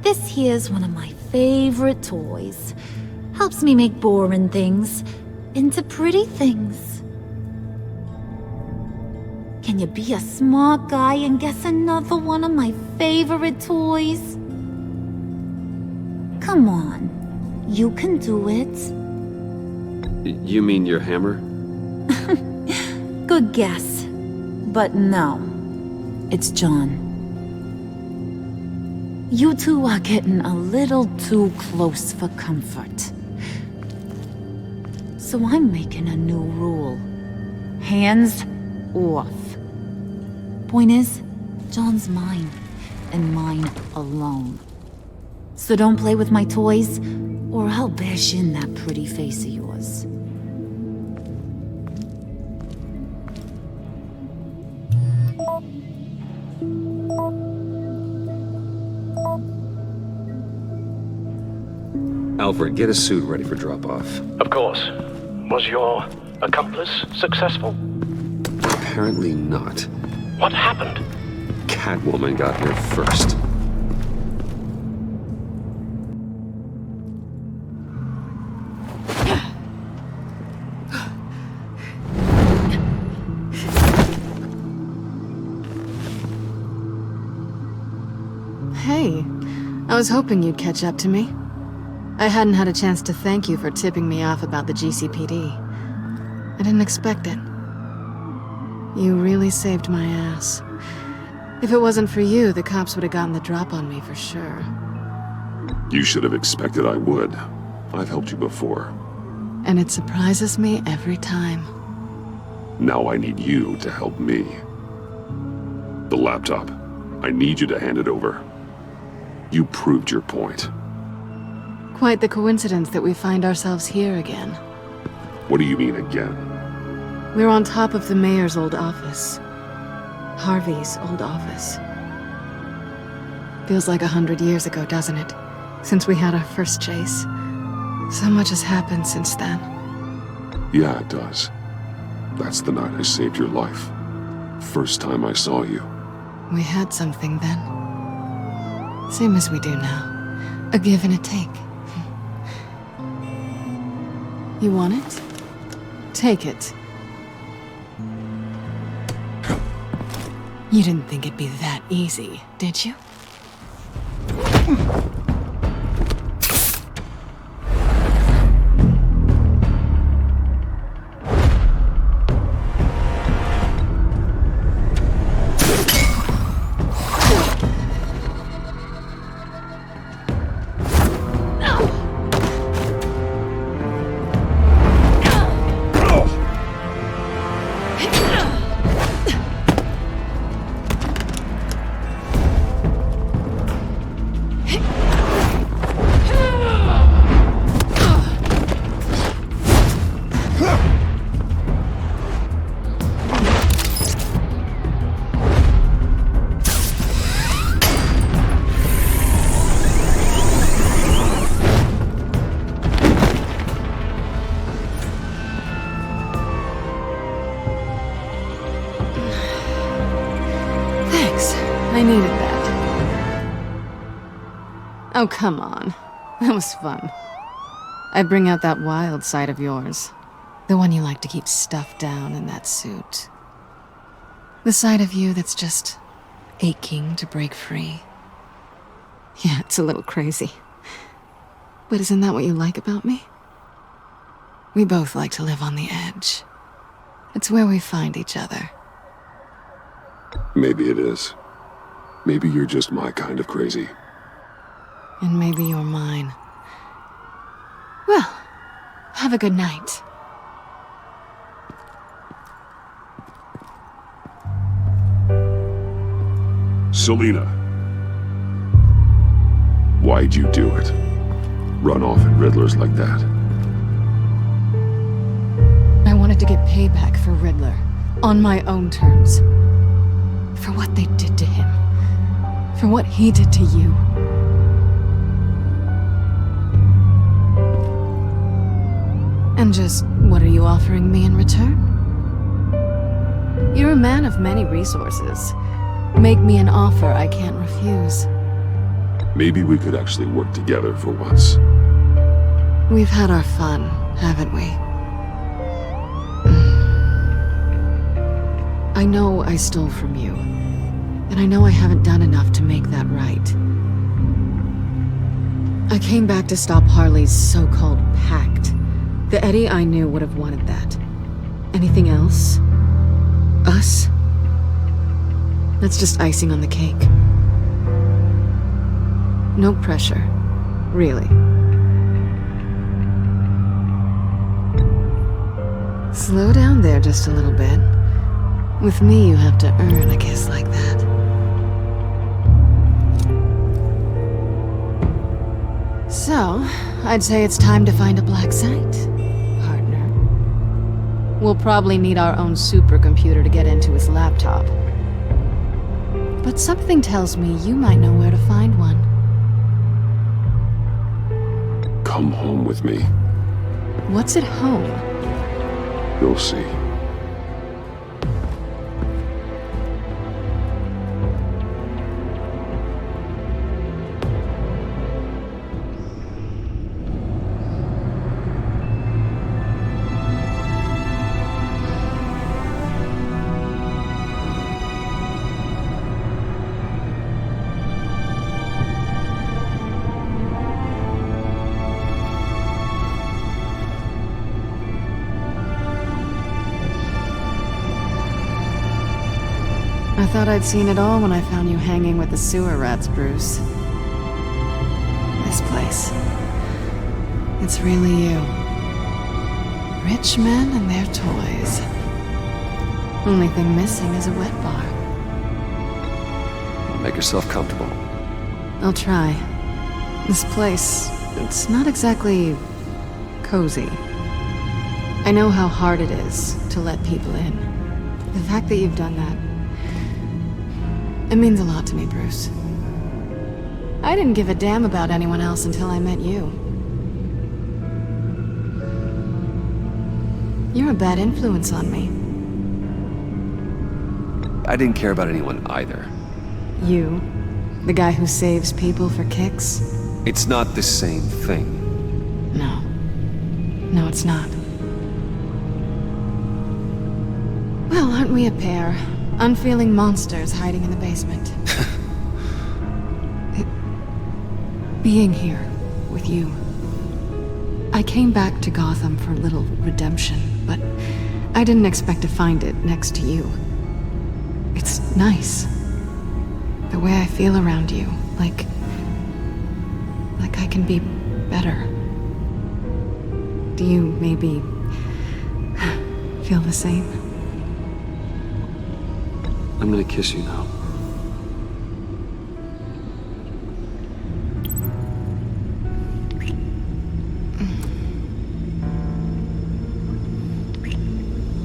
This here's one of my favorite toys. Helps me make boring things into pretty things. Can you be a smart guy and guess another one of my favorite toys? Come on, you can do it. You mean your hammer? Good guess. But no, it's John. You two are getting a little too close for comfort. So I'm making a new rule. Hands off. Point is, John's mine, and mine alone. So don't play with my toys, or I'll bash in that pretty face of yours. Alfred, get a suit ready for drop-off. Of course. Was your accomplice successful? Apparently not. What happened? Catwoman got here first. Hey, I was hoping you'd catch up to me. I hadn't had a chance to thank you for tipping me off about the GCPD. I didn't expect it. You really saved my ass. If it wasn't for you, the cops would have gotten the drop on me for sure. You should have expected I would. I've helped you before. And it surprises me every time. Now I need you to help me. The laptop. I need you to hand it over. You proved your point. Quite the coincidence that we find ourselves here again. What do you mean again? We're on top of the mayor's old office. Harvey's old office. Feels like 100 years ago, doesn't it? Since we had our first chase. So much has happened since then. Yeah, it does. That's the night I saved your life. First time I saw you. We had something then. Same as we do now. A give and a take. You want it? Take it. You didn't think it'd be that easy, did you? I needed that. Oh, come on. That was fun. I bring out that wild side of yours. The one you like to keep stuffed down in that suit. The side of you that's just aching to break free. Yeah, it's a little crazy. But isn't that what you like about me? We both like to live on the edge. It's where we find each other. Maybe it is. Maybe you're just my kind of crazy. And maybe you're mine. Well, have a good night. Selina. Why'd you do it? Run off at Riddlers like that? I wanted to get payback for Riddler. On my own terms. For what they did to him. For what he did to you. And just what are you offering me in return? You're a man of many resources. Make me an offer I can't refuse. Maybe we could actually work together for once. We've had our fun, haven't we? I know I stole from you. And I know I haven't done enough to make that right. I came back to stop Harley's so-called pact. The Eddie I knew would have wanted that. Anything else? Us? That's just icing on the cake. No pressure. Really. Slow down there just a little bit. With me, you have to earn a kiss like that. So, I'd say it's time to find a black site, partner. We'll probably need our own supercomputer to get into his laptop. But something tells me you might know where to find one. Come home with me. What's at home? You'll see. I thought I'd seen it all when I found you hanging with the sewer rats, Bruce. I this place. It's really you. Rich men and their toys. Only thing missing is a wet bar. Make yourself comfortable. I'll try. This place, it's not exactly cozy. I know how hard it is to let people in. The fact that you've done that, it means a lot to me, Bruce. I didn't give a damn about anyone else until I met you. You're a bad influence on me. I didn't care about anyone either. You? The guy who saves people for kicks? It's not the same thing. No. No, it's not. Well, aren't we a pair? Unfeeling monsters hiding in the basement. Being here with you. I came back to Gotham for a little redemption, but I didn't expect to find it next to you. It's nice. The way I feel around you, like I can be better. Do you maybe feel the same? I'm gonna kiss you now.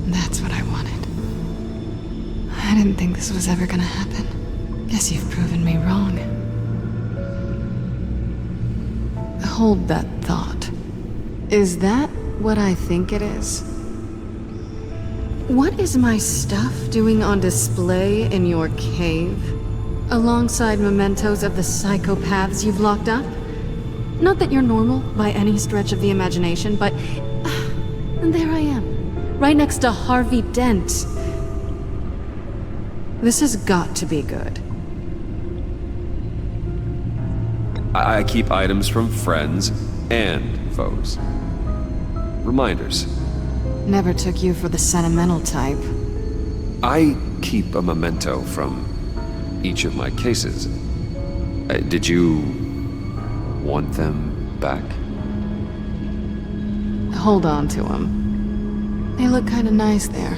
That's what I wanted. I didn't think this was ever gonna happen. Guess you've proven me wrong. Hold that thought. Is that what I think it is? What is my stuff doing on display in your cave? Alongside mementos of the psychopaths you've locked up? Not that you're normal by any stretch of the imagination, but... and there I am, right next to Harvey Dent. This has got to be good. I keep items from friends and foes. Reminders. Never took you for the sentimental type. I keep a memento from each of my cases. Did you want them back? Hold on to them. They look kinda nice there.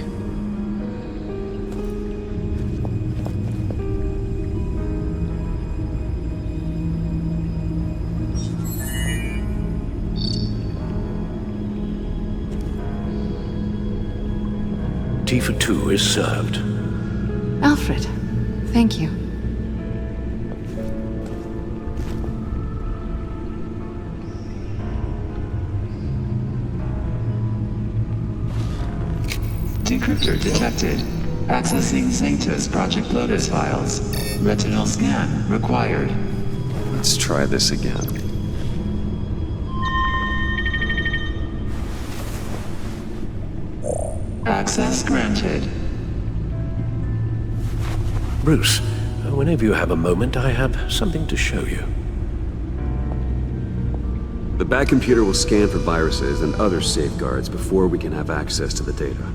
Tea for two is served. Alfred, thank you. Decryptor detected. Accessing Zeta's Project Lotus files. Retinal scan required. Let's try this again. Access granted. Bruce, whenever you have a moment, I have something to show you. The back computer will scan for viruses and other safeguards before we can have access to the data.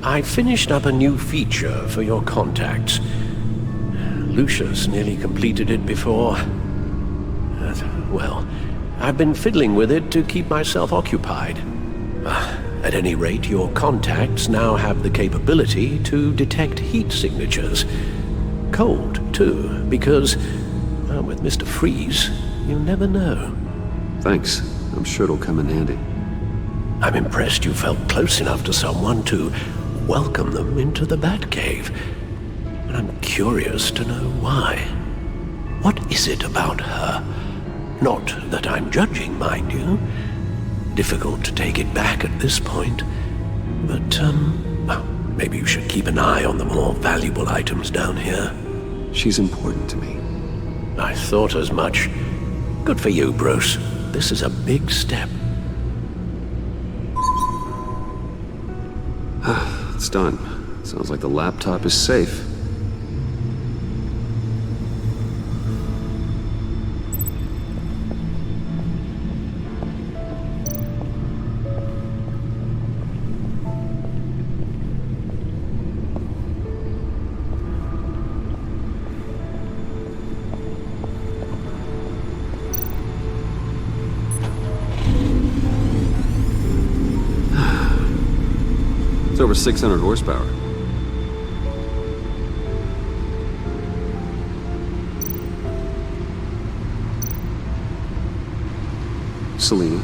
I finished up a new feature for your contacts. Lucius nearly completed it before. Well, I've been fiddling with it to keep myself occupied. At any rate, your contacts now have the capability to detect heat signatures. Cold, too, because, with Mr. Freeze, you never know. Thanks. I'm sure it'll come in handy. I'm impressed you felt close enough to someone to welcome them into the Batcave. And I'm curious to know why. What is it about her? Not that I'm judging, mind you. difficult to take it back at this point. But, well, maybe you should keep an eye on the more valuable items down here. She's important to me. I thought as much. Good for you, Bruce. This is a big step. It's done. Sounds like the laptop is safe. It's over 600 horsepower. Selena.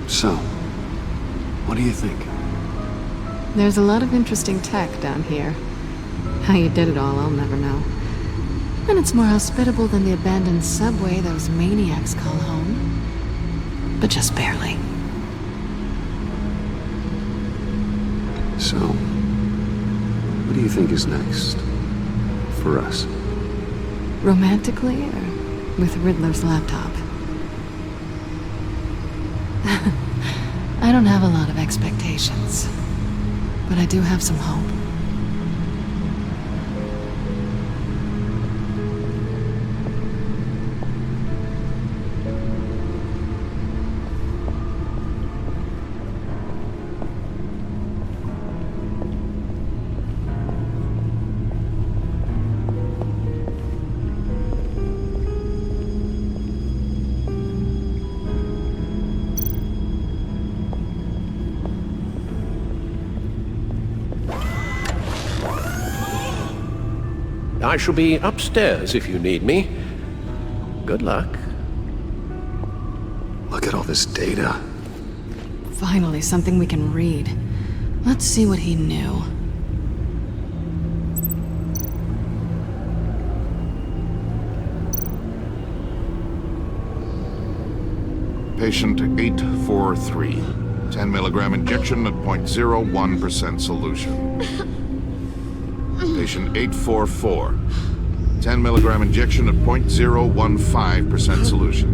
So, what do you think? There's a lot of interesting tech down here. How you did it all, I'll never know. And it's more hospitable than the abandoned subway those maniacs call home. But just barely. So, what do you think is next? For us? Romantically, or with Riddler's laptop? I don't have a lot of expectations, but I do have some hope. I shall be upstairs if you need me. Good luck. Look at all this data. Finally, something we can read. Let's see what he knew. Patient 843. 10 milligram injection at 0.01% solution. Patient 844. 10 milligram injection at 0.015% solution.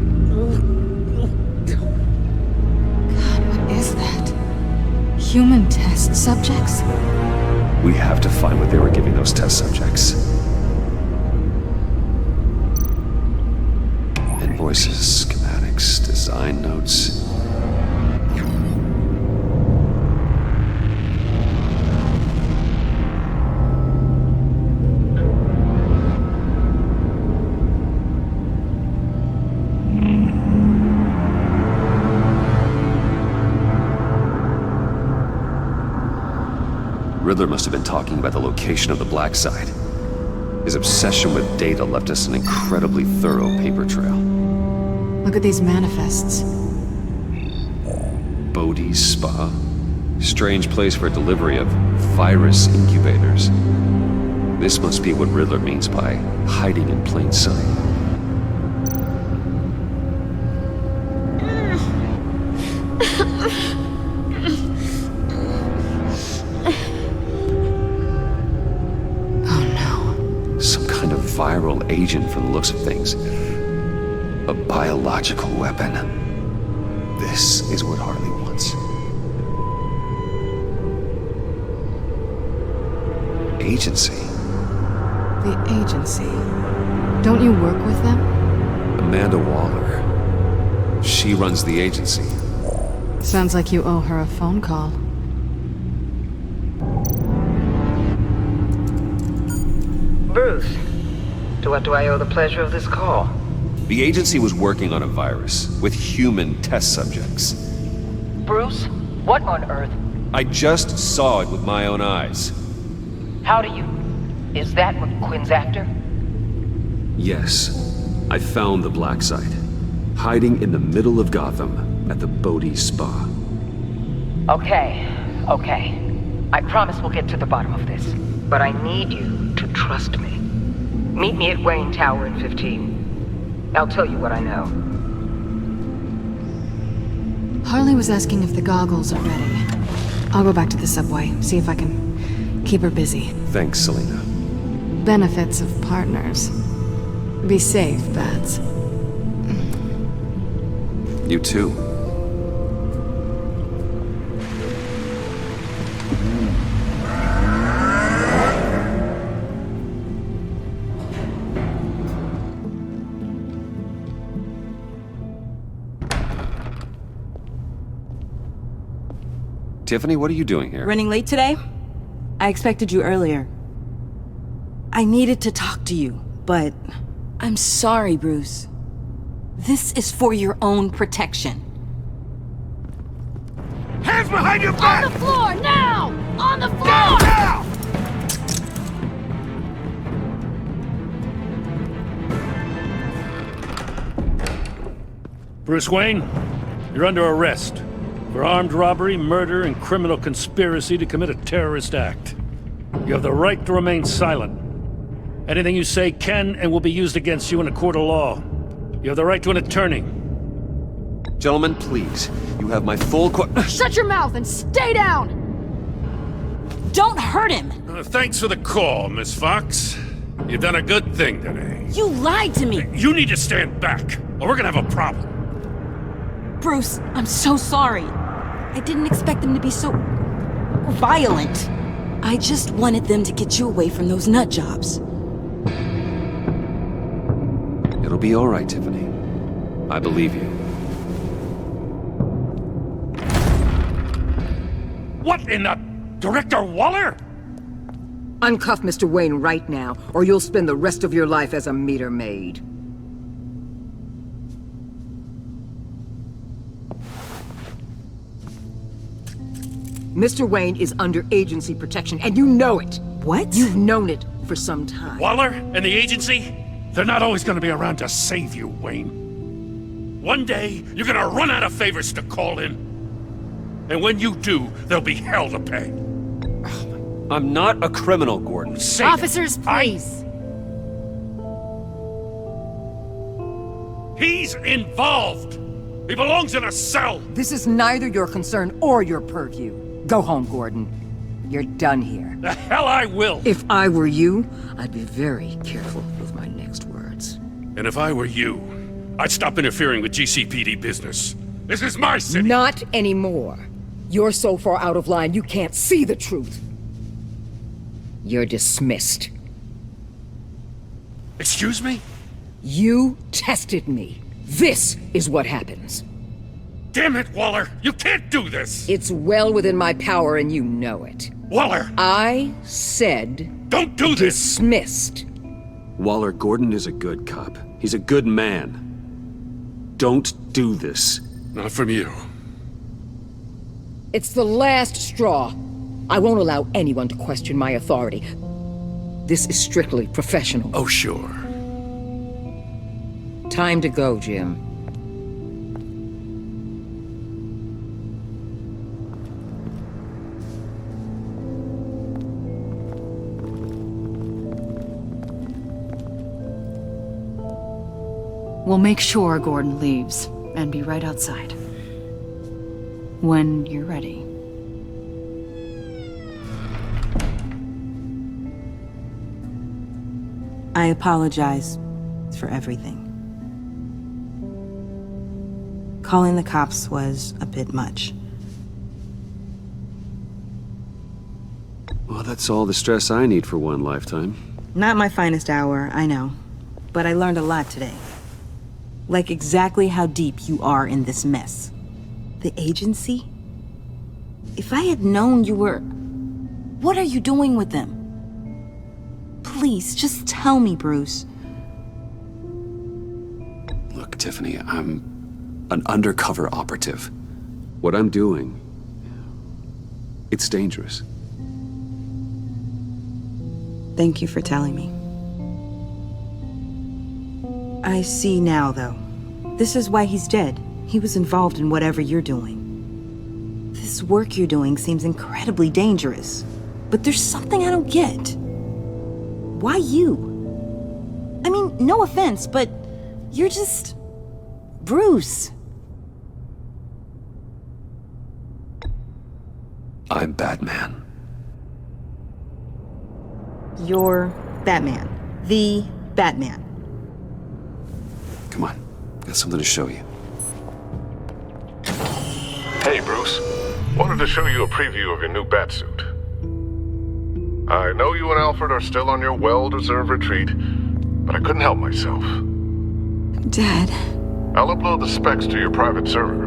God, what is that? Human test subjects? We have to find what they were giving those test subjects. Invoices, schematics, design notes. Riddler must have been talking about the location of the Black Site. His obsession with data left us an incredibly thorough paper trail. Look at these manifests. Bodhi's Spa? Strange place for delivery of virus incubators. This must be what Riddler means by hiding in plain sight. Viral agent from the looks of things. A biological weapon. This is what Harley wants. Agency. The agency. Don't you work with them? Amanda Waller. She runs the agency. Sounds like you owe her a phone call. Bruce. To what do I owe the pleasure of this call? The agency was working on a virus with human test subjects. Bruce? What on earth? I just saw it with my own eyes. How do you... Is that what Quinn's after? Yes. I found the Black Site. Hiding in the middle of Gotham at the Bodhi Spa. Okay. I promise we'll get to the bottom of this. But I need you to trust me. Meet me at Wayne Tower in 15. I'll tell you what I know. Harley was asking if the goggles are ready. I'll go back to the subway, see if I can keep her busy. Thanks, Selena. Benefits of partners. Be safe, Bats. You too. Tiffany, what are you doing here? Running late today? I expected you earlier. I needed to talk to you, but I'm sorry, Bruce. This is for your own protection. Hands behind your back! On the floor, now! On the floor! Now! Bruce Wayne, you're under arrest for armed robbery, murder, and criminal conspiracy to commit a terrorist act. You have the right to remain silent. Anything you say can and will be used against you in a court of law. You have the right to an attorney. Gentlemen, please. You have my full Shut your mouth and stay down! Don't hurt him! Thanks for the call, Miss Fox. You've done a good thing today. You lied to me! You need to stand back, or we're gonna have a problem. Bruce, I'm so sorry. I didn't expect them to be so violent. I just wanted them to get you away from those nut jobs. It'll be all right, Tiffany. I believe you. What in the... Director Waller? Uncuff Mr. Wayne right now, or you'll spend the rest of your life as a meter maid. Mr. Wayne is under agency protection, and you know it. What? You've known it for some time. Waller and the agency? They're not always gonna be around to save you, Wayne. One day, you're gonna run out of favors to call in. And when you do, there'll be hell to pay. I'm not a criminal, Gordon. Officers, please. He's involved. He belongs in a cell. This is neither your concern or your purview. Go home, Gordon. You're done here. The hell I will. If I were you, I'd be very careful with my next words. And if I were you, I'd stop interfering with GCPD business. This is my city. Not anymore. You're so far out of line, you can't see the truth. You're dismissed. Excuse me? You tested me. This is what happens. Damn it, Waller! You can't do this! It's well within my power and you know it. Waller! I said... Don't do this! Dismissed. Waller, Gordon is a good cop. He's a good man. Don't do this. Not from you. It's the last straw. I won't allow anyone to question my authority. This is strictly professional. Oh, sure. Time to go, Jim. We'll make sure Gordon leaves, and be right outside. When you're ready. I apologize for everything. Calling the cops was a bit much. Well, that's all the stress I need for one lifetime. Not my finest hour, I know. But I learned a lot today. Like exactly how deep you are in this mess. The agency? If I had known you were... What are you doing with them? Please, just tell me, Bruce. Look, Tiffany, I'm an undercover operative. What I'm doing, it's dangerous. Thank you for telling me. I see now, though. This is why he's dead. He was involved in whatever you're doing. This work you're doing seems incredibly dangerous. But there's something I don't get. Why you? I mean, no offense, but you're just... Bruce. I'm Batman. You're Batman. The Batman. Come on, got something to show you. Hey, Bruce. Wanted to show you a preview of your new Batsuit. I know you and Alfred are still on your well-deserved retreat, but I couldn't help myself. Dad. I'll upload the specs to your private server.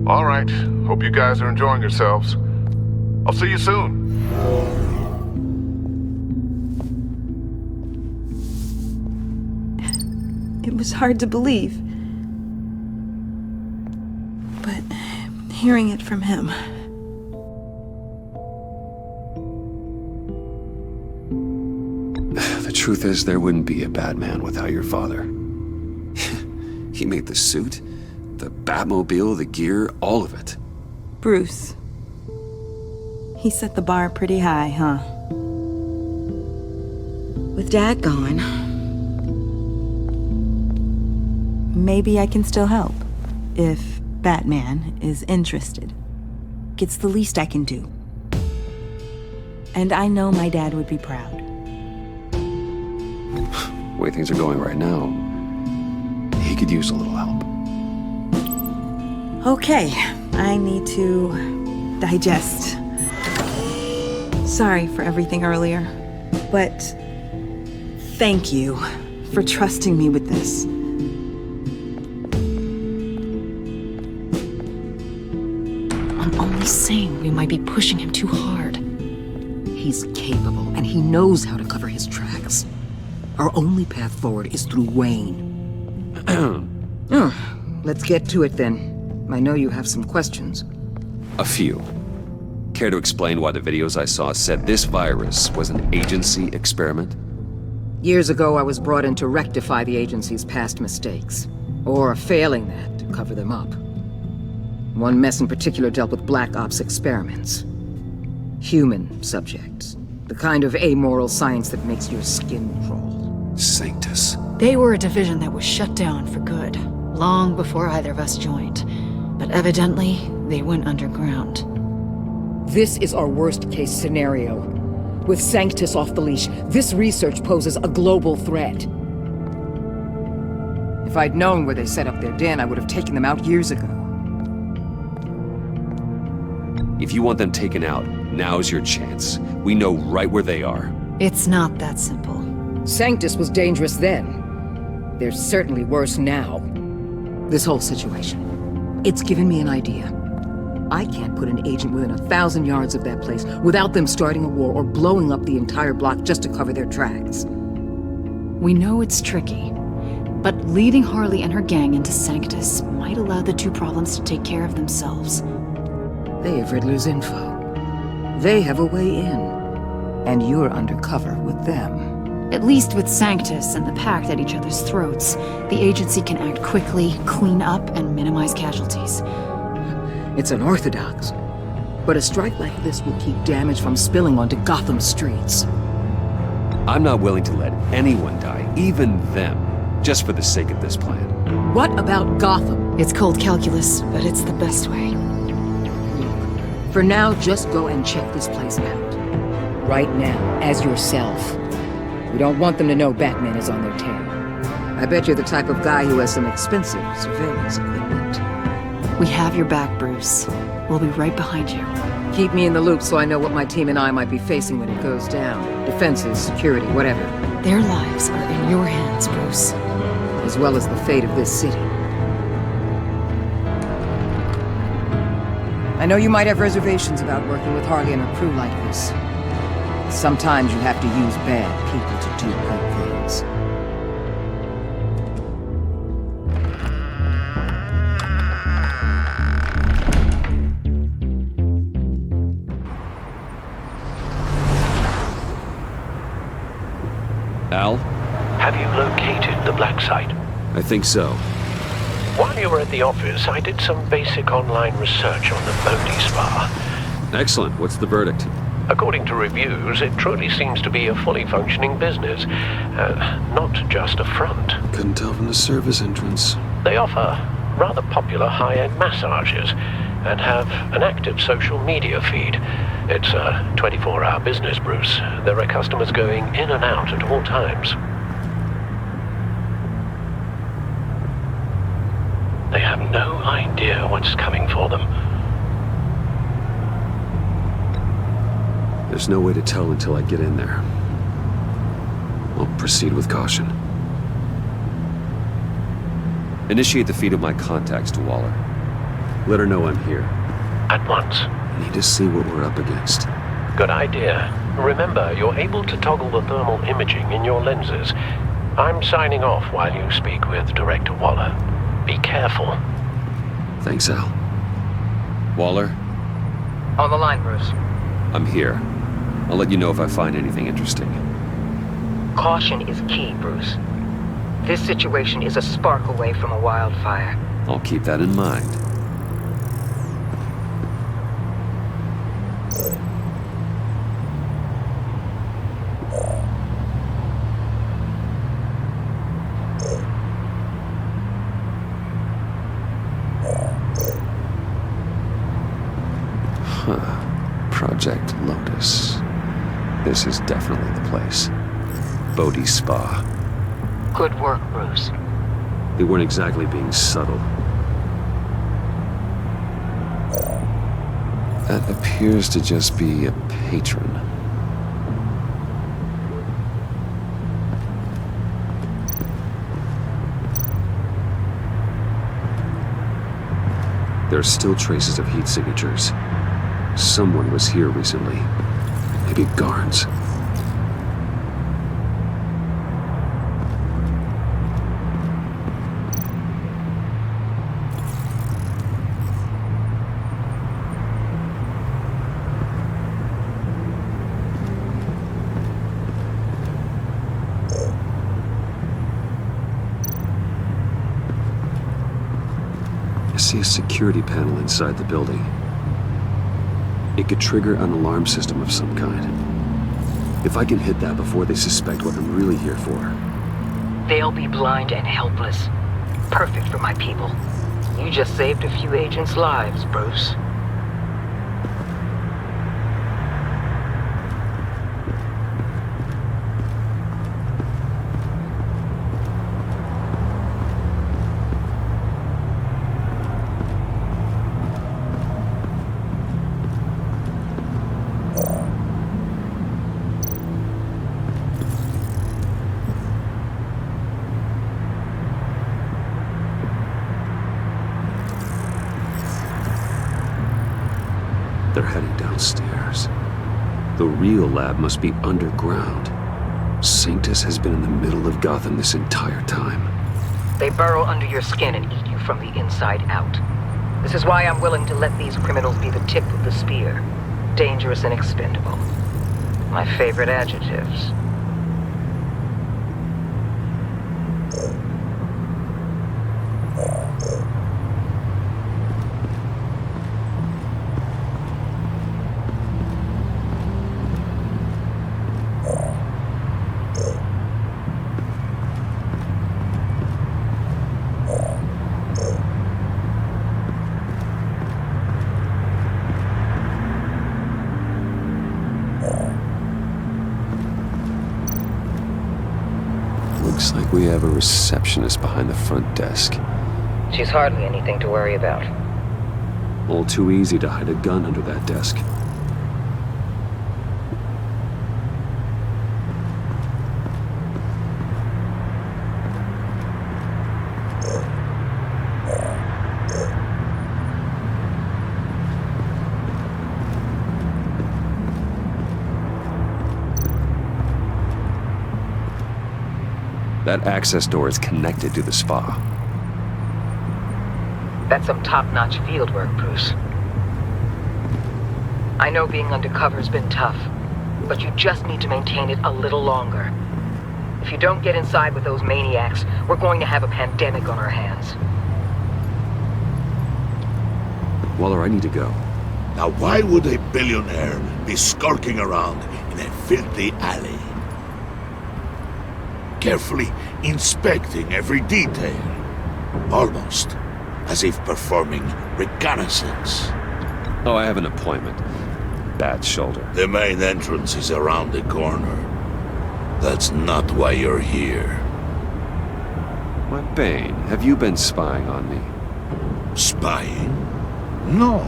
All right. Hope you guys are enjoying yourselves. I'll see you soon. It was hard to believe. But hearing it from him... The truth is, there wouldn't be a Batman without your father. He made the suit, the Batmobile, the gear, all of it. Bruce. He set the bar pretty high, huh? With Dad gone, maybe I can still help. If Batman is interested. It's the least I can do. And I know my dad would be proud. The way things are going right now, he could use a little help. Okay, I need to digest. Sorry for everything earlier, but thank you for trusting me with this. I'm only saying we might be pushing him too hard. He's capable, and he knows how to cover his tracks. Our only path forward is through Wayne. Let's get to it then. I know you have some questions. A few. Care to explain why the videos I saw said this virus was an agency experiment? Years ago, I was brought in to rectify the agency's past mistakes. Or, failing that, to cover them up. One mess in particular dealt with Black Ops experiments. Human subjects. The kind of amoral science that makes your skin crawl. Sanctus. They were a division that was shut down for good, long before either of us joined. But evidently, they went underground. This is our worst-case scenario. With Sanctus off the leash, this research poses a global threat. If I'd known where they set up their den, I would have taken them out years ago. If you want them taken out, now's your chance. We know right where they are. It's not that simple. Sanctus was dangerous then. They're certainly worse now. This whole situation, it's given me an idea. I can't put an agent within 1,000 yards of that place without them starting a war or blowing up the entire block just to cover their tracks. We know it's tricky, but leading Harley and her gang into Sanctus might allow the two problems to take care of themselves. They have Riddler's info. They have a way in. And you're undercover with them. At least with Sanctus and the Pact at each other's throats, the agency can act quickly, clean up, and minimize casualties. It's unorthodox, but a strike like this will keep damage from spilling onto Gotham streets. I'm not willing to let anyone die, even them, just for the sake of this plan. What about Gotham? It's cold calculus, but it's the best way. For now, just go and check this place out. Right now, as yourself. We don't want them to know Batman is on their tail. I bet you're the type of guy who has some expensive surveillance equipment. We have your back, Bruce. We'll be right behind you. Keep me in the loop so I know what my team and I might be facing when it goes down. Defenses, security, whatever. Their lives are in your hands, Bruce. As well as the fate of this city. I know you might have reservations about working with Harley and her crew like this. Sometimes you have to use bad people to do good things. Al? Have you located the black site? I think so. While you were at the office, I did some basic online research on the Bodhi Spa. Excellent. What's the verdict? According to reviews, it truly seems to be a fully functioning business, not just a front. Couldn't tell from the service entrance. They offer rather popular high-end massages, and have an active social media feed. It's a 24-hour business, Bruce. There are customers going in and out at all times. They have no idea what's coming for them. There's no way to tell until I get in there. I'll proceed with caution. Initiate the feed of my contacts to Waller. Let her know I'm here. At once. I need to see what we're up against. Good idea. Remember, you're able to toggle the thermal imaging in your lenses. I'm signing off while you speak with Director Waller. Be careful. Thanks, Al. Waller? On the line, Bruce. I'm here. I'll let you know if I find anything interesting. Caution is key, Bruce. This situation is a spark away from a wildfire. I'll keep that in mind. Project Lotus. This is definitely the place. Bodhi Spa. Good work, Bruce. They weren't exactly being subtle. That appears to just be a patron. There are still traces of heat signatures. Someone was here recently. Maybe guards. I see a security panel inside the building. It could trigger an alarm system of some kind. If I can hit that before they suspect what I'm really here for. They'll be blind and helpless. Perfect for my people. You just saved a few agents' lives, Bruce. They're heading downstairs. The real lab must be underground. Sanctus has been in the middle of Gotham this entire time. They burrow under your skin and eat you from the inside out. This is why I'm willing to let these criminals be the tip of the spear. Dangerous and expendable. My favorite adjectives. Looks like we have a receptionist behind the front desk. She's hardly anything to worry about. All too easy to hide a gun under that desk. That access door is connected to the spa. That's some top-notch field work, Bruce. I know being undercover's been tough, but you just need to maintain it a little longer. If you don't get inside with those maniacs, we're going to have a pandemic on our hands. Waller, I need to go. Now why would a billionaire be skulking around in a filthy alley? Carefully inspecting every detail. Almost as if performing reconnaissance. Oh, I have an appointment. Bad shoulder. The main entrance is around the corner. That's not why you're here. Why, Bane, have you been spying on me? Spying? No.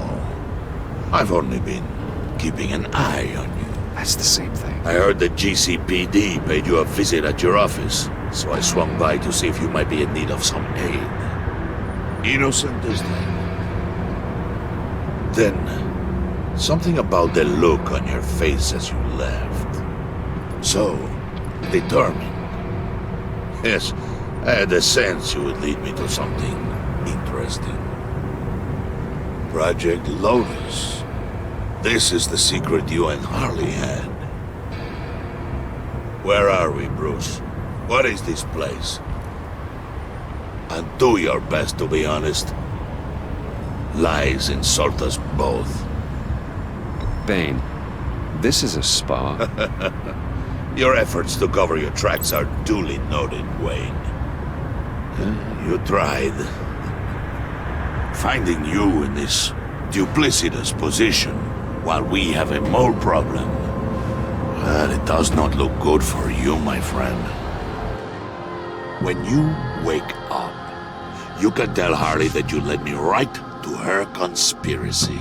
I've only been keeping an eye on you. That's the same thing. I heard the GCPD paid you a visit at your office, so I swung by to see if you might be in need of some aid. Innocent as that. Then, something about the look on your face as you left. So, determined. Yes, I had a sense you would lead me to something interesting. Project Lotus. This is the secret you and Harley had. Where are we, Bruce? What is this place? And do your best to be honest. Lies insult us both. Bane, this is a spa. Your efforts to cover your tracks are duly noted, Wayne. You tried. Finding you in this duplicitous position while we have a mole problem. Well, it does not look good for you, my friend. When you wake up, you can tell Harley that you led me right to her conspiracy.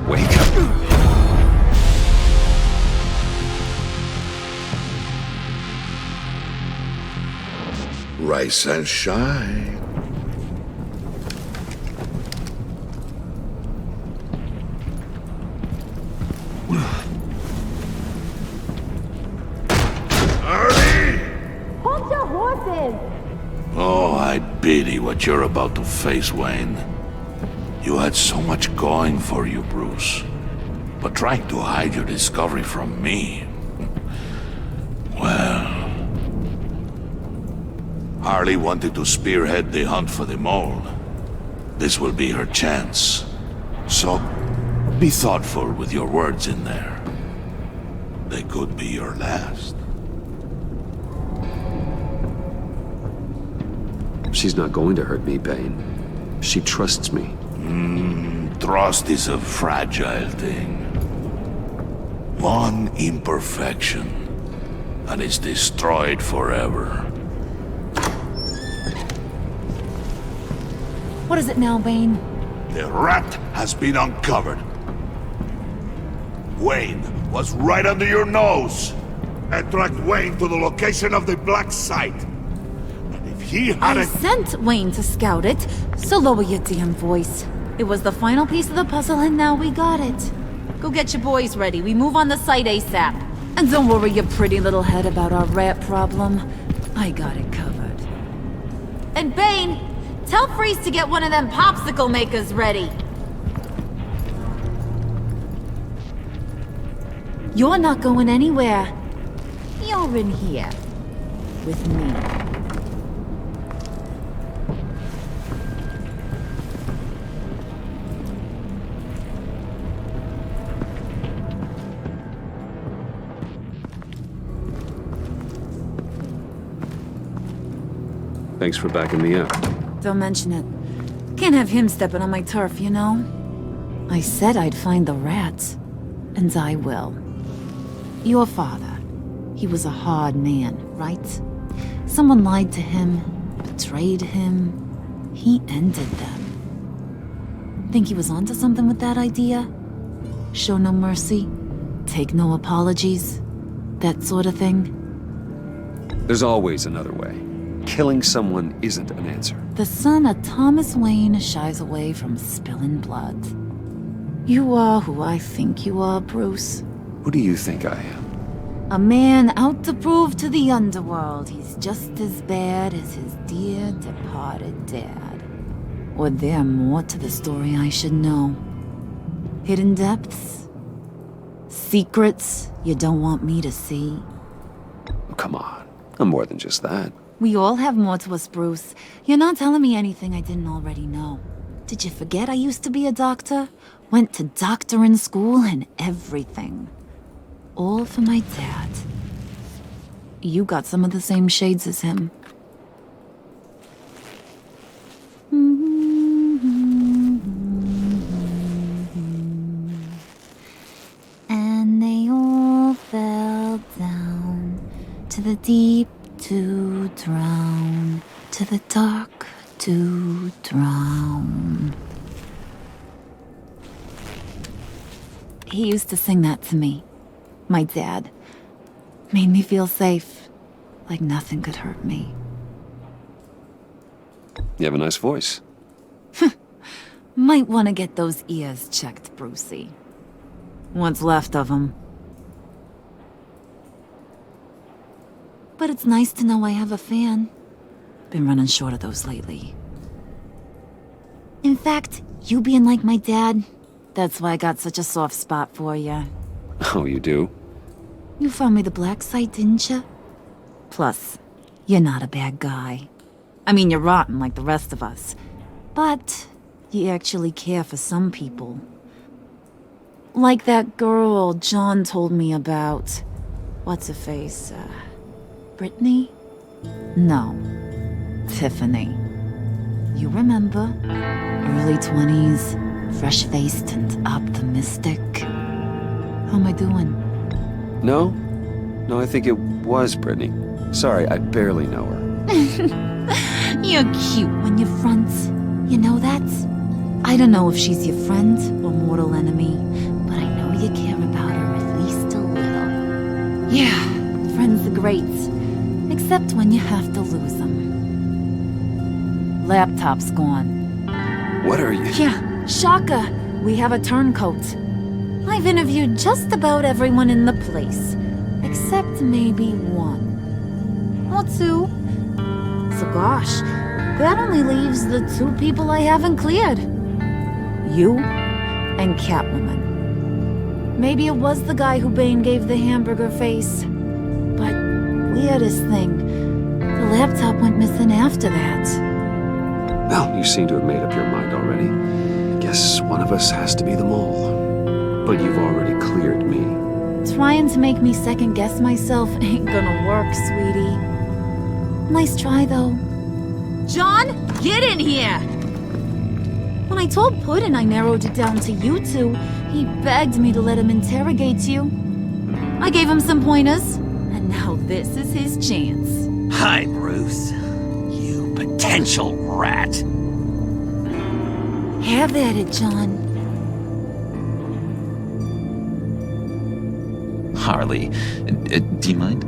Wake up. Rise and shine. Hold your horses! Oh, I pity what you're about to face, Wayne. You had so much going for you, Bruce. But trying to hide your discovery from me... Well... Harley wanted to spearhead the hunt for the mole. This will be her chance. So, be thoughtful with your words in there. They could be your last. She's not going to hurt me, Bane. She trusts me. Trust is a fragile thing. One imperfection, and it's destroyed forever. What is it now, Bane? The rat has been uncovered. Wayne was right under your nose. I tracked Wayne to the location of the black site. And if he had I sent Wayne to scout it, so lower your damn voice. It was the final piece of the puzzle, and now we got it. Go get your boys ready. We move on the site ASAP. And don't worry your pretty little head about our rat problem. I got it covered. And Bane, tell Freeze to get one of them popsicle makers ready. You're not going anywhere. You're in here. With me. Thanks for backing me up. Don't mention it. Can't have him stepping on my turf, you know? I said I'd find the rats. And I will. Your father. He was a hard man, right? Someone lied to him, betrayed him. He ended them. Think he was onto something with that idea? Show no mercy? Take no apologies? That sort of thing? There's always another way. Killing someone isn't an answer. The son of Thomas Wayne shies away from spilling blood. You are who I think you are, Bruce. Who do you think I am? A man out to prove to the underworld he's just as bad as his dear departed dad. Or there more to the story I should know. Hidden depths? Secrets you don't want me to see? Oh, come on. I'm more than just that. We all have more to us, Bruce. You're not telling me anything I didn't already know. Did you forget I used to be a doctor? Went to doctoring school and everything. All for my dad. You got some of the same shades as him. to the dark to drown. He used to sing that to me. My dad. Made me feel safe, like nothing could hurt me. You have a nice voice. Might want to get those ears checked, Brucey. What's left of them. But it's nice to know I have a fan. Been running short of those lately. In fact, you being like my dad, that's why I got such a soft spot for you. Oh, you do? You found me the black site, didn't you? Plus, you're not a bad guy. I mean, you're rotten like the rest of us. But you actually care for some people. Like that girl John told me about. What's her face? Brittany? No. Tiffany. You remember? Early 20s, fresh-faced and optimistic. How am I doing? No, I think it was Brittany. Sorry, I barely know her. You're cute when you front. You know that? I don't know if she's your friend or mortal enemy, but I know you care about her at least a little. Yeah, friends are great. Except when you have to lose them. Laptop's gone. What are you? Yeah, shocker. We have a turncoat. I've interviewed just about everyone in the place, except maybe one. Or two. So gosh, that only leaves the two people I haven't cleared. You and Catwoman. Maybe it was the guy who Bane gave the hamburger face. But weirdest thing, the laptop went missing after that. Well, you seem to have made up your mind already. Guess one of us has to be the mole. But you've already cleared me. Trying to make me second-guess myself ain't gonna work, sweetie. Nice try, though. John, get in here! When I told Puddin' I narrowed it down to you two, he begged me to let him interrogate you. I gave him some pointers, and now this is his chance. Hi, Bruce. You potential rat. Have at it, John. Harley, do you mind?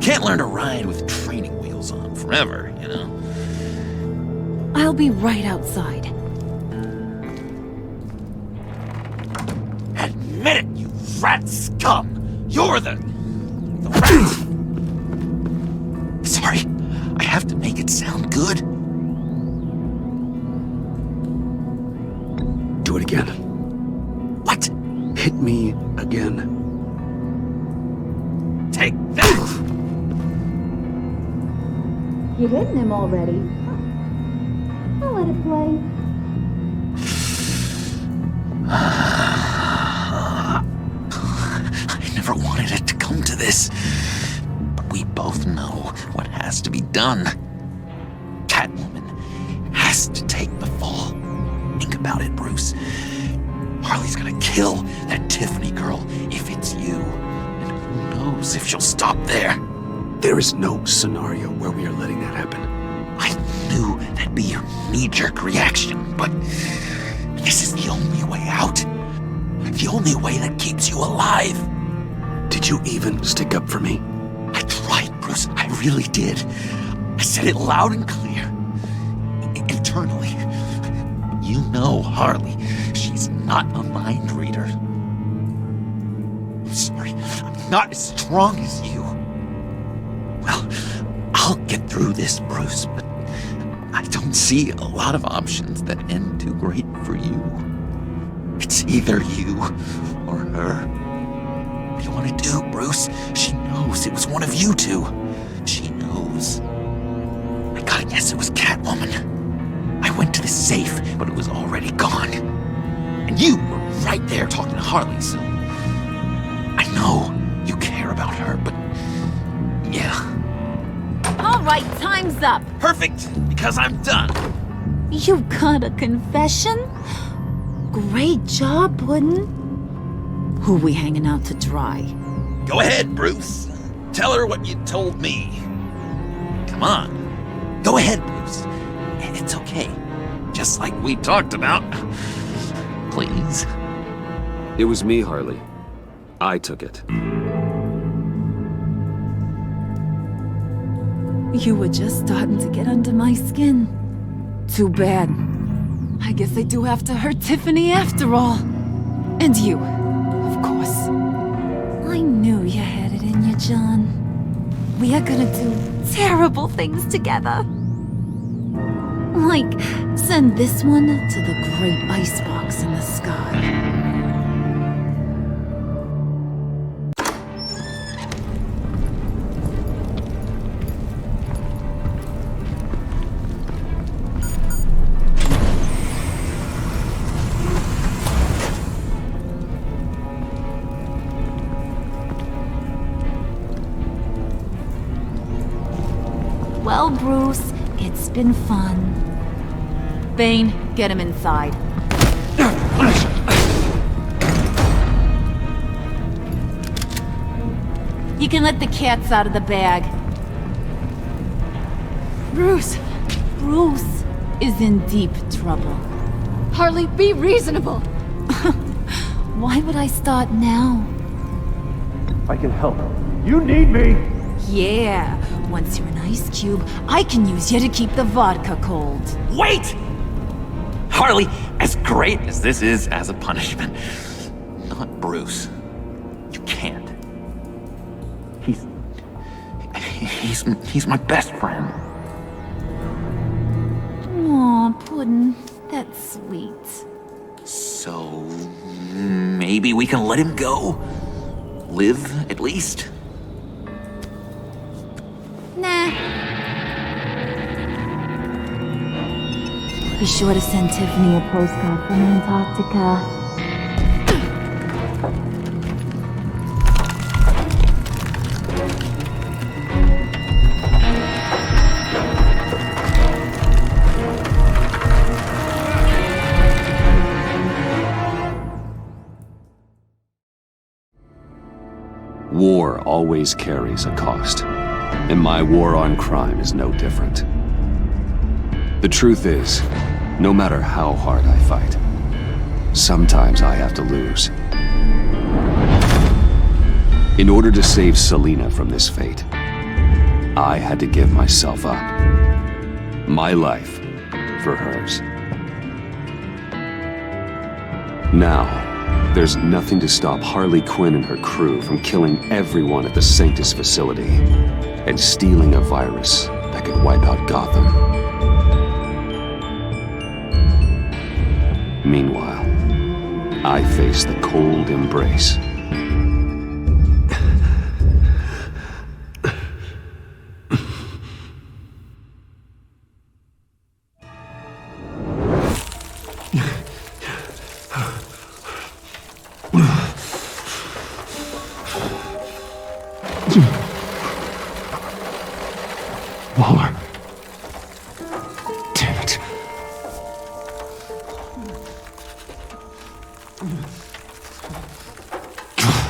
Can't learn to ride with training wheels on forever, you know? I'll be right outside. Admit it, you rat scum! You're the rat! Sorry, I have to make it sound good. Do it again. What? Hit me again. Take that! You hitting him already? I'll let it play. I never wanted it to come to this. But we both know what has to be done. Catwoman has to take the fall. Think about it, Bruce. Harley's gonna kill that Tiffany girl if it's you. And who knows if she'll stop there. There is no scenario where we are letting that happen. I knew that'd be your knee-jerk reaction, but this is the only way out. The only way that keeps you alive. Did you even stick up for me? I tried, Bruce. I really did. I said it loud and clear. Internally. You know Harley. She's not a mind reader. I'm sorry. I'm not as strong as you. Well, I'll get through this, Bruce, but I don't see a lot of options that end too great for you. It's either you or her. What do you want to do, Bruce? She knows it was one of you two. She knows. I gotta guess it was Catwoman. I went to the safe, but it was already gone. And you were right there talking to Harley, so I know you care about her, but yeah. All right, time's up. Perfect, because I'm done. You got a confession? Great job, Puddin'. Who we hanging out to dry? Go ahead, Bruce. Tell her what you told me. Come on. It's okay. Just like we talked about. Please. It was me, Harley. I took it. You were just starting to get under my skin. Too bad. I guess I do have to hurt Tiffany after all. And you, of course. I knew you had it in you, John. We are gonna do terrible things together. Like, send this one to the great icebox in the sky. Well, Bruce, it's been fun. Bane, get him inside. You can let the cats out of the bag. Bruce is in deep trouble. Harley, be reasonable. Why would I start now? I can help. You need me! Yeah, once you're an ice cube, I can use you to keep the vodka cold. Wait! Harley, as great as this is as a punishment, not Bruce. You can't. He's my best friend. Aw, Puddin', that's sweet. So maybe we can let him go? Live, at least? Nah. Be sure to send Tiffany a postcard from Antarctica. War always carries a cost, and my war on crime is no different. The truth is, no matter how hard I fight, sometimes I have to lose. In order to save Selina from this fate, I had to give myself up. My life for hers. Now, there's nothing to stop Harley Quinn and her crew from killing everyone at the Sanctus facility and stealing a virus that could wipe out Gotham. Meanwhile, I face the cold embrace. Waller. Damn it.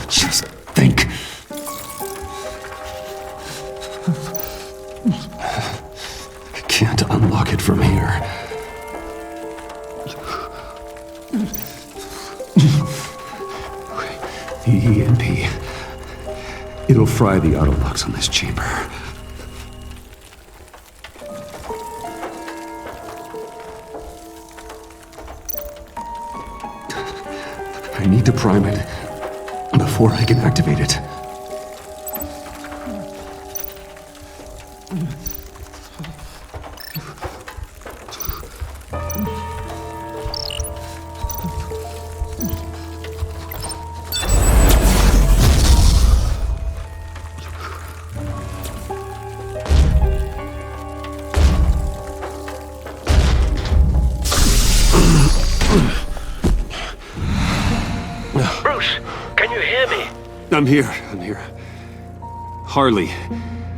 Just think. I can't unlock it from here. The EMP. It'll fry the auto locks on this chamber. I need to prime it before I can activate it. I'm here. Harley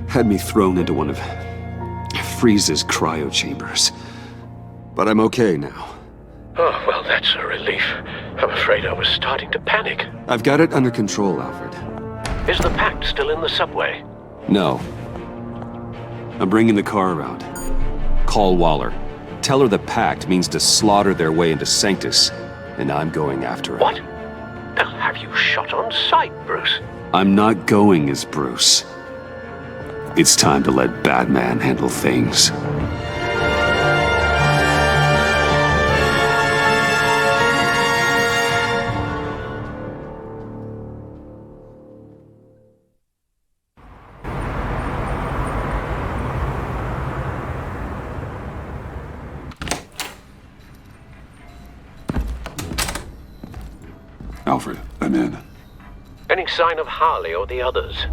had me thrown into one of Freeze's cryo chambers. But I'm okay now. Oh, well, that's a relief. I'm afraid I was starting to panic. I've got it under control, Alfred. Is the pact still in the subway? No. I'm bringing the car around. Call Waller. Tell her the pact means to slaughter their way into Sanctus, and I'm going after it. What? They'll have you shot on sight, Bruce. I'm not going as Bruce. It's time to let Batman handle things. Alfred, I'm in. Any sign of Harley or the others?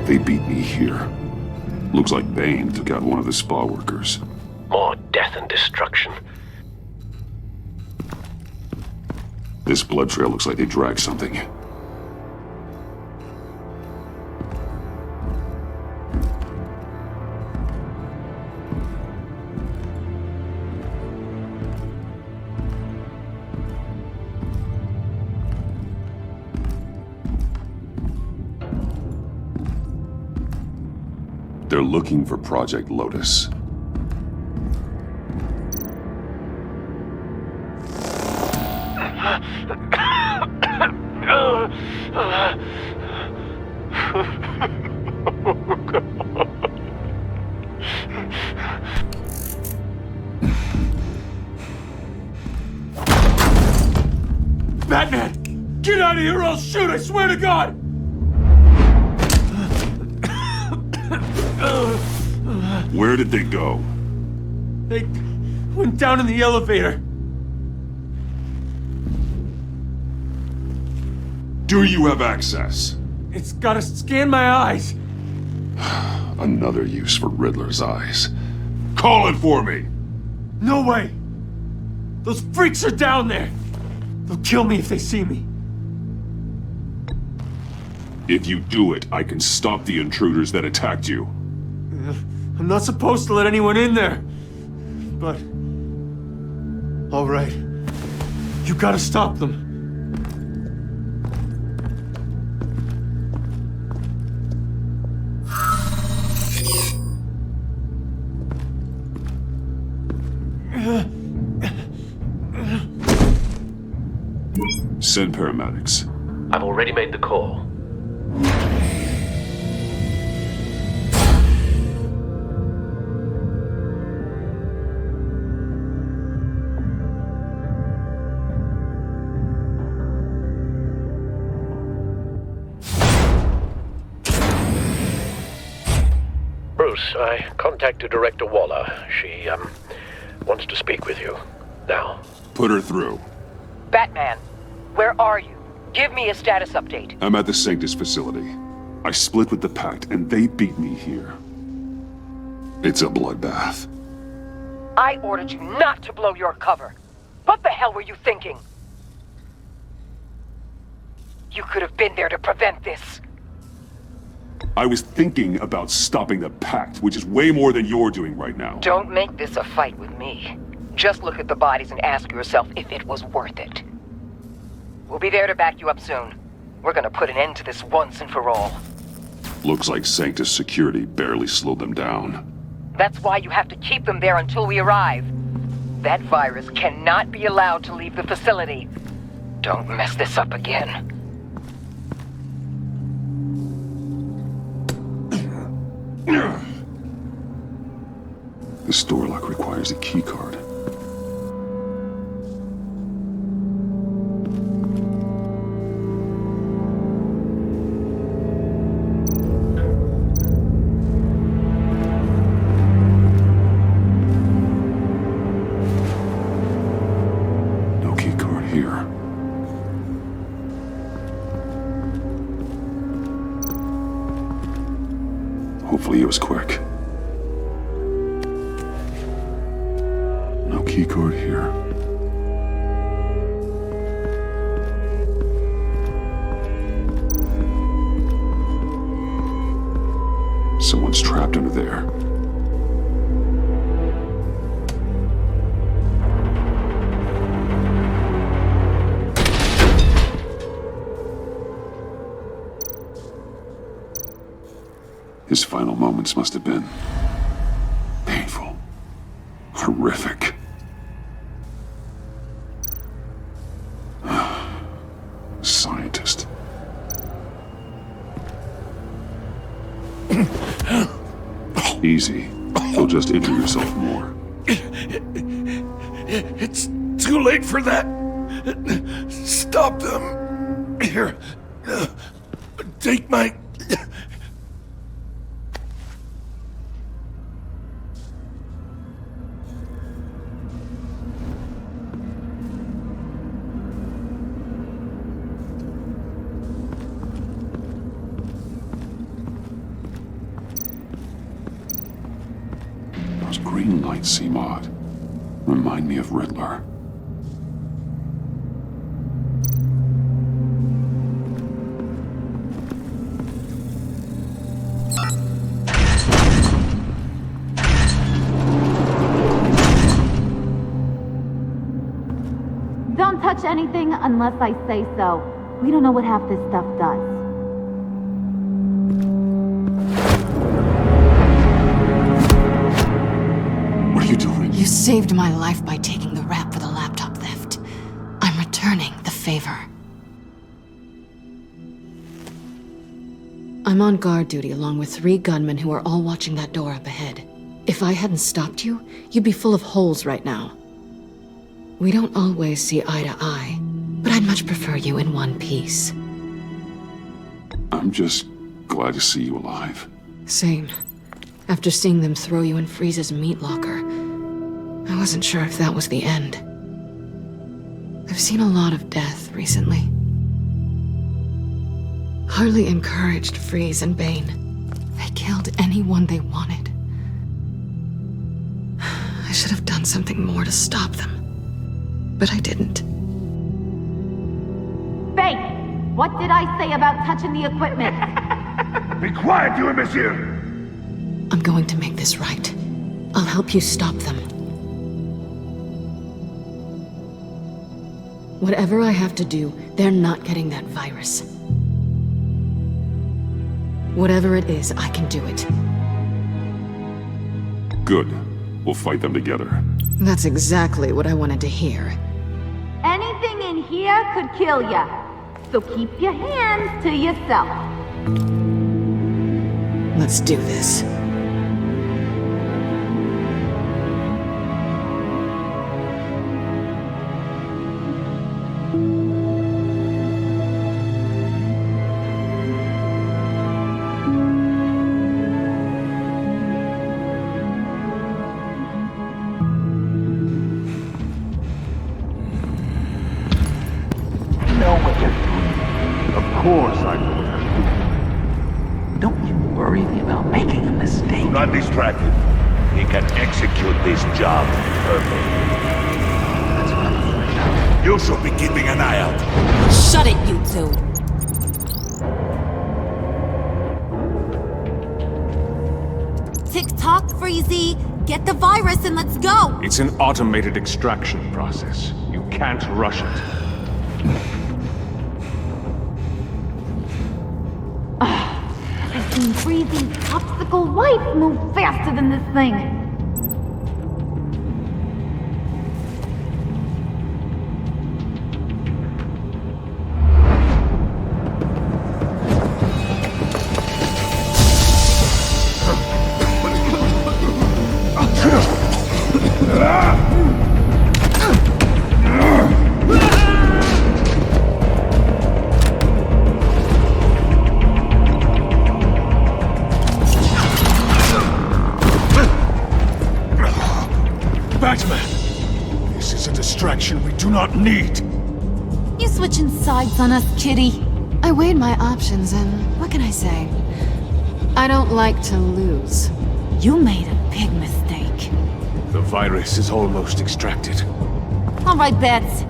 They beat me here. Looks like Bane took out one of the spa workers. More death and destruction. This blood trail looks like they dragged something. They're looking for Project Lotus. Batman! Get out of here or I'll shoot, I swear to God! Where did they go? They went down in the elevator. Do you have access? It's gotta scan my eyes. Another use for Riddler's eyes. Call it for me! No way! Those freaks are down there! They'll kill me if they see me. If you do it, I can stop the intruders that attacked you. I'm not supposed to let anyone in there. But... all right. You gotta stop them. Send paramedics. I've already made the call. Bruce, I contacted Director Waller. She, wants to speak with you. Now. Put her through. Batman, where are you? Give me a status update. I'm at the Sanctus facility. I split with the Pact, and they beat me here. It's a bloodbath. I ordered you not to blow your cover. What the hell were you thinking? You could have been there to prevent this. I was thinking about stopping the Pact, which is way more than you're doing right now. Don't make this a fight with me. Just look at the bodies and ask yourself if it was worth it. We'll be there to back you up soon. We're gonna put an end to this once and for all. Looks like Sanctus security barely slowed them down. That's why you have to keep them there until we arrive. That virus cannot be allowed to leave the facility. Don't mess this up again. This door lock requires a key card. No key card here. Hopefully it was quick. No key card here. His final moments must have been painful, horrific. Scientist. Easy. You'll just injure yourself more. It's too late for that. Stop them. Here. Take my... Those green lights seem odd. Remind me of Riddler. Don't touch anything unless I say so. We don't know what half this stuff does. What are you doing? You saved my life by taking the rap for the laptop theft. I'm returning the favor. I'm on guard duty along with 3 gunmen who are all watching that door up ahead. If I hadn't stopped you, you'd be full of holes right now. We don't always see eye to eye, but I'd much prefer you in one piece. I'm just glad to see you alive. Same. After seeing them throw you in Freeze's meat locker, I wasn't sure if that was the end. I've seen a lot of death recently. Harley encouraged Freeze and Bane. They killed anyone they wanted. I should have done something more to stop them. But I didn't. Bane! What did I say about touching the equipment? Be quiet, you imbecile! I'm going to make this right. I'll help you stop them. Whatever I have to do, they're not getting that virus. Whatever it is, I can do it. Good. We'll fight them together. That's exactly what I wanted to hear. Anything in here could kill ya. So keep your hands to yourself. Let's do this. Of course I know what I'm doing. Don't you worry about making a mistake. Do not distract him. He can execute this job perfectly. That's what I'm afraid of. You should be keeping an eye out. Shut it, you two. Tick-tock, Freezy. Get the virus and let's go. It's an automated extraction process. You can't rush it. I've seen Freezy's popsicle wife move faster than this thing. We do not need. You switching sides on us, kitty? I weighed my options and what can I say? I don't like to lose. You made a big mistake. The virus is almost extracted. All right, Bets.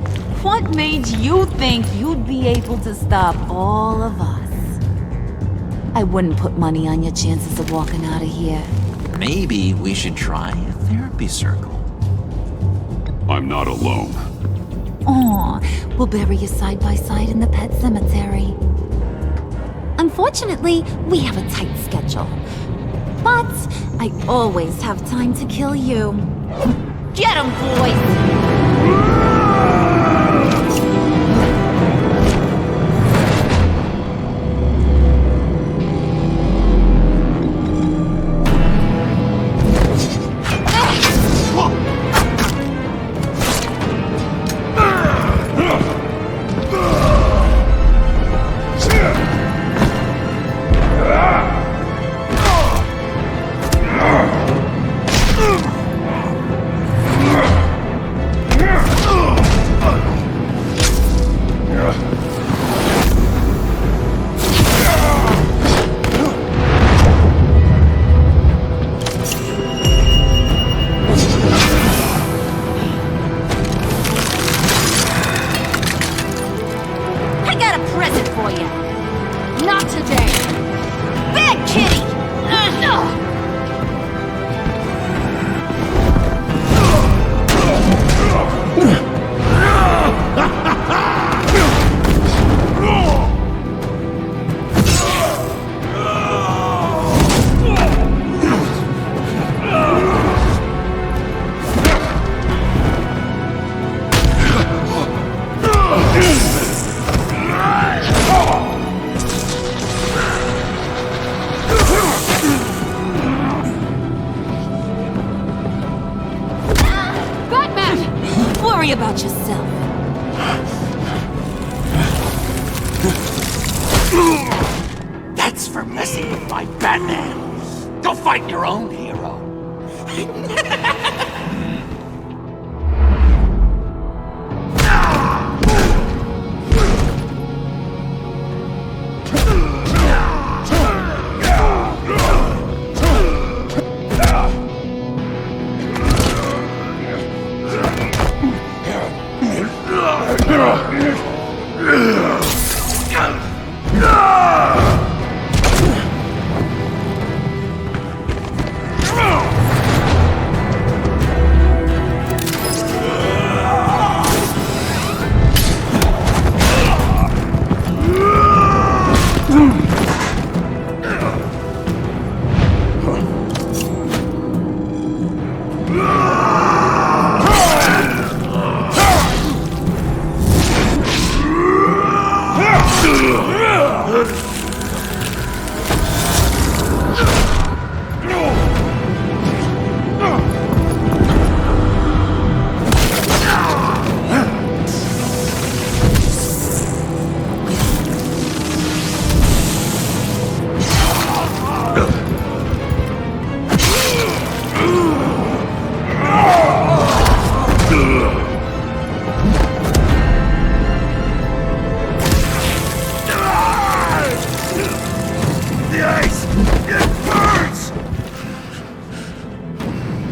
What made you think you'd be able to stop all of us? I wouldn't put money on your chances of walking out of here. Maybe we should try a therapy circle. I'm not alone. Aw, we'll bury you side by side in the pet cemetery. Unfortunately, we have a tight schedule. But I always have time to kill you. Get 'em, boys! Worry about yourself. That's for messing with my Batman. Go fight your own hero.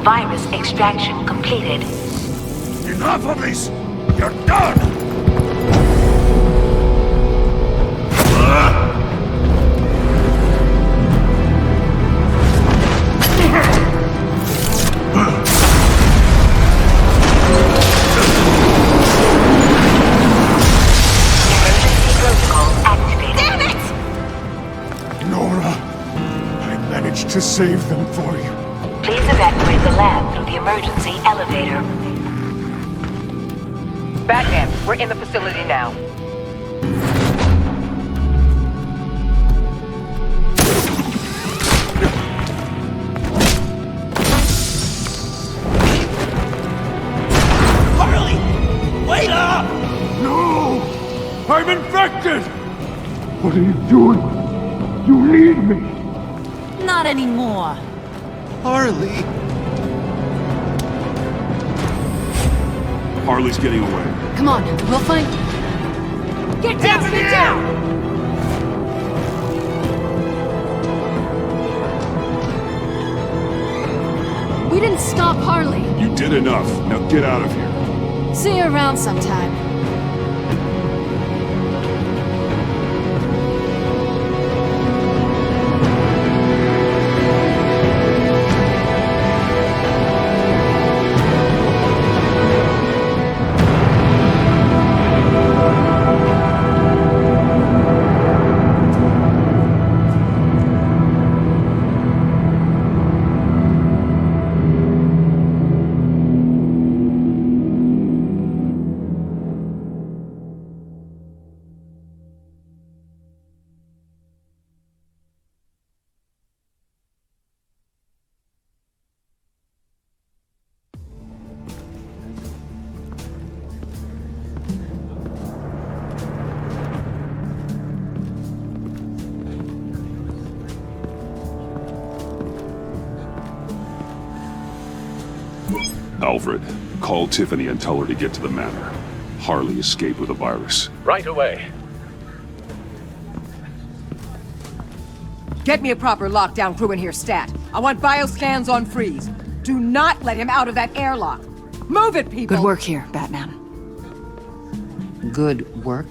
Virus extraction completed. Enough of this! You're done! Emergency protocol activated. Damn it! Nora, I managed to save them for you. Please evacuate the lab through the emergency elevator. Batman, we're in the facility now. Harley! Wait up! No! I'm infected! What are you doing? You need me! Not anymore. Harley! Harley's getting away. Come on, we'll find... Get down! Get down! We didn't stop Harley. You did enough. Now get out of here. See you around sometime. Alfred, call Tiffany and tell her to get to the manor. Harley escaped with a virus. Right away. Get me a proper lockdown crew in here, stat. I want bioscans on Freeze. Do not let him out of that airlock. Move it, people! Good work here, Batman. Good work?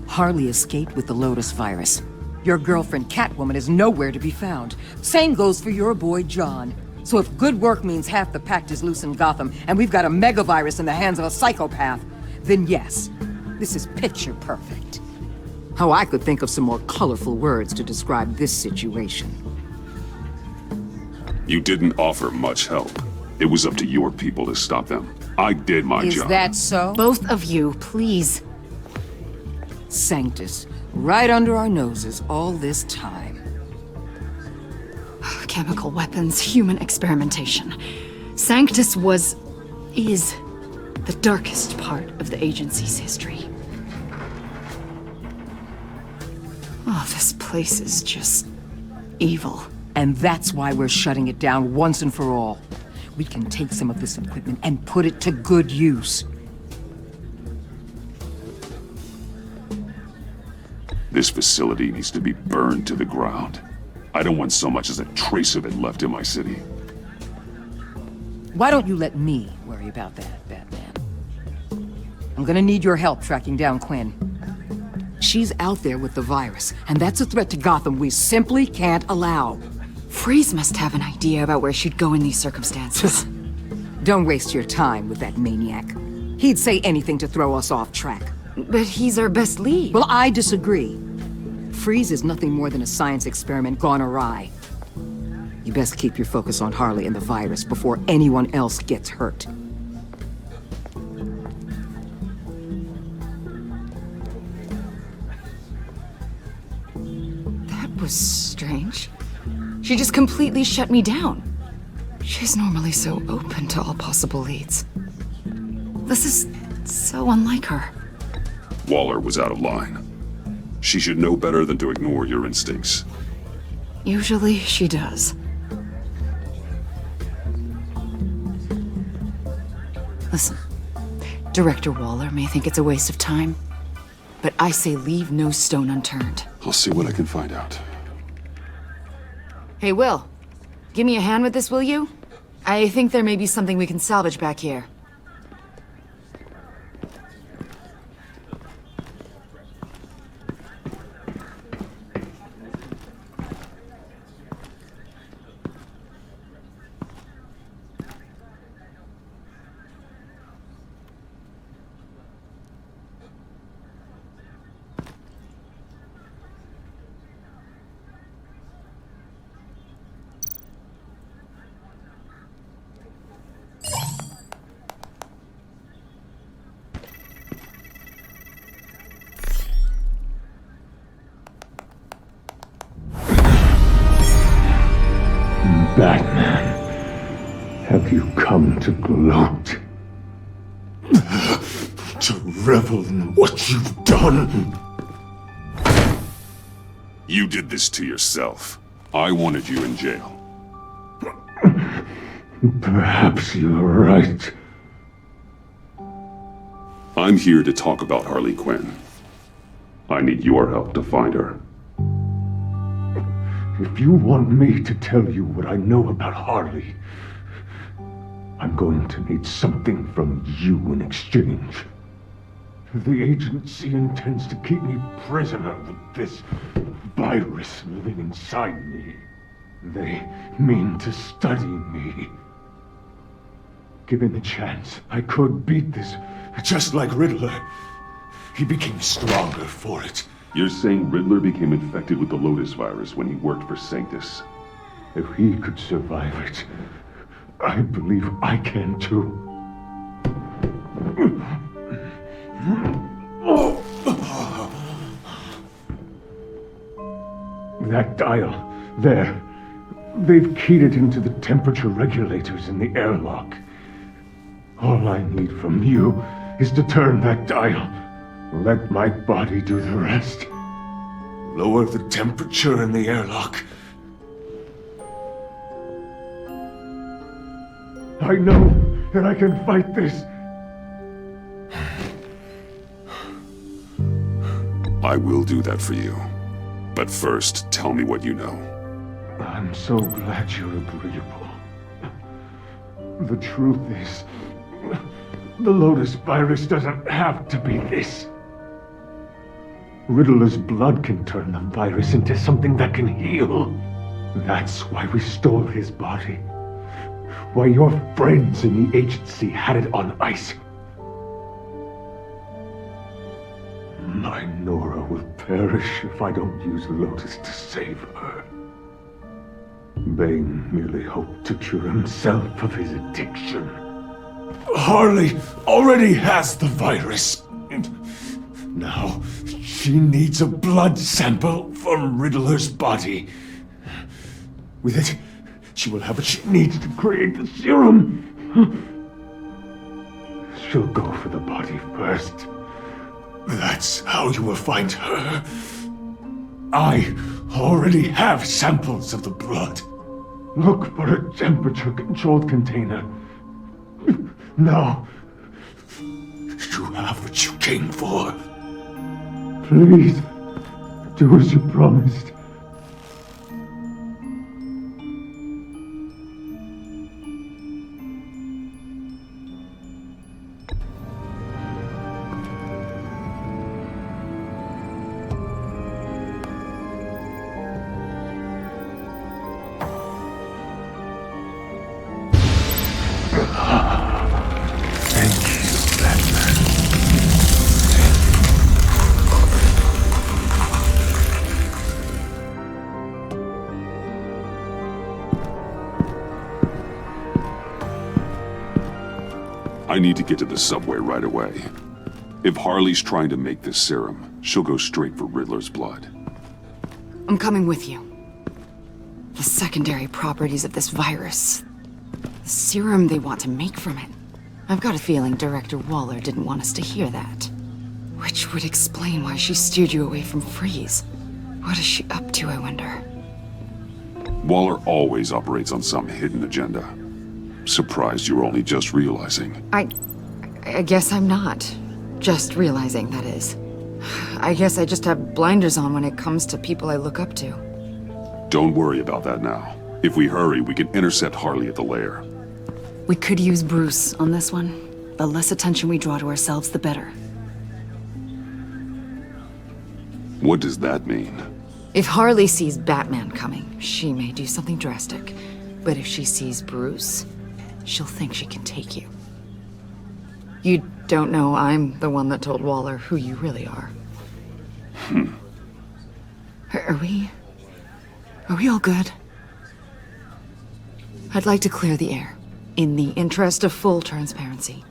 Harley escaped with the Lotus virus. Your girlfriend, Catwoman, is nowhere to be found. Same goes for your boy, John. So if good work means half the pact is loose in Gotham, and we've got a megavirus in the hands of a psychopath, then yes, this is picture perfect. Oh, I could think of some more colorful words to describe this situation. You didn't offer much help. It was up to your people to stop them. I did my job. Is that so? Both of you, please. Sanctus, right under our noses all this time. Chemical weapons, human experimentation. Sanctus is the darkest part of the agency's history. Oh, this place is just evil. And that's why we're shutting it down once and for all. We can take some of this equipment and put it to good use. This facility needs to be burned to the ground. I don't want so much as a trace of it left in my city. Why don't you let me worry about that, Batman? I'm gonna need your help tracking down Quinn. She's out there with the virus, and that's a threat to Gotham we simply can't allow. Freeze must have an idea about where she'd go in these circumstances. Don't waste your time with that maniac. He'd say anything to throw us off track. But he's our best lead. Well, I disagree. Freeze is nothing more than a science experiment gone awry. You best keep your focus on Harley and the virus before anyone else gets hurt. That was strange. She just completely shut me down. She's normally so open to all possible leads. This is so unlike her. Waller was out of line. She should know better than to ignore your instincts. Usually she does. Listen, Director Waller may think it's a waste of time, but I say leave no stone unturned. I'll see what I can find out. Hey, Will. Give me a hand with this, will you? I think there may be something we can salvage back here. Batman, have you come to gloat? To revel in what you've done? You did this to yourself. I wanted you in jail. Perhaps you're right. I'm here to talk about Harley Quinn. I need your help to find her. If you want me to tell you what I know about Harley, I'm going to need something from you in exchange. The agency intends to keep me prisoner with this virus living inside me. They mean to study me. Given the chance, I could beat this, just like Riddler. He became stronger for it. You're saying Riddler became infected with the Lotus virus when he worked for Sanctus? If he could survive it, I believe I can too. That dial, there. They've keyed it into the temperature regulators in the airlock. All I need from you is to turn that dial. Let my body do the rest. Lower the temperature in the airlock. I know that I can fight this. I will do that for you. But first, tell me what you know. I'm so glad you're agreeable. The truth is, the Lotus virus doesn't have to be this. Riddler's blood can turn the virus into something that can heal. That's why we stole his body. Why your friends in the agency had it on ice. My Nora will perish if I don't use Lotus to save her. Bane merely hoped to cure himself of his addiction. Harley already has the virus. Now, she needs a blood sample from Riddler's body. With it, she will have what she needs to create the serum. She'll go for the body first. That's how you will find her. I already have samples of the blood. Look for a temperature-controlled container. Now, you have what you came for. Please, do as you promised. I need to get to the subway right away. If Harley's trying to make this serum, she'll go straight for Riddler's blood. I'm coming with you. The secondary properties of this virus. The serum they want to make from it. I've got a feeling Director Waller didn't want us to hear that. Which would explain why she steered you away from Freeze. What is she up to, I wonder? Waller always operates on some hidden agenda. Surprised you were only just realizing. I guess I'm not. Just realizing, that is. I guess I just have blinders on when it comes to people I look up to. Don't worry about that now. If we hurry, we can intercept Harley at the lair. We could use Bruce on this one. The less attention we draw to ourselves, the better. What does that mean? If Harley sees Batman coming, she may do something drastic. But if she sees Bruce, she'll think she can take you. You don't know I'm the one that told Waller who you really are. Are we all good? I'd like to clear the air, in the interest of full transparency.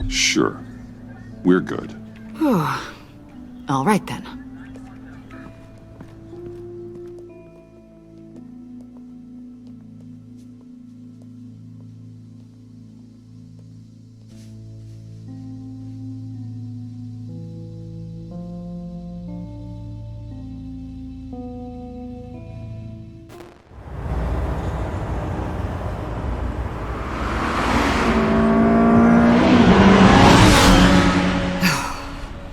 Sure. We're good. All right then.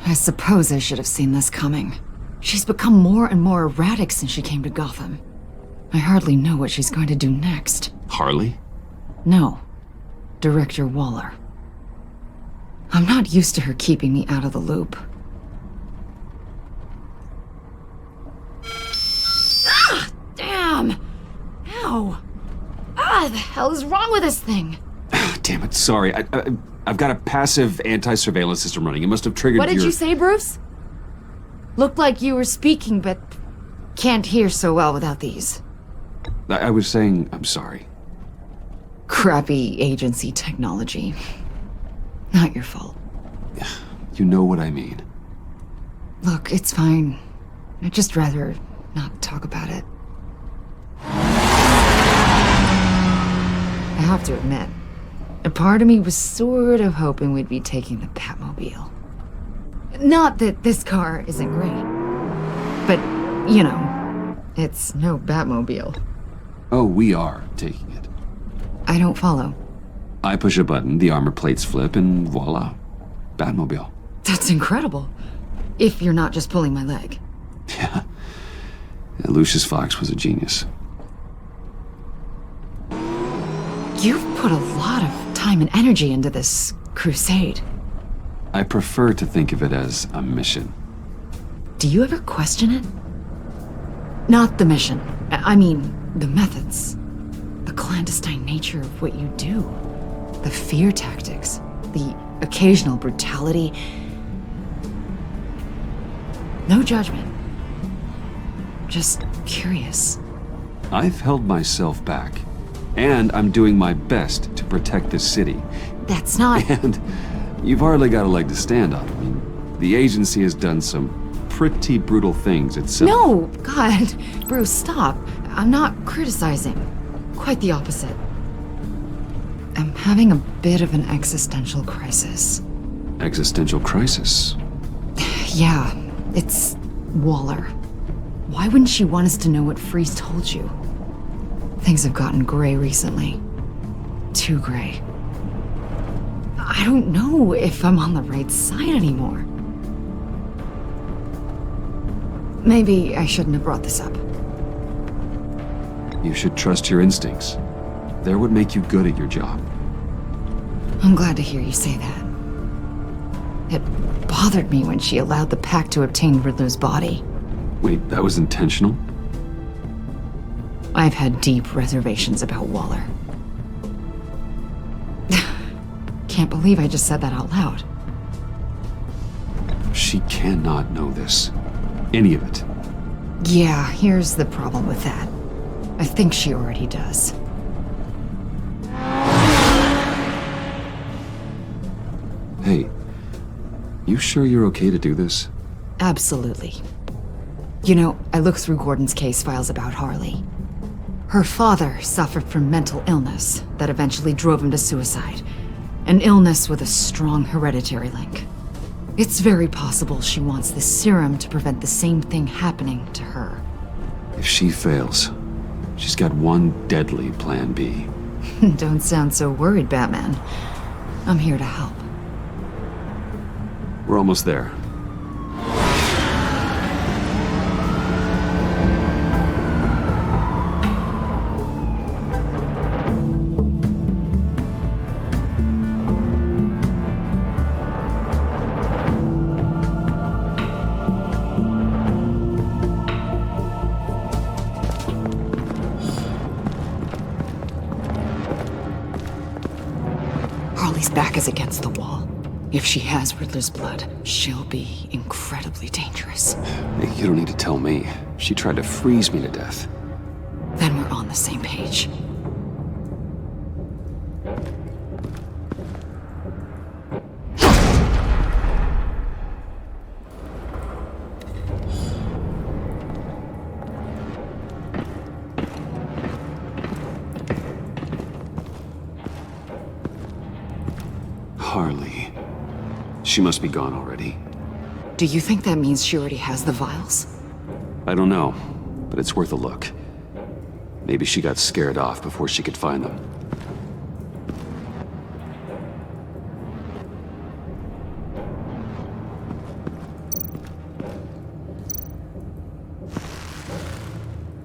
I suppose I should have seen this coming. She's become more and more erratic since she came to Gotham. I hardly know what she's going to do next. Harley? No. Director Waller. I'm not used to her keeping me out of the loop. Ah! Damn! Ow! Ah, the hell is wrong with this thing? Damn it, sorry. I've got a passive anti-surveillance system running. It must have triggered What did you say, Bruce? Looked like you were speaking, but can't hear so well without these. I was saying I'm sorry. Crappy agency technology. Not your fault. You know what I mean. Look, it's fine. I'd just rather not talk about it. I have to admit, a part of me was sort of hoping we'd be taking the Batmobile. Not that this car isn't great, but, you know, it's no Batmobile. Oh, we are taking it. I don't follow. I push a button, the armor plates flip, and voila. Batmobile. That's incredible. If you're not just pulling my leg. Yeah, Lucius Fox was a genius. You've put a lot of time and energy into this crusade. I prefer to think of it as a mission. Do you ever question it? Not the mission. I mean, the methods. The clandestine nature of what you do. The fear tactics. The occasional brutality. No judgment. Just curious. I've held myself back. And I'm doing my best to protect this city. That's not... And you've hardly got a leg to stand on. I mean, the agency has done some pretty brutal things itself. No! God, Bruce, stop. I'm not criticizing. Quite the opposite. I'm having a bit of an existential crisis. Existential crisis? Yeah, it's Waller. Why wouldn't she want us to know what Freeze told you? Things have gotten gray recently. Too gray. I don't know if I'm on the right side anymore. Maybe I shouldn't have brought this up. You should trust your instincts. They're what make you good at your job. I'm glad to hear you say that. It bothered me when she allowed the Pack to obtain Riddler's body. Wait, that was intentional? I've had deep reservations about Waller. Can't believe I just said that out loud. She cannot know this. Any of it. Yeah, here's the problem with that. I think she already does. Hey, you sure you're okay to do this? Absolutely. You know, I looked through Gordon's case files about Harley. Her father suffered from mental illness that eventually drove him to suicide. An illness with a strong hereditary link. It's very possible she wants this serum to prevent the same thing happening to her. If she fails, she's got one deadly plan B. Don't sound so worried, Batman. I'm here to help. We're almost there. Harley's back is against the wall. If she has Riddler's blood, she'll be incredibly dangerous. Hey, you don't need to tell me. She tried to freeze me to death. Then we're on the same page. Harley. She must be gone already. Do you think that means she already has the vials? I don't know, but it's worth a look. Maybe she got scared off before she could find them.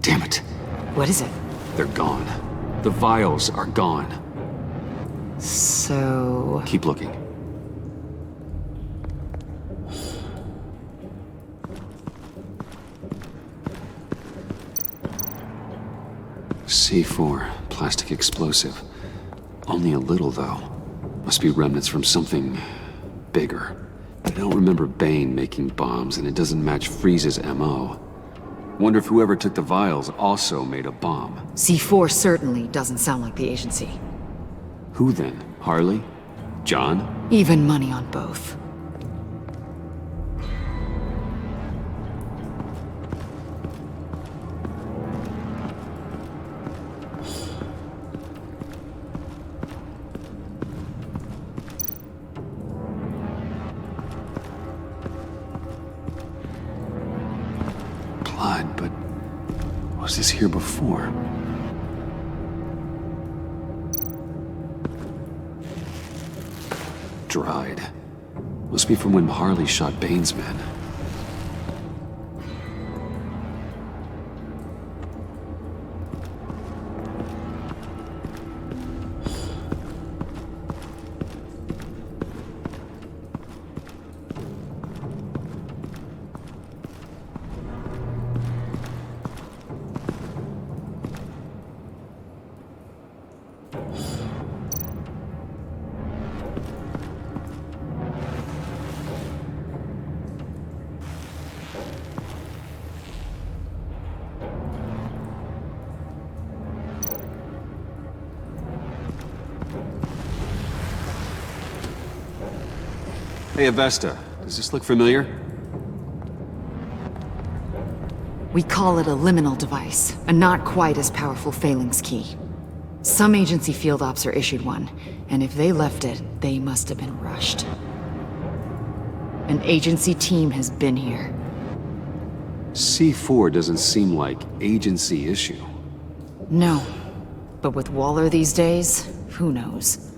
Damn it. What is it? They're gone. The vials are gone. So... Keep looking. C4, plastic explosive. Only a little, though. Must be remnants from something bigger. I don't remember Bane making bombs, and it doesn't match Freeze's MO. Wonder if whoever took the vials also made a bomb. C4 certainly doesn't sound like the agency. Who then? Harley? John? Even money on both. Blood, but was this here before? dried. Must be from when Harley shot Bane's men. Hey, Avesta. Does this look familiar? We call it a liminal device, a not quite as powerful phalanx key. Some agency field ops are issued one, and if they left it, they must have been rushed. An agency team has been here. C4 doesn't seem like agency issue. No. But with Waller these days, who knows?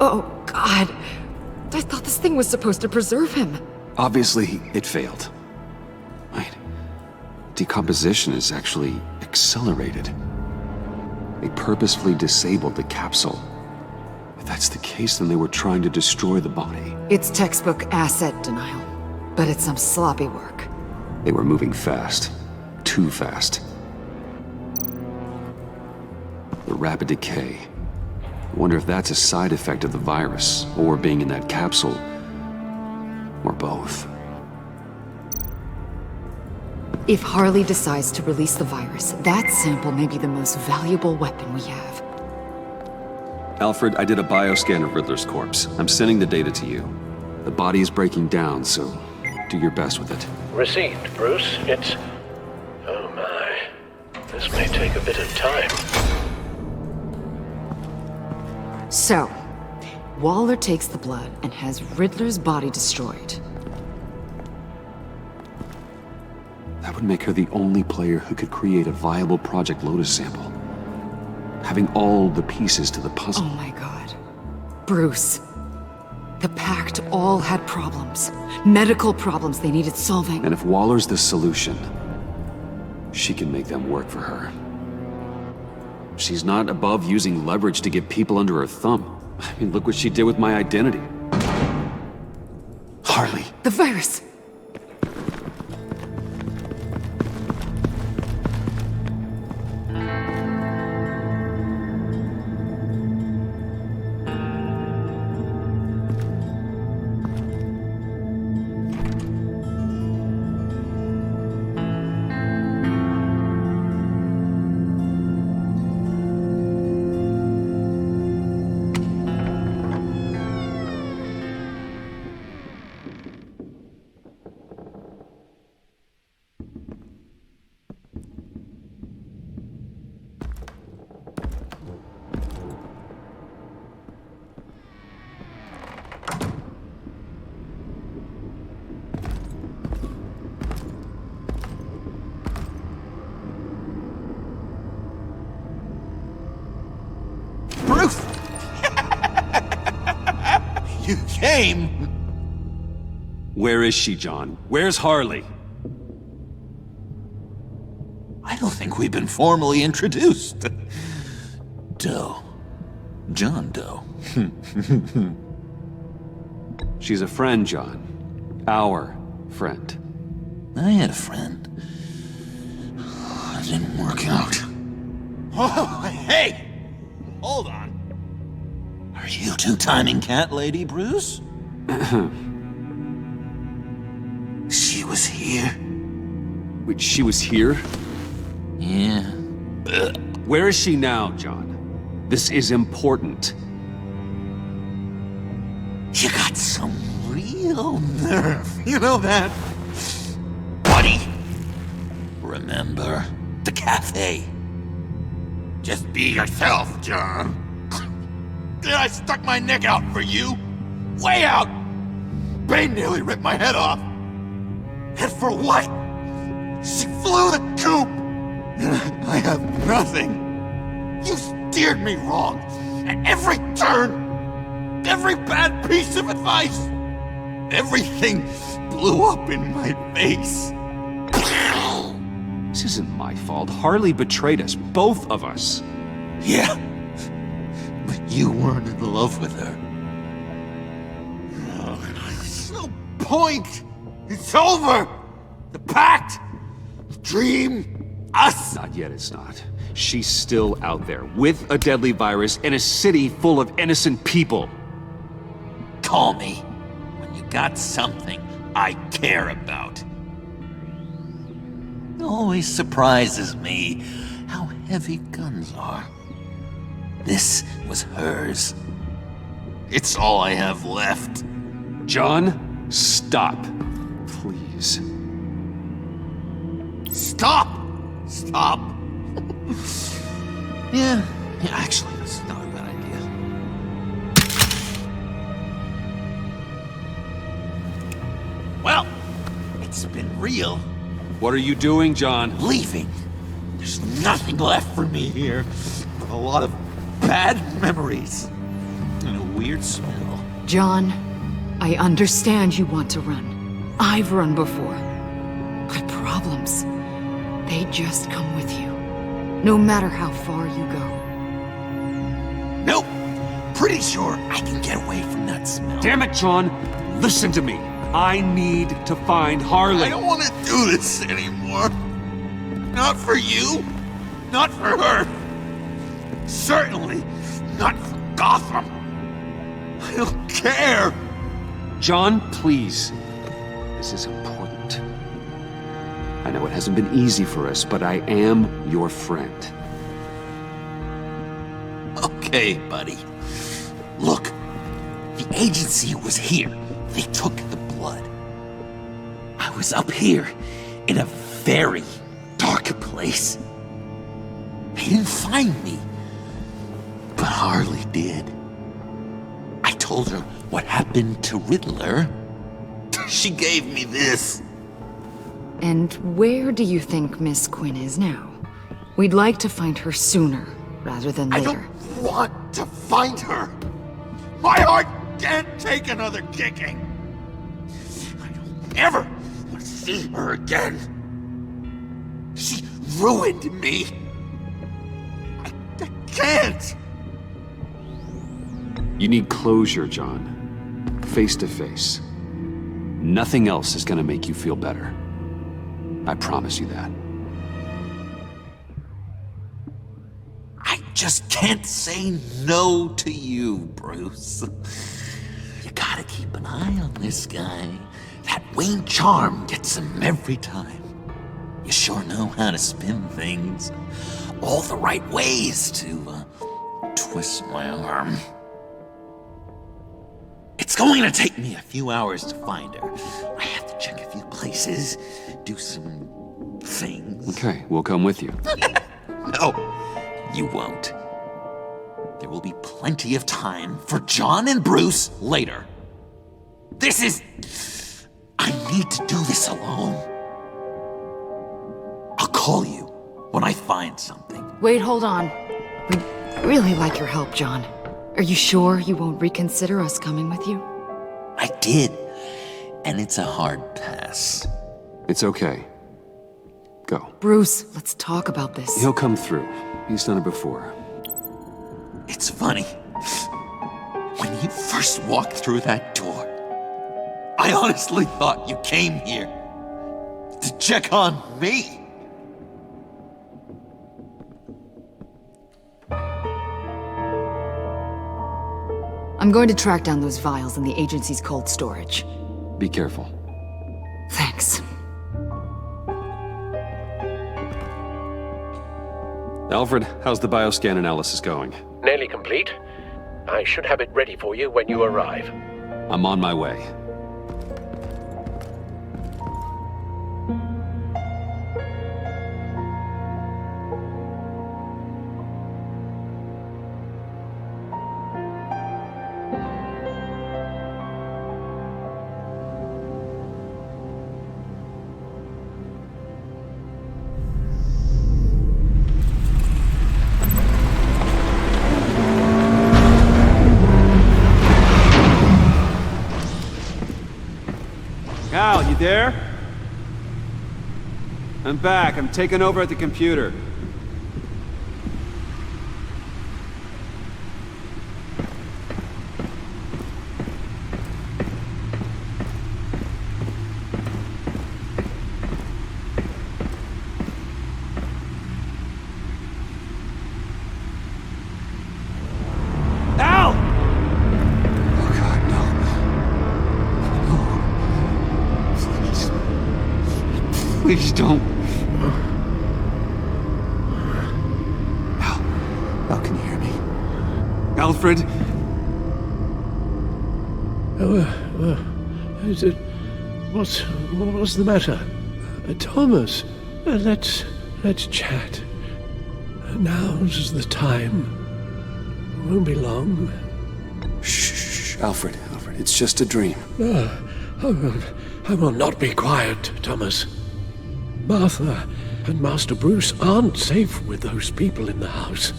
Oh, God. I thought this thing was supposed to preserve him. Obviously, it failed. Wait. Decomposition is actually accelerated. They purposefully disabled the capsule. If that's the case, then they were trying to destroy the body. It's textbook asset denial, but it's some sloppy work. They were moving fast. Too fast. The rapid decay. I wonder if that's a side effect of the virus, or being in that capsule, or both. If Harley decides to release the virus, that sample may be the most valuable weapon we have. Alfred, I did a bioscan of Riddler's corpse. I'm sending the data to you. The body is breaking down, so do your best with it. Received, Bruce. It's... Oh my. This may take a bit of time. So, Waller takes the blood and has Riddler's body destroyed. That would make her the only player who could create a viable Project Lotus sample. Having all the pieces to the puzzle. Oh my God. Bruce. The Pact all had problems. Medical problems they needed solving. And if Waller's the solution, she can make them work for her. She's not above using leverage to get people under her thumb. I mean, look what she did with my identity. Harley. The virus! Bruce! You came! Where is she, John? Where's Harley? I don't think we've been formally introduced. Doe. John Doe. She's a friend, John. Our friend. I had a friend. It didn't work out. Oh, hey! Hold on. Are you two-timing cat lady, Bruce? She was here. Wait, she was here? Yeah. Where is she now, John? This is important. You got some real nerve. You know that? Buddy. Remember the cafe? Just be yourself, John. Then I stuck my neck out for you. Way out! Bane nearly ripped my head off. And for what? She flew the coop! And I have nothing. You steered me wrong. At every turn. Every bad piece of advice. Everything blew up in my face. This isn't my fault. Harley betrayed us, both of us. Yeah, but you weren't in love with her. Oh, there's no point. It's over. The pact, the dream, us. Not yet, it's not. She's still out there, with a deadly virus in a city full of innocent people. Call me when you got something I care about. It always surprises me how heavy guns are. This was hers. It's all I have left. John, stop. Please. Stop! Stop! Yeah, actually, that's not a bad idea. Well, it's been real. What are you doing, John? Leaving. There's nothing left for me here. A lot of bad memories. And a weird smell. John, I understand you want to run. I've run before. But problems, they just come with you. No matter how far you go. Nope. Pretty sure I can get away from that smell. Damn it, John! Listen to me. I need to find Harley. I don't want to do this anymore. Not for you. Not for her. Certainly not for Gotham. I don't care. John, please. This is important. I know it hasn't been easy for us, but I am your friend. Okay, buddy. Look, the agency was here. They took the blood. I was up here in a very dark place. They didn't find me, but Harley did. I told her what happened to Riddler. She gave me this. And where do you think Miss Quinn is now? We'd like to find her sooner, rather than later. I don't want to find her. My heart can't take another kicking. I don't ever want to see her again. She ruined me. I can't. You need closure, John. Face to face. Nothing else is gonna make you feel better. I promise you that. I just can't say no to you, Bruce. You gotta keep an eye on this guy. That Wayne charm gets him every time. You sure know how to spin things. All the right ways to twist my arm. It's going to take me a few hours to find her. I have to check a few places, do some things. Okay, we'll come with you. No, you won't. There will be plenty of time for John and Bruce later. This is... I need to do this alone. I'll call you when I find something. Wait, hold on. We'd really like your help, John. Are you sure you won't reconsider us coming with you? I did, and it's a hard pass. It's okay. Go. Bruce, let's talk about this. He'll come through. He's done it before. It's funny. When you first walked through that door, I honestly thought you came here to check on me. I'm going to track down those vials in the agency's cold storage. Be careful. Thanks. Alfred, how's the bioscan analysis going? Nearly complete. I should have it ready for you when you arrive. I'm on my way. there? I'm back. I'm taking over at the computer. Please don't. Al, can you hear me? Alfred? Is it... What's the matter? Thomas, let's chat. Now's the time. Won't be long. Shh, Alfred, it's just a dream. I will not be quiet, Thomas. Martha and Master Bruce aren't safe with those people in the house.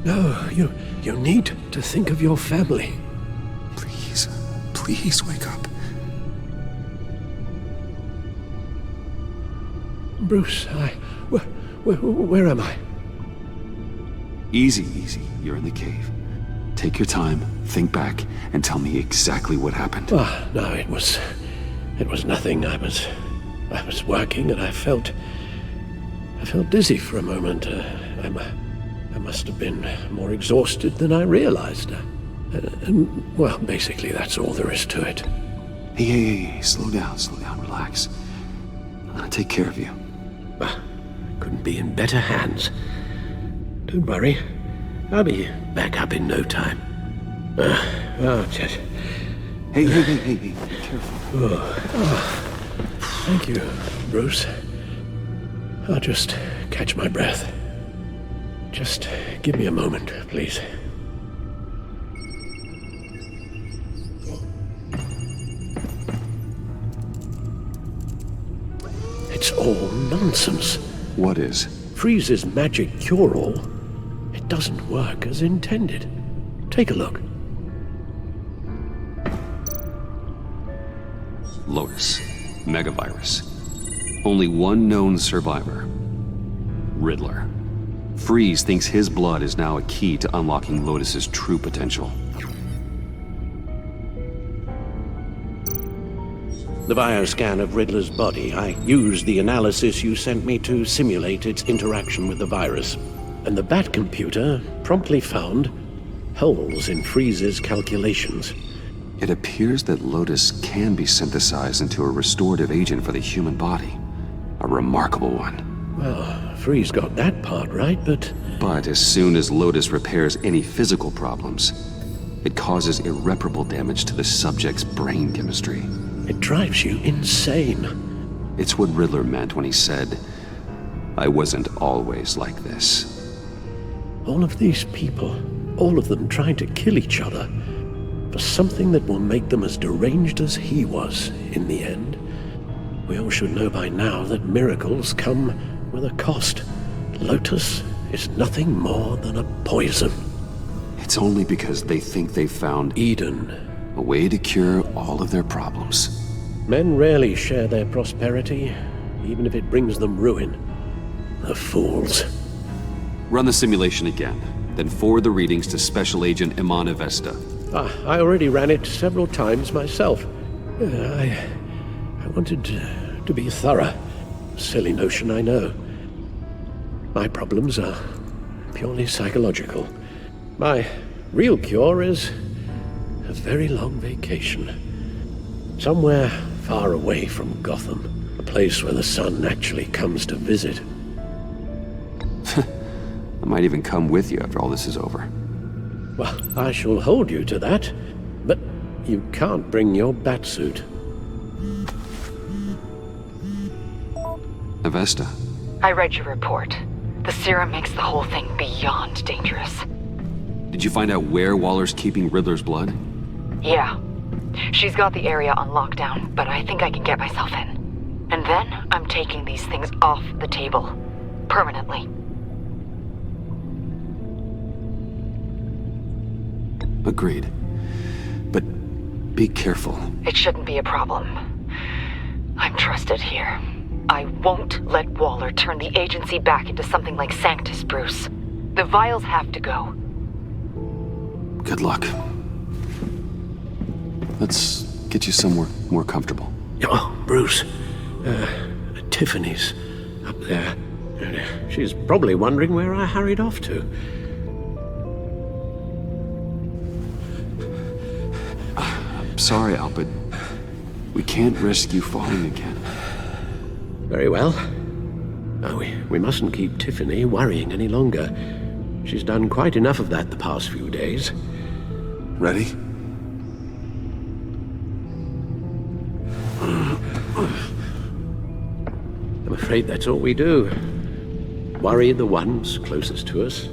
No, you need to think of your family. Please wake up. Bruce, where am I? Easy. You're in the cave. Take your time, think back, and tell me exactly what happened. No, it was nothing. I was working and I felt dizzy for a moment. I must have been more exhausted than I realized. And, well, basically that's all there is to it. Hey, slow down, relax. I'll take care of you. Couldn't be in better hands. Don't worry, I'll be back up in no time. Just... Hey, be careful. Thank you, Bruce. I'll just catch my breath. Just give me a moment, please. It's all nonsense. What is? Freeze's magic cure-all. It doesn't work as intended. Take a look. Lotus. Megavirus. Only one known survivor. Riddler. Freeze thinks his blood is now a key to unlocking Lotus's true potential. The bioscan of Riddler's body. I used the analysis you sent me to simulate its interaction with the virus. And the Bat computer promptly found holes in Freeze's calculations. It appears that Lotus can be synthesized into a restorative agent for the human body. A remarkable one. Well, Freeze got that part right, but... But as soon as Lotus repairs any physical problems, it causes irreparable damage to the subject's brain chemistry. It drives you insane. It's what Riddler meant when he said, "I wasn't always like this." All of these people, all of them trying to kill each other, for something that will make them as deranged as he was in the end. We all should know by now that miracles come with a cost. Lotus is nothing more than a poison. It's only because they think they've found Eden. A way to cure all of their problems. Men rarely share their prosperity, even if it brings them ruin. The fools. Run the simulation again, then forward the readings to Special Agent Iman Avesta. I already ran it several times myself. I wanted to be thorough. Silly notion, I know. My problems are purely psychological. My real cure is a very long vacation. Somewhere far away from Gotham. A place where the sun actually comes to visit. I might even come with you after all this is over. Well, I shall hold you to that. But you can't bring your batsuit. Avesta. I read your report. The serum makes the whole thing beyond dangerous. Did you find out where Waller's keeping Riddler's blood? Yeah. She's got the area on lockdown, but I think I can get myself in. And then I'm taking these things off the table. Permanently. Agreed. But be careful. It shouldn't be a problem. I'm trusted here. I won't let Waller turn the agency back into something like Sanctus, Bruce. The vials have to go. Good luck. Let's get you somewhere more comfortable. Oh, Bruce. Tiffany's up there. She's probably wondering where I hurried off to. I'm sorry, Al, but we can't risk you falling again. Very well. No, we mustn't keep Tiffany worrying any longer. She's done quite enough of that the past few days. Ready? I'm afraid that's all we do. Worry the ones closest to us.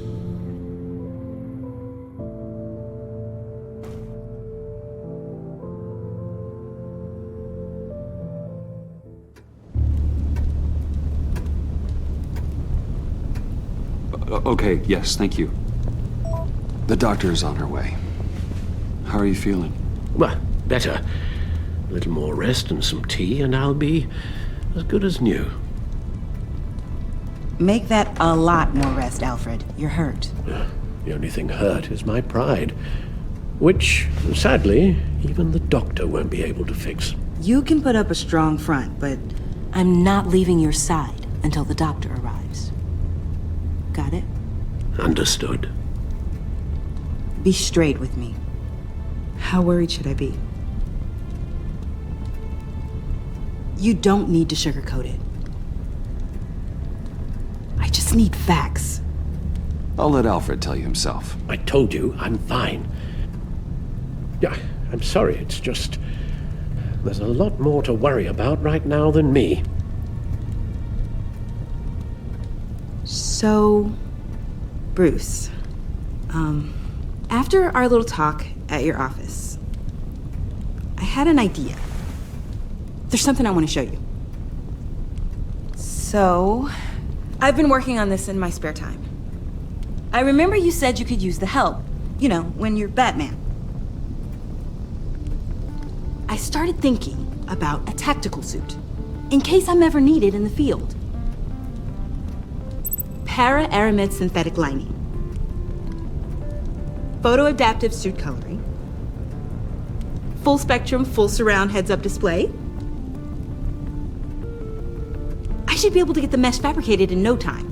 Okay, yes, thank you. The doctor is on her way. How are you feeling? Well, better. A little more rest and some tea, and I'll be as good as new. Make that a lot more rest, Alfred. You're hurt. The only thing hurt is my pride, which, sadly, even the doctor won't be able to fix. You can put up a strong front, but I'm not leaving your side until the doctor arrives. Got it? Understood. Be straight with me. How worried should I be? You don't need to sugarcoat it. I just need facts. I'll let Alfred tell you himself. I told you, I'm fine. Yeah, I'm sorry, it's just... there's a lot more to worry about right now than me. So, Bruce, after our little talk at your office, I had an idea. There's something I want to show you. So, I've been working on this in my spare time. I remember you said you could use the help, you know, when you're Batman. I started thinking about a tactical suit, in case I'm ever needed in the field. Para-aramid synthetic lining. Photo-adaptive suit coloring. Full spectrum, full surround heads-up display. I should be able to get the mesh fabricated in no time.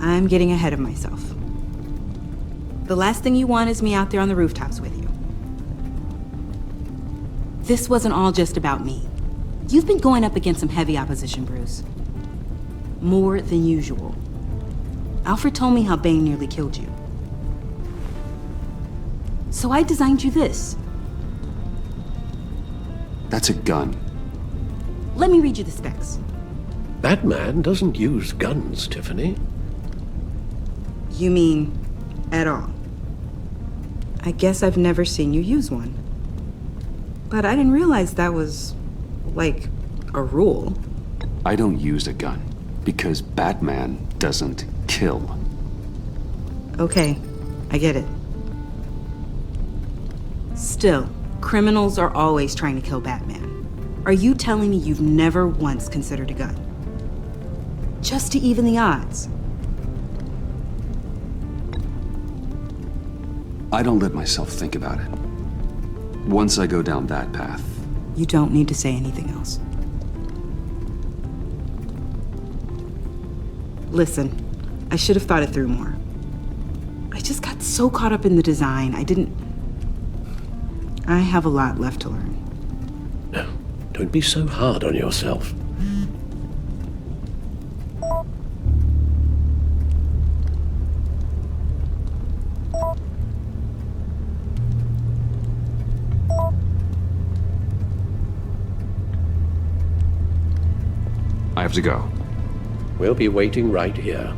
I'm getting ahead of myself. The last thing you want is me out there on the rooftops with you. This wasn't all just about me. You've been going up against some heavy opposition, Bruce. More than usual. Alfred told me how Bane nearly killed you. So I designed you this. That's a gun. Let me read you the specs. Batman doesn't use guns, Tiffany. You mean at all? I guess I've never seen you use one. But I didn't realize that was, like, a rule. I don't use a gun because Batman doesn't kill. Okay, I get it. Still, criminals are always trying to kill Batman. Are you telling me you've never once considered a gun? Just to even the odds? I don't let myself think about it. Once I go down that path... You don't need to say anything else. Listen, I should have thought it through more. I just got so caught up in the design, I have a lot left to learn. No, don't be so hard on yourself. I have to go. We'll be waiting right here.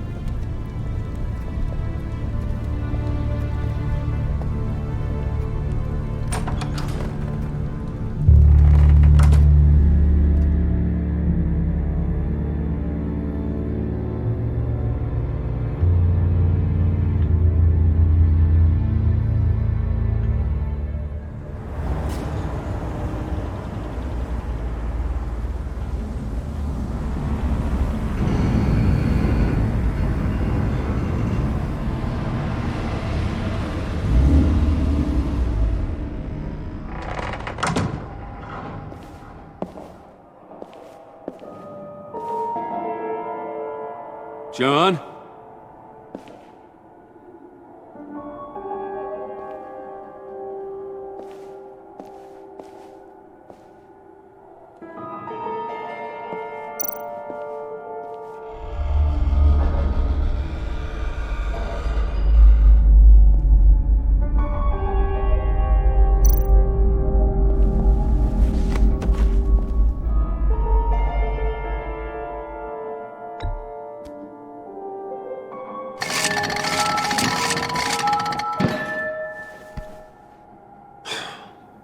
John?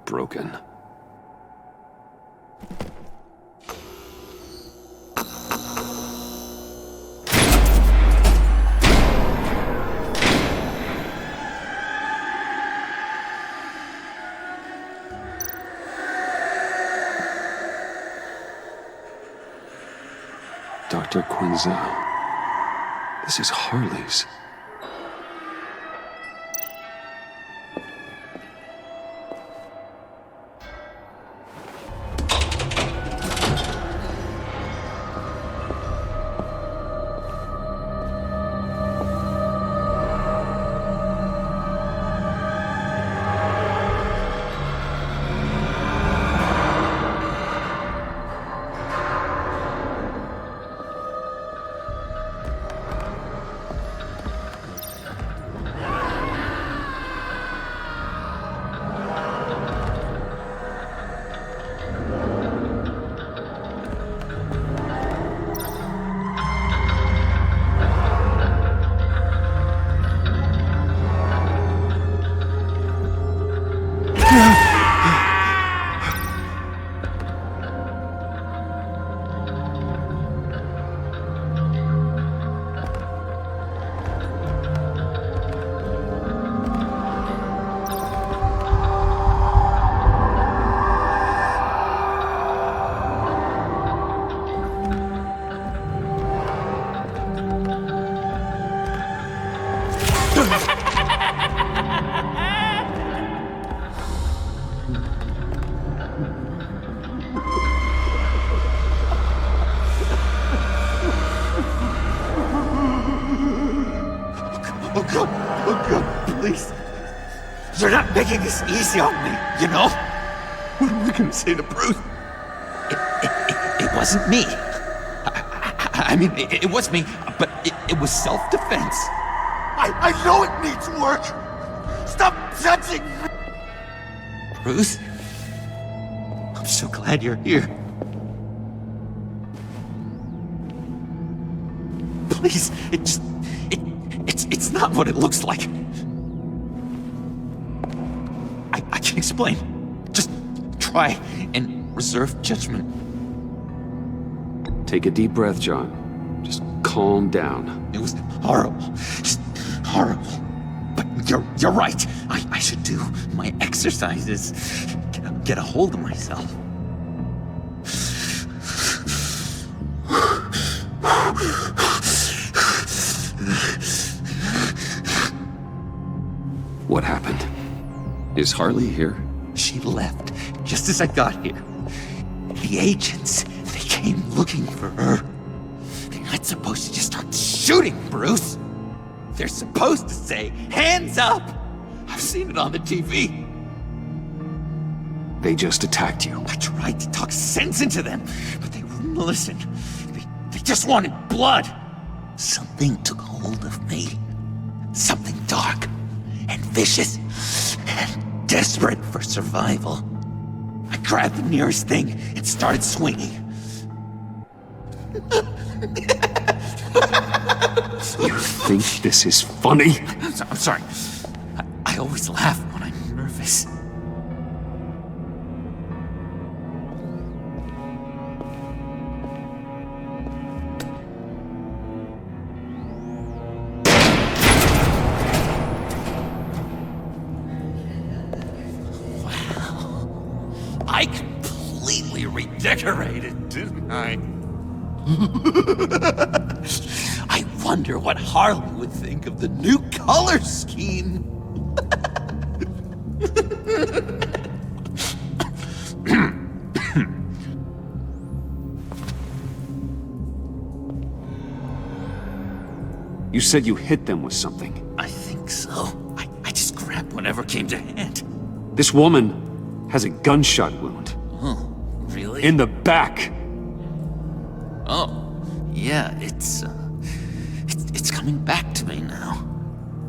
Broken. Dr. Quinzel. This is Harley's. Oh God, please. You're not making this easy on me, you know? What am I gonna say to Bruce? It wasn't me. I mean, it was me, but it was self-defense. I know it needs work. Stop judging me. Bruce, I'm so glad you're here. Please, it's not what it looks like. I can explain. Just try and reserve judgment. Take a deep breath, John. Just calm down. It was horrible. Just horrible. But you're right. I should do my exercises. Get a hold of myself. What happened? Is Harley here? She left just as I got here. The agents, they came looking for her. They're not supposed to just start shooting, Bruce. They're supposed to say, hands up! I've seen it on the TV. They just attacked you. I tried to talk sense into them, but they wouldn't listen. They just wanted blood. Something took hold of me. Something dark and vicious and desperate for survival. I grabbed the nearest thing and started swinging. You think this is funny? I'm sorry. I always laugh when I'm nervous. I completely redecorated, didn't I? I wonder what Harley would think of the new color scheme. You said you hit them with something. I think so. I just grabbed whatever came to hand. This woman has a gunshot wound. Oh, really? In the back. Oh, yeah, it's coming back to me now.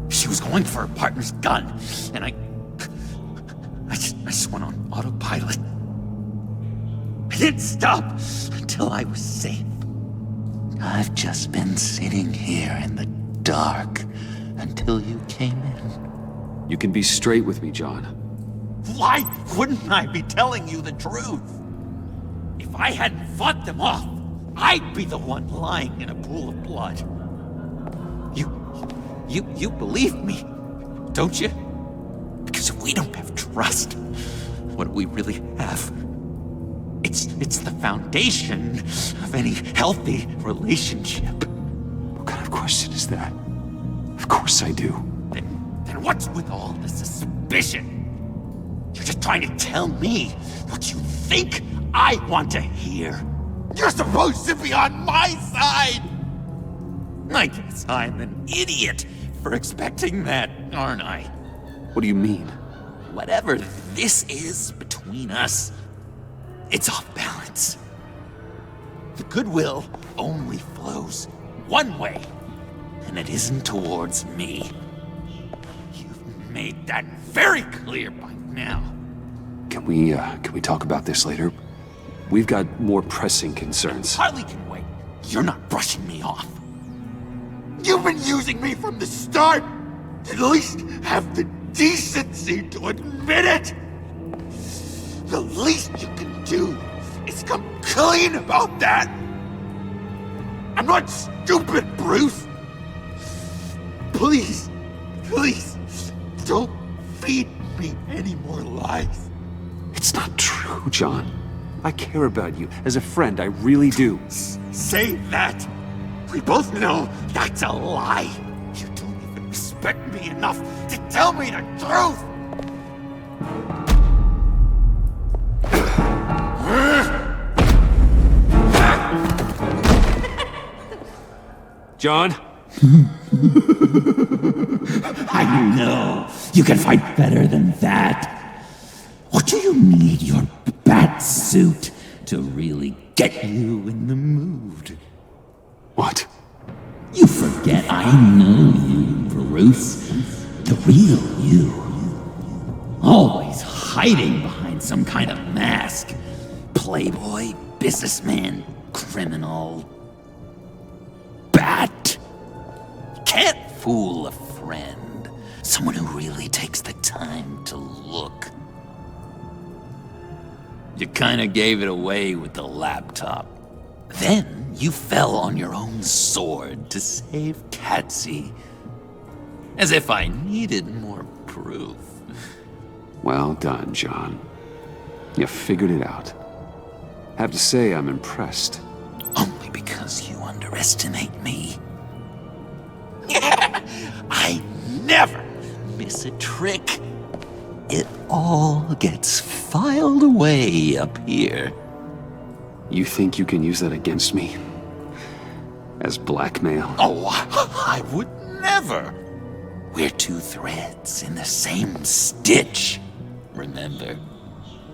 She was going for her partner's gun, and I just went on autopilot. I didn't stop until I was safe. I've just been sitting here in the dark until you came in. You can be straight with me, John. Why wouldn't I be telling you the truth? If I hadn't fought them off, I'd be the one lying in a pool of blood. You believe me, don't you? Because if we don't have trust, what do we really have? It's the foundation of any healthy relationship. What kind of question is that? Of course I do. Then what's with all the suspicion? You're just trying to tell me what you think I want to hear. You're supposed to be on my side! I guess I'm an idiot for expecting that, aren't I? What do you mean? Whatever this is between us, it's off balance. The goodwill only flows one way, and it isn't towards me. You've made that very clear by now. Can we talk about this later? We've got more pressing concerns. Harley can wait. You're not brushing me off. You've been using me from the start. At least have the decency to admit it. The least you can do is come clean about that. I'm not stupid, Bruce. Please, don't feed me any more lies. It's not true, John. I care about you. As a friend, I really do. Say that. We both know that's a lie. You don't even respect me enough to tell me the truth. John? I know. You can fight better than that. Or do you need your bat suit to really get you in the mood? What? You forget I know you, Bruce. The real you. Always hiding behind some kind of mask. Playboy, businessman, criminal. Bat. You can't fool a friend. Someone who really takes the time to look. You kinda gave it away with the laptop. Then you fell on your own sword to save Tatsy. As if I needed more proof. Well done, John. You figured it out. Have to say, I'm impressed. Only because you underestimate me. I never miss a trick. It all gets filed away up here. You think you can use that against me? As blackmail? Oh, I would never. We're two threads in the same stitch. Remember?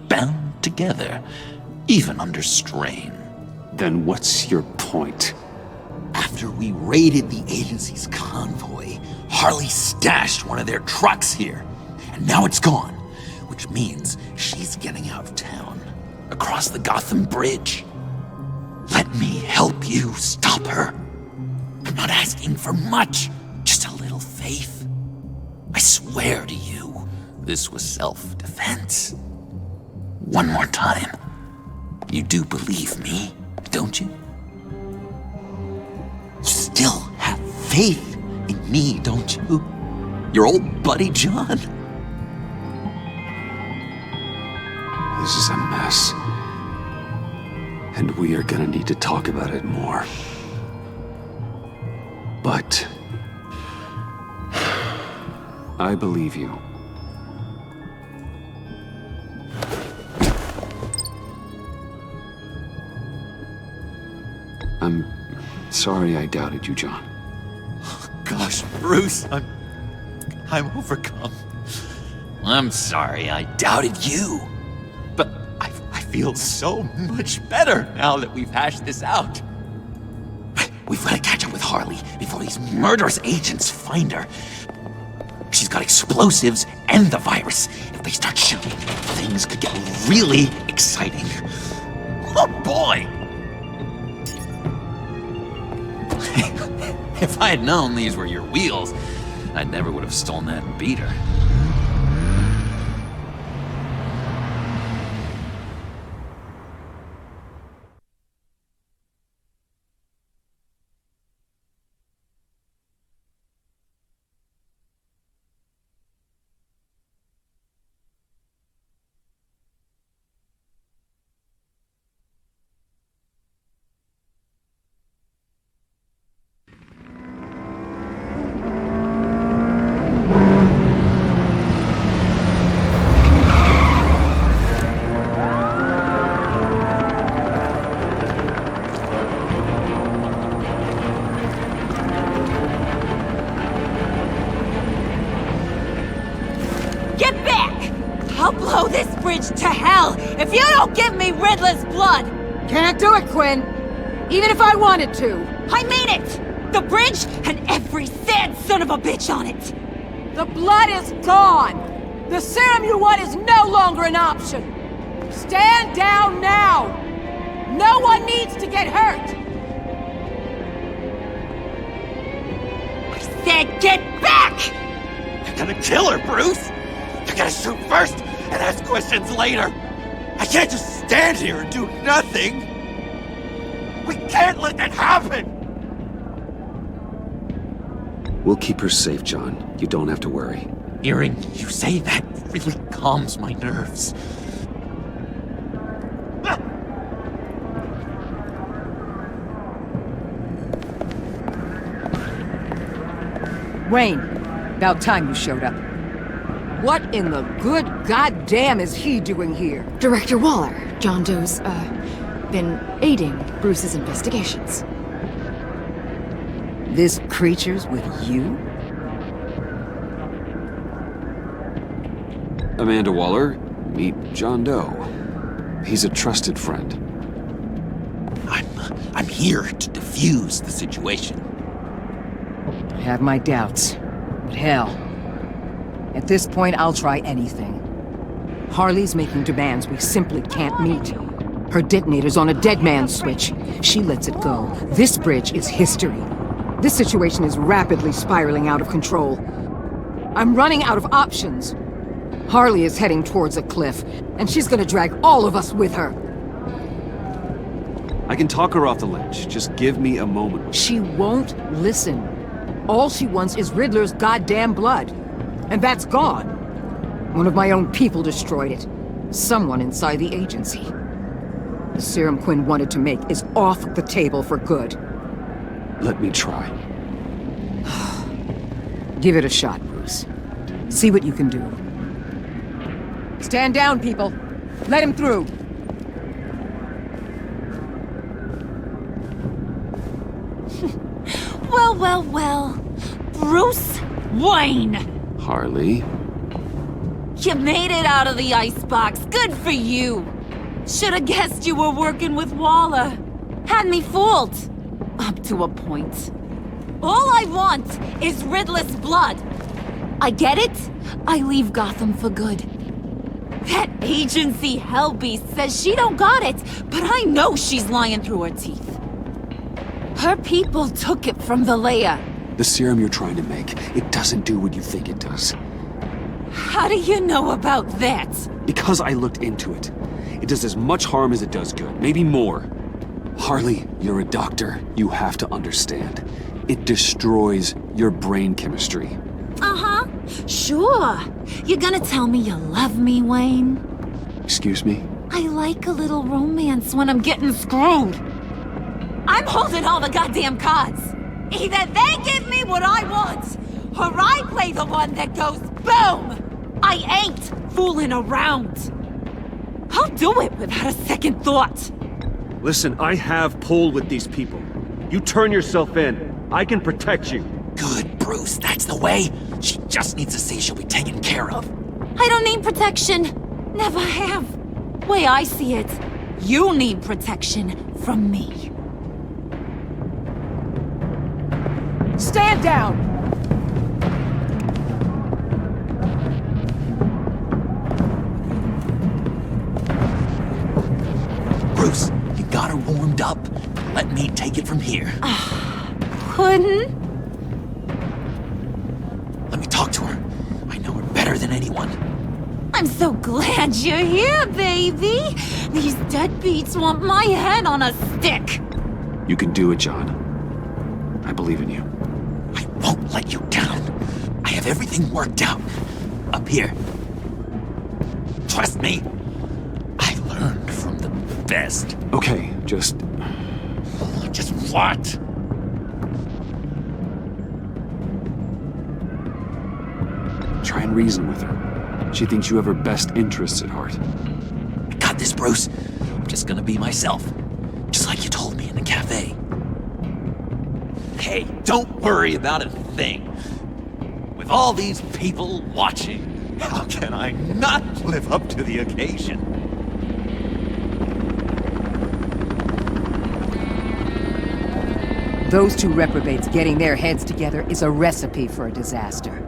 Bound together, even under strain. Then what's your point? After we raided the agency's convoy, Harley stashed one of their trucks here. And now it's gone, which means she's getting out of town. Across the Gotham Bridge. Let me help you stop her. I'm not asking for much, just a little faith. I swear to you, this was self-defense. One more time. You do believe me, don't you? You still have faith in me, don't you? Your old buddy John? This is a mess. And we are gonna need to talk about it more. But I believe you. I'm sorry I doubted you, John. gosh, Bruce, I'm overcome. I'm sorry I doubted you. But I feel so much better now that we've hashed this out. We've got to catch up with Harley before these murderous agents find her. She's got explosives and the virus. If they start shooting, things could get really exciting. Oh boy! If I had known these were your wheels, I never would have stolen that beater. To hell if you don't give me Riddler's blood! Can't do it, Quinn. Even if I wanted to. I mean it! The bridge and every sad son of a bitch on it! The blood is gone! The serum you want is no longer an option! Stand down now! No one needs to get hurt! I said get back! You're gonna kill her, Bruce! You're gonna shoot first and ask questions later! I can't just stand here and do nothing! We can't let that happen! We'll keep her safe, John. You don't have to worry. Hearing you say that really calms my nerves. Wayne, about time you showed up. What in the good goddamn is he doing here? Director Waller. John Doe's, been aiding Bruce's investigations. This creature's with you? Amanda Waller, meet John Doe. He's a trusted friend. I'm here to defuse the situation. I have my doubts, but hell. At this point, I'll try anything. Harley's making demands we simply can't meet. Her detonator's on a dead man's switch. She lets it go. This bridge is history. This situation is rapidly spiraling out of control. I'm running out of options. Harley is heading towards a cliff, and she's gonna drag all of us with her. I can talk her off the ledge. Just give me a moment. She won't listen. All she wants is Riddler's goddamn blood. And that's gone. One of my own people destroyed it. Someone inside the agency. The serum Quinn wanted to make is off the table for good. Let me try. Give it a shot, Bruce. See what you can do. Stand down, people. Let him through. Well, well, well. Bruce Wayne! Harley? You made it out of the icebox. Good for you. Should have guessed you were working with Waller. Had me fooled. Up to a point. All I want is Riddler's blood. I get it. I leave Gotham for good. That agency hellbeast says she don't got it, but I know she's lying through her teeth. Her people took it from the lair. The serum you're trying to make, it doesn't do what you think it does. How do you know about that? Because I looked into it. It does as much harm as it does good, maybe more. Harley, you're a doctor. You have to understand. It destroys your brain chemistry. Uh-huh. Sure. You're gonna tell me you love me, Wayne? Excuse me? I like a little romance when I'm getting screwed. I'm holding all the goddamn cards. Either they give me what I want, or I play the one that goes boom! I ain't fooling around. I'll do it without a second thought. Listen, I have pull with these people. You turn yourself in. I can protect you. Good, Bruce, that's the way. She just needs to see she'll be taken care of. I don't need protection. Never have. Way I see it, you need protection from me. Stand down! Bruce, you got her warmed up. Let me take it from here. Couldn't? Let me talk to her. I know her better than anyone. I'm so glad you're here, baby. These deadbeats want my head on a stick. You can do it, John. I believe in you. I won't let you down. I have everything worked out. Up here. Trust me. I learned from the best. Okay, just what? Try and reason with her. She thinks you have her best interests at heart. I got this, Bruce. I'm just gonna be myself. Just like you told me in the cafe. Hey, don't worry about a thing. With all these people watching, how can I not live up to the occasion? Those two reprobates getting their heads together is a recipe for a disaster.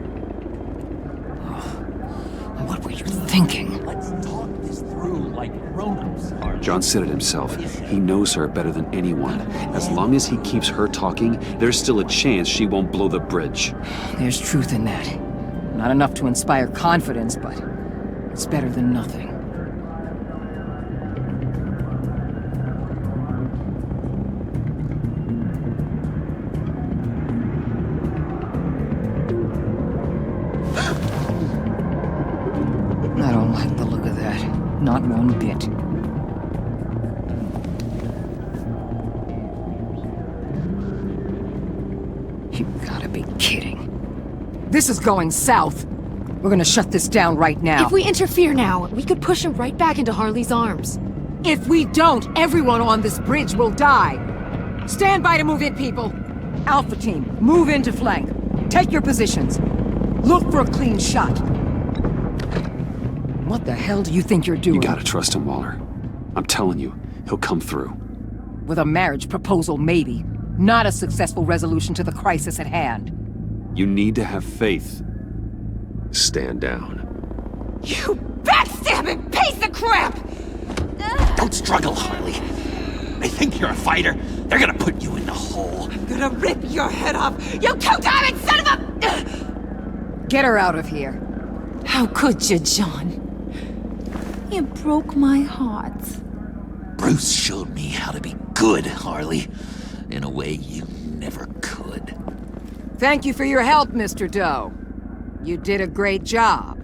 What were you thinking? Let's talk this through like grown-ups. John said it himself. He knows her better than anyone. As long as he keeps her talking, there's still a chance she won't blow the bridge. There's truth in that. Not enough to inspire confidence, but it's better than nothing. I don't like the look of that. Not one bit. You gotta be kidding. This is going south. We're gonna shut this down right now. If we interfere now, we could push him right back into Harley's arms. If we don't, everyone on this bridge will die. Stand by to move in, people. Alpha team, move into flank. Take your positions. Look for a clean shot. What the hell do you think you're doing? You gotta trust him, Waller. I'm telling you, he'll come through. With a marriage proposal, maybe. Not a successful resolution to the crisis at hand. You need to have faith. Stand down. You backstabbing piece of crap! Don't struggle, Harley. They think you're a fighter. They're gonna put you in the hole. I'm gonna rip your head off, you two-diamond son of a... Get her out of here. How could you, John? You broke my heart. Bruce showed me how to be good, Harley. In a way you never could. Thank you for your help, Mr. Doe. You did a great job.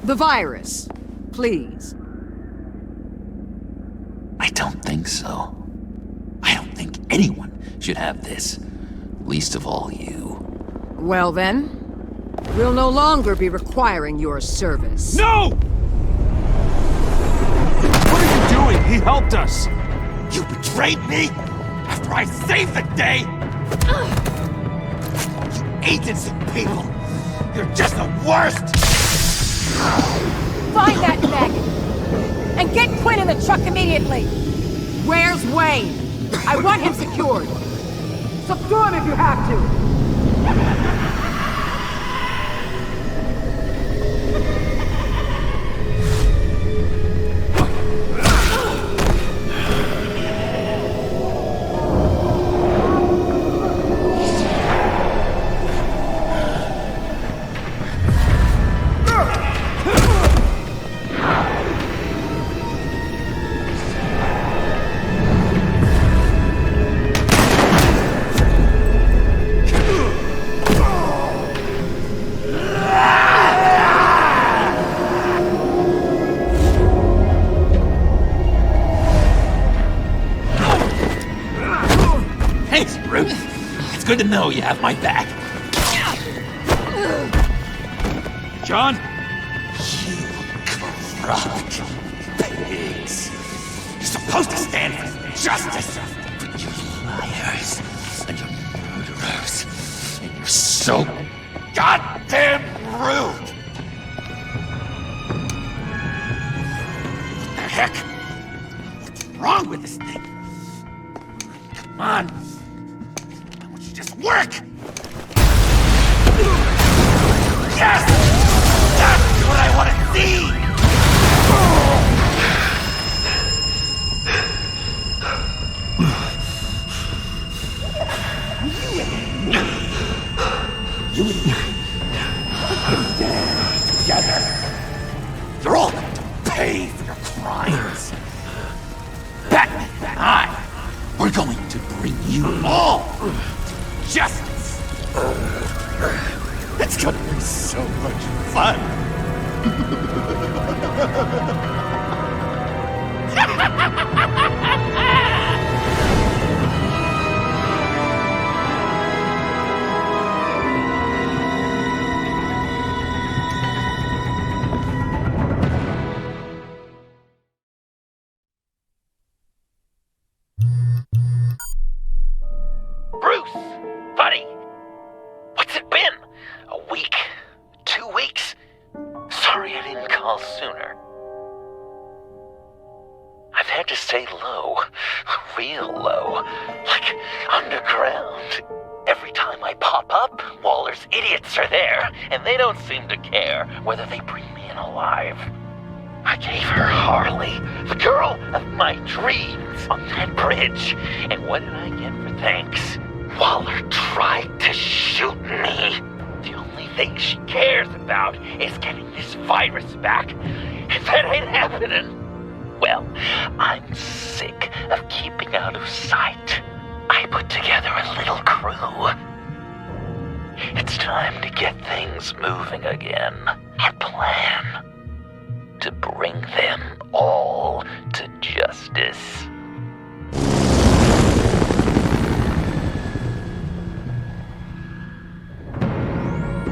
The virus, please. I don't think so. I don't think anyone should have this. Least of all you. Well then, we'll no longer be requiring your service. No! What are you doing? He helped us. You betrayed me after I saved the day! You agency people! You're just the worst! Find that maggot! And get Quinn in the truck immediately! Where's Wayne? I want him secured! Subdue him if you have to! Thanks, Bruce. It's good to know you have my back. John? You corrupt pigs. You're supposed to stand for justice, but you're liars, and you're murderers, and you're so goddamn rude! What the heck? What's wrong with this thing? Come on. Why don't you just work? Yes! That's what I want to see! You and me. Together. You're all going to pay for your crimes. Batman and I, we're going to bring you all to justice. It's gonna be so much fun. Bruce, buddy, what's it been? A week? 2 weeks? Sorry I didn't call sooner. I've had to stay low, real low, like underground. Every time I pop up, Waller's idiots are there, and they don't seem to care whether they bring me in alive. I gave her Harley, the girl of my dreams, on that bridge, and what did I get for thanks? Waller tried to shoot me. The only thing she cares about is getting this virus back. If that ain't happening, well, I'm sick of keeping out of sight. I put together a little crew. It's time to get things moving again. Our plan: to bring them all to justice.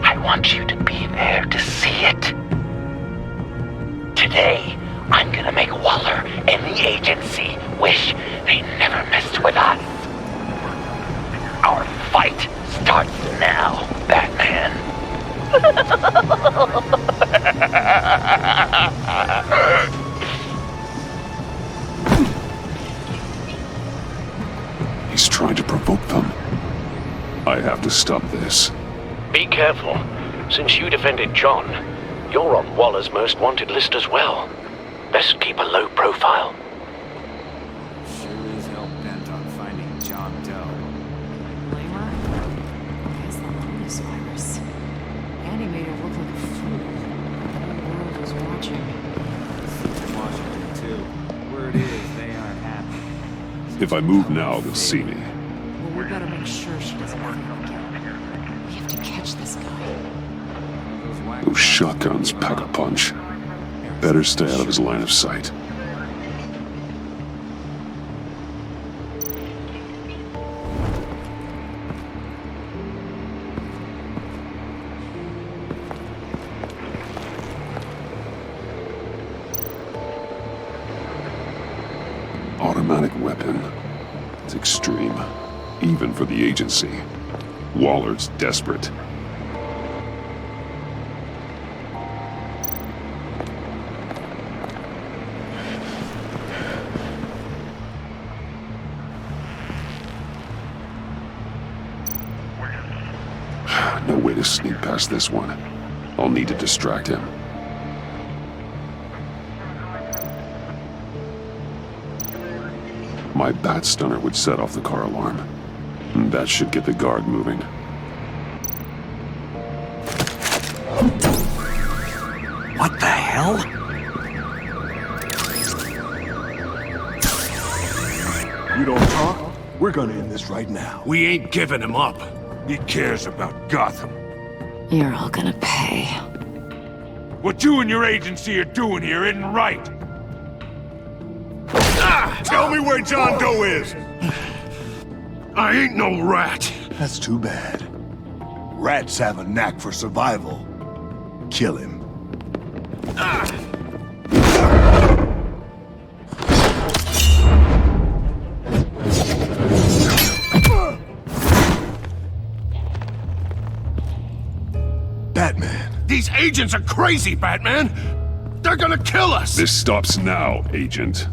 I want you to be there to see it. Today, I'm gonna make Waller and the agency wish they never messed with us. Our fight starts now, Batman. He's trying to provoke them. I have to stop this. Be careful. Since you defended John, you're on Waller's most wanted list as well. Best keep a low profile. Sure is hell-bent on finding John Doe. Blame her? It's the longest virus. Andy made her look like a fool. The whole world was watching. Washington, too. Word is they aren't happy. If I move now, they'll see me. Well, we better make sure she doesn't think again. We have to catch this guy. Those shotguns pack a punch. Better stay out of his line of sight. Automatic weapon. It's extreme, even for the agency. Waller's desperate. No way to sneak past this one. I'll need to distract him. My bat stunner would set off the car alarm. That should get the guard moving. What the hell? You don't talk? We're gonna end this right now. We ain't giving him up. He cares about Gotham. You're all gonna pay. What you and your agency are doing here isn't right. Tell me where John Doe is! I ain't no rat. That's too bad. Rats have a knack for survival. Kill him. agents are crazy, Batman! They're gonna kill us! This stops now, Agent.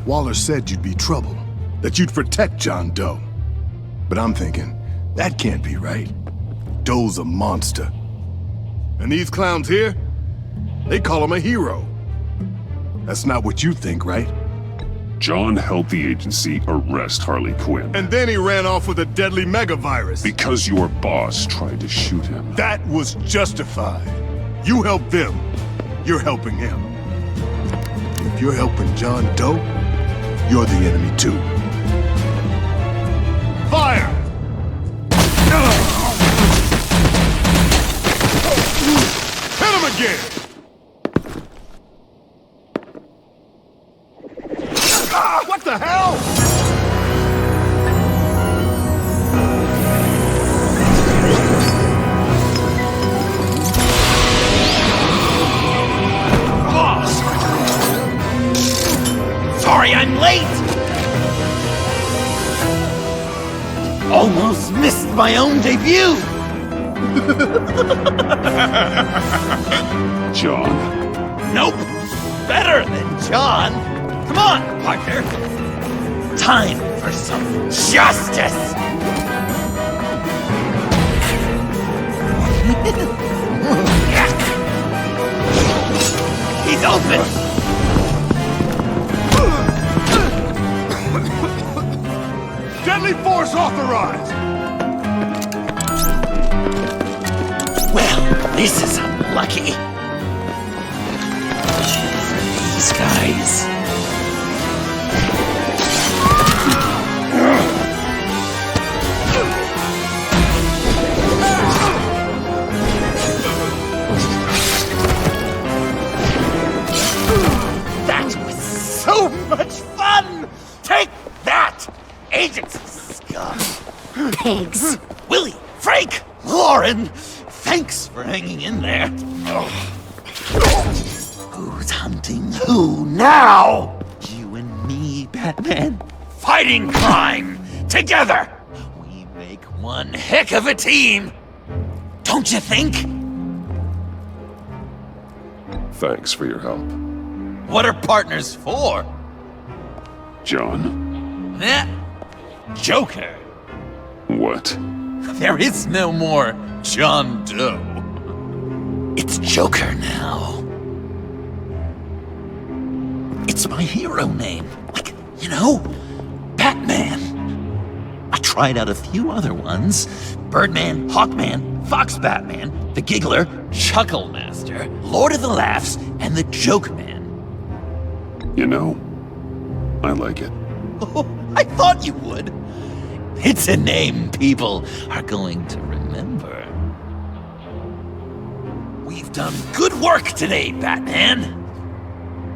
Waller said you'd be trouble, that you'd protect John Doe. But I'm thinking, that can't be right. Doe's a monster. And these clowns here? They call him a hero. That's not what you think, right? John helped the agency arrest Harley Quinn. And then he ran off with a deadly megavirus. Because your boss tried to shoot him. That was justified. You helped them. You're helping him. If you're helping John Doe, you're the enemy too. Fire! Hit him again! What the hell? Boss! Sorry I'm late! Almost missed my own debut! John? Nope! Better than John! Come on, partner! Time for some justice! He's open! Deadly force authorized! Well, this is unlucky. For these guys. That was so much fun! Take that, agents scum! Pigs. Willie, Frank, Lauren, thanks for hanging in there. Who's hunting who now? You and me, Batman. Fighting crime together. We make one heck of a team. Don't you think? Thanks for your help. What are partners for? John? Eh? Joker. What? There is no more John Doe. It's Joker now. It's my hero name. Like, you know, Batman. I tried out a few other ones. Birdman, Hawkman, Fox Batman, the Giggler, Chuckle Master, Lord of the Laughs, and the Joke Man. You know, I like it. Oh, I thought you would. It's a name people are going to remember. We've done good work today, Batman.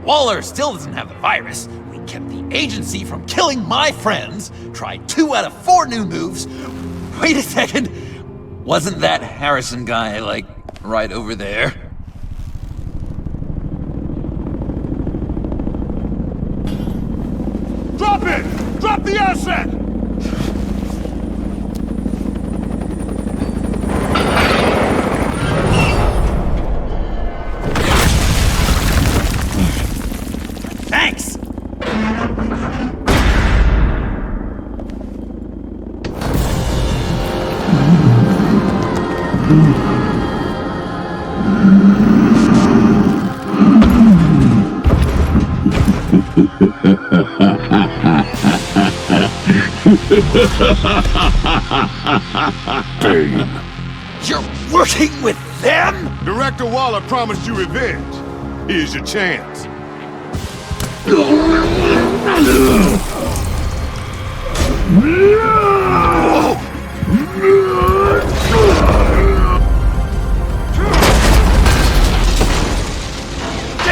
Waller still doesn't have the virus. We kept the agency from killing my friends. Tried 2 out of 4 new moves. Wait a second. Wasn't that Harrison guy, like, right over there? Drop it! Drop the asset! Thanks! Bane. You're working with them? Director Waller promised you revenge. Here's your chance. Get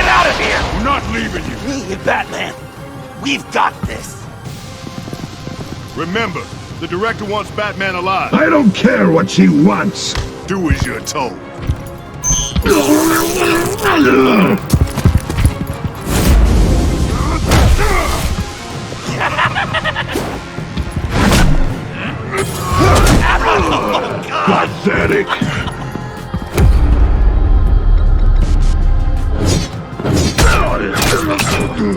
out of here! I'm not leaving you. Hey, Batman, we've got this. Remember, the director wants Batman alive. I don't care what she wants. Do as you're told. Pathetic. The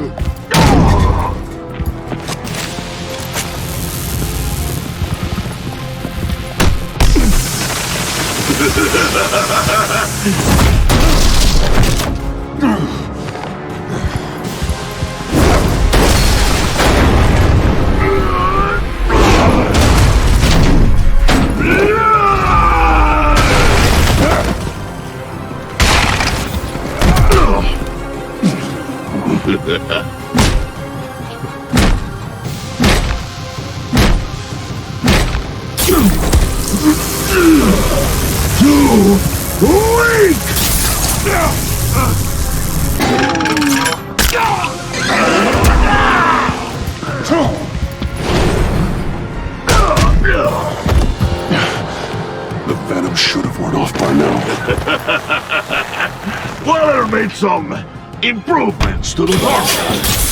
venom should have worn off by now. Waller made some improvements to the torture.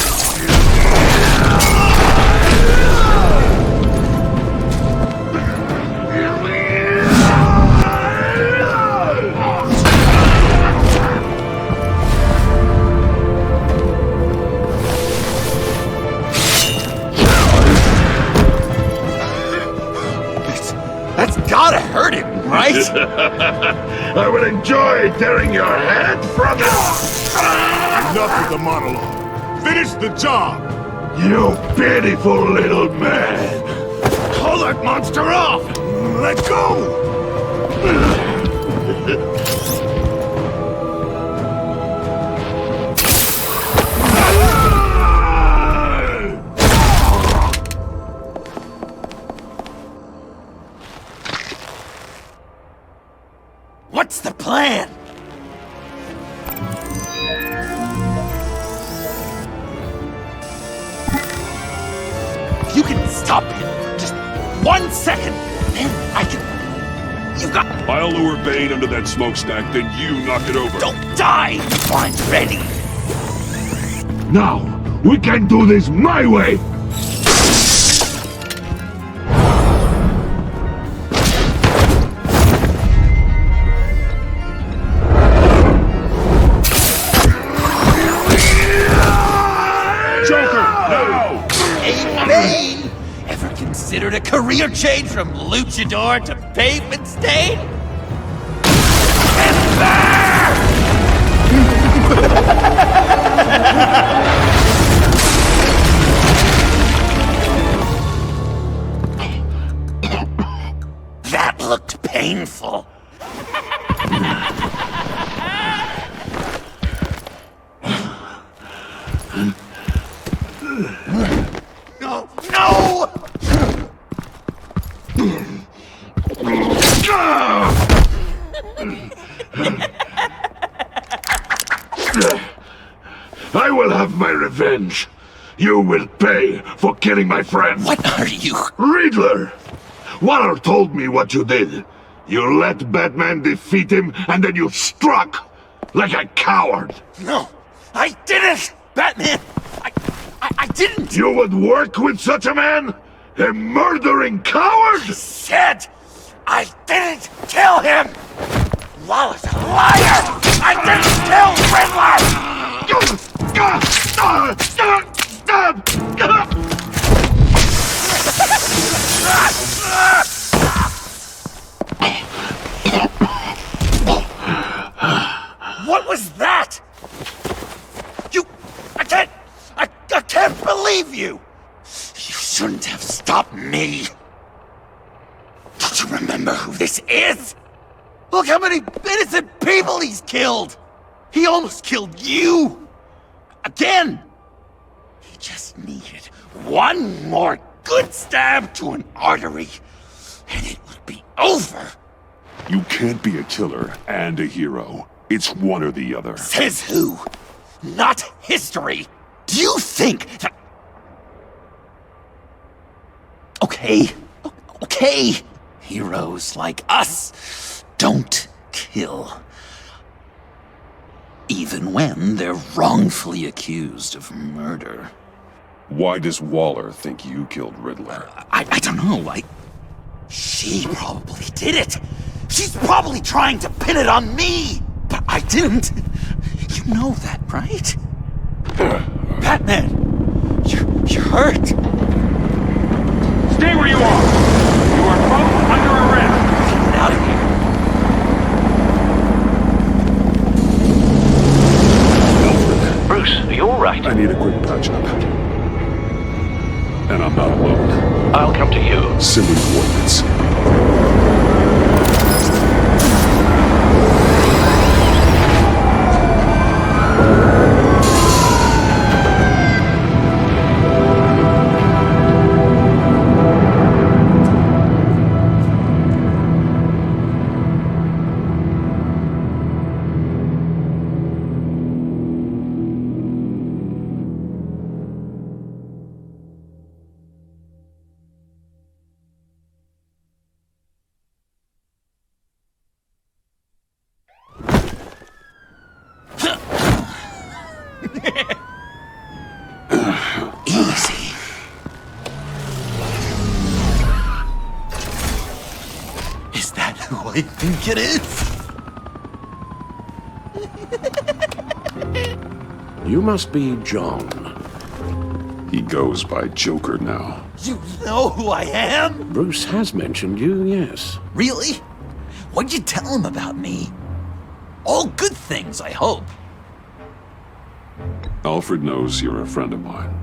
That's gotta hurt him, right? I would enjoy tearing your head from it. Enough with the monologue. Finish the job. You pitiful little man. Call that monster off. Let go. What's the plan? If you can stop him, just 1 second, then I can... You got... I'll lure Bane under that smokestack, then you knock it over. Don't die before I'm ready! Now, we can do this my way! Considered a career change from luchador to pavement stain? And there! That looked painful. No! No! I will have my revenge. You will pay for killing my friend. What are you? Riddler! Waller told me what you did. You let Batman defeat him, and then you struck like a coward. No, I didn't! Batman! I didn't! You would work with such a man? A murdering coward? I said I didn't kill him! Waller's a liar! I didn't kill Riddler! What was that? I can't believe you! You shouldn't have stopped me! Don't you remember who this is? Look how many innocent people he's killed! He almost killed you! Again! He just needed one more good stab to an artery, and it would be over! You can't be a killer and a hero. It's one or the other. Says who? Not history! Do you think that... Okay. Heroes like us don't kill. Even when they're wrongfully accused of murder. Why does Waller think you killed Riddler? I don't know, She probably did it! She's probably trying to pin it on me! But I didn't. You know that, right? Batman! You're hurt! Stay where you are! You are both under arrest! Get out of here! Bruce, are you alright? I need a quick patch-up. And I'm not alone. I'll come to you. Send me coordinates. Easy. Is that who I think it is? You must be John. He goes by Joker now. You know who I am? Bruce has mentioned you, yes. Really? What'd you tell him about me? All good things, I hope. Alfred knows you're a friend of mine.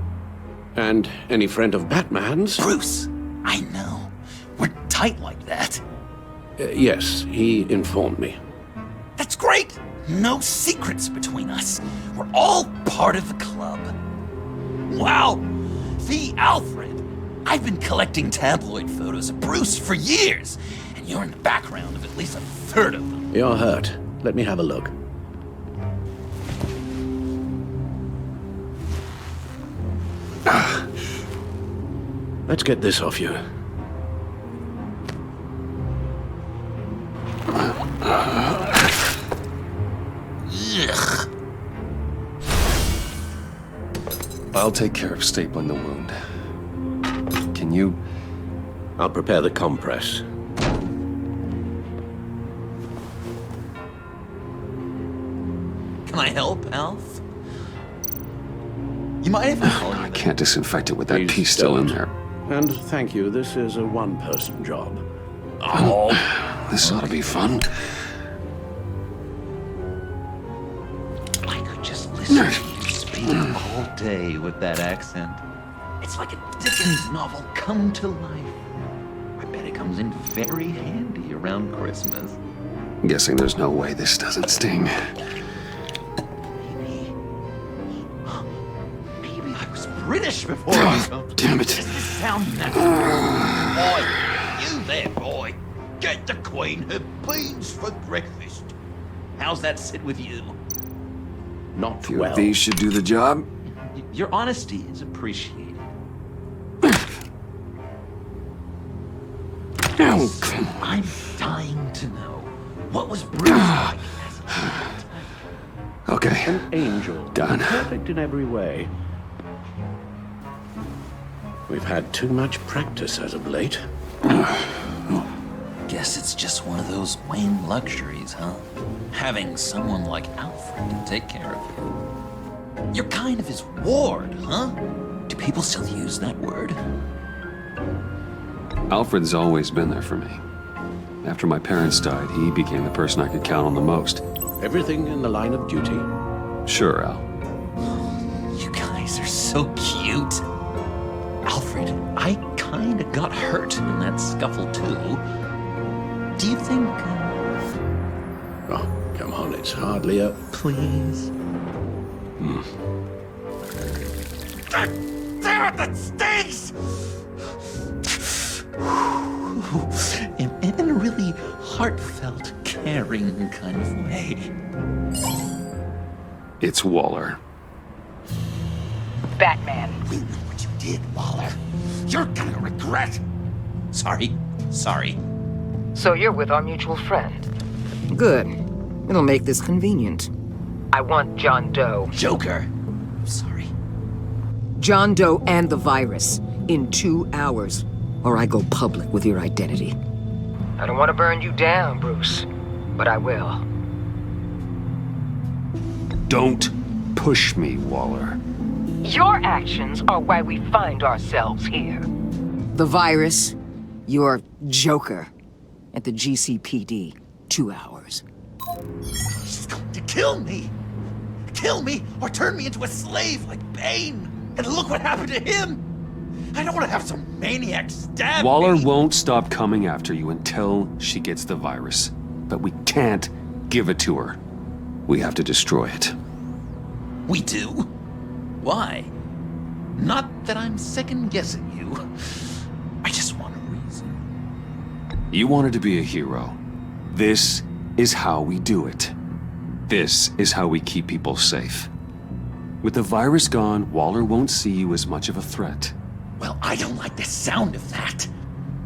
And any friend of Batman's? Bruce, I know. We're tight like that. Yes, he informed me. That's great. No secrets between us. We're all part of the club. Wow, the Alfred. I've been collecting tabloid photos of Bruce for years, and you're in the background of at least a third of them. You're hurt. Let me have a look. Let's get this off you. Ugh. I'll take care of stapling the wound. Can you? I'll prepare the compress. Can I help, Alf? You might have to call I can't disinfect it with that piece still in there. And thank you, this is a one-person job. Oh. This ought to be fun. I could just listen to you speak all day with that accent. It's like a Dickens novel come to life. I bet it comes in very handy around Christmas. I'm guessing there's no way this doesn't sting. Maybe I was British before Damn it. Does this sound natural? Boy, you there, boy. Get the Queen her beans for breakfast. How's that sit with you? Not Few of these should do the job. Your honesty is appreciated. Oh, come on. I'm dying to know. What was Bruce like as a kid? Okay. An angel. Done. Perfect in every way. We've had too much practice as of late. Guess it's just one of those Wayne luxuries, huh? Having someone like Alfred to take care of you. You're kind of his ward, huh? Do people still use that word? Alfred's always been there for me. After my parents died, he became the person I could count on the most. Everything in the line of duty? Sure, Al. You guys are so cute. Alfred, I kinda got hurt in that scuffle too. Do you think... Oh, come on, it's hardly a... Please? Damn it, that stinks! In a really heartfelt, caring kind of way. It's Waller. Batman. We know what you did, Waller. You're gonna regret. Sorry. So you're with our mutual friend. Good. It'll make this convenient. I want John Doe. Joker. Sorry. John Doe and the virus in 2 hours, or I go public with your identity. I don't want to burn you down, Bruce, but I will. Don't push me, Waller. Your actions are why we find ourselves here. The virus, your Joker, at the GCPD, 2 hours. She's going to kill me! Kill me or turn me into a slave like Bane! And look what happened to him! I don't want to have some maniac stab Waller me! won't stop coming after you until she gets the virus. But we can't give it to her. We have to destroy it. We do? Why? Not that I'm second-guessing you. I just want a reason. You wanted to be a hero. This is how we do it. This is how we keep people safe. With the virus gone, Waller won't see you as much of a threat. Well, I don't like the sound of that.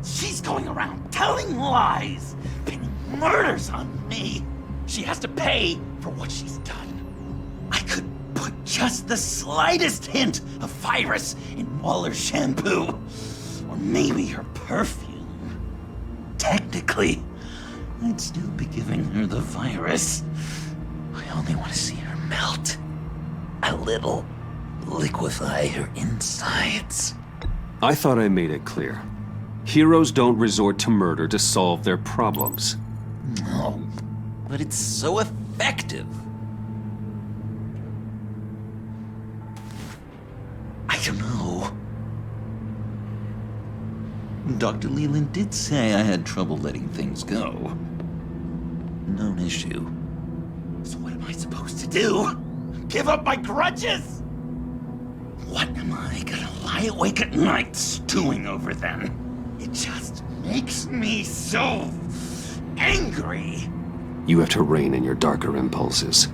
She's going around telling lies, pinning murders on me. She has to pay for what she's done. I could put just the slightest hint of virus in Waller's shampoo. Or maybe her perfume. Technically, I'd still be giving her the virus. I only want to see her melt. A little. Liquefy her insides. I thought I made it clear. Heroes don't resort to murder to solve their problems. No, but it's so effective. I don't know. Dr. Leland did say I had trouble letting things go. Known issue. So what am I supposed to do? Give up my grudges? What am I gonna lie awake at night stewing over then? It just makes me so angry. You have to rein in your darker impulses.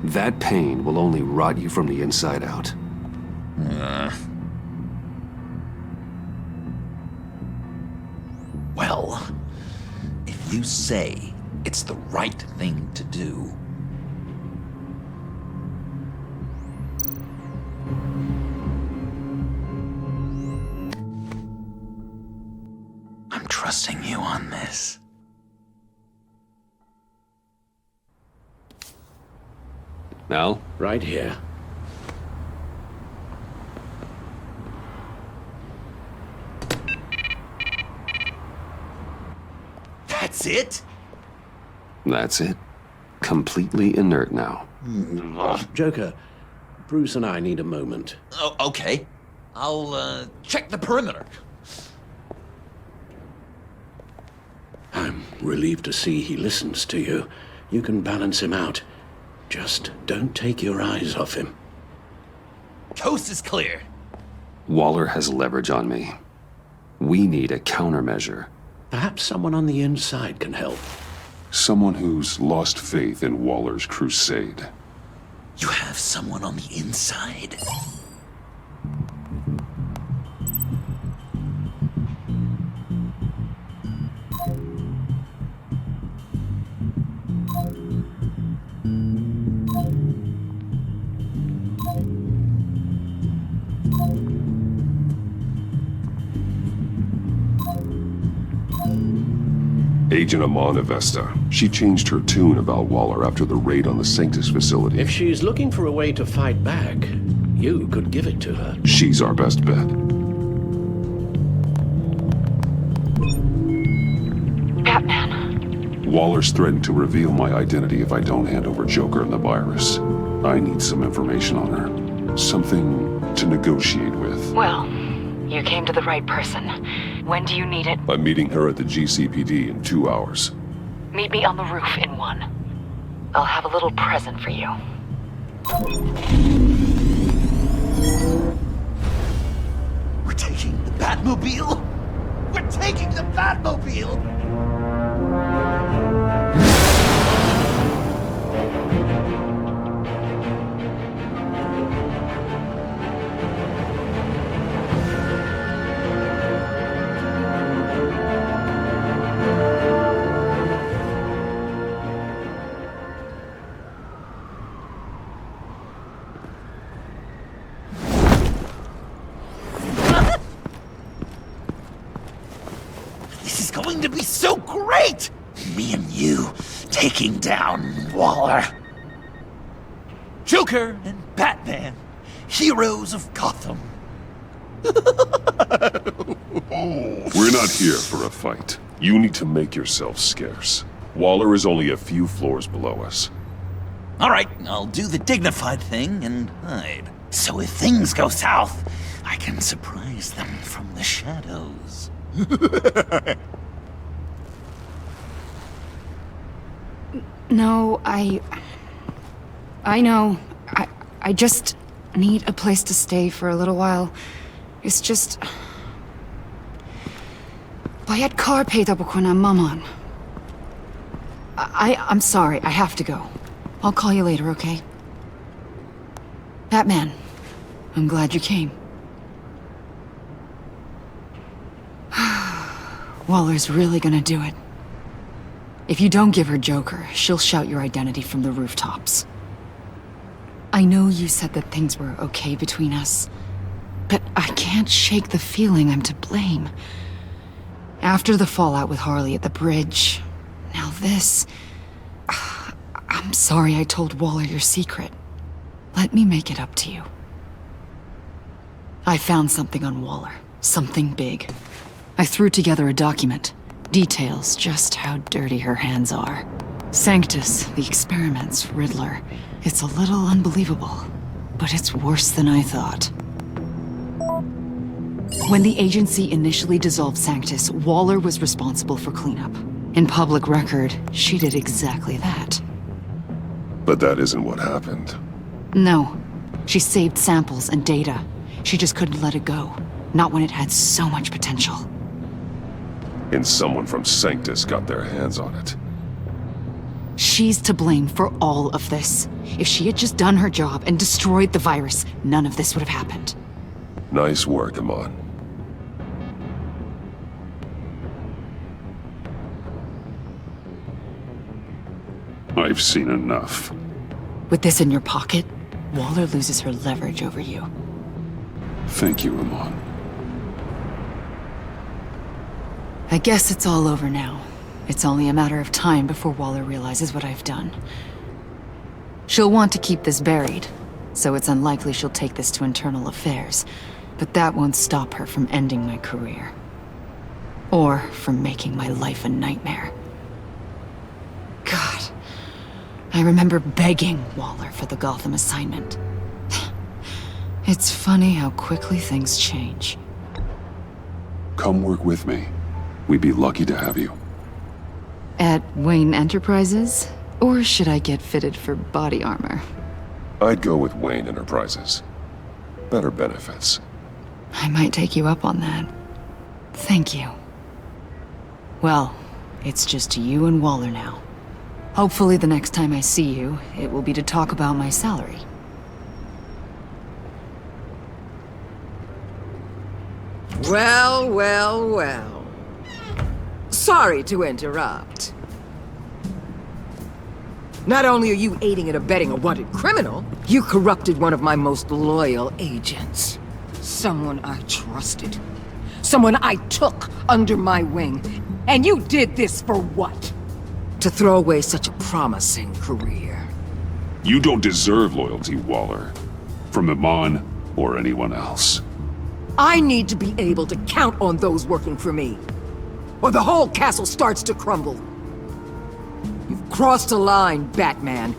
That pain will only rot you from the inside out. Well, if you say it's the right thing to do, I'm trusting you on this. Al? Right here. That's it? That's it. Completely inert now. Joker, Bruce and I need a moment. Oh, okay. I'll, check the perimeter. I'm relieved to see he listens to you. You can balance him out. Just don't take your eyes off him. Coast is clear. Waller has leverage on me. We need a countermeasure. Perhaps someone on the inside can help. Someone who's lost faith in Waller's crusade. You have someone on the inside? Agent Amana Vesta. She changed her tune about Waller after the raid on the Sanctus facility. If she's looking for a way to fight back, you could give it to her. She's our best bet. Batman. Waller's threatened to reveal my identity if I don't hand over Joker and the virus. I need some information on her. Something to negotiate with. Well, you came to the right person. When do you need it? I'm meeting her at the GCPD in 2 hours. Meet me on the roof in 1. I'll have a little present for you. We're taking the Batmobile? We're taking the Batmobile! Going to be so great! Me and you taking down Waller. Joker and Batman heroes of Gotham. We're not here for a fight. You need to make yourself scarce. Waller is only a few floors below us. All right, I'll do the dignified thing and hide. So if things go south, I can surprise them from the shadows. No, I know. I just need a place to stay for a little while. It's just... bayad kar peyda bukonam maman. I'm sorry, I have to go. I'll call you later, okay? Batman, I'm glad you came. Waller's really gonna do it. If you don't give her Joker, she'll shout your identity from the rooftops. I know you said that things were okay between us, but I can't shake the feeling I'm to blame. After the fallout with Harley at the bridge, now this... I'm sorry I told Waller your secret. Let me make it up to you. I found something on Waller. Something big. I threw together a document. Details just how dirty her hands are. Sanctus, the experiments, Riddler. It's a little unbelievable, but it's worse than I thought. When the agency initially dissolved Sanctus, Waller was responsible for cleanup. In public record, she did exactly that. But that isn't what happened. No. She saved samples and data. She just couldn't let it go. Not when it had so much potential. And someone from Sanctus got their hands on it. She's to blame for all of this. If she had just done her job and destroyed the virus, none of this would have happened. Nice work, Amon. I've seen enough. With this in your pocket, Waller loses her leverage over you. Thank you, Amon. I guess it's all over now. It's only a matter of time before Waller realizes what I've done. She'll want to keep this buried, so it's unlikely she'll take this to internal affairs. But that won't stop her from ending my career. Or from making my life a nightmare. God. I remember begging Waller for the Gotham assignment. It's funny how quickly things change. Come work with me. We'd be lucky to have you. At Wayne Enterprises? Or should I get fitted for body armor? I'd go with Wayne Enterprises. Better benefits. I might take you up on that. Thank you. Well, it's just you and Waller now. Hopefully the next time I see you, it will be to talk about my salary. Well, well, well. Sorry to interrupt. Not only are you aiding and abetting a wanted criminal, you corrupted one of my most loyal agents. Someone I trusted. Someone I took under my wing. And you did this for what? To throw away such a promising career. You don't deserve loyalty, Waller. From Amon or anyone else. I need to be able to count on those working for me. Or the whole castle starts to crumble. You've crossed a line, Batman.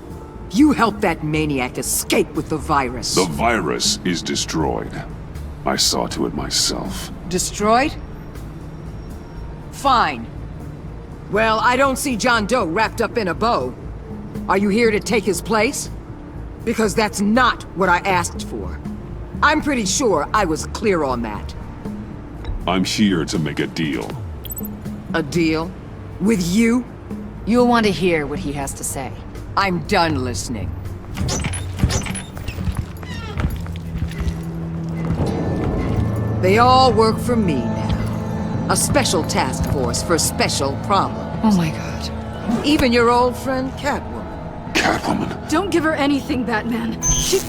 You helped that maniac escape with the virus. The virus is destroyed. I saw to it myself. Destroyed? Fine. Well, I don't see John Doe wrapped up in a bow. Are you here to take his place? Because that's not what I asked for. I'm pretty sure I was clear on that. I'm here to make a deal. A deal? With you? You'll want to hear what he has to say. I'm done listening. They all work for me now. A special task force for special problems. Oh my god. Even your old friend Catwoman. Catwoman? Don't give her anything, Batman. She...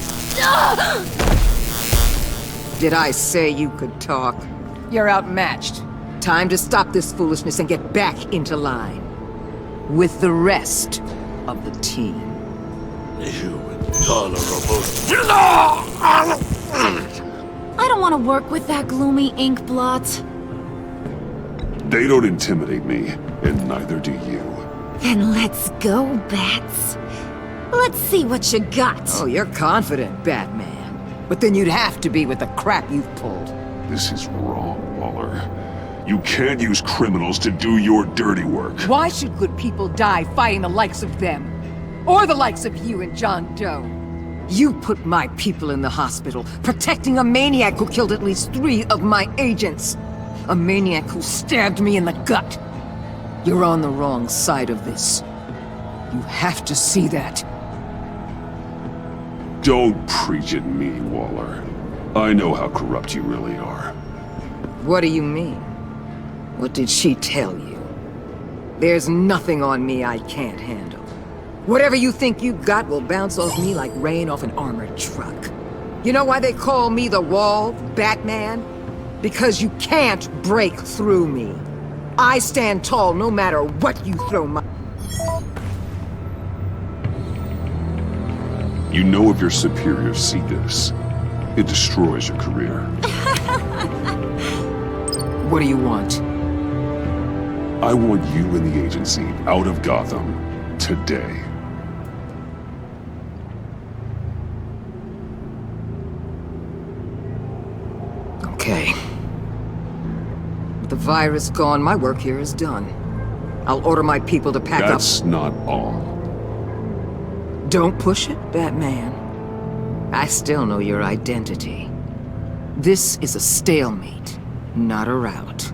Did I say you could talk? You're outmatched. Time to stop this foolishness and get back into line. With the rest of the team. You intolerable. I don't want to work with that gloomy ink blot. They don't intimidate me, and neither do you. Then let's go, Bats. Let's see what you got. Oh, you're confident, Batman. But then you'd have to be with the crap you've pulled. This is wrong, Waller. You can't use criminals to do your dirty work. Why should good people die fighting the likes of them? Or the likes of you and John Doe? You put my people in the hospital, protecting a maniac who killed at least 3 of my agents. A maniac who stabbed me in the gut. You're on the wrong side of this. You have to see that. Don't preach at me, Waller. I know how corrupt you really are. What do you mean? What did she tell you? There's nothing on me I can't handle. Whatever you think you got will bounce off me like rain off an armored truck. You know why they call me the Wall, Batman? Because you can't break through me. I stand tall no matter what you throw my... You know if your superiors see this, it destroys your career. What do you want? I want you and the agency out of Gotham today. Okay. With the virus gone, my work here is done. I'll order my people to pack up. That's not all. Don't push it, Batman. I still know your identity. This is a stalemate, not a rout.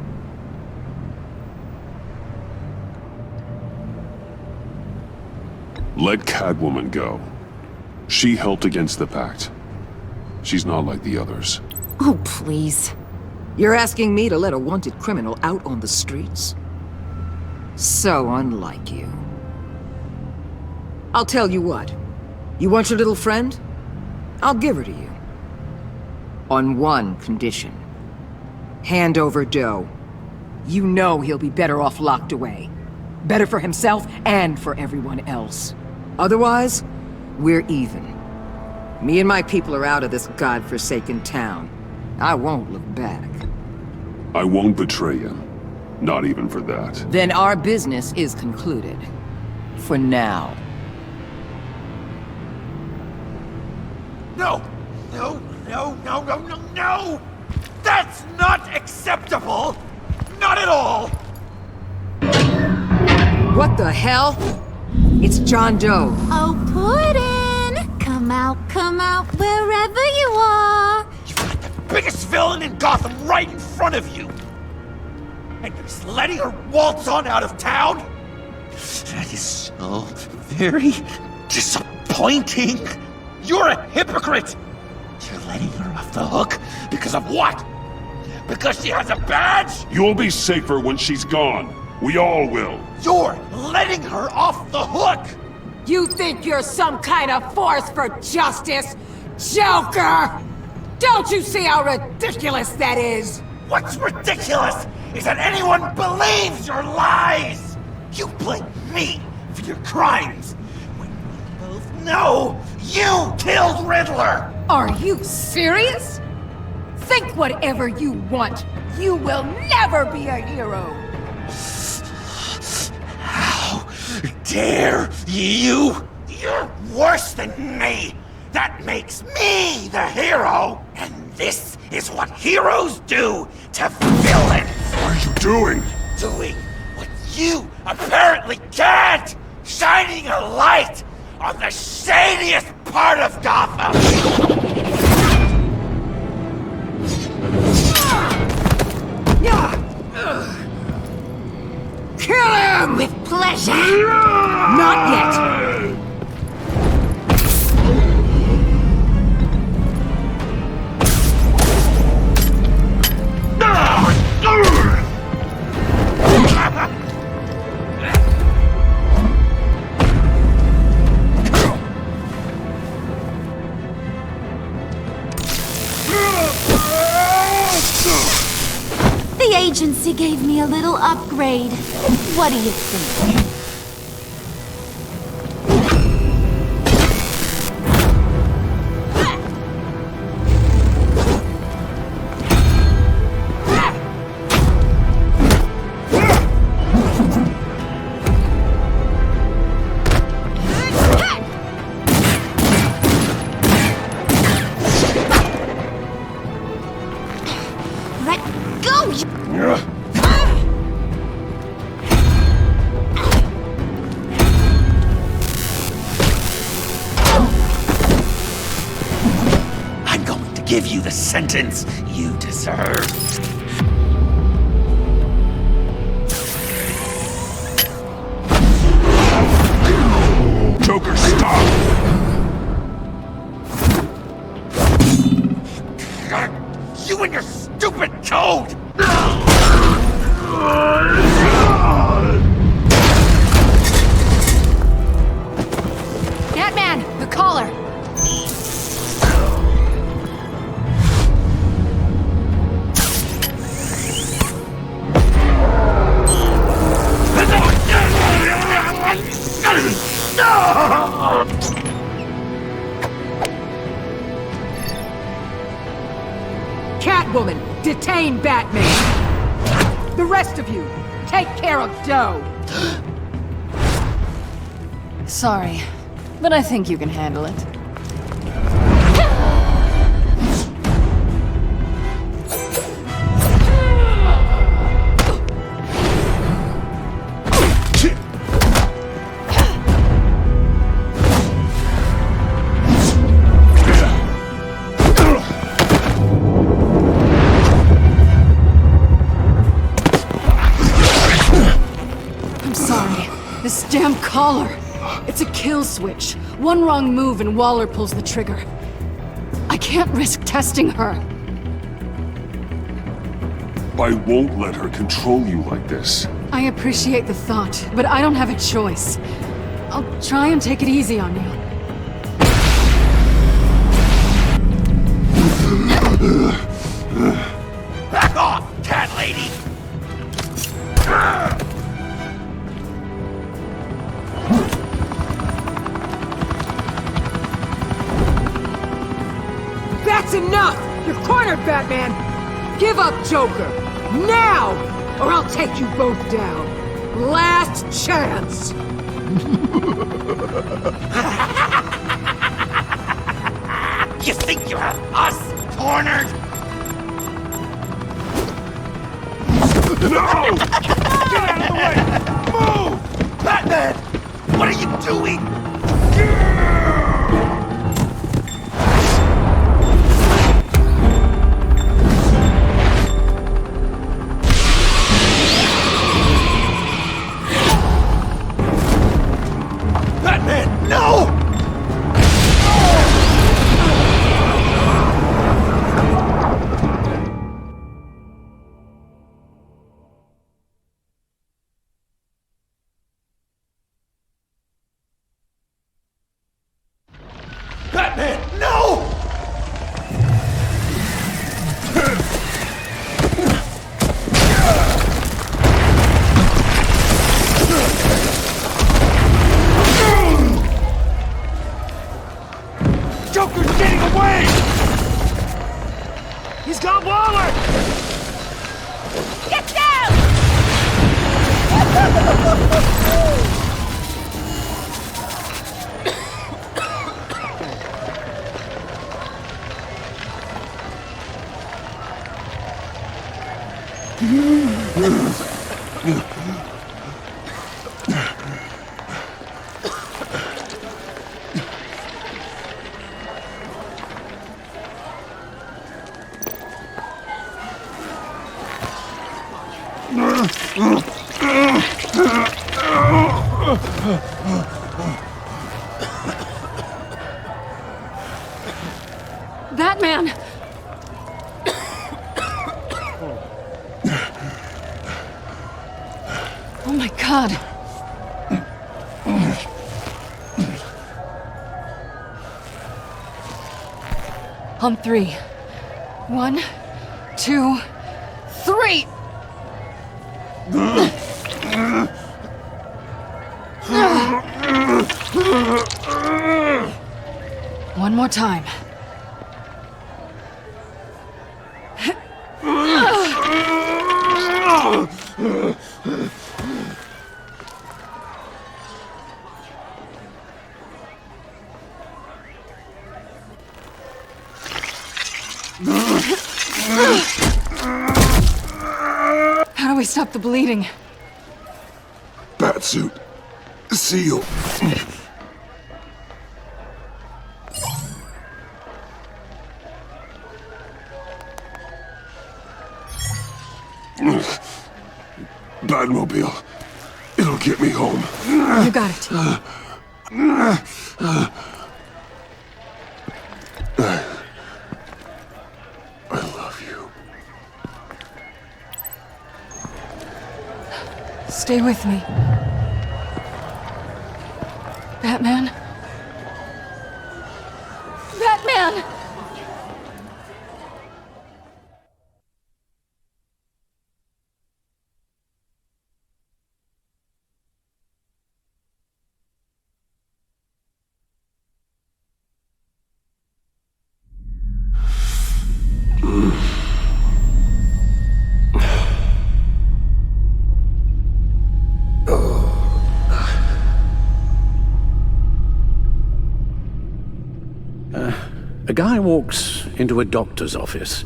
Let Catwoman go. She helped against the Pact. She's not like the others. Oh, please. You're asking me to let a wanted criminal out on the streets? So unlike you. I'll tell you what. You want your little friend? I'll give her to you. On one condition. Hand over Doe. You know he'll be better off locked away. Better for himself and for everyone else. Otherwise, we're even. Me and my people are out of this godforsaken town. I won't look back. I won't betray you. Not even for that. Then our business is concluded. For now. No! No, no, no, no, no, no! That's not acceptable! Not at all! What the hell? It's John Doe. Oh, Puddin'! Come out, wherever you are! You've got the biggest villain in Gotham right in front of you! And you're just letting her waltz on out of town? That is so very disappointing! You're a hypocrite! You're letting her off the hook because of what? Because she has a badge? You'll be safer when she's gone. We all will. You're letting her off the hook! You think you're some kind of force for justice, Joker? Don't you see how ridiculous that is? What's ridiculous is that anyone believes your lies! You blame me for your crimes, when we both know you killed Riddler! Are you serious? Think whatever you want. You will never be a hero. How dare you? You're worse than me! That makes me the hero! And this is what heroes do to villains! What are you doing? Doing what you apparently can't! Shining a light on the shadiest part of Gotham! Kill him! With pleasure! Not yet! The agency gave me a little upgrade. What do you think? I'm going to give you the sentence you deserve. Joker, stop! You and your stupid code! Batman, the collar! Catwoman, detain Batman! The rest of you, take care of Doe! Sorry, but I think you can handle it. This damn collar! It's a kill switch. One wrong move and Waller pulls the trigger. I can't risk testing her. I won't let her control you like this. I appreciate the thought, but I don't have a choice. I'll try and take it easy on you. Back off, cat lady! That's enough! You're cornered, Batman! Give up, Joker! Now! Or I'll take you both down! Last chance! You think you have us cornered? No! Get out of the way! Move! Batman! What are you doing? Batman, no! Batman, no! Joker's getting away! He's got Waller! Get down! Batman! Oh my god. On 3. 1, 2, 3! One more time. we stop the bleeding? Batsuit. Seal. Batmobile. It'll get me home. You got it. I love you. Stay with me. Batman? Batman! A guy walks into a doctor's office.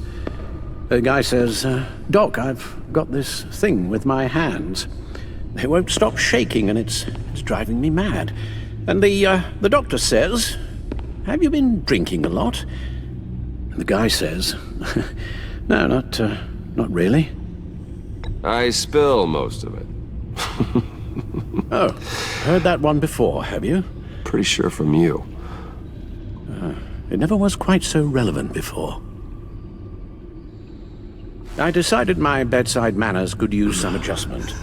The guy says, Doc, I've got this thing with my hands. They won't stop shaking and it's driving me mad. And the doctor says, have you been drinking a lot? And the guy says, no, not really. I spill most of it. Oh, heard that one before, have you? Pretty sure from you. It never was quite so relevant before. I decided my bedside manners could use some adjustment.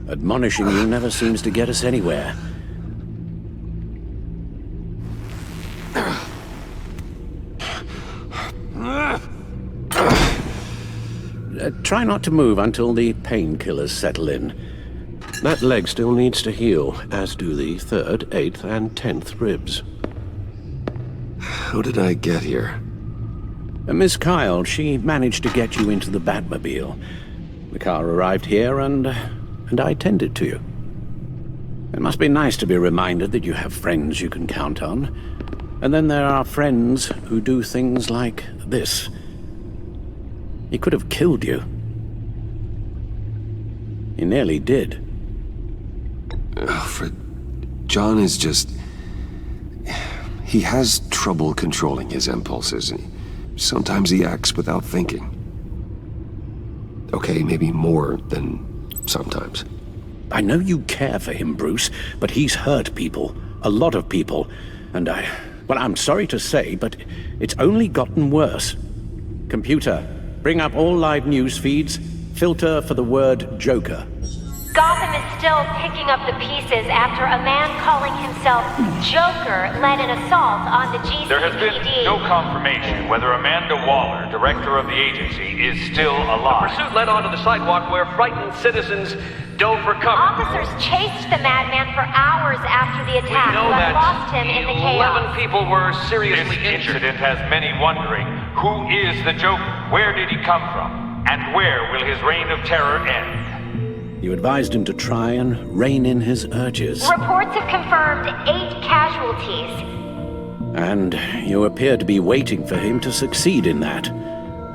Admonishing you never seems to get us anywhere. Try not to move until the painkillers settle in. That leg still needs to heal, as do the 3rd, 8th, and 10th ribs. How did I get here? Miss Kyle, she managed to get you into the Batmobile. The car arrived here and I tended to you. It must be nice to be reminded that you have friends you can count on. And then there are friends who do things like this. He could have killed you. He nearly did. Alfred, John is just... He has trouble controlling his impulses. Sometimes he acts without thinking. Okay, maybe more than sometimes. I know you care for him, Bruce, but he's hurt people. A lot of people. And well, I'm sorry to say, but it's only gotten worse. Computer, bring up all live news feeds. Filter for the word Joker. Gotham is still picking up the pieces after a man calling himself Joker led an assault on the GCPD. There has been no confirmation whether Amanda Waller, director of the agency, is still alive. The pursuit led onto the sidewalk where frightened citizens dove for cover. Officers chased the madman for hours after the attack, but lost him in the chaos. 11 people were seriously injured. This incident has many wondering, who is the Joker? Where did he come from? And where will his reign of terror end? You advised him to try and rein in his urges. Reports have confirmed 8 casualties. And you appear to be waiting for him to succeed in that,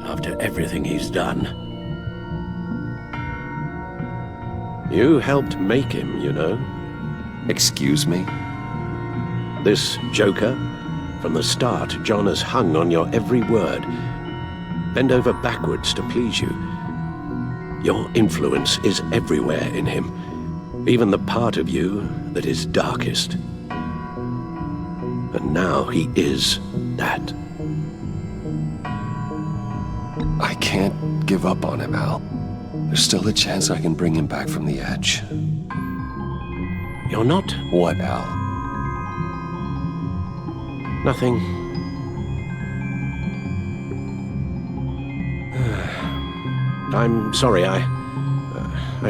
after everything he's done. You helped make him, you know. Excuse me? This Joker, from the start, John has hung on your every word. Bend over backwards to please you. Your influence is everywhere in him, even the part of you that is darkest. And now he is that. I can't give up on him, Al. There's still a chance I can bring him back from the edge. You're not? What, Al? Nothing. I'm sorry, I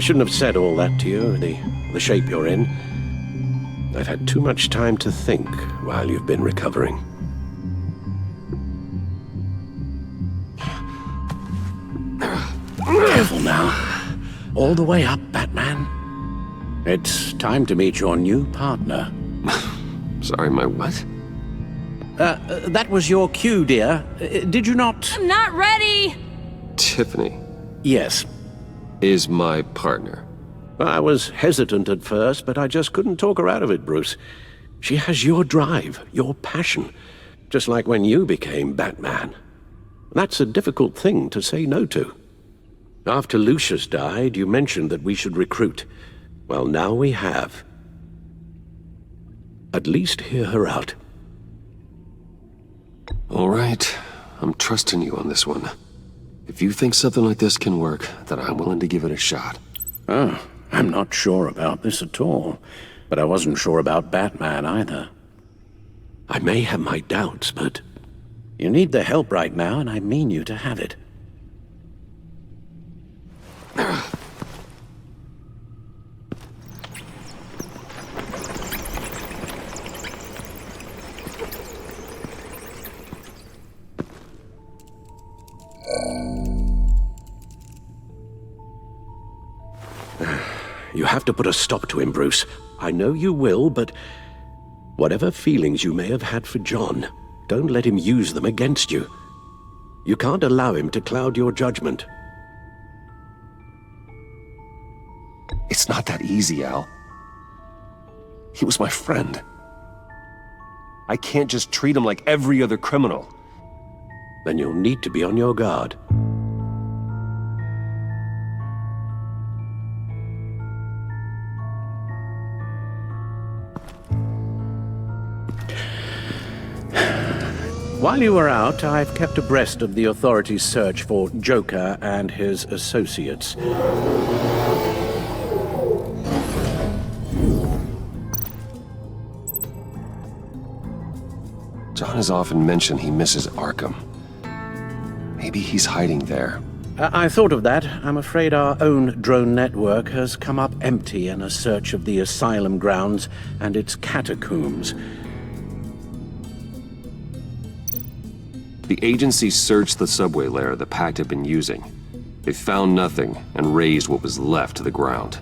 shouldn't have said all that to you, the shape you're in. I've had too much time to think while you've been recovering. Careful now. All the way up, Batman. It's time to meet your new partner. Sorry, my what? That was your cue, dear. Did you not? I'm not ready! Tiffany. Yes. is my partner. I was hesitant at first, but I just couldn't talk her out of it, Bruce. She has your drive, your passion, just like when you became Batman. That's a difficult thing to say no to. After Lucius died, you mentioned that we should recruit. Well, now we have. At least hear her out. All right, I'm trusting you on this one. If you think something like this can work, then I'm willing to give it a shot. Oh, I'm not sure about this at all. But I wasn't sure about Batman either. I may have my doubts, but you need the help right now, and I mean you to have it. You have to put a stop to him, Bruce. I know you will, but whatever feelings you may have had for John, don't let him use them against you. You can't allow him to cloud your judgment. It's not that easy, Al. He was my friend. I can't just treat him like every other criminal. Then you'll need to be on your guard. While you were out, I've kept abreast of the authorities' search for Joker and his associates. John has often mentioned he misses Arkham. Maybe he's hiding there. I thought of that. I'm afraid our own drone network has come up empty in a search of the asylum grounds and its catacombs. The agency searched the subway lair the Pact had been using. They found nothing and razed what was left to the ground.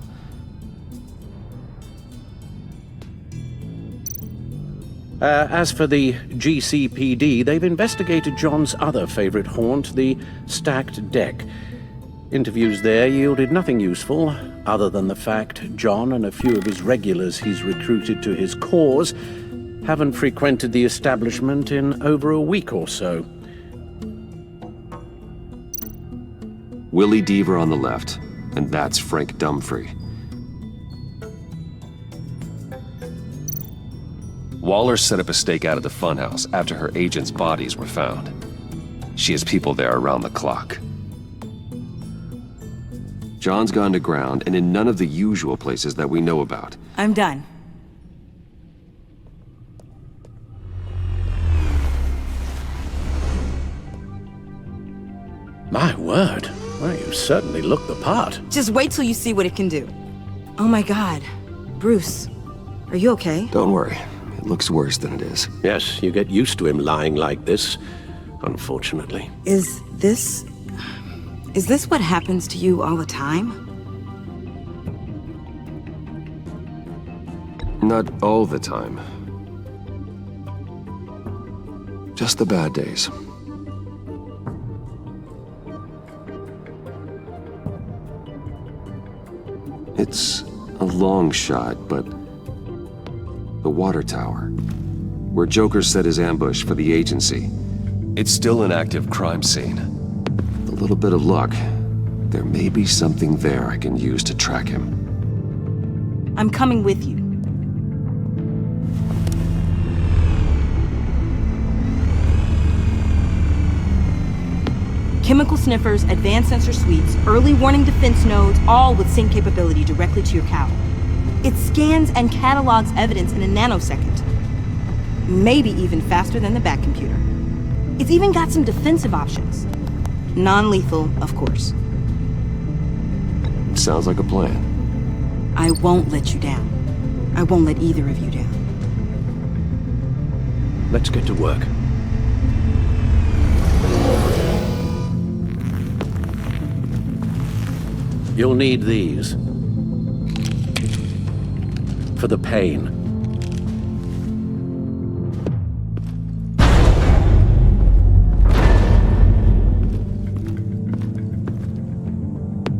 As for the GCPD, they've investigated John's other favorite haunt, the stacked deck. Interviews there yielded nothing useful, other than the fact John and a few of his regulars he's recruited to his cause haven't frequented the establishment in over a week or so. Willie Deaver on the left, and that's Frank Dumfrey. Waller set up a stakeout at the funhouse after her agents' bodies were found. She has people there around the clock. John's gone to ground and in none of the usual places that we know about. I'm done. My word. Well, you certainly look the part. Just wait till you see what it can do. Oh my god. Bruce, are you okay? Don't worry. It looks worse than it is. Yes, you get used to him lying like this, unfortunately. Is this what happens to you all the time? Not all the time. Just the bad days. It's a long shot, but the water tower, where Joker set his ambush for the agency, it's still an active crime scene. With a little bit of luck, there may be something there I can use to track him. I'm coming with you. Chemical sniffers, advanced sensor suites, early warning defense nodes, all with sync capability directly to your cowl. It scans and catalogs evidence in a nanosecond. Maybe even faster than the Bat computer. It's even got some defensive options. Non-lethal, of course. Sounds like a plan. I won't let you down. I won't let either of you down. Let's get to work. You'll need these. For the pain.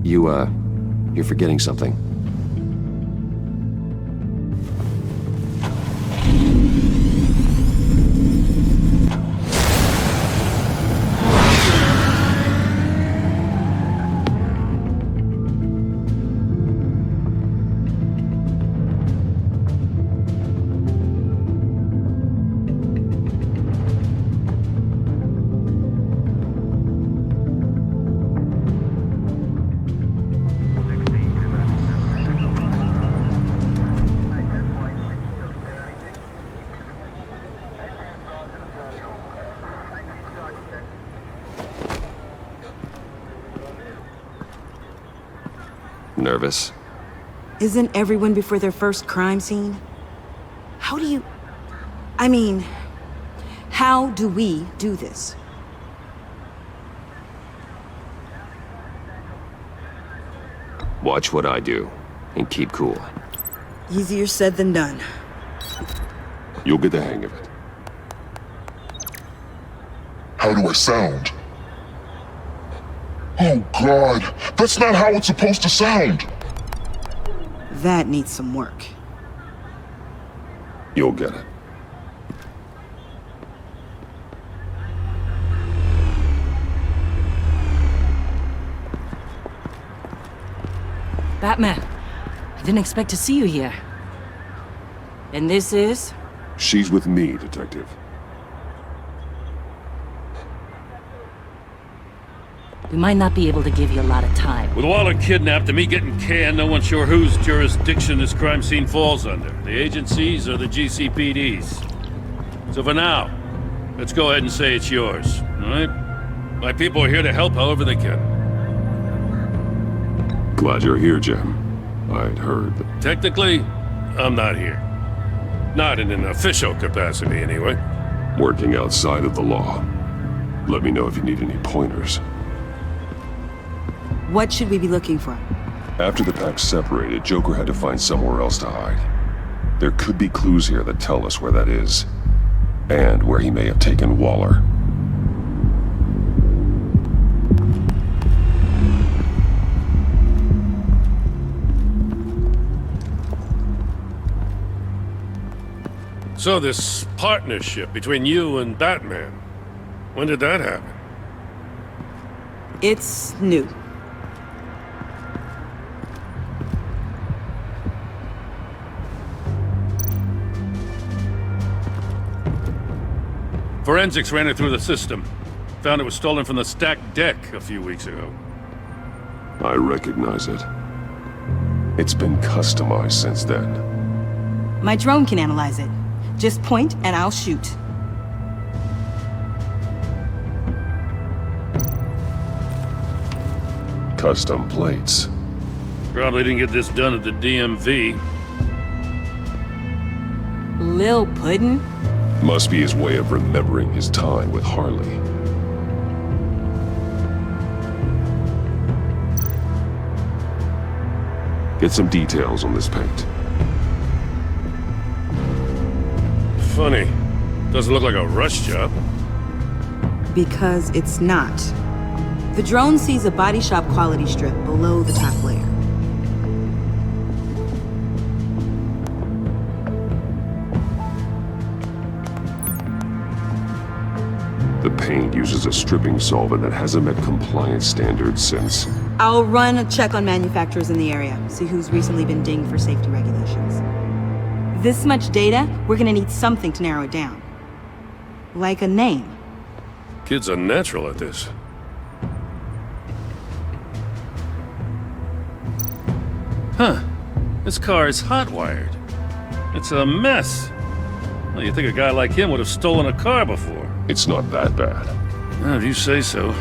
You, You're forgetting something. Nervous? Isn't everyone before their first crime scene? How do you... how do we do this? Watch what I do, and keep cool. Easier said than done. You'll get the hang of it. How do I sound? Oh God, that's not how it's supposed to sound! That needs some work. You'll get it. Batman, I didn't expect to see you here. And this is? She's with me, Detective. We might not be able to give you a lot of time. With Waller kidnapped and me getting canned, no one's sure whose jurisdiction this crime scene falls under. The agencies or the GCPD's. So for now, let's go ahead and say it's yours, all right? My people are here to help however they can. Glad you're here, Jim. I'd heard that... Technically, I'm not here. Not in an official capacity, anyway. Working outside of the law. Let me know if you need any pointers. What should we be looking for? After the pack separated, Joker had to find somewhere else to hide. There could be clues here that tell us where that is. And where he may have taken Waller. So this partnership between you and Batman, when did that happen? It's new. Forensics ran it through the system. Found it was stolen from the stacked deck a few weeks ago. I recognize it. It's been customized since then. My drone can analyze it. Just point and I'll shoot. Custom plates. Probably didn't get this done at the DMV. Lil Puddin'? Must be his way of remembering his time with Harley. Get some details on this paint. Funny. Doesn't look like a rush job. Because it's not. The drone sees a body shop quality strip below the top layer. The paint uses a stripping solvent that hasn't met compliance standards since... I'll run a check on manufacturers in the area, see who's recently been dinged for safety regulations. This much data, we're gonna need something to narrow it down. Like a name. Kids are natural at this. Huh. This car is hot-wired. It's a mess. Well, you'd think a guy like him would have stolen a car before. It's not that bad. If you say so.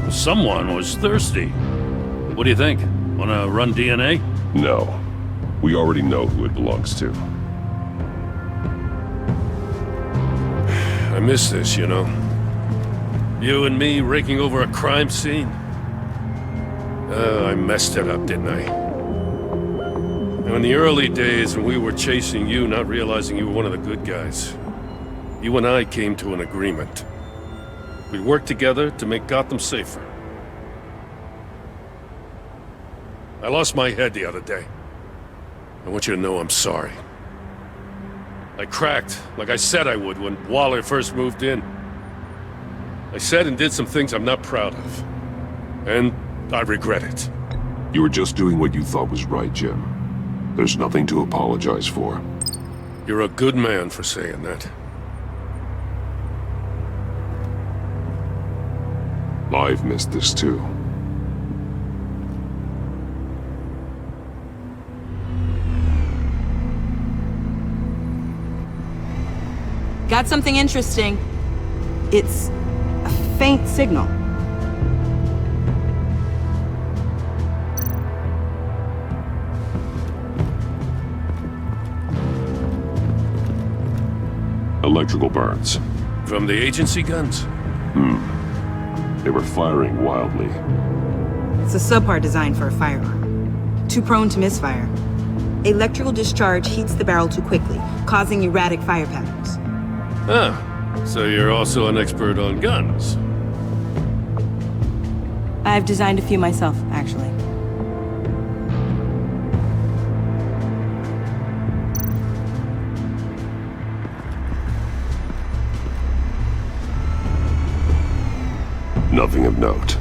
Someone was thirsty. What do you think? Wanna run DNA? No. We already know who it belongs to. I miss this, you know. You and me raking over a crime scene. I messed it up, didn't I? Now, in the early days when we were chasing you, not realizing you were one of the good guys, you and I came to an agreement. We'd work together to make Gotham safer. I lost my head the other day. I want you to know I'm sorry. I cracked, like I said I would when Waller first moved in. I said and did some things I'm not proud of. And I regret it. You were just doing what you thought was right, Jim. There's nothing to apologize for. You're a good man for saying that. I've missed this too. Got something interesting. It's a faint signal. Electrical burns. From the agency guns? They were firing wildly. It's a subpart designed for a firearm. Too prone to misfire. Electrical discharge heats the barrel too quickly, causing erratic fire patterns. Ah, so you're also an expert on guns. I've designed a few myself, actually. Nothing of note.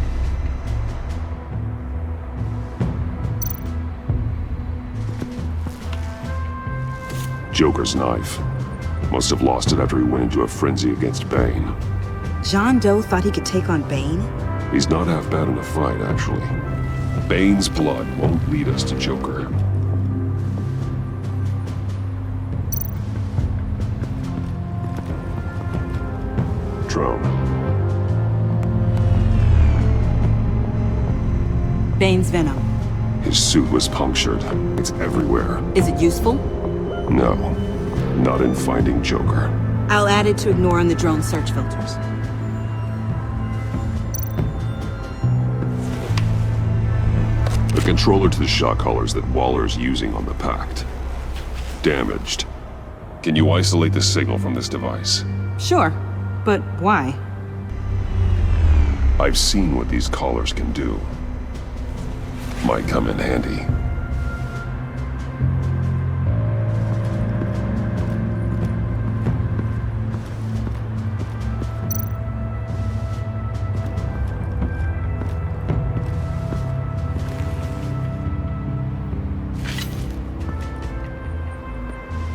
Joker's knife. Must have lost it after he went into a frenzy against Bane. John Doe thought he could take on Bane? He's not half bad in a fight, actually. Bane's blood won't lead us to Joker. Drone. Bane's venom. His suit was punctured. It's everywhere. Is it useful? No. Not in finding Joker. I'll add it to ignore on the drone search filters. The controller to the shot collars that Waller's using on the Pact. Damaged. Can you isolate the signal from this device? Sure, but why? I've seen what these collars can do. Might come in handy.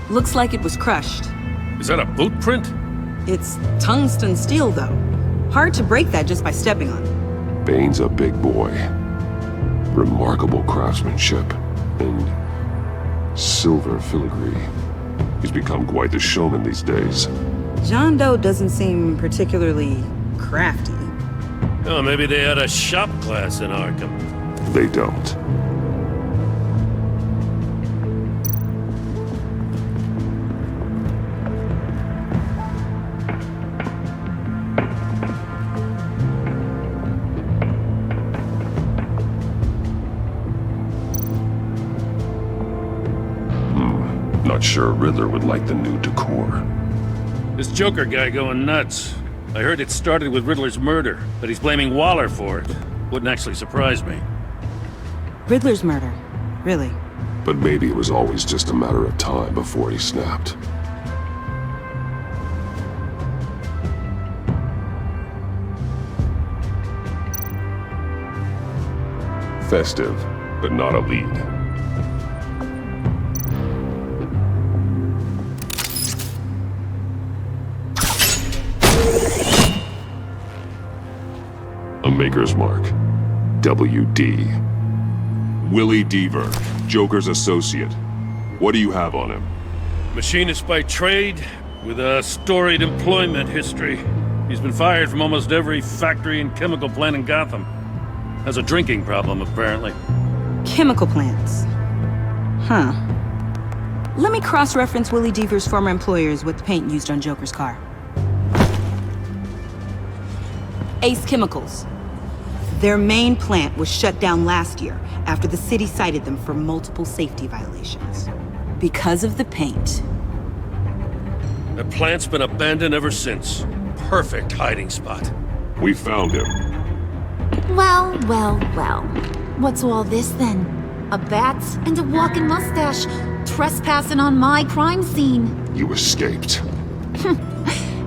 Looks like it was crushed. Is that a boot print? It's tungsten steel, though. Hard to break that just by stepping on it. Bane's a big boy. Remarkable craftsmanship. And silver filigree. He's become quite the showman these days. John Doe doesn't seem particularly crafty. Oh, maybe they had a shop class in Arkham. They don't. Not sure Riddler would like the new decor. This Joker guy going nuts. I heard it started with Riddler's murder, but he's blaming Waller for it. Wouldn't actually surprise me. Riddler's murder? Really? But maybe it was always just a matter of time before he snapped. Festive, but not a lead. A Maker's Mark. W.D. Willie Deaver, Joker's associate. What do you have on him? Machinist by trade, with a storied employment history. He's been fired from almost every factory and chemical plant in Gotham. Has a drinking problem, apparently. Chemical plants. Huh. Let me cross-reference Willie Deaver's former employers with the paint used on Joker's car. Ace Chemicals. Their main plant was shut down last year after the city cited them for multiple safety violations. Because of the paint. The plant's been abandoned ever since. Perfect hiding spot. We found him. Well, well, well. What's all this then? a bat, and a walking mustache, trespassing on my crime scene. You escaped.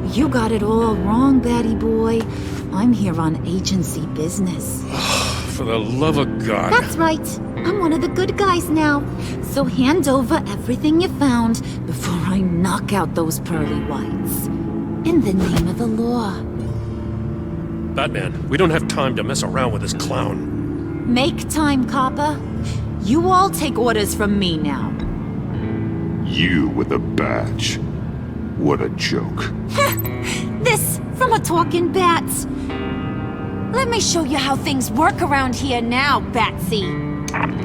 You got it all wrong, baddie boy. I'm here on agency business. For the love of God. That's right. I'm one of the good guys now. So hand over everything you found before I knock out those pearly whites. In the name of the law. Batman, we don't have time to mess around with this clown. Make time, copper. You all take orders from me now. You with a badge. What a joke. This from a talking bat. Let me show you how things work around here now, Batsy.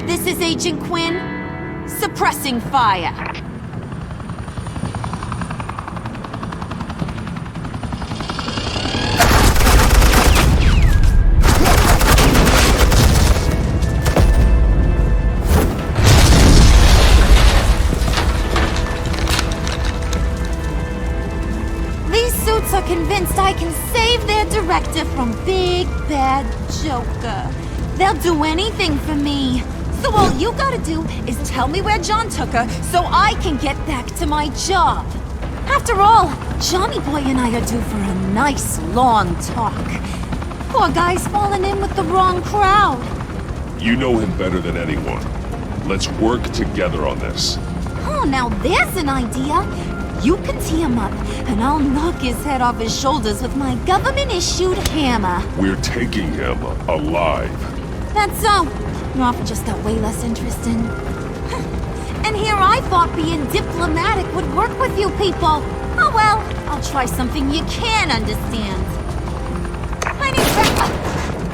This is Agent Quinn, suppressing fire. Are convinced I can save their director from Big Bad Joker. They'll do anything for me. So all you gotta do is tell me where John took her so I can get back to my job. After all, Johnny Boy and I are due for a nice long talk. Poor guy's fallen in with the wrong crowd. You know him better than anyone. Let's work together on this. Oh, now there's an idea. You can tee him up, and I'll knock his head off his shoulders with my government-issued hammer. We're taking him alive. That's so. Roth just got way less interesting. And here I thought being diplomatic would work with you people. Oh well, I'll try something you can understand. I need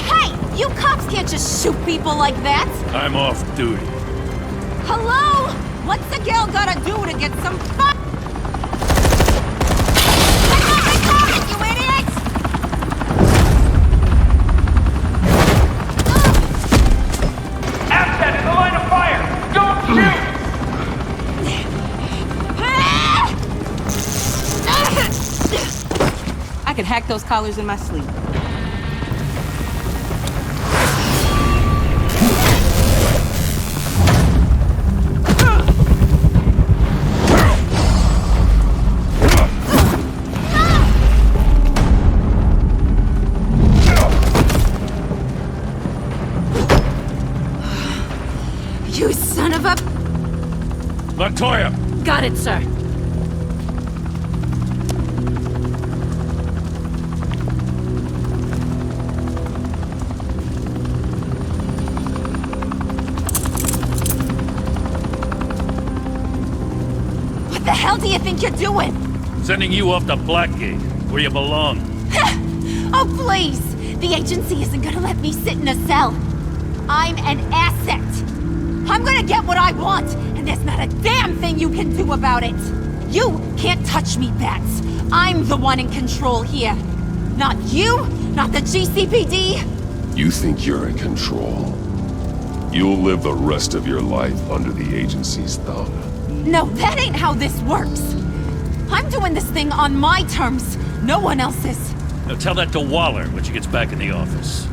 Hey, you cops can't just shoot people like that. I'm off duty. Hello? What's a girl gotta do to get some fun? I could hack those collars in my sleep. You son of a... Latoya! Got it, sir. What the hell do you think you're doing? Sending you off to Blackgate, where you belong. Oh, please! The agency isn't gonna let me sit in a cell. I'm an asset. I'm gonna get what I want, and there's not a damn thing you can do about it. You can't touch me, Bats. I'm the one in control here. Not you, not the GCPD. You think you're in control? You'll live the rest of your life under the agency's thumb. No, that ain't how this works. I'm doing this thing on my terms, no one else's. Now tell that to Waller when she gets back in the office.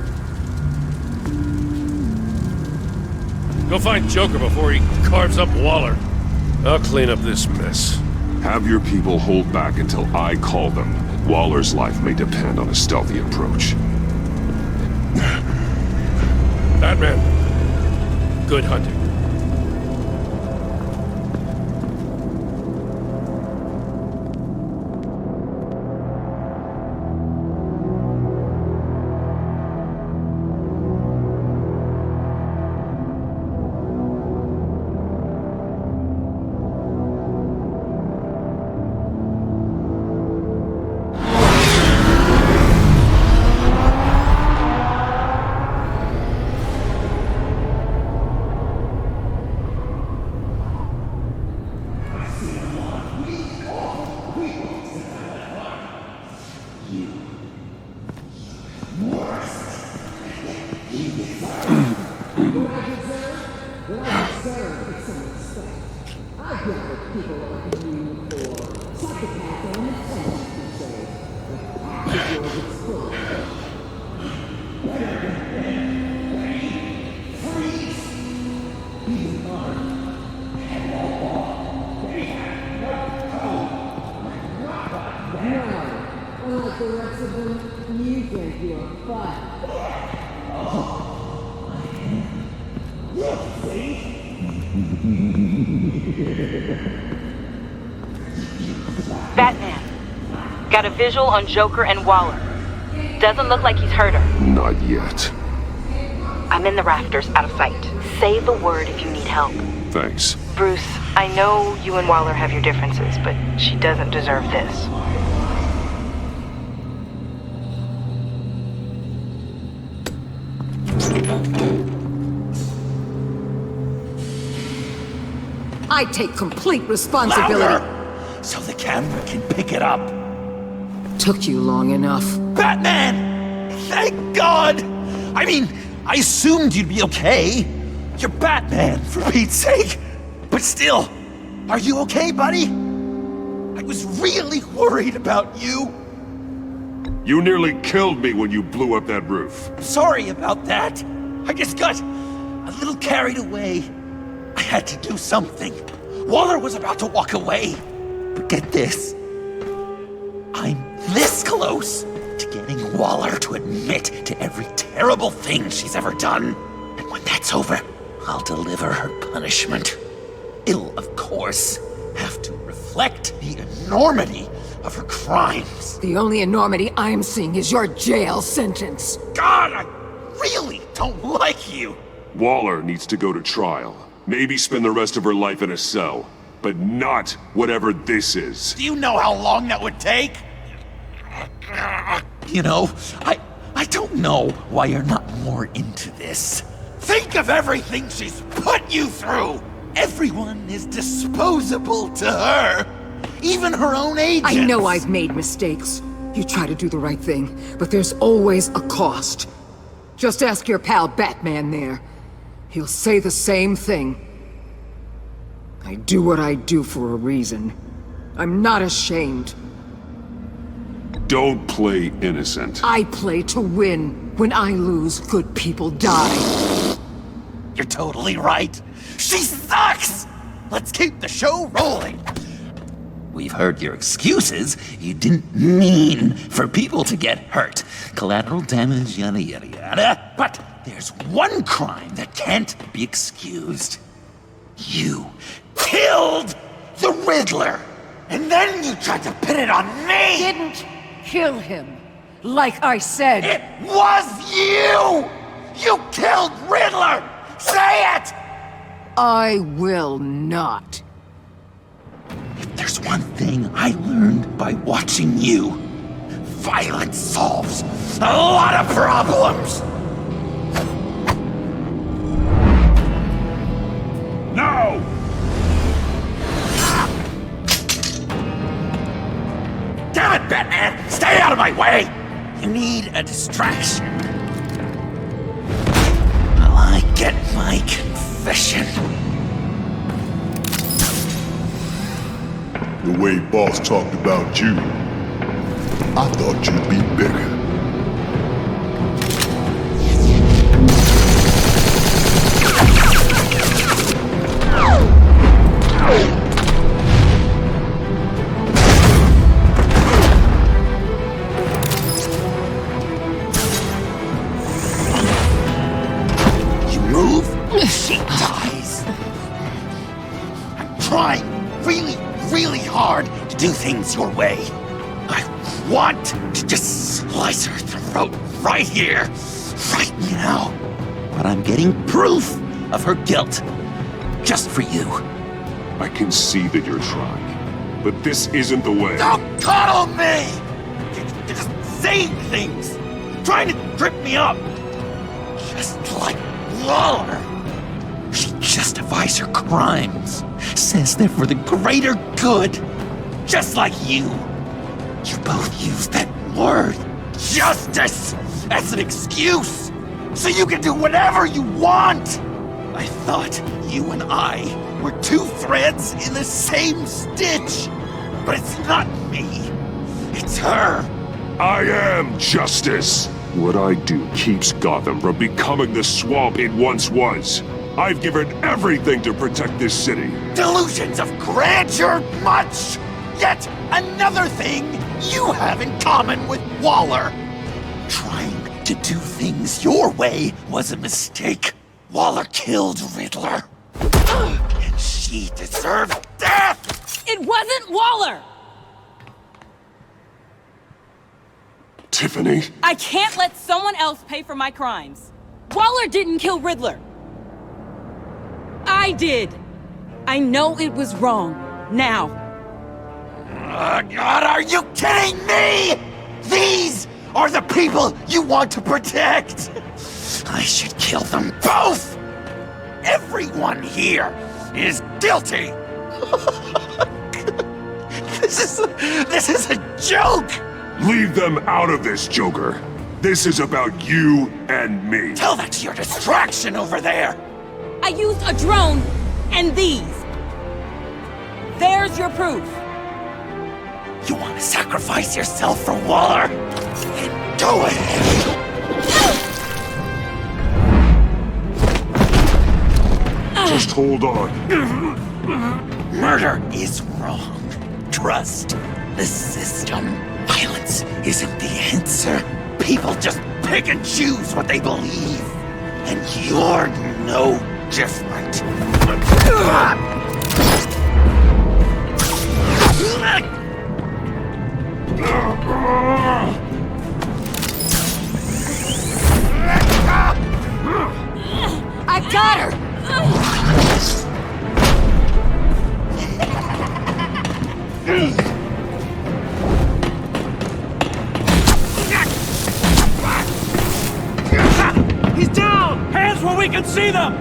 Go find Joker before he carves up Waller. I'll clean up this mess. Have your people hold back until I call them. Waller's life may depend on a stealthy approach. Batman, good hunting. now, unlike the rest of them, you think you are fine. Batman. Got a visual on Joker and Waller. Doesn't look like he's hurt her. Not yet. I'm in the rafters, out of sight. Say the word if you need help. Thanks. Bruce, I know you and Waller have your differences, but she doesn't deserve this. I take complete responsibility. Louder! So the camera can pick it up. Took you long enough. Batman! Thank God! I mean, I assumed you'd be okay. You're Batman, for Pete's sake. But still, are you okay, buddy? I was really worried about you. You nearly killed me when you blew up that roof. Sorry about that. I just got a little carried away. I had to do something. Waller was about to walk away. But get this. I'm this close to getting Waller to admit to every terrible thing she's ever done. And when that's over, I'll deliver her punishment. It'll, of course, have to reflect the enormity of her crimes. The only enormity I'm seeing is your jail sentence. God, I really don't like you. Waller needs to go to trial. Maybe spend the rest of her life in a cell. But not whatever this is. Do you know how long that would take? You know, I don't know why you're not more into this. Think of everything she's put you through! Everyone is disposable to her. Even her own agents. I know I've made mistakes. You try to do the right thing, but there's always a cost. Just ask your pal Batman there. He'll say the same thing. I do what I do for a reason. I'm not ashamed. Don't play innocent. I play to win. When I lose, good people die. You're totally right. She sucks! Let's keep the show rolling. We've heard your excuses. You didn't mean for people to get hurt. Collateral damage, yada yada yada. But there's one crime that can't be excused. You killed the Riddler! And then you tried to pin it on me! Didn't kill him. Like I said. It was you! You killed Riddler! Say it! I will not. If there's one thing I learned by watching you, violence solves a lot of problems! No! Damn it, Batman! Stay out of my way! You need a distraction. While I get my confession. The way Boss talked about you, I thought you'd be bigger. You move, she dies. I'm trying really hard to do things your way. I want to just slice her throat right here, right now. But I'm getting proof of her guilt, just for you. I can see that you're trying, but this isn't the way. Don't coddle me! You're just saying things, trying to trip me up. Just like Waller. She justifies her crimes, says they're for the greater good, just like you. You both use that word, justice, as an excuse, so you can do whatever you want. I thought you and I were two threads in the same stitch, but it's not me, it's her. I am justice. What I do keeps Gotham from becoming the swamp it once was. I've given everything to protect this city. Delusions of grandeur much! Yet another thing you have in common with Waller? Trying to do things your way was a mistake. Waller killed Riddler. And she deserved death! It wasn't Waller! Tiffany? I can't let someone else pay for my crimes. Waller didn't kill Riddler. I did. I know it was wrong. Now. God, are you kidding me? These are the people you want to protect. I should kill them both. Everyone here is guilty. This is a joke. Leave them out of this, Joker. This is about you and me. Tell that to your distraction over there. I used a drone and these. There's your proof. You want to sacrifice yourself for Waller? Then go ahead. Just hold on. Murder is wrong. Trust the system. Violence isn't the answer. People just pick and choose what they believe. And you're no different. I got her! He's down! Hands where we can see them!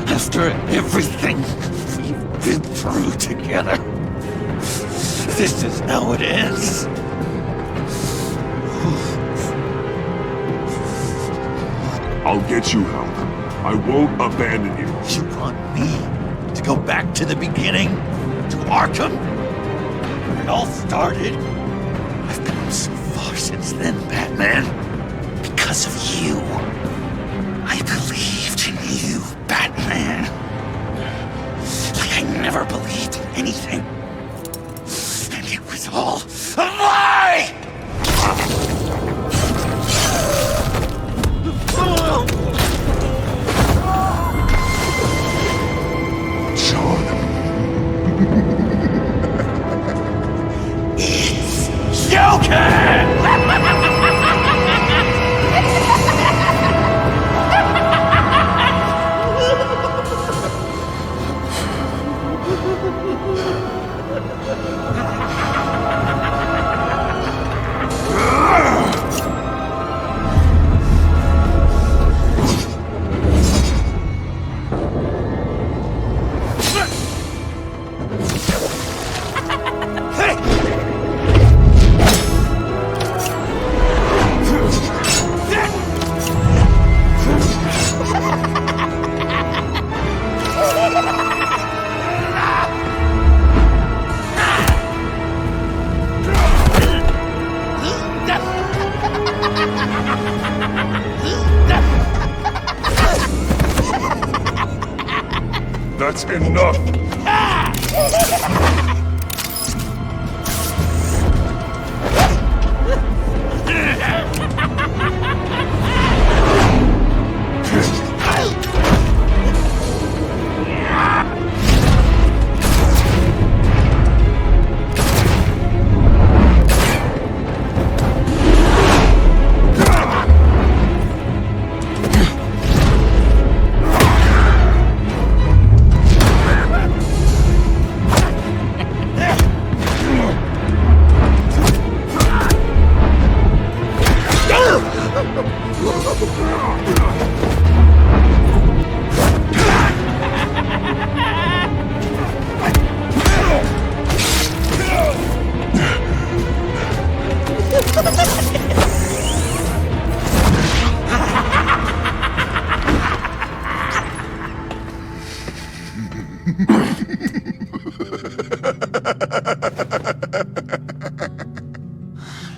After everything we've been through together, this is how it ends. I'll get you help. I won't abandon you. You want me to go back to the beginning? To Arkham? Where it all started? I've come so far since then, Batman. Because of you. I believed in you, Batman. Like I never believed in anything. And it was all a lie! It's Joker! That's enough!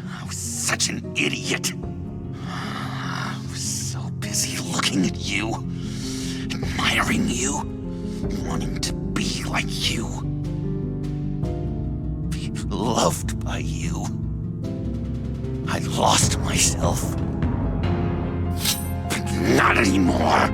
I was such an idiot. I was so busy looking at you, admiring you, wanting to be like you. loved by you. I lost myself. But not anymore.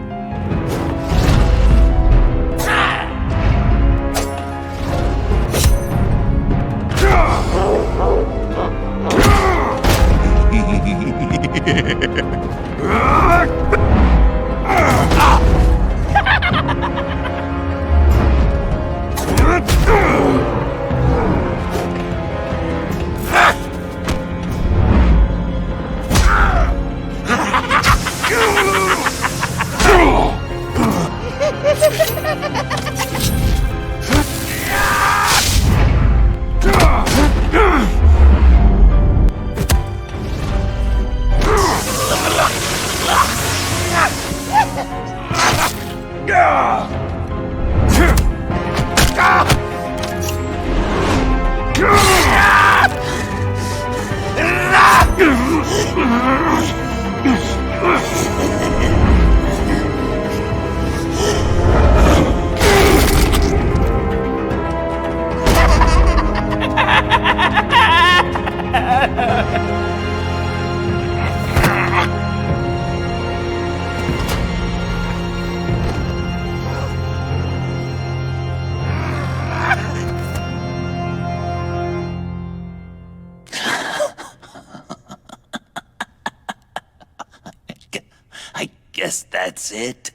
I guess that's it.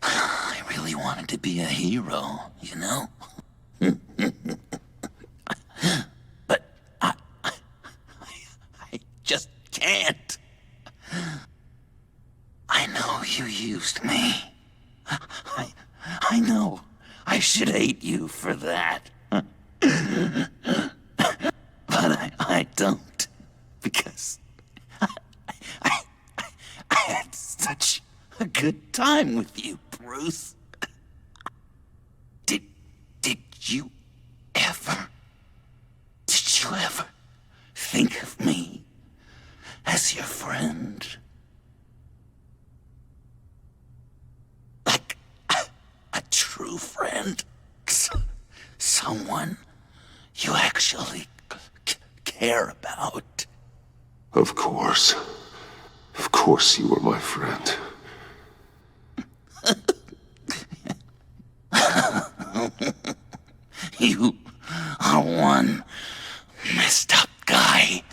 I really wanted to be a hero, you know? But I just can't. I know you used me. I know I should hate you for that. But I don't. Because I had such a good time with you, Bruce. Did you ever think of me as your friend? Like a true friend? Someone you actually care about? Of course. Of course you were my friend. You are one messed up guy.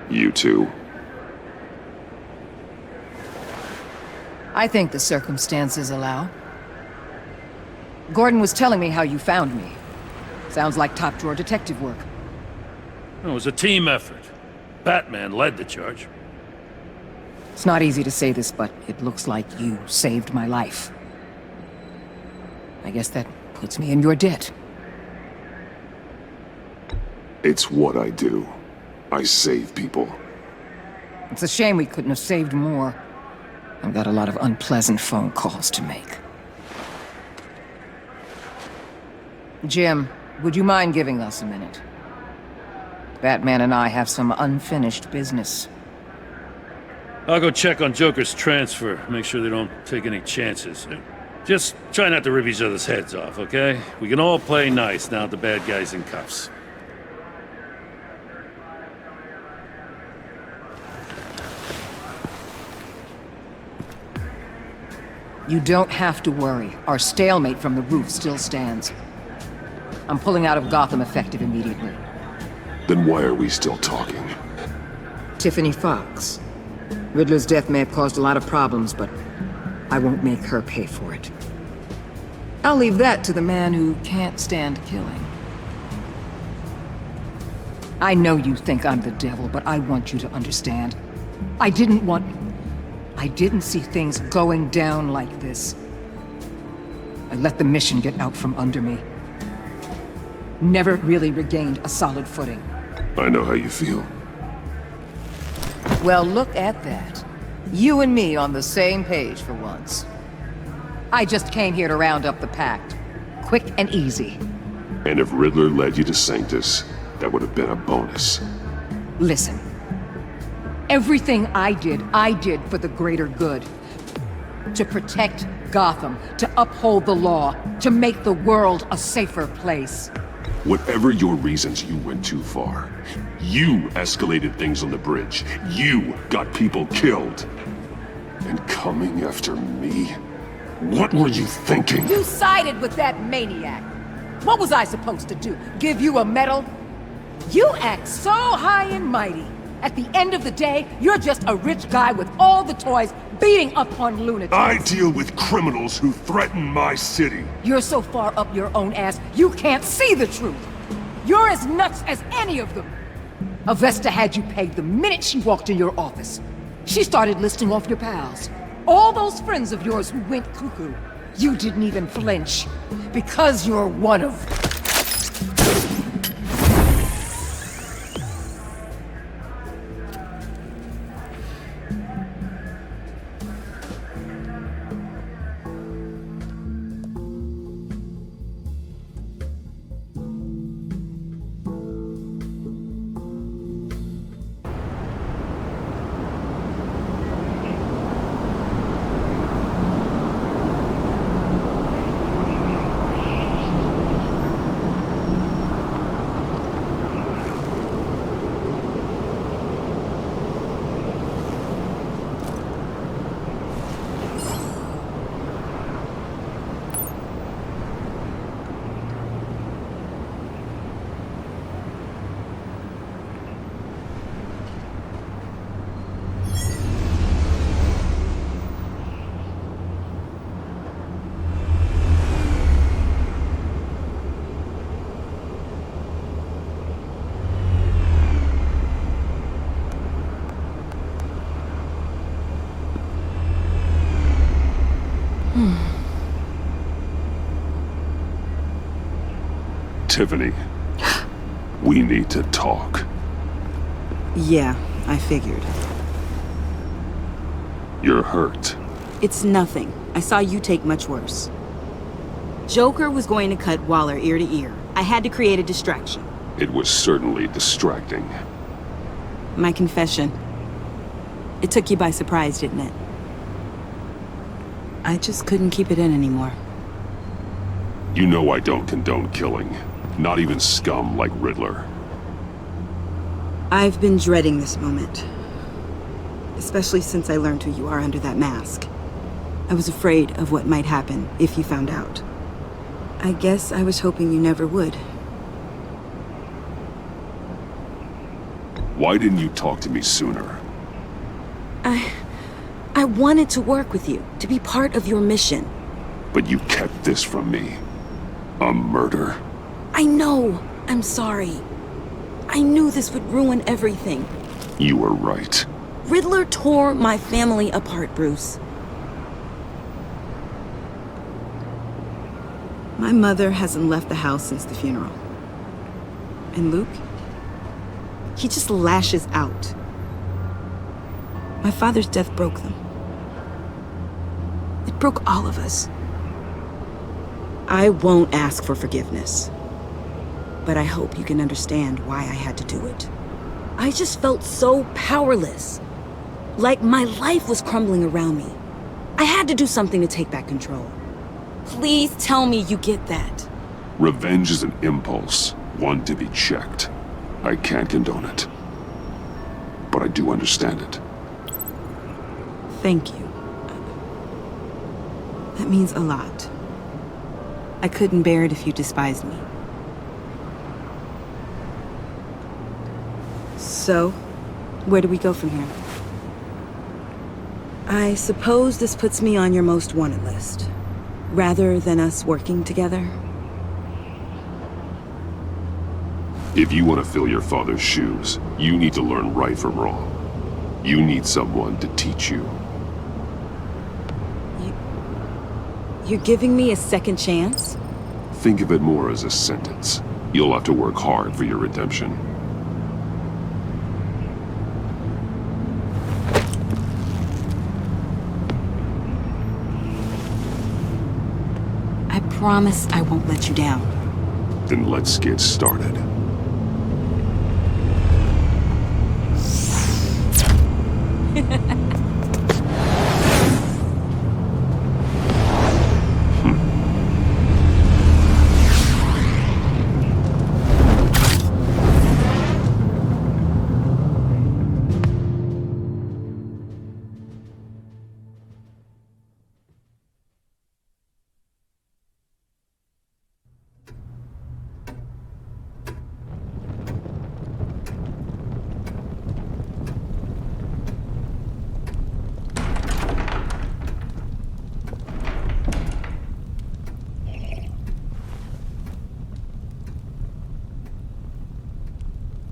You two. I think the circumstances allow. Gordon was telling me how you found me. Sounds like top-drawer detective work. It was a team effort. Batman led the charge. It's not easy to say this, but it looks like you saved my life. I guess that puts me in your debt. It's what I do. I save people. It's a shame we couldn't have saved more. I've got a lot of unpleasant phone calls to make. Jim, would you mind giving us a minute? Batman and I have some unfinished business. I'll go check on Joker's transfer, make sure they don't take any chances. Just try not to rip each other's heads off, okay? We can all play nice now that the bad guy's in cuffs. You don't have to worry. Our stalemate from the roof still stands. I'm pulling out of Gotham effective immediately. Then why are we still talking? Tiffany Fox. Riddler's death may have caused a lot of problems, but I won't make her pay for it. I'll leave that to the man who can't stand killing. I know you think I'm the devil, but I want you to understand. I didn't see things going down like this. I let the mission get out from under me. Never really regained a solid footing. I know how you feel. Well, look at that. You and me on the same page for once. I just came here to round up the pact. Quick and easy. And if Riddler led you to Sanctus, that would have been a bonus. Listen. Everything I did for the greater good. To protect Gotham, to uphold the law, to make the world a safer place. Whatever your reasons, you went too far. You escalated things on the bridge. You got people killed. And coming after me? What were you thinking? You sided with that maniac. What was I supposed to do? Give you a medal? You act so high and mighty. At the end of the day, you're just a rich guy with all the toys beating up on lunatics. I deal with criminals who threaten my city. You're so far up your own ass, you can't see the truth. You're as nuts as any of them. Avesta had you pegged the minute she walked in your office. She started listing off your pals. All those friends of yours who went cuckoo. You didn't even flinch. Because you're one of... Tiffany, we need to talk. Yeah, I figured. You're hurt. It's nothing. I saw you take much worse. Joker was going to cut Waller ear to ear. I had to create a distraction. It was certainly distracting. My confession. It took you by surprise, didn't it? I just couldn't keep it in anymore. You know I don't condone killing. Not even scum like Riddler. I've been dreading this moment. Especially since I learned who you are under that mask. I was afraid of what might happen if you found out. I guess I was hoping you never would. Why didn't you talk to me sooner? I wanted to work with you, to be part of your mission. But you kept this from me. A murder? I know. I'm sorry. I knew this would ruin everything. You were right. Riddler tore my family apart, Bruce. My mother hasn't left the house since the funeral. And Luke? He just lashes out. My father's death broke them. It broke all of us. I won't ask for forgiveness. But I hope you can understand why I had to do it. I just felt so powerless. Like my life was crumbling around me. I had to do something to take back control. Please tell me you get that. Revenge is an impulse, one to be checked. I can't condone it. But I do understand it. Thank you. That means a lot. I couldn't bear it if you despised me. So, where do we go from here? I suppose this puts me on your most wanted list. rather than us working together? If you want to fill your father's shoes, you need to learn right from wrong. You need someone to teach you. You're giving me a second chance? Think of it more as a sentence. You'll have to work hard for your redemption. I promise I won't let you down. Then let's get started.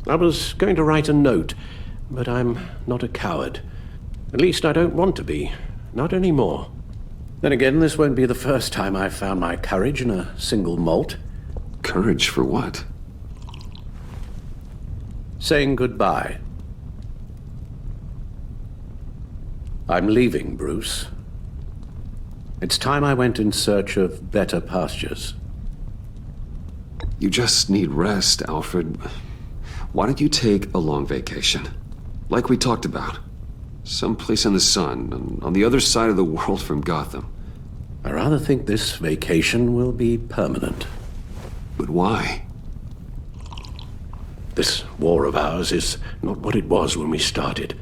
I was going to write a note, but I'm not a coward. At least I don't want to be. Not anymore. Then again, this won't be the first time I've found my courage in a single malt. Courage for what? Saying goodbye. I'm leaving, Bruce. It's time I went in search of better pastures. You just need rest, Alfred. Why don't you take a long vacation? Like we talked about. Someplace in the sun, on the other side of the world from Gotham. I rather think this vacation will be permanent. But why? This war of ours is not what it was when we started.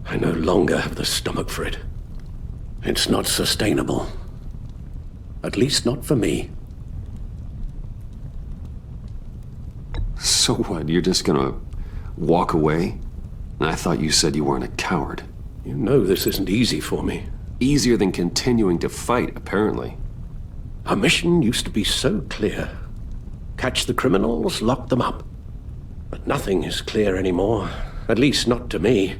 I no longer have the stomach for it. It's not sustainable. At least not for me. So what, you're just gonna walk away? I thought you said you weren't a coward. You know this isn't easy for me. Easier than continuing to fight, apparently. Our mission used to be so clear. Catch the criminals, lock them up. But nothing is clear anymore. At least not to me.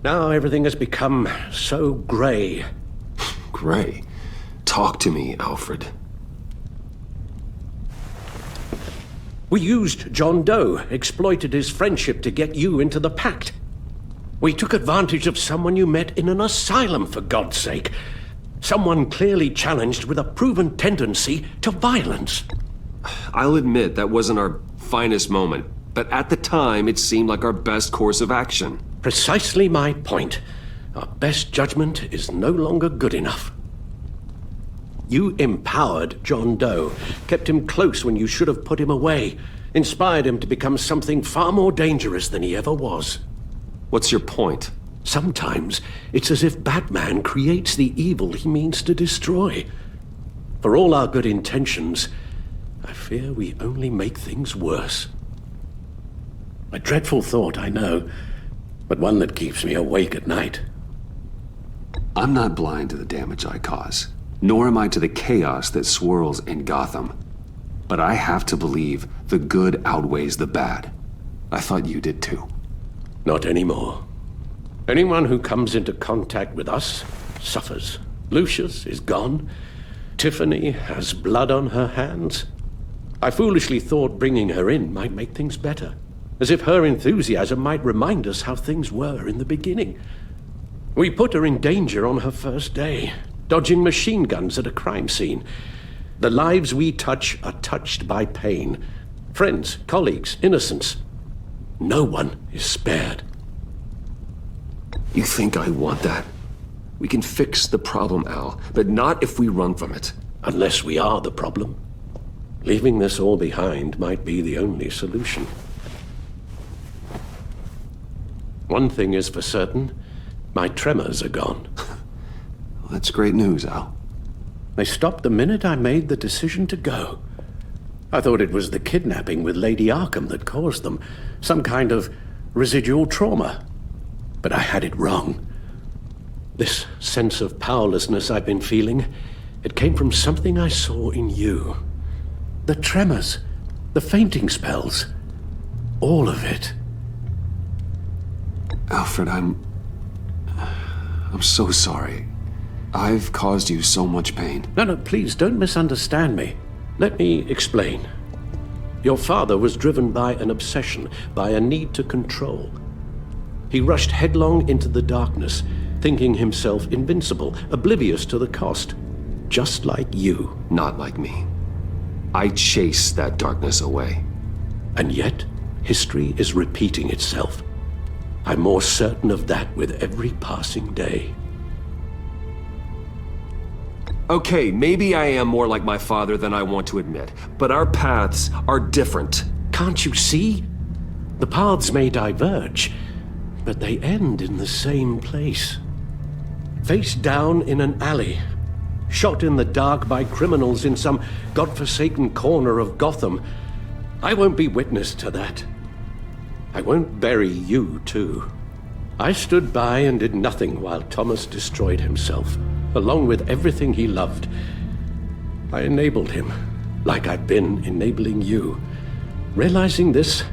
Now everything has become so gray. Gray? Talk to me, Alfred. We used John Doe, exploited his friendship to get you into the pact. We took advantage of someone you met in an asylum, for God's sake. Someone clearly challenged with a proven tendency to violence. I'll admit that wasn't our finest moment, but at the time it seemed like our best course of action. Precisely my point. Our best judgment is no longer good enough. You empowered John Doe, kept him close when you should have put him away, inspired him to become something far more dangerous than he ever was. What's your point? Sometimes it's as if Batman creates the evil he means to destroy. For all our good intentions, I fear we only make things worse. A dreadful thought, I know, but one that keeps me awake at night. I'm not blind to the damage I cause. Nor am I to the chaos that swirls in Gotham. But I have to believe the good outweighs the bad. I thought you did too. Not anymore. Anyone who comes into contact with us suffers. Lucius is gone. Tiffany has blood on her hands. I foolishly thought bringing her in might make things better. As if her enthusiasm might remind us how things were in the beginning. We put her in danger on her first day. Dodging machine guns at a crime scene. The lives we touch are touched by pain. Friends, colleagues, innocents. No one is spared. You think I want that? We can fix the problem, Al, but not if we run from it. Unless we are the problem. Leaving this all behind might be the only solution. One thing is for certain, my tremors are gone. Well, that's great news, Al. They stopped the minute I made the decision to go. I thought it was the kidnapping with Lady Arkham that caused them. Some kind of residual trauma. But I had it wrong. This sense of powerlessness I've been feeling, It came from something I saw in you. The tremors, the fainting spells, all of it. Alfred, I'm so sorry. I've caused you so much pain. No, please don't misunderstand me. Let me explain. Your father was driven by an obsession, by a need to control. He rushed headlong into the darkness, thinking himself invincible, oblivious to the cost. Just like you. Not like me. I chased that darkness away. And yet, history is repeating itself. I'm more certain of that with every passing day. Okay, maybe I am more like my father than I want to admit, but our paths are different. Can't you see? The paths may diverge, but they end in the same place. Face down in an alley, shot in the dark by criminals in some godforsaken corner of Gotham. I won't be witness to that. I won't bury you, too. I stood by and did nothing while Thomas destroyed himself, along with everything he loved. I enabled him, like I've been enabling you. Realizing this,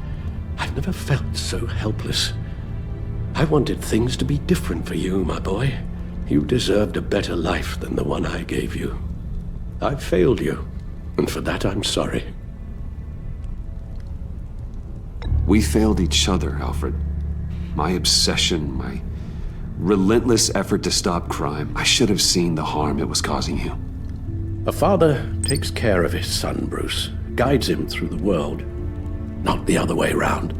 I've never felt so helpless. I wanted things to be different for you, my boy. You deserved a better life than the one I gave you. I failed you, and for that I'm sorry. We failed each other, Alfred. My obsession, my relentless effort to stop crime. I should have seen the harm it was causing you. A father takes care of his son, Bruce. Guides him through the world. Not the other way around.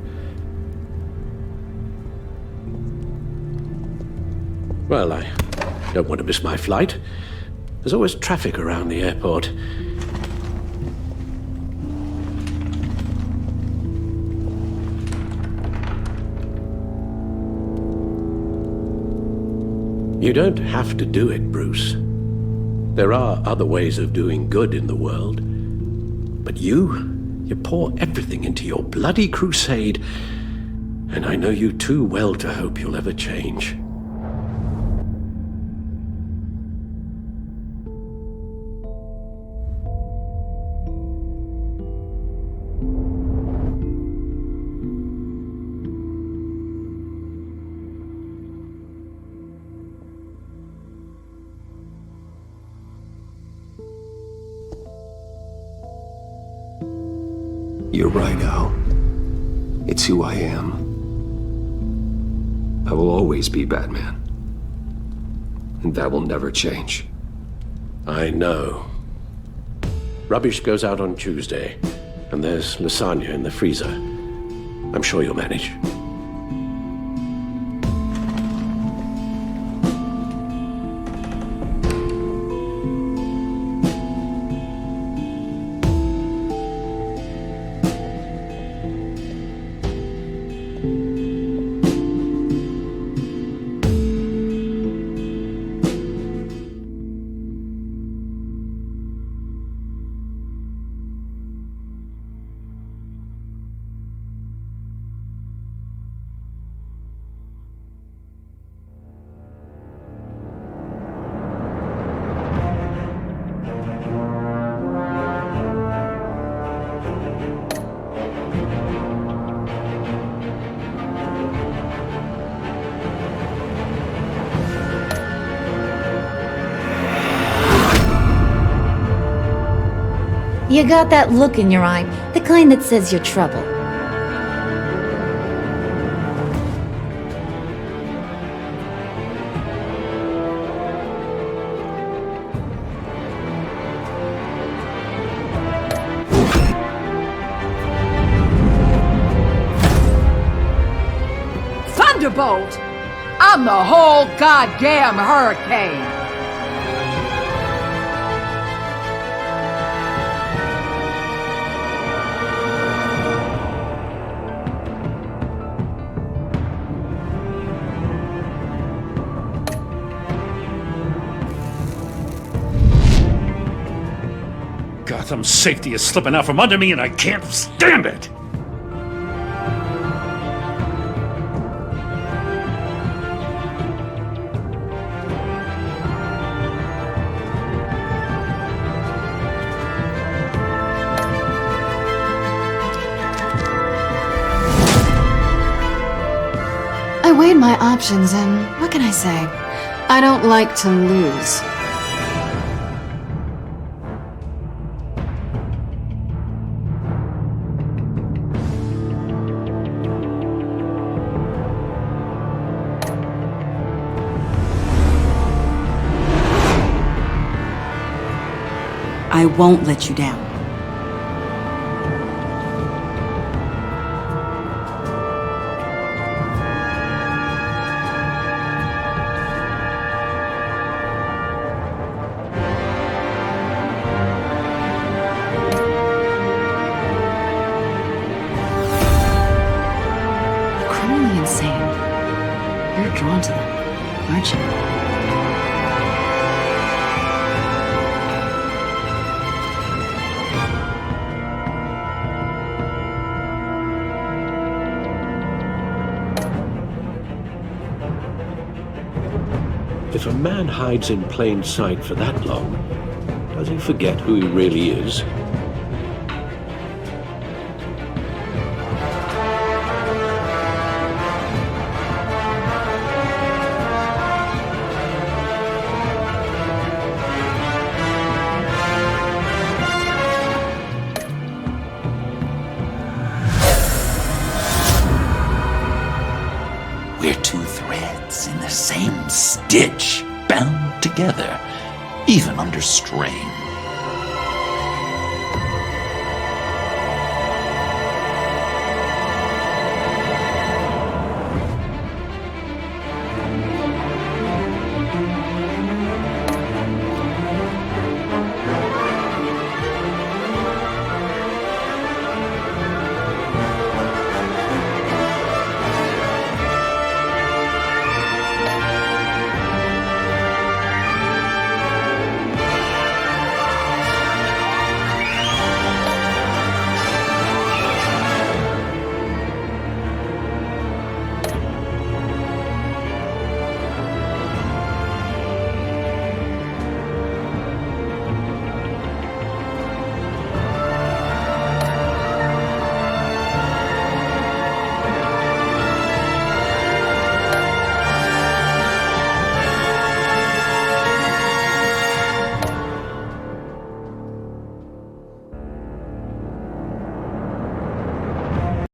Well, I don't want to miss my flight. There's always traffic around the airport. You don't have to do it, Bruce. There are other ways of doing good in the world. But you pour everything into your bloody crusade, and I know you too well to hope you'll ever change. You're right, Al. It's who I am. I will always be Batman. And that will never change. I know. Rubbish goes out on Tuesday, and there's lasagna in the freezer. I'm sure you'll manage. You got that look in your eye, the kind that says you're trouble. Thunderbolt! I'm the whole goddamn hurricane! Gotham's safety is slipping out from under me and I can't stand it! weighed my options, and what can I say? I don't like to lose. I won't let you down. Criminally insane. You're drawn to them, aren't you? If a man hides in plain sight for that long, does he forget who he really is? We're two threads in the same stitch, bound together, even under strain.